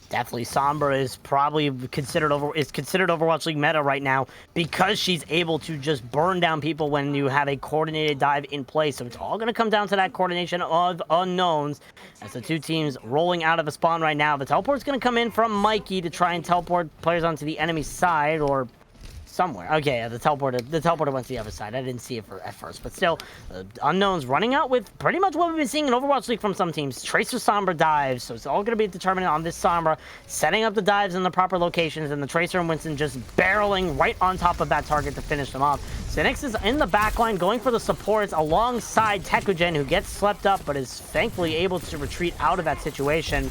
Speaker 7: Definitely, Sombra is probably considered Overwatch League meta right now, because she's able to just burn down people when you have a coordinated dive in place. So it's all going to come down to that coordination of Unknowns, as the two teams rolling out of the spawn right now. The teleport's going to come in from Mikey to try and teleport players onto the enemy side, or somewhere. Okay, yeah, the teleporter went to the other side. I didn't see it at first, but still, Unknowns running out with pretty much what we've been seeing in Overwatch League from some teams. Tracer Sombra dives, so it's all going to be determined on this Sombra, setting up the dives in the proper locations, and the Tracer and Winston just barreling right on top of that target to finish them off. Sinex is in the backline going for the supports alongside Tekogen, who gets slept up, but is thankfully able to retreat out of that situation.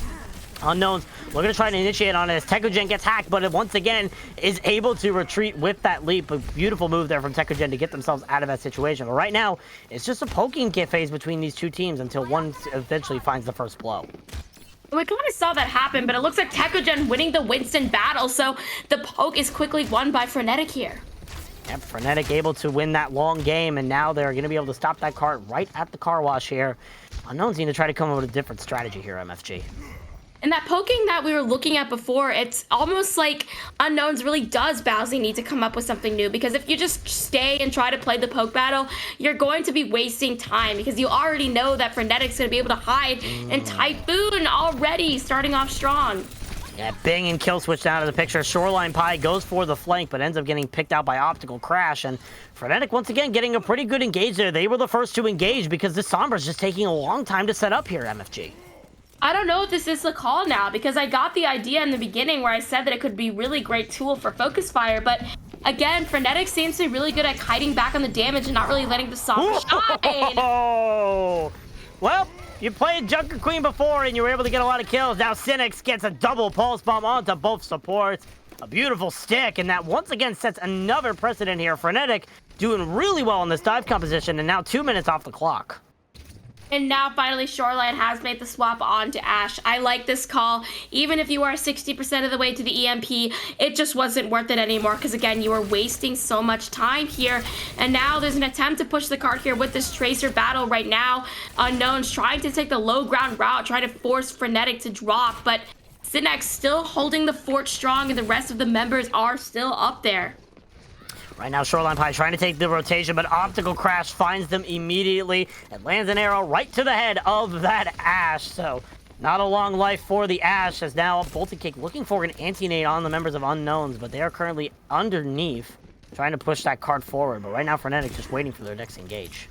Speaker 7: Unknowns, we're going to try to initiate on it as Tekogen gets hacked, but once again is able to retreat with that leap. A beautiful move there from Tekogen to get themselves out of that situation. But right now, it's just a poking phase between these two teams until one eventually finds the first blow.
Speaker 6: We kind of saw that happen, but it looks like Tekogen winning the Winston battle, so the poke is quickly won by Frenetic here.
Speaker 7: Yep, Frenetic able to win that long game, and now they're going to be able to stop that cart right at the car wash here. Unknowns need to try to come up with a different strategy here, MFG.
Speaker 6: And that poking that we were looking at before, it's almost like Unknowns really does Bowsy need to come up with something new, because if you just stay and try to play the poke battle, you're going to be wasting time, because you already know that Frenetic's going to be able to hide, and Typhoon already starting off strong.
Speaker 7: Yeah, Bing and kill switch out of the picture. Shoreline Pie goes for the flank, but ends up getting picked out by Optical Crash, and Frenetic once again getting a pretty good engage there. They were the first to engage, because this Sombra's just taking a long time to set up here, MFG.
Speaker 6: I don't know if this is the call now, because I got the idea in the beginning where I said that it could be a really great tool for focus fire, but again, Frenetic seems to be really good at kiting back on the damage and not really letting the Sombra shine.
Speaker 7: Oh, well, you played Junker Queen before and you were able to get a lot of kills. Now Sinex gets a double pulse bomb onto both supports. A beautiful stick, and that once again sets another precedent here. Frenetic doing really well in this dive composition, and now 2 minutes off the clock.
Speaker 6: And now finally Shoreline has made the swap on to Ashe. I like this call. Even if you are 60% of the way to the EMP, it just wasn't worth it anymore, because again, you were wasting so much time here. And now there's an attempt to push the cart here with this Tracer battle right now. Unknowns trying to take the low ground route, trying to force Frenetic to drop, but Sinex still holding the fort strong, and the rest of the members are still up there.
Speaker 7: Right now, Shoreline Pie trying to take the rotation, but Optical Crash finds them immediately and lands an arrow right to the head of that Ashe. So Not a long life for the Ash, as now Bolton Cake looking for an anti-nade on the members of Unknowns, but they are currently underneath, trying to push that card forward. But right now, Frenetic just waiting for their next engage.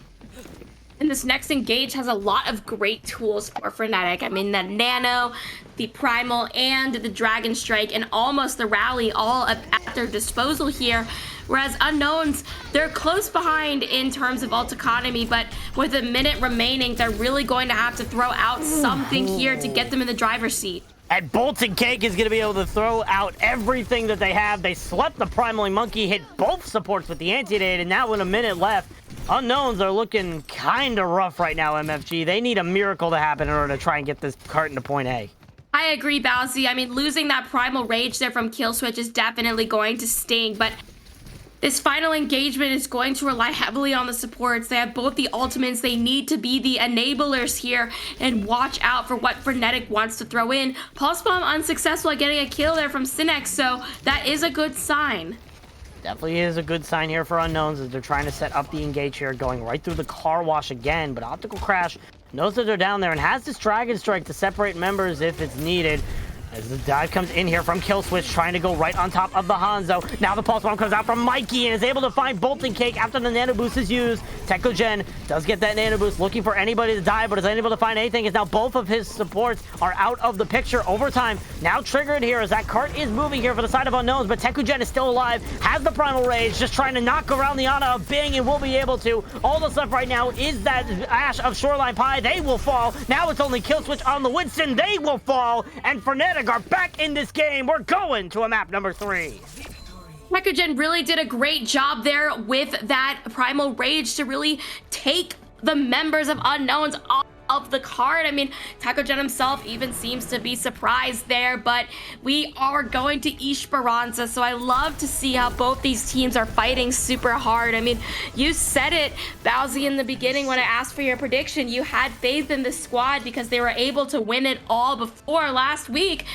Speaker 6: And this next engage has a lot of great tools for Frenetic. I mean, the Nano, the Primal, and the Dragon Strike, and almost the Rally all at their disposal here. Whereas Unknowns, they're close behind in terms of ult economy, but with a minute remaining, they're really going to have to throw out something here to get them in the driver's seat.
Speaker 7: And Bolton Cake is going to be able to throw out everything that they have. They swept the Primal Monkey, hit both supports with the anti-nade, and now with a minute left, Unknowns are looking kind of rough right now, MFG. They need a miracle to happen in order to try and get this cart into point A.
Speaker 6: I agree, Bowsy. I mean, losing that Primal Rage there from Kill Switch is definitely going to sting, but this final engagement is going to rely heavily on the supports. They have both the ultimates. They need to be the enablers here and watch out for what Frenetic wants to throw in. Pulse Bomb unsuccessful at getting a kill there from Synex, so that is a good sign.
Speaker 7: Definitely is a good sign here for Unknowns as they're trying to set up the engage here, going right through the car wash again, but Optical Crash knows that they're down there and has this Dragon Strike to separate members if it's needed. As the dive comes in here from Kill Switch, trying to go right on top of the Hanzo. Now the Pulse Bomb comes out from Mikey and is able to find Bolton Cake after the Nano Boost is used. Tekogen does get that Nano Boost, looking for anybody to die, but is unable to find anything as now both of his supports are out of the picture. Overtime now triggered here as that cart is moving here for the side of Unknowns, but Tekogen is still alive, has the Primal Rage, just trying to knock around the Ana of Bing and will be able to. All that's left right now is that Ash of Shoreline Pie. They will fall. Now it's only Kill Switch on the Winston. They will fall, and Frenetic are back in this game. We're going to a map number 3.
Speaker 6: Tekogen really did a great job there with that Primal Rage to really take the members of Unknowns off of the card. I mean, Tekogen himself even seems to be surprised there, but we are going to Esperanza, so I love to see how both these teams are fighting super hard. I mean, you said it, Bowsy, in the beginning when I asked for your prediction. You had faith in the squad because they were able to win it all before last week,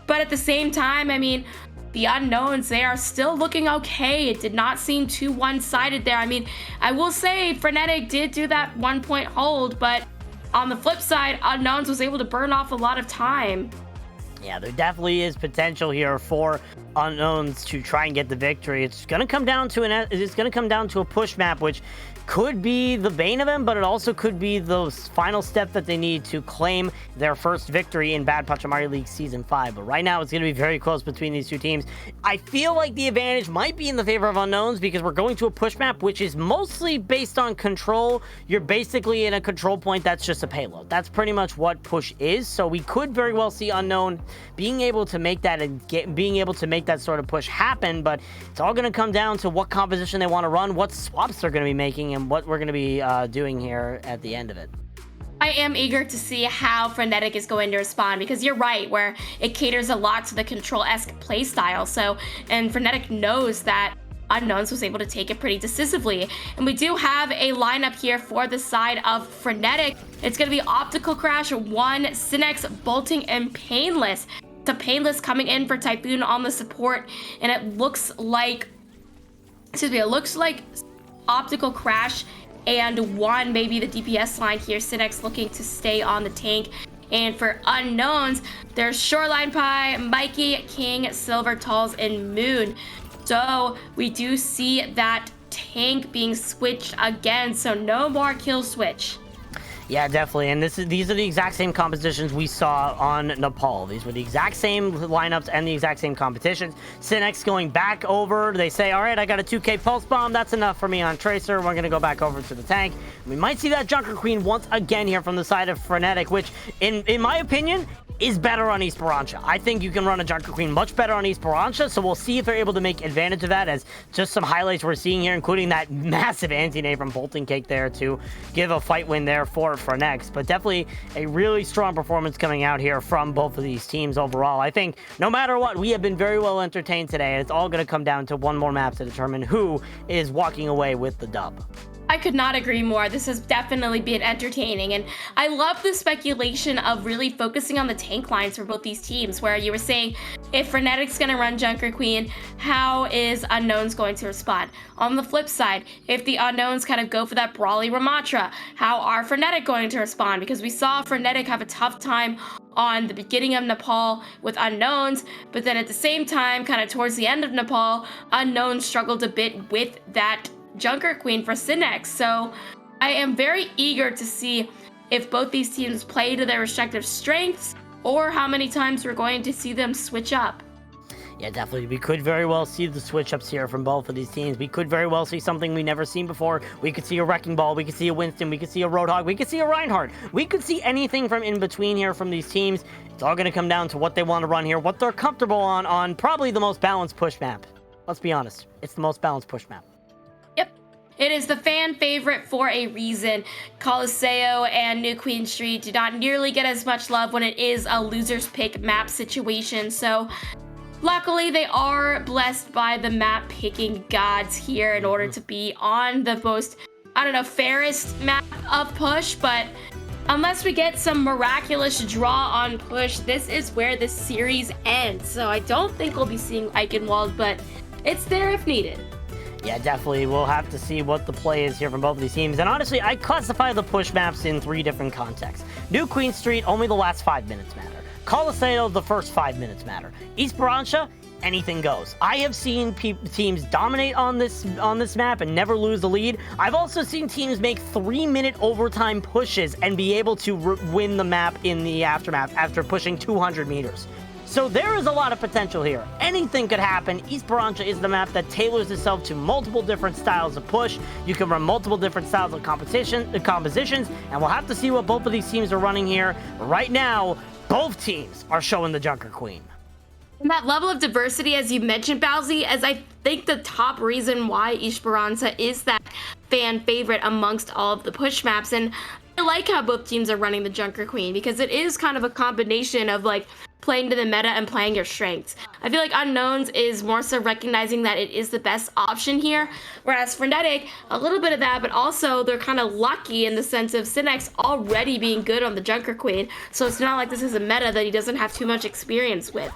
Speaker 6: but at the same time, I mean, the Unknowns, they are still looking okay. It did not seem too one-sided there. I mean, I will say Frenetic did do that 1-point hold, but on the flip side, Unknowns was able to burn off a lot of time.
Speaker 7: Yeah, there definitely is potential here for Unknowns to try and get the victory. It's going to come down to a push map, which could be the bane of them, but it also could be the final step that they need to claim their first victory in Bad Pachimari League Season 5. But right now, it's going to be very close between these two teams. I feel like the advantage might be in the favor of Unknowns because we're going to a push map, which is mostly based on control. You're basically in a control point that's just a payload. That's pretty much what push is. So we could very well see Unknown being able to make that and being able to make that sort of push happen. But it's all going to come down to what composition they want to run, what swaps they're going to be making, and what we're going to be doing here at the end of it.
Speaker 6: I am eager to see how Frenetic is going to respond because you're right, where it caters a lot to the control-esque playstyle. So, and Frenetic knows that Unknowns was able to take it pretty decisively. And we do have a lineup here for the side of Frenetic. It's going to be Optical Crash, 1, Synex, Bolting, and Painless. So Painless coming in for Typhoon on the support, and it looks like, Optical Crash and 1, maybe the DPS line here. Synex looking to stay on the tank. And for Unknowns, there's Shoreline Pie, Mikey, King, Silver, Talls, and Moon. So we do see that tank being switched again, so no more Kill Switch.
Speaker 7: Yeah, definitely. And these are the exact same compositions we saw on Nepal. These were the exact same lineups and the exact same competitions. Synex going back over. They say, all right, I got a 2K Pulse Bomb. That's enough for me on Tracer. We're going to go back over to the tank. We might see that Junker Queen once again here from the side of Frenetic, which, in my opinion, is better on Esperanza. I think you can run a Junker Queen much better on Esperanza, so we'll see if they're able to make advantage of that, as just some highlights we're seeing here, including that massive anti-nade from Bolton Cake there to give a fight win there for Frenetic. But definitely a really strong performance coming out here from both of these teams overall. I think no matter what, we have been very well entertained today, and it's all going to come down to one more map to determine who is walking away with the dub.
Speaker 6: I could not agree more. This has definitely been entertaining, and I love the speculation of really focusing on the tank lines for both these teams, where you were saying if Frenetic's going to run Junker Queen, how is Unknown's going to respond? On the flip side, if the Unknowns kind of go for that brawly Ramatra, how are Frenetic going to respond? Because we saw Frenetic have a tough time on the beginning of Nepal with Unknowns, but then at the same time, kind of towards the end of Nepal, Unknowns struggled a bit with that Junker Queen for Sinex. So I am very eager to see if both these teams play to their respective strengths or how many times we're going to see them switch up.
Speaker 7: Yeah, definitely. We could very well see the switch-ups here from both of these teams. We could very well see something we've never seen before. We could see a Wrecking Ball. We could see a Winston. We could see a Roadhog. We could see a Reinhardt. We could see anything from in between here from these teams. It's all going to come down to what they want to run here, what they're comfortable on probably the most balanced push map. Let's be honest. It's the most balanced push map.
Speaker 6: It is the fan favorite for a reason. Coliseo and New Queen Street do not nearly get as much love when it is a loser's pick map situation. So luckily they are blessed by the map picking gods here in order to be on the most, fairest map of push. But unless we get some miraculous draw on push, this is where the series ends. So I don't think we'll be seeing Eichenwald, but it's there if needed.
Speaker 7: Yeah, definitely. We'll have to see what the play is here from both of these teams. And honestly, I classify the push maps in 3 different contexts. New Queen Street, only the last 5 minutes matter. Coliseo, the first 5 minutes matter. Esperanza, anything goes. I have seen teams dominate on this map and never lose the lead. I've also seen teams make 3-minute overtime pushes and be able to win the map in the aftermath after pushing 200 meters. So there is a lot of potential here. Anything could happen. Esperanza is the map that tailors itself to multiple different styles of push. You can run multiple different styles of compositions, and we'll have to see what both of these teams are running here. Right now, both teams are showing the Junker Queen.
Speaker 6: And that level of diversity, as you mentioned, Bowsy, as I think the top reason why Esperanza is that fan favorite amongst all of the push maps. And I like how both teams are running the Junker Queen, because it is kind of a combination of like playing to the meta and playing your strengths. I feel like Unknowns is more so recognizing that it is the best option here, whereas Frenetic, a little bit of that, but also they're kind of lucky in the sense of Sinex already being good on the Junker Queen, so it's not like this is a meta that he doesn't have too much experience with.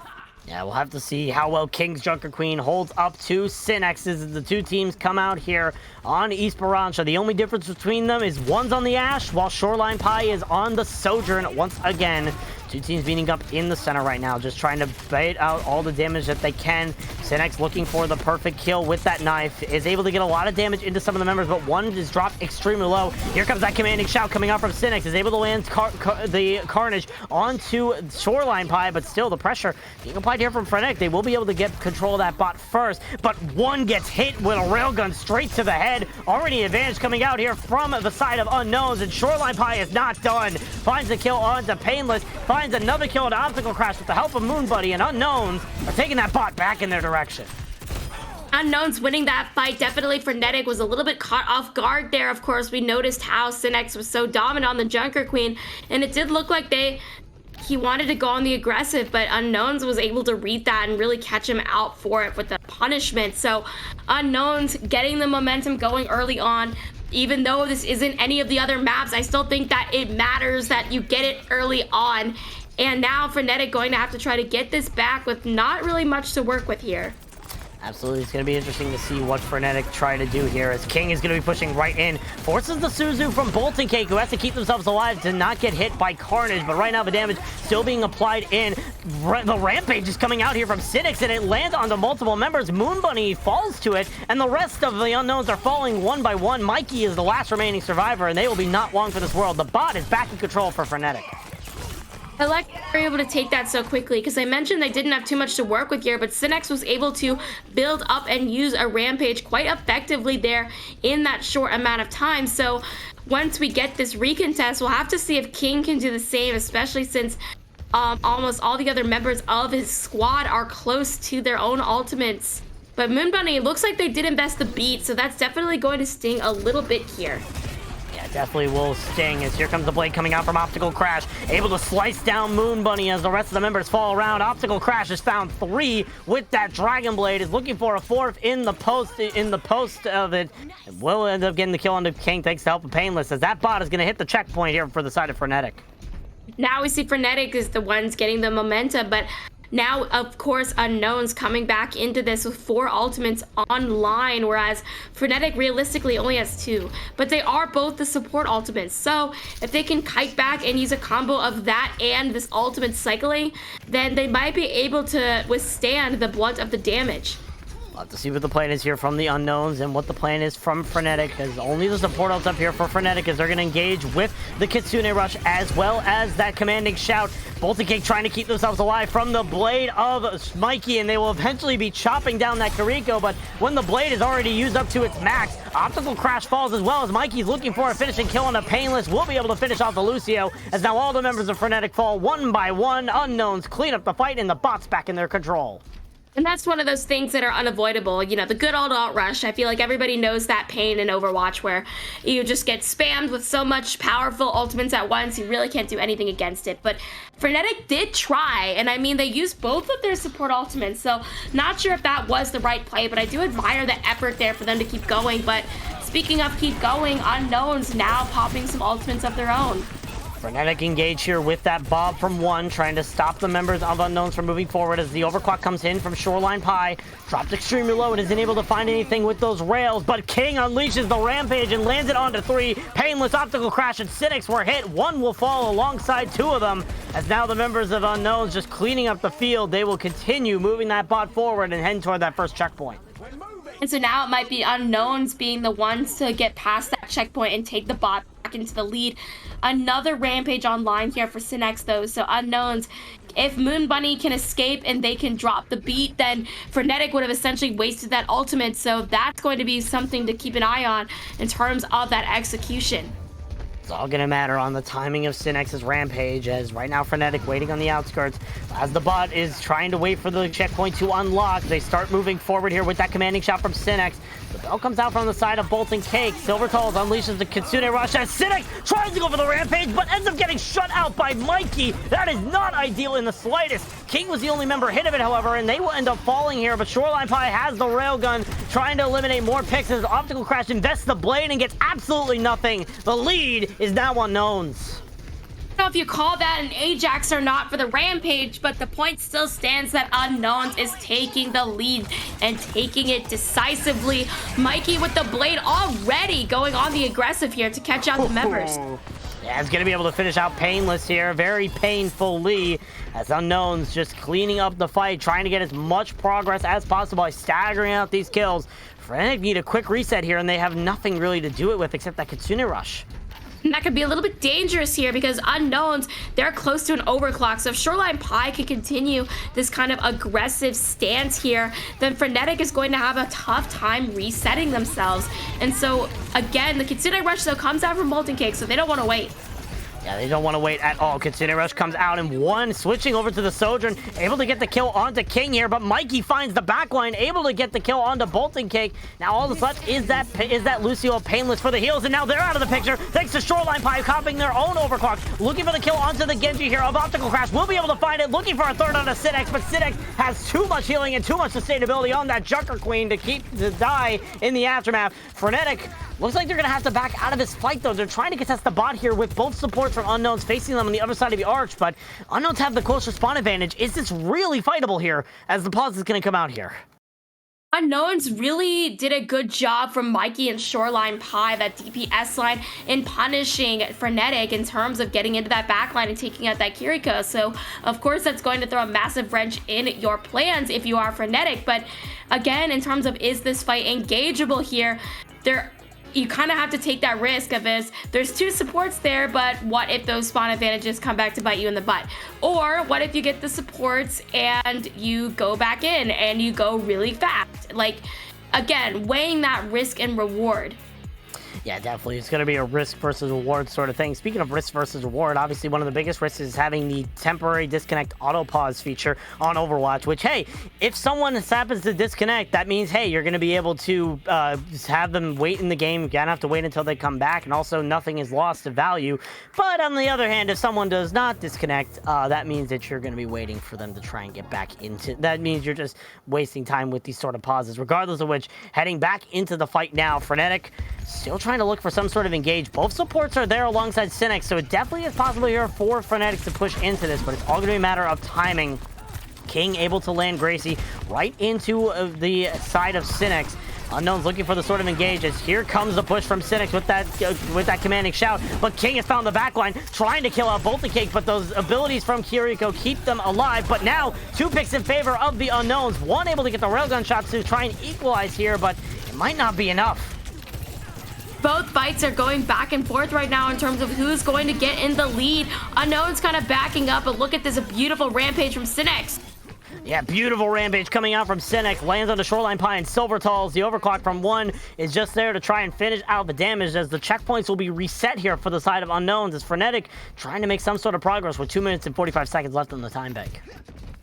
Speaker 7: Yeah, we'll have to see how well King's Junker Queen holds up to Sinex as the two teams come out here on Esperanza. The only difference between them is one's on the Ash, while Shoreline Pie is on the Sojourn once again. Two teams meeting up in the center right now, just trying to bait out all the damage that they can. Sinex looking for the perfect kill with that knife, is able to get a lot of damage into some of the members, but one is dropped extremely low. Here comes that commanding shout coming out from Sinex, is able to land the Carnage onto Shoreline Pie, but still the pressure being applied here from Frenetic. They will be able to get control of that bot first, but one gets hit with a railgun straight to the head. Already advantage coming out here from the side of Unknowns, and Shoreline Pie is not done. Finds the kill onto Painless, finds another kill on Obstacle Crash with the help of Moon Buddy, and Unknowns are taking that bot back in their direction.
Speaker 6: Unknowns winning that fight. Definitely Frenetic was a little bit caught off guard there. Of course, we noticed how Sinex was so dominant on the Junker Queen, and it did look like he wanted to go on the aggressive, but Unknowns was able to read that and really catch him out for it with the punishment. So Unknowns getting the momentum going early on. Even though this isn't any of the other maps, I still think that it matters that you get it early on. And now Frenetic going to have to try to get this back with not really much to work with here.
Speaker 7: Absolutely, it's going to be interesting to see what Frenetic try to do here, as King is going to be pushing right in. Forces the Suzu from Bolton Cake, who has to keep themselves alive to not get hit by Carnage, but right now the damage still being applied in. The Rampage is coming out here from Sinex, and it lands onto multiple members. Moon Bunny falls to it, and the rest of the Unknowns are falling one by one. Mikey is the last remaining survivor, and they will be not long for this world. The bot is back in control for Frenetic.
Speaker 6: I like that they were able to take that so quickly, because I mentioned they didn't have too much to work with here, but Sinex was able to build up and use a Rampage quite effectively there in that short amount of time. So once we get this recontest, we'll have to see if King can do the same, especially since almost all the other members of his squad are close to their own ultimates. But Moon Bunny, it looks like they did invest the beat, so that's definitely going to sting a little bit here.
Speaker 7: Yeah, That definitely will sting as here comes the blade coming out from Optical Crash, able to slice down Moon Bunny as the rest of the members fall around. Optical Crash has found 3 with that Dragon Blade, is looking for a 4th in the post of it. Will end up getting the kill onto King thanks to help of Painless, as that bot is going to hit the checkpoint here for the side of Frenetic.
Speaker 6: Now we see Frenetic is the ones getting the momentum, but now, of course, Unknowns coming back into this with 4 ultimates online, whereas Frenetic realistically only has 2. But they are both the support ultimates, so if they can kite back and use a combo of that and this ultimate cycling, then they might be able to withstand the brunt of the damage.
Speaker 7: We'll have to see what the plan is here from the Unknowns and what the plan is from Frenetic, as only the support ults up here for Frenetic as they're going to engage with the Kitsune Rush as well as that commanding shout. Bolton Cake trying to keep themselves alive from the blade of Mikey, and they will eventually be chopping down that Kiriko, but when the blade is already used up to its max, Optical Crash falls as well as Mikey's looking for a finishing kill on a Painless. Will be able to finish off the Lucio, as now all the members of Frenetic fall one by one. Unknowns clean up the fight and the bots back in their control.
Speaker 6: And that's one of those things that are unavoidable. You know, the good old alt rush. I feel like everybody knows that pain in Overwatch where you just get spammed with so much powerful ultimates at once. You really can't do anything against it. But Frenetic did try. And I mean, they used both of their support ultimates. So not sure if that was the right play, but I do admire the effort there for them to keep going. But speaking of keep going, Unknowns now popping some ultimates of their own.
Speaker 7: Frenetic engage here with that Bob from 1, trying to stop the members of Unknowns from moving forward as the overclock comes in from Shoreline Pie. Dropped extremely low and isn't able to find anything with those rails, but King unleashes the Rampage and lands it onto 3. Painless, Optical Crash, and Cynics were hit. 1 will fall alongside 2 of them, as now the members of Unknowns just cleaning up the field. They will continue moving that bot forward and heading toward that first checkpoint.
Speaker 6: And so now it might be Unknowns being the ones to get past that checkpoint and take the bot back into the lead. Another Rampage online here for Cynics though, so Unknowns, if Moon Bunny can escape and they can drop the beat, then Frenetic would have essentially wasted that ultimate, so that's going to be something to keep an eye on in terms of that execution.
Speaker 7: It's all going to matter on the timing of Synex's Rampage, as right now Frenetic waiting on the outskirts. As the bot is trying to wait for the checkpoint to unlock, they start moving forward here with that commanding shot from Synex. The bell comes out from the side of Bolton Cake. Silvertolls unleashes the Kitsune Rush as Synex tries to go for the Rampage, but ends up getting shut out by Mikey. That is not ideal in the slightest. King was the only member hit of it, however, and they will end up falling here, but Shoreline Pie has the railgun, trying to eliminate more picks as Optical Crash invests the blade and gets absolutely nothing. The lead is now Unknowns.
Speaker 6: I don't know if you call that an Ajax or not for the Rampage, but the point still stands that Unknowns is taking the lead and taking it decisively. Mikey with the blade already going on the aggressive here to catch out the members.
Speaker 7: Yeah, he's going to be able to finish out Painless here, very painfully, as Unknowns just cleaning up the fight, trying to get as much progress as possible by staggering out these kills. Frenetic need a quick reset here, and they have nothing really to do it with except that Kitsune Rush.
Speaker 6: And that could be a little bit dangerous here because Unknowns, they're close to an overclock. So if Shoreline Pie can continue this kind of aggressive stance here, then Frenetic is going to have a tough time resetting themselves. And so, again, the Kitsune Rush, though, comes out from Molten Cake, so they don't want to wait.
Speaker 7: Yeah, they don't want to wait at all. Kitsune Rush comes out in 1, switching over to the Sojourn, able to get the kill onto King here, but Mikey finds the backline, able to get the kill onto Bolton Cake. Now all of a sudden is that Lucio Painless for the heals, and now they're out of the picture thanks to Shoreline Pie copying their own overclock. Looking for the kill onto the Genji here of Optical Crash. Will be able to find it, looking for a third onto Cynics, but Cynics has too much healing and too much sustainability on that Junker Queen to die in the aftermath. Frenetic looks like they're going to have to back out of this fight, though. They're trying to contest the bot here with both supports from Unknowns facing them on the other side of the arch, but Unknowns have the closer spawn advantage. Is this really fightable here, as the pause is going to come out here?
Speaker 6: Unknowns really did a good job from Mikey and Shoreline Pie, that DPS line, in punishing Frenetic in terms of getting into that backline and taking out that Kiriko. So, of course, that's going to throw a massive wrench in your plans if you are Frenetic. But, again, in terms of is this fight engageable here, you kind of have to take that risk of there's 2 supports there, but what if those spawn advantages come back to bite you in the butt? Or what if you get the supports and you go back in and you go really fast? Like, again, weighing that risk and reward.
Speaker 7: Yeah, definitely. It's going to be a risk versus reward sort of thing. Speaking of risk versus reward, obviously one of the biggest risks is having the temporary disconnect auto pause feature on Overwatch, which, hey, if someone happens to disconnect, that means, hey, you're going to be able to just have them wait in the game. You're going to have to wait until they come back, and also nothing is lost of value. But on the other hand, if someone does not disconnect, that means that you're going to be waiting for them to try and get back into. That means you're just wasting time with these sort of pauses. Regardless of which, heading back into the fight now, Frenetic still trying to look for some sort of engage. Both supports are there alongside Cynic, so it definitely is possible here for Frenetic to push into this, but it's all going to be a matter of timing. King able to land Gracie right into the side of Cynic. Unknown's looking for the sort of engage as here comes the push from Cynic with that commanding shout, but King has found the backline, trying to kill out both the Cake, but those abilities from Kiriko keep them alive. But now, 2 picks in favor of the Unknowns. One able to get the railgun shots to try and equalize here, but it might not be enough.
Speaker 6: Both fights are going back and forth right now in terms of who's going to get in the lead. Unknown's kind of backing up, but look at this beautiful rampage from Cynic.
Speaker 7: Yeah, beautiful rampage coming out from Cynic. Lands on the Shoreline Pie and Silvertalls. The overclock from 1 is just there to try and finish out the damage as the checkpoints will be reset here for the side of Unknowns as Frenetic trying to make some sort of progress with 2 minutes and 45 seconds left on the time bank.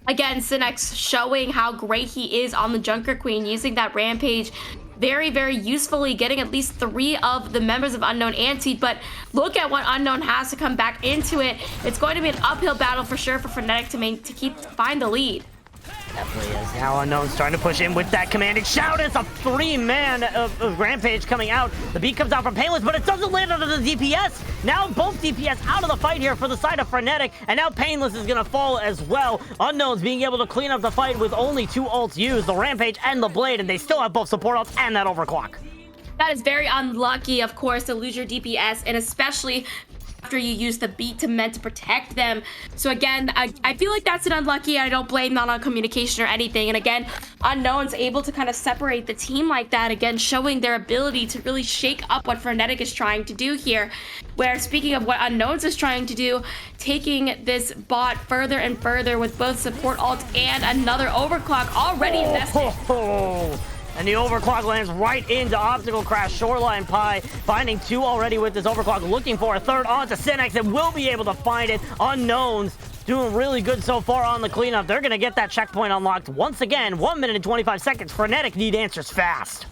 Speaker 6: Again, Cynic showing how great he is on the Junker Queen, using that rampage very, very usefully, getting at least 3 of the members of Unknown anti. But look at what Unknown has to come back into it. It's going to be an uphill battle for sure for Frenetic to find the lead.
Speaker 7: Definitely is. Now Unknown starting to push in with that commanding shout. It's a 3-man rampage coming out. The beat comes out from Painless, but it doesn't land under the DPS. Now both DPS out of the fight here for the side of Frenetic, and now Painless is going to fall as well. Unknown's being able to clean up the fight with only 2 ults used, the Rampage and the Blade, and they still have both support ults and that overclock.
Speaker 6: That is very unlucky, of course, to lose your DPS, and especially after you use the beat meant to protect them. So again, I feel like that's an unlucky. I don't blame that on communication or anything. And again, Unknown's able to kind of separate the team like that, again, showing their ability to really shake up what Frenetic is trying to do here. Where, speaking of what Unknowns is trying to do, taking this bot further and further with both support ult and another overclock already invested.
Speaker 7: And the overclock lands right into Obstacle Crash. Shoreline Pie finding 2 already with this overclock, looking for a third onto Cynic and will be able to find it. Unknowns doing really good so far on the cleanup. They're going to get that checkpoint unlocked once again. 1 minute and 25 seconds. Frenetic need answers fast.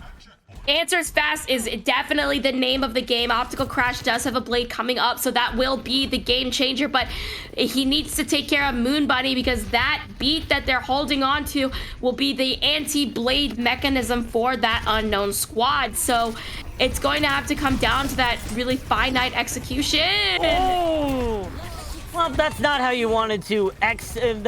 Speaker 6: Answers fast is definitely the name of the game. Optical Crash does have a blade coming up, so that will be the game changer, but he needs to take care of Moon Bunny because that beat that they're holding on to will be the anti-blade mechanism for that Unknown squad. So it's going to have to come down to that really finite execution.
Speaker 7: Oh! Well, that's not how you wanted to execute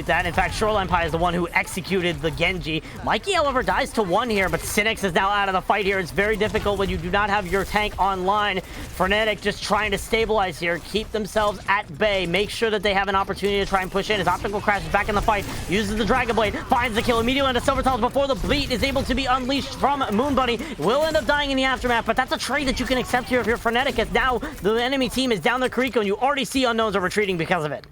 Speaker 7: that. In fact, Shoreline Pie is the one who executed the Genji. Mikey, however, dies to 1 here, but Cynic is now out of the fight here. It's very difficult when you do not have your tank online. Frenetic just trying to stabilize here, keep themselves at bay, make sure that they have an opportunity to try and push in. As Optical Crash is back in the fight, uses the Dragon Blade, finds the kill immediately into Silvertalls before the beat is able to be unleashed from Moon Bunny. Will end up dying in the aftermath, but that's a trade that you can accept here if you're Frenetic, as now the enemy team is down their Kiriko, and you already see Unknowns are retreating because of it.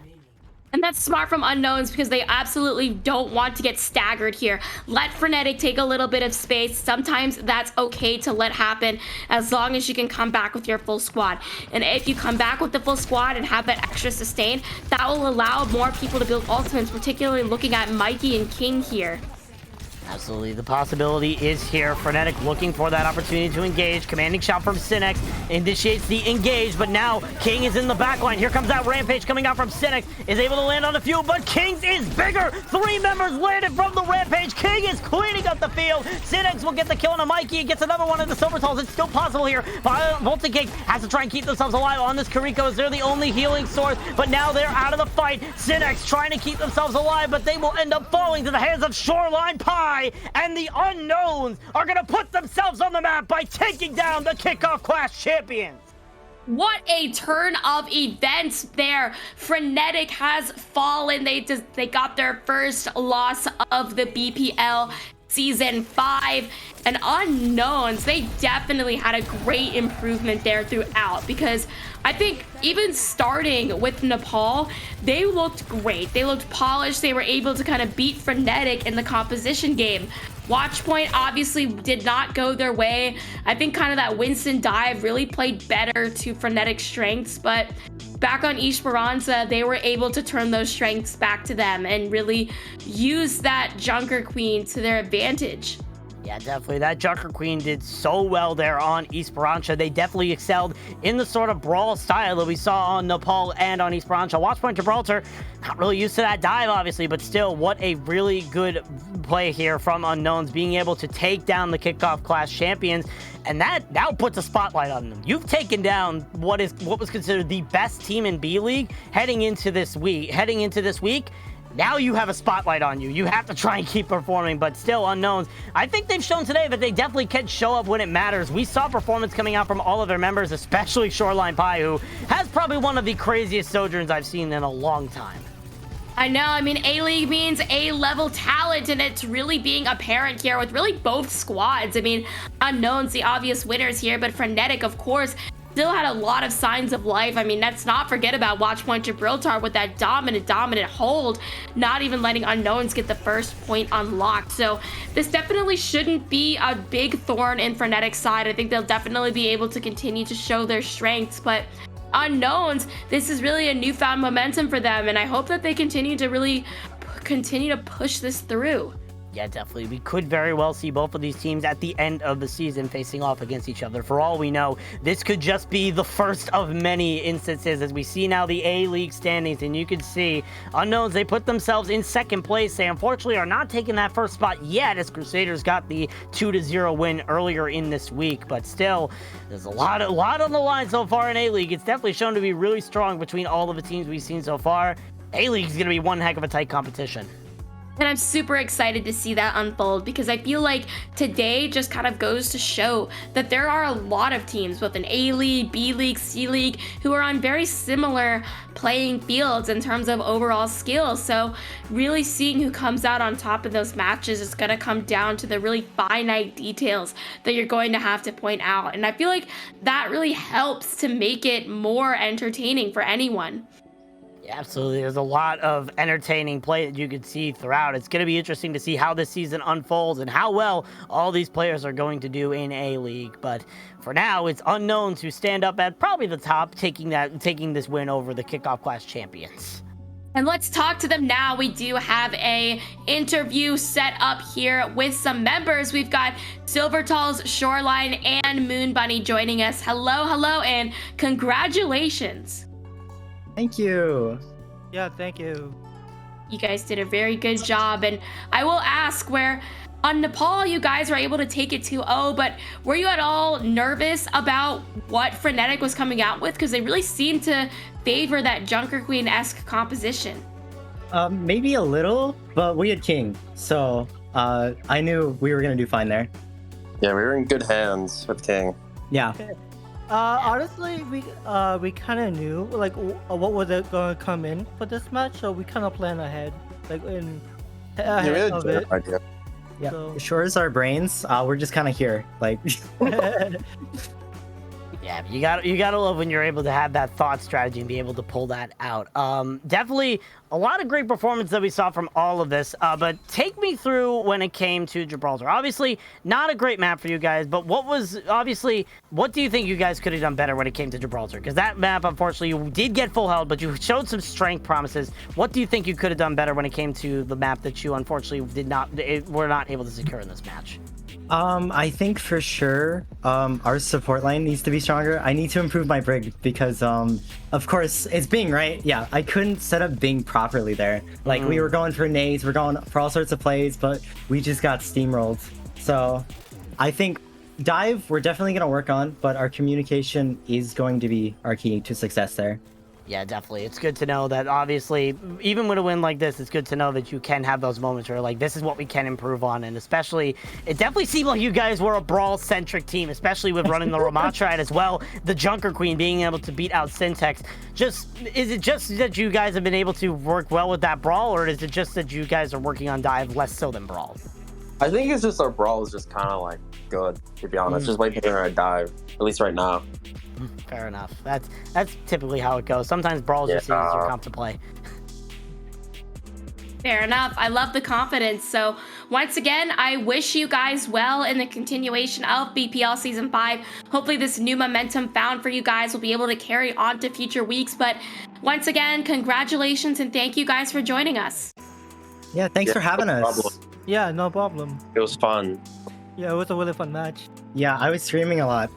Speaker 6: And that's smart from Unknowns because they absolutely don't want to get staggered here. Let Frenetic take a little bit of space. Sometimes that's okay to let happen as long as you can come back with your full squad. And if you come back with the full squad and have that extra sustain, that will allow more people to build ultimates, particularly looking at Mikey and King here.
Speaker 7: Absolutely, the possibility is here. Frenetic looking for that opportunity to engage. Commanding shout from Cynic initiates the engage, but now King is in the backline. Here comes that rampage coming out from Cynic. Is able to land on a few, but King's is bigger. 3 members landed from the rampage. King is cleaning up the field. Cynic will get the kill on a Mikey and gets another one in the Silvertalls. It's still possible here. Voltic Cake has to try and keep themselves alive on this Kiriko as they're the only healing source, but now they're out of the fight. Cynic's trying to keep themselves alive, but they will end up falling to the hands of Shoreline Pie. And the Unknowns are going to put themselves on the map by taking down the Kickoff Clash champions.
Speaker 6: What a turn of events there. Frenetic has fallen. They got their first loss of the BPL Season 5. And Unknowns, they definitely had a great improvement there throughout, because I think even starting with Nepal, they looked great. They looked polished. They were able to kind of beat Frenetic in the composition game. Watchpoint obviously did not go their way. I think kind of that Winston dive really played better to Frenetic strengths, but back on Esperanza, they were able to turn those strengths back to them and really use that Junker Queen to their advantage.
Speaker 7: Yeah, definitely. That Junker Queen did so well there on Esperanza. They definitely excelled in the sort of brawl style that we saw on Nepal and on Esperanza. Watchpoint Gibraltar, not really used to that dive, obviously, but still, what a really good play here from Unknowns, being able to take down the kickoff class champions. And that now puts a spotlight on them. You've taken down what was considered the best team in B League heading into this week. Now you have a spotlight on you. You have to try and keep performing, but still, Unknowns, I think they've shown today that they definitely can show up when it matters. We saw performance coming out from all of their members, especially Shoreline Pie, who has probably one of the craziest sojourns I've seen in a long time.
Speaker 6: I know, I mean, A-League means A-level talent, and it's really being apparent here with really both squads. I mean, Unknowns, the obvious winners here, but Frenetic, of course, still had a lot of signs of life. I mean, let's not forget about Watchpoint Gibraltar with that dominant hold, not even letting Unknowns get the first point unlocked. So this definitely shouldn't be a big thorn in Frenetic's side. I think they'll definitely be able to continue to show their strengths, but Unknowns, this is really a newfound momentum for them, and I hope that they continue to push this through.
Speaker 7: Yeah, definitely. We could very well see both of these teams at the end of the season facing off against each other. For all we know, this could just be the first of many instances as we see now the A-League standings, and you can see Unknowns, they put themselves in second place. They unfortunately are not taking that first spot yet as Crusaders got the 2-0 win earlier in this week, but still, there's a lot on the line so far in A-League. It's definitely shown to be really strong between all of the teams we've seen so far. A-League is going to be one heck of a tight competition.
Speaker 6: And I'm super excited to see that unfold because I feel like today just kind of goes to show that there are a lot of teams, both in A-League, B-League, C-League, who are on very similar playing fields in terms of overall skills. So really seeing who comes out on top of those matches is going to come down to the really finite details that you're going to have to point out. And I feel like that really helps to make it more entertaining for anyone.
Speaker 7: Absolutely. There's a lot of entertaining play that you can see throughout. It's going to be interesting to see how this season unfolds and how well all these players are going to do in A-League. But for now, it's Unknowns who stand up at probably the top, taking this win over the kickoff class champions.
Speaker 6: And let's talk to them now. We do have a interview set up here with some members. We've got Silvertall's Shoreline and Moon Bunny joining us. Hello, and congratulations.
Speaker 11: Thank you.
Speaker 12: Yeah, thank you.
Speaker 6: You guys did a very good job, and I will ask, where on Nepal you guys were able to take it 2-0, but were you at all nervous about what Frenetic was coming out with? Because they really seemed to favor that Junker Queen-esque composition.
Speaker 11: Maybe a little, but we had King, so I knew we were gonna do fine there.
Speaker 13: Yeah, we were in good hands with King.
Speaker 11: Yeah.
Speaker 12: Okay. Honestly, we kind of knew like what was it going to come in for this match, so we kind of planned ahead, like ahead of it.
Speaker 13: Idea.
Speaker 11: Yeah.
Speaker 12: So...
Speaker 11: Sure as our brains, we're just kind of here, like.
Speaker 7: Yeah, you gotta love when you're able to have that thought strategy and be able to pull that out. Definitely a lot of great performance that we saw from all of this. But take me through when it came to Gibraltar. Obviously, not a great map for you guys, but what do you think you guys could have done better when it came to Gibraltar? Because that map, unfortunately, you did get full health, but you showed some strength promises. What do you think you could have done better when it came to the map that you unfortunately were not able to secure in this match?
Speaker 11: I think for sure, our support line needs to be stronger. I need to improve my brig because, of course, it's Bing, right? Yeah, I couldn't set up Bing properly there. Like, we were going for nades, we're going for all sorts of plays, but we just got steamrolled. So, I think dive, we're definitely going to work on, but our communication is going to be our key to success there.
Speaker 7: Yeah, definitely. It's good to know that, obviously, even with a win like this, it's good to know that you can have those moments where, like, this is what we can improve on. And especially, it definitely seemed like you guys were a brawl-centric team, especially with running the Ramatra as well. The Junker Queen being able to beat out Syntax. Is it just that you guys have been able to work well with that brawl, or is it just that you guys are working on dive less so than brawl?
Speaker 13: I think it's just our brawl is just kind of like good, to be honest. Just waiting for our dive, at least right now.
Speaker 7: Fair enough. That's typically how it goes. Sometimes brawl is just easier comp to play.
Speaker 6: Fair enough. I love the confidence. So once again, I wish you guys well in the continuation of BPL Season 5. Hopefully this new momentum found for you guys will be able to carry on to future weeks. But once again, congratulations and thank you guys for joining us.
Speaker 11: Yeah, thanks for having
Speaker 13: no
Speaker 11: us.
Speaker 13: problem.
Speaker 12: Yeah, no problem.
Speaker 13: It was fun.
Speaker 12: Yeah, it was a really fun match.
Speaker 11: Yeah, I was streaming a lot.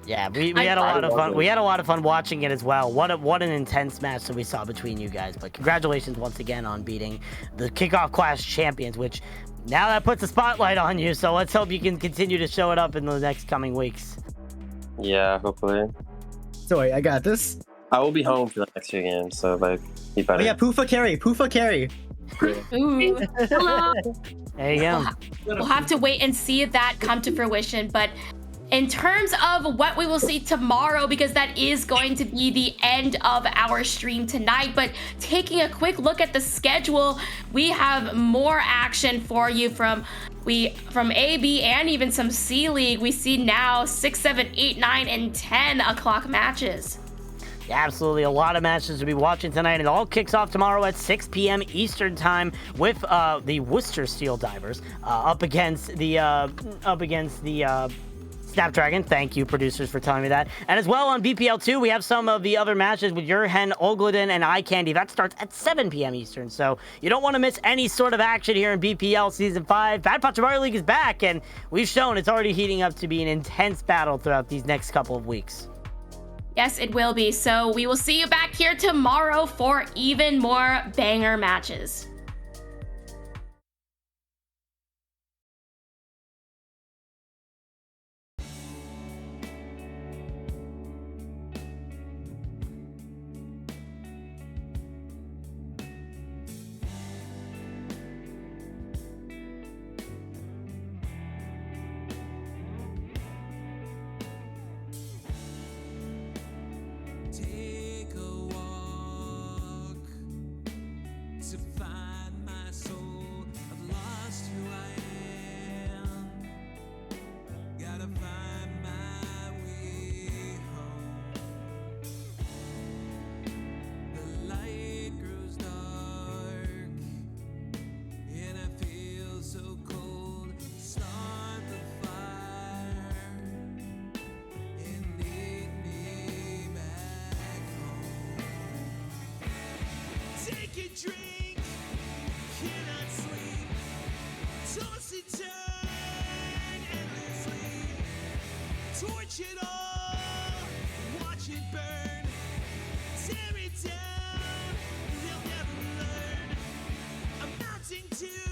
Speaker 7: Yeah, we had a lot of fun. We had a lot of fun watching it as well. What an intense match that we saw between you guys. But congratulations once again on beating the Kickoff Clash champions, which now that puts a spotlight on you. So let's hope you can continue to show it up in the next coming weeks.
Speaker 13: Yeah, hopefully.
Speaker 11: So wait, I got this.
Speaker 13: I will be home for the next few games, so like, be
Speaker 11: Oh
Speaker 13: better.
Speaker 11: yeah, Poofa carry, Poofa carry.
Speaker 6: Ooh. Hello.
Speaker 7: There you go.
Speaker 6: We'll have to wait and see if that come to fruition. But in terms of what we will see tomorrow, because that is going to be the end of our stream tonight, but taking a quick look at the schedule, we have more action for you from A, B, and even some C League. We see now 6, 7, 8, 9, and 10 o'clock matches.
Speaker 7: Yeah, absolutely. A lot of matches to be watching tonight. It all kicks off tomorrow at 6 p.m. Eastern time with the Worcester Steel Divers up against the Snapdragon. Thank you, producers, for telling me that. And as well on BPL 2, we have some of the other matches with Urchin, Ogladon, and Eye Candy. That starts at 7 p.m. Eastern. So you don't want to miss any sort of action here in BPL Season 5. Bad Pachimari League is back, and we've shown it's already heating up to be an intense battle throughout these next couple of weeks.
Speaker 6: Yes, it will be. So we will see you back here tomorrow for even more banger matches.
Speaker 3: Take a walk to find my soul. I've lost who I am. Gotta find my way home. The light grows dark, and I feel so cold. Start the fire and lead me back home. Take a drink, cannot sleep. Toss and turn endlessly. Torch it all, watch it burn. Tear it down, you'll never learn. I'm mounting to